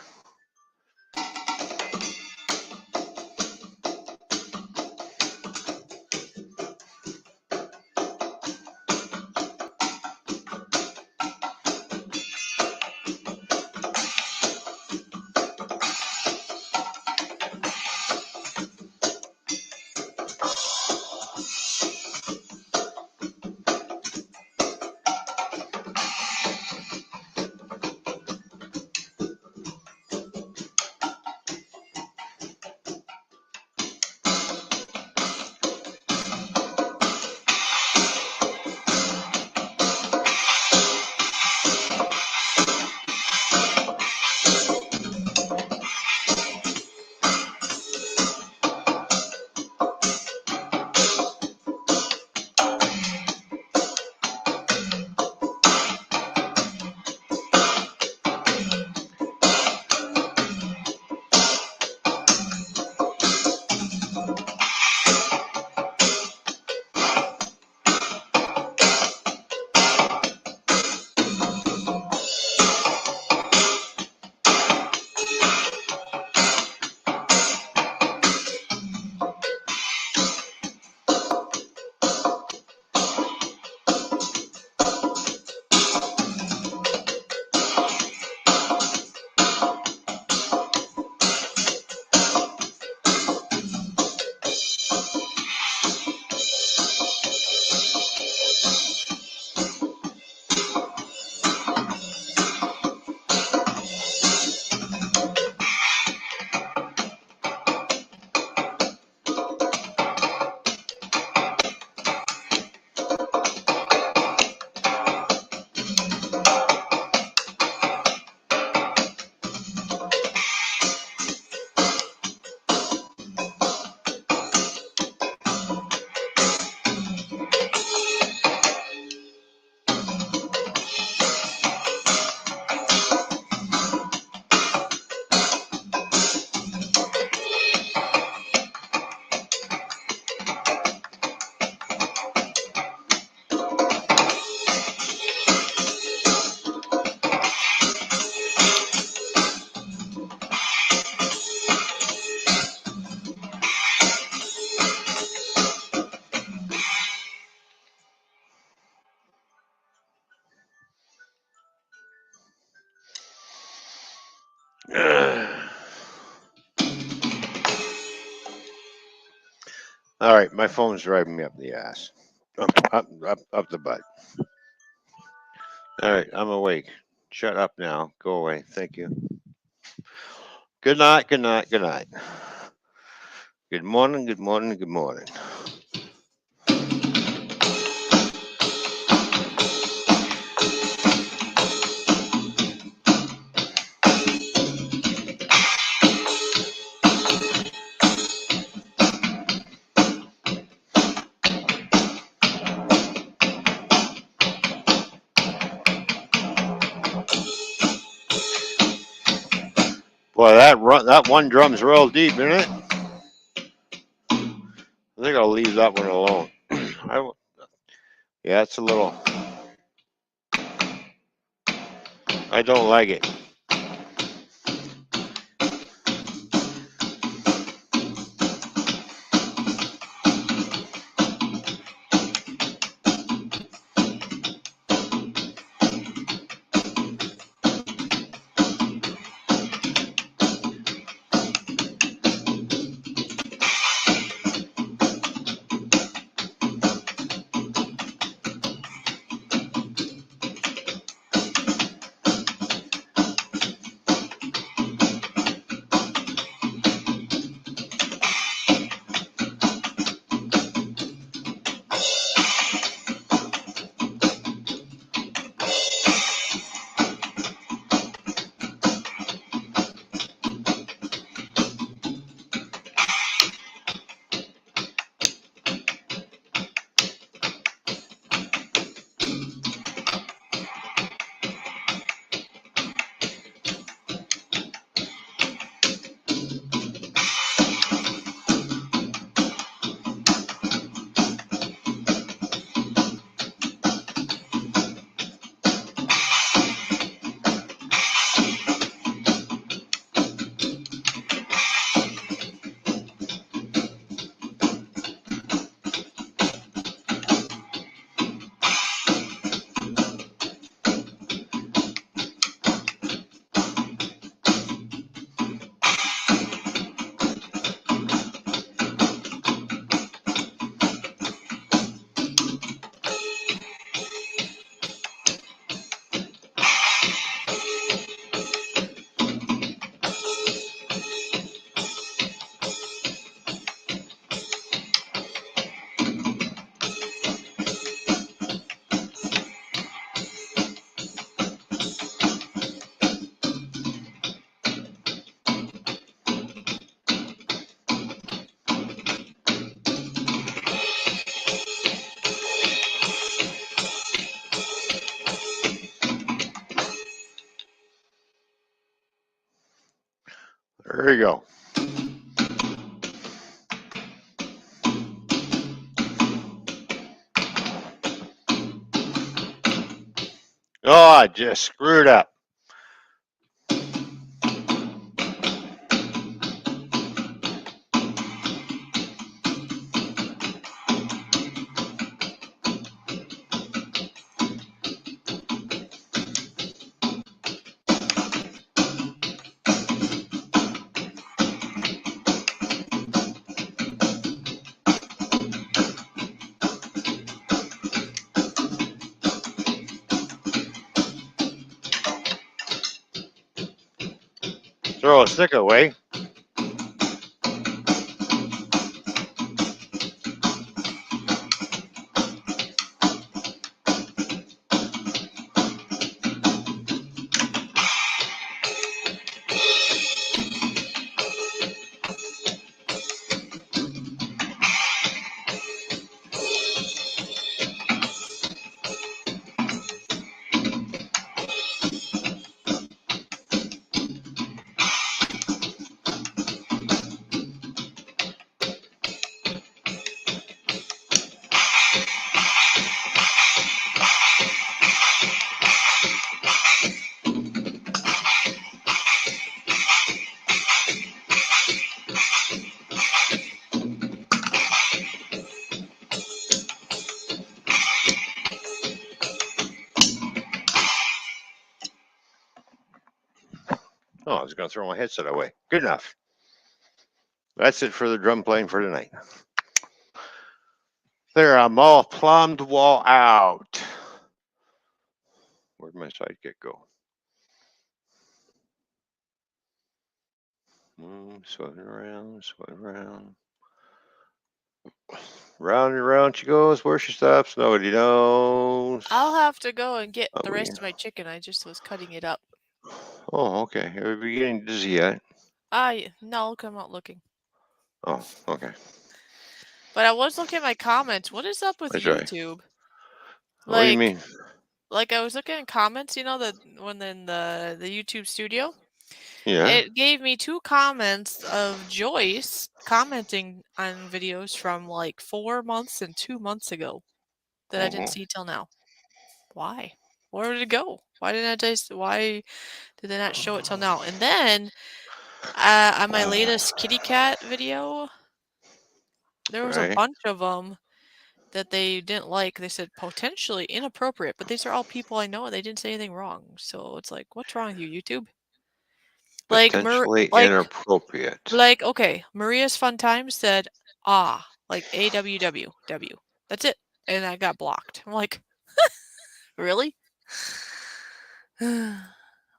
All right, my phone's driving me up the ass. Up the butt. All right, I'm awake. Shut up now. Go away. Thank you. Good night, good night, good night. Good morning, good morning, good morning. Boy, that one drum's real deep, isn't it? I think I'll leave that one alone. Yeah, it's a little. I don't like it. There you go. Oh, I just screwed up. Throw a stick away. Oh, I was going to throw my headset away. Good enough. That's it for the drum playing for tonight. There, I'm all plumbed wall out. Where'd my sidekick go? Swimming around, swimming around. Round and round she goes. Where she stops, nobody knows. I'll have to go and get Oh, the rest of my chicken. I just was cutting it up. Oh, okay. Are we getting dizzy yet? No, I'll come out looking. Oh, okay. But I was looking at my comments. What is up with That's right. YouTube? What do you mean? Like I was looking at comments, that when in the YouTube studio, Yeah. it gave me 2 comments of Joyce commenting on videos from like 4 months and 2 months ago that I didn't see till now. Why? Where did it go? Why did they not show it till now? And then on my latest kitty cat video, there was a Right. bunch of them that they didn't like. They said potentially inappropriate, but these are all people I know and they didn't say anything wrong. So it's like, what's wrong with you, YouTube? Potentially inappropriate. Like, okay, Maria's Fun Time said, like AWWW. That's it. And I got blocked. I'm like, really? A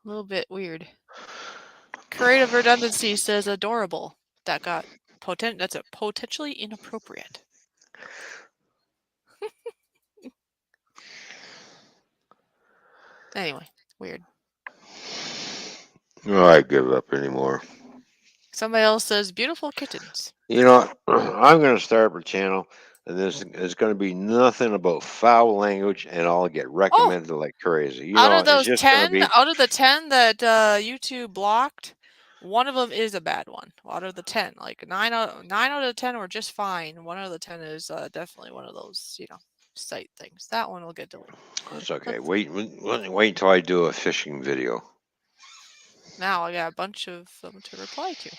little bit weird. Creative Redundancy says adorable. That's a potentially inappropriate. Anyway, weird. Oh, I give up anymore. Somebody else says beautiful kittens. You know, I'm going to start a channel, and this is going to be nothing about foul language, and I'll get recommended like crazy. Out of It's those just going to 10, be. out of the 10 that YouTube blocked, one of them is a bad one. Out of the 10, like 9 out of the 10 were just fine. One out of the 10 is definitely one of those, site things. That one will get deleted. That's okay. Wait until I do a fishing video. Now I got a bunch of them to reply to.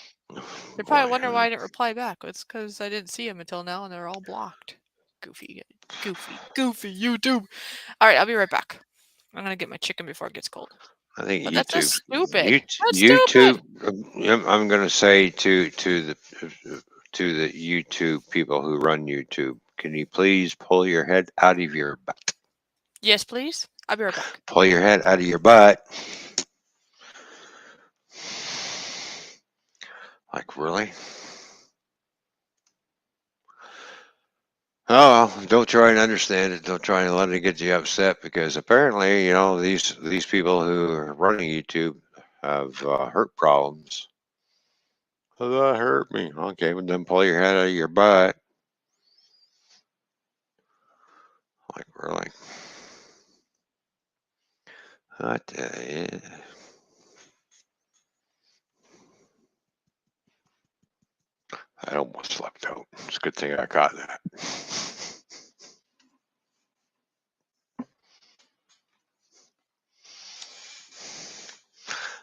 They probably wonder why I didn't reply back. It's because I didn't see them until now, and they're all blocked. Goofy YouTube. All right, I'll be right back. I'm gonna get my chicken before it gets cold. I think But YouTube. that's just stupid. That's YouTube. stupid. I'm going to say to the YouTube people who run YouTube, can you please pull your head out of your butt? Yes, please. I'll be right back. Pull your head out of your butt. Like, really? Oh, well, don't try and understand it. Don't try and let it get you upset, because apparently, these people who are running YouTube have hurt problems. So that hurt me. Okay, well, then pull your head out of your butt. Like, really? I tell you. I almost slept out. It's a good thing I caught that.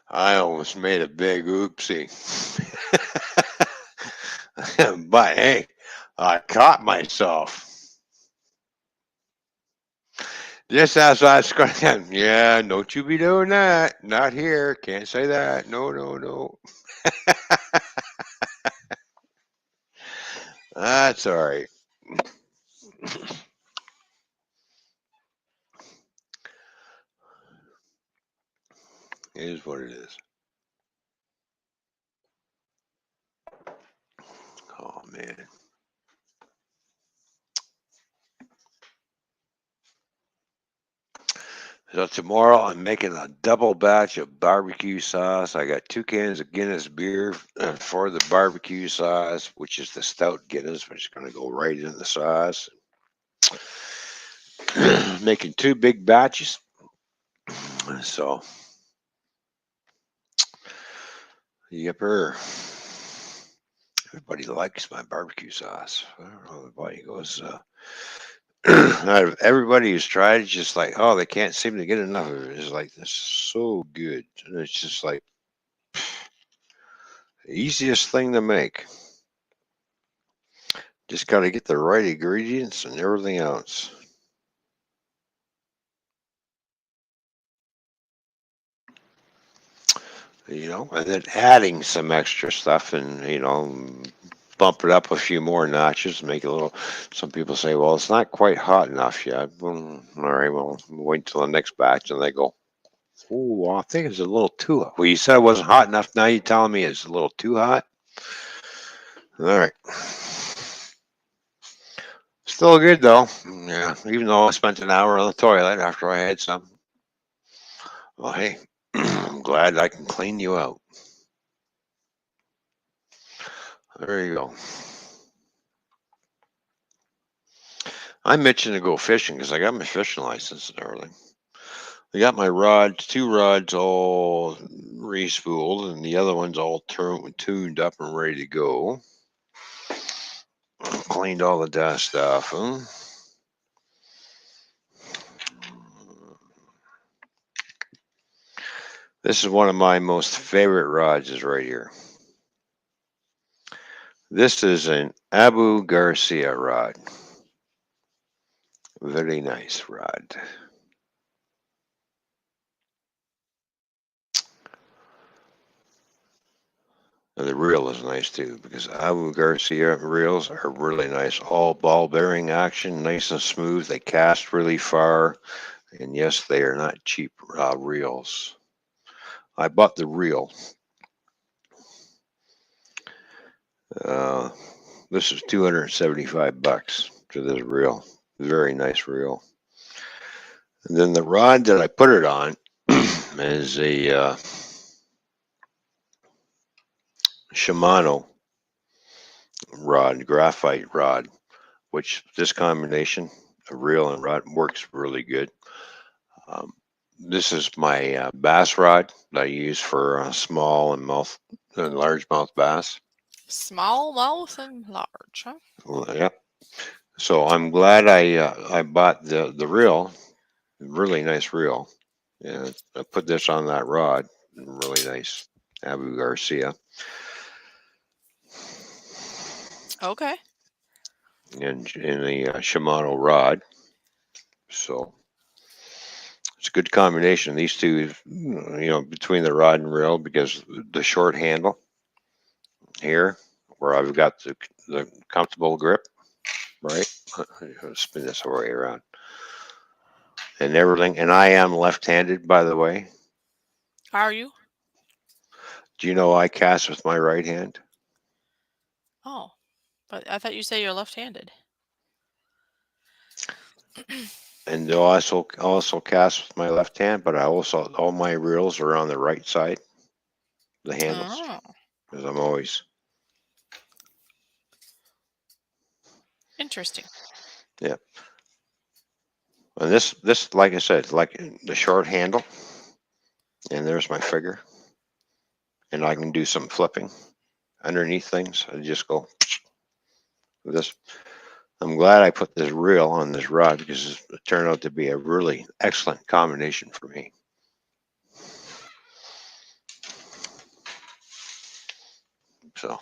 I almost made a big oopsie. But hey, I caught myself. Just as I was going, yeah, don't you be doing that. Not here. Can't say that. No, no, no. That's all right. It is what it is. Oh, man. So tomorrow I'm making a double batch of barbecue sauce. I got 2 cans of Guinness beer for the barbecue sauce, which is the stout Guinness, which is going to go right in the sauce. Making 2 big batches. So, yipper. Everybody likes my barbecue sauce. I don't know. Everybody goes, everybody who's tried it's just like, oh, they can't seem to get enough of it. It's like, this is so good. And it's just like the easiest thing to make. Just got to get the right ingredients and everything else. And then adding some extra stuff and, bump it up a few more notches, make it a little. Some people say, well, it's not quite hot enough yet. Well, all right, well, wait until the next batch. And they go, oh, I think it's a little too hot. Well, you said it wasn't hot enough. Now you're telling me it's a little too hot? All right. Still good, though. Yeah, even though I spent an hour on the toilet after I had some. Well, hey, I'm glad I can clean you out. There you go. I'm itching to go fishing because I got my fishing license and everything. I got my rods, 2 rods all re-spooled, and the other one's all tuned up and ready to go. Cleaned all the dust off them. This is one of my most favorite rods is right here. This is an Abu Garcia rod. Very nice rod. And the reel is nice too because Abu Garcia reels are really nice. All ball bearing action, nice and smooth. They cast really far. And yes, they are not cheap reels. I bought the reel. This is $275 for this reel. Very nice reel. And then the rod that I put it on is a Shimano rod, graphite rod, which this combination of reel and rod works really good. This is my bass rod that I use for small and largemouth bass. Small mouth and large, huh? Well, yeah. So I'm glad I bought the reel, really nice reel, and I put this on that rod, really nice Abu Garcia. Okay. And in the Shimano rod. So it's a good combination. These two, between the rod and reel, because the short handle here, where I've got the comfortable grip, right? Spin this way around. And everything. And I am left-handed, by the way. Are you? Do you know I cast with my right hand? Oh, but I thought you said you're left-handed. And also cast with my left hand, but all my reels are on the right side, the handles, because I'm always. Interesting. Yeah. And this, like I said, like the short handle, and there's my figure, and I can do some flipping underneath things. I just go This, I'm glad I put this reel on this rod because it turned out to be a really excellent combination for me. So,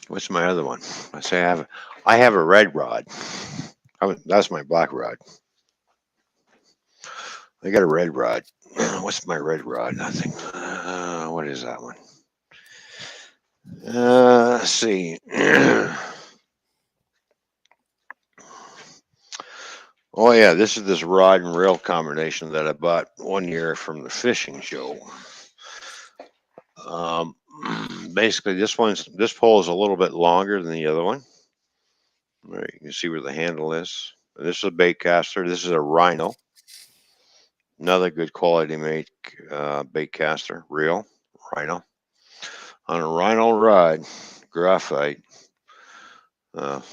what's my other one? I have a red rod. That's my black rod. I got a red rod. What's my red rod? I think. What is that one? Let's see. Oh yeah, this is this rod and reel combination that I bought one year from the fishing show. Um, Basically, this pole is a little bit longer than the other one. All right, you can see where the handle is. This is a bait caster. This is a Rhino. Another good quality make bait caster, reel, Rhino. On a Rhino rod, graphite.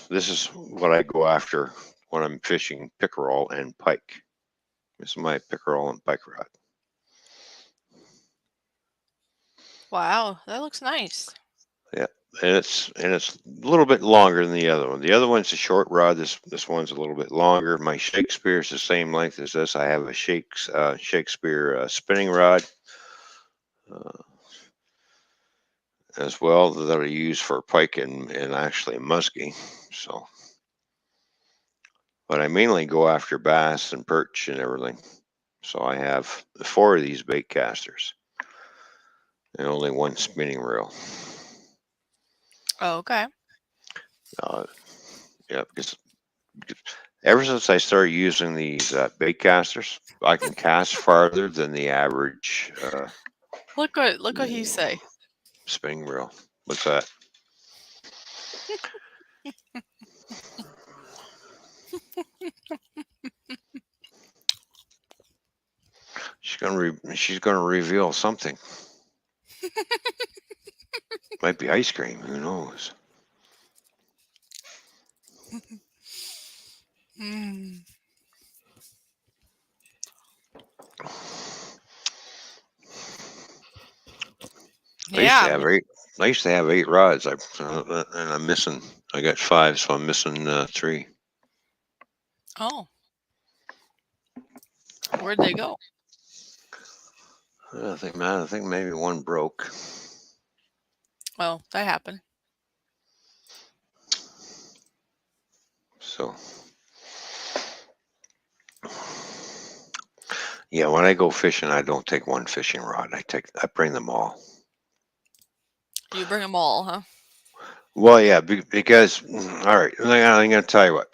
This is what I go after when I'm fishing pickerel and pike. This is my pickerel and pike rod. Wow, that looks nice. Yeah, and it's a little bit longer than the other one. The other one's a short rod. This one's a little bit longer. My Shakespeare is the same length as this. I have a Shakespeare spinning rod as well that I use for pike and actually muskie. So, but I mainly go after bass and perch and everything. So I have 4 of these bait casters and only 1 spinning reel. Oh, okay. Yeah, because ever since I started using these bait casters, I can cast farther than the average Look what he say. spinning reel. What's that? She's gonna reveal something. Might be ice cream. Who knows? Hmm. Yeah. I used to have 8 rods. And I'm missing. I got 5, so I'm missing 3. Oh. Where'd they go? I think maybe 1 broke. Oh, that happened. So, yeah, when I go fishing, I don't take 1 fishing rod. I bring them all. You bring them all, huh? Well, yeah, because all right, I'm gonna tell you what.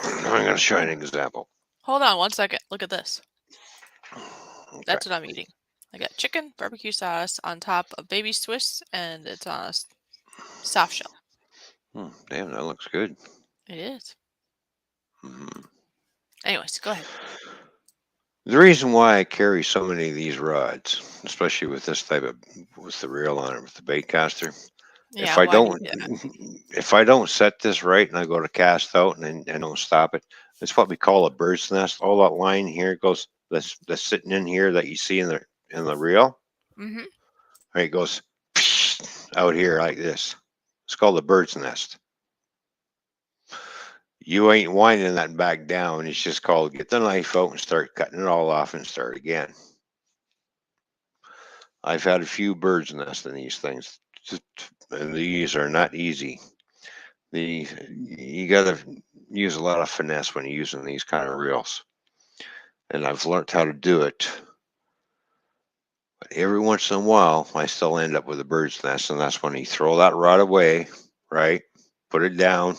I'm gonna show you an example. Hold on 1 second. Look at this. Okay. That's what I'm eating. I got chicken, barbecue sauce on top of baby Swiss, and it's on a soft shell. Damn, that looks good. It is. Mhm. Anyways, go ahead. The reason why I carry so many of these rods, especially with this type of with the reel on it with the bait caster, Yeah, why do you do that? if I don't set this right and I go to cast out and don't stop it, it's what we call a bird's nest. All that line here goes that's sitting in here that you see in the reel. Mm-hmm. Right, it goes out here like this. It's called a bird's nest. You ain't winding that back down. It's just called get the knife out and start cutting it all off and start again. I've had a few birds nest in these things, and these are not easy. You got to use a lot of finesse when you're using these kind of reels, and I've learned how to do it. But every once in a while, I still end up with a bird's nest, and that's when you throw that rod away, right? Put it down,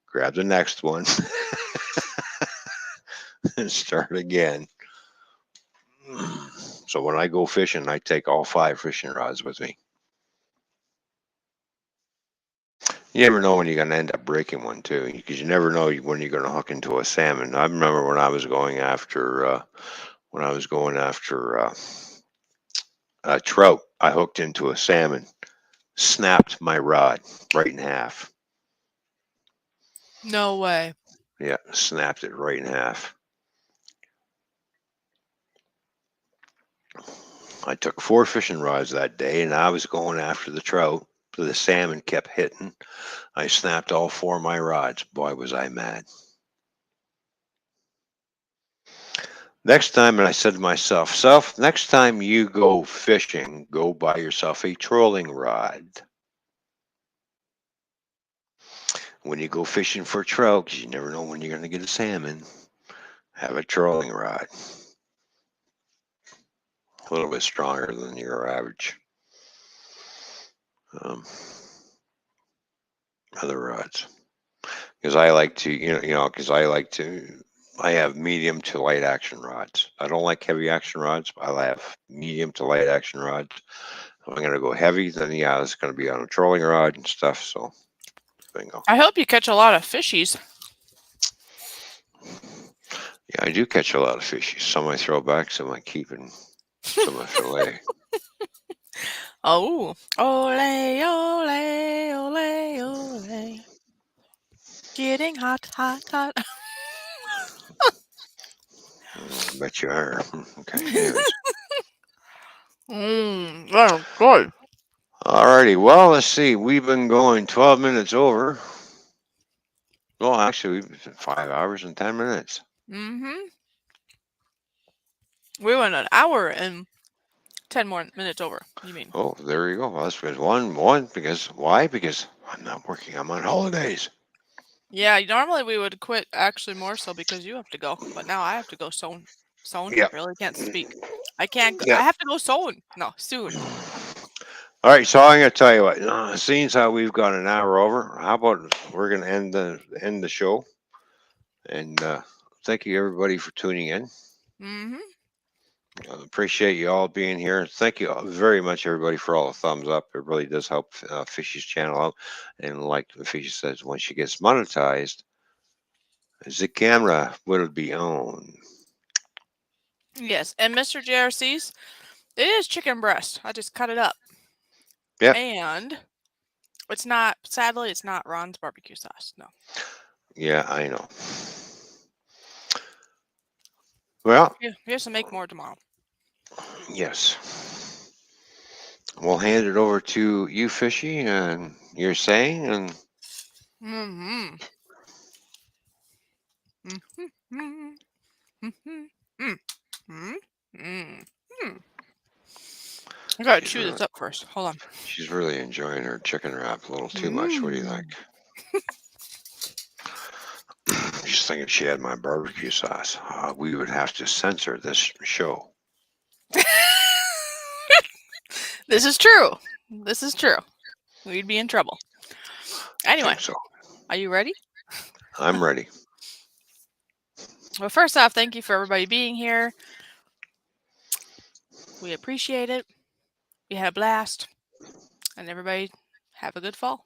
grab the next one, and start again. So when I go fishing, I take all 5 fishing rods with me. You never know when you're going to end up breaking one too, because you never know when you're going to hook into a salmon. I remember when I was going after a trout, I hooked into a salmon, snapped my rod right in half. No way. Yeah, snapped it right in half. I took 4 fishing rods that day, and I was going after the trout. The salmon kept hitting. I snapped all 4 of my rods. Boy, was I mad. Next time, and I said to myself, next time you go fishing, go buy yourself a trolling rod. When you go fishing for trout, 'cause you never know when you're going to get a salmon, have a trolling rod. A little bit stronger than your average other rods. Because I like to, I have medium to light action rods. I don't like heavy action rods, but I have medium to light action rods. If I'm going to go heavy, then yeah, it's going to be on a trolling rod and stuff. So, bingo. I hope you catch a lot of fishies. Yeah, I do catch a lot of fishies. Some I throw back, some I keep, and some I fillet. Oh, ole, ole, ole, ole. Getting hot, hot, hot. I bet you are. Okay, anyways. That's good. Alrighty, well, let's see. We've been going 12 minutes over. Well, actually, we've been 5 hours and 10 minutes. Mm-hmm. We went an hour and 10 more minutes over, you mean? Oh, there you go. Well, that's good. One, because why? Because I'm not working. I'm on holidays. Yeah, normally we would quit actually more so because you have to go, but now I have to go soon. Yep. Really can't speak. I can't. Yep. I have to go soon. No, soon. All right, so I'm going to tell you what. Seeing how we've gone an hour over, how about we're going to end the show? And thank you everybody for tuning in. Mm-hmm. Appreciate you all being here. Thank you very much, everybody, for all the thumbs up. It really does help Fishy's channel out. And like Fishy says, when she gets monetized, the camera will be on. Yes, and Mr. JRC's, it is chicken breast. I just cut it up. Yeah. And it's not. Sadly, it's not Ron's barbecue sauce. No. Yeah, I know. Well, He has to make more tomorrow. yes. We'll hand it over to you, Fishy, and you're saying, and Mm-hmm. Mm-hmm. Mm-hmm. Mm-hmm. Mm-hmm. I gotta chew this up first. Hold on. She's really enjoying her chicken wrap a little too much. What do you think? She's thinking she had my barbecue sauce. We would have to censor this show. This is true. This is true. We'd be in trouble. Anyway, So are you ready? I'm ready. Well, first off, thank you for everybody being here. We appreciate it. We had a blast. And everybody have a good fall.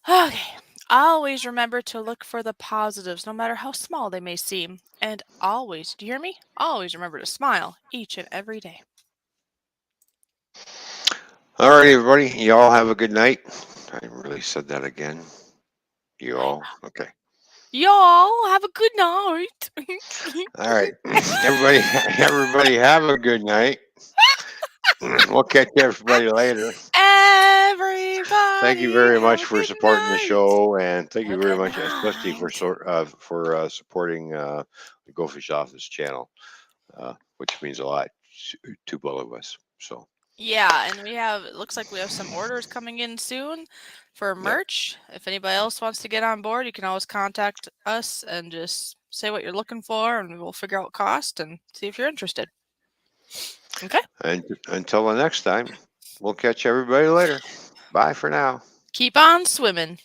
Okay. Always remember to look for the positives, no matter how small they may seem. And always, do you hear me? Always remember to smile each and every day. All right, everybody. You all have a good night. I really said that again. You all? Okay. Y'all have a good night. All right. Everybody have a good night. We'll catch everybody later. Everybody. Thank you very much have a for good supporting the night. show, and thank you Have a very good much, especially for supporting the GoFish Office channel, which means a lot to both of us. So Yeah, and it looks like we have some orders coming in soon for merch. If anybody else wants to get on board, you can always contact us and just say what you're looking for, and we'll figure out cost and see if you're interested. Okay. And until the next time, we'll catch everybody later. Bye for now. Keep on swimming.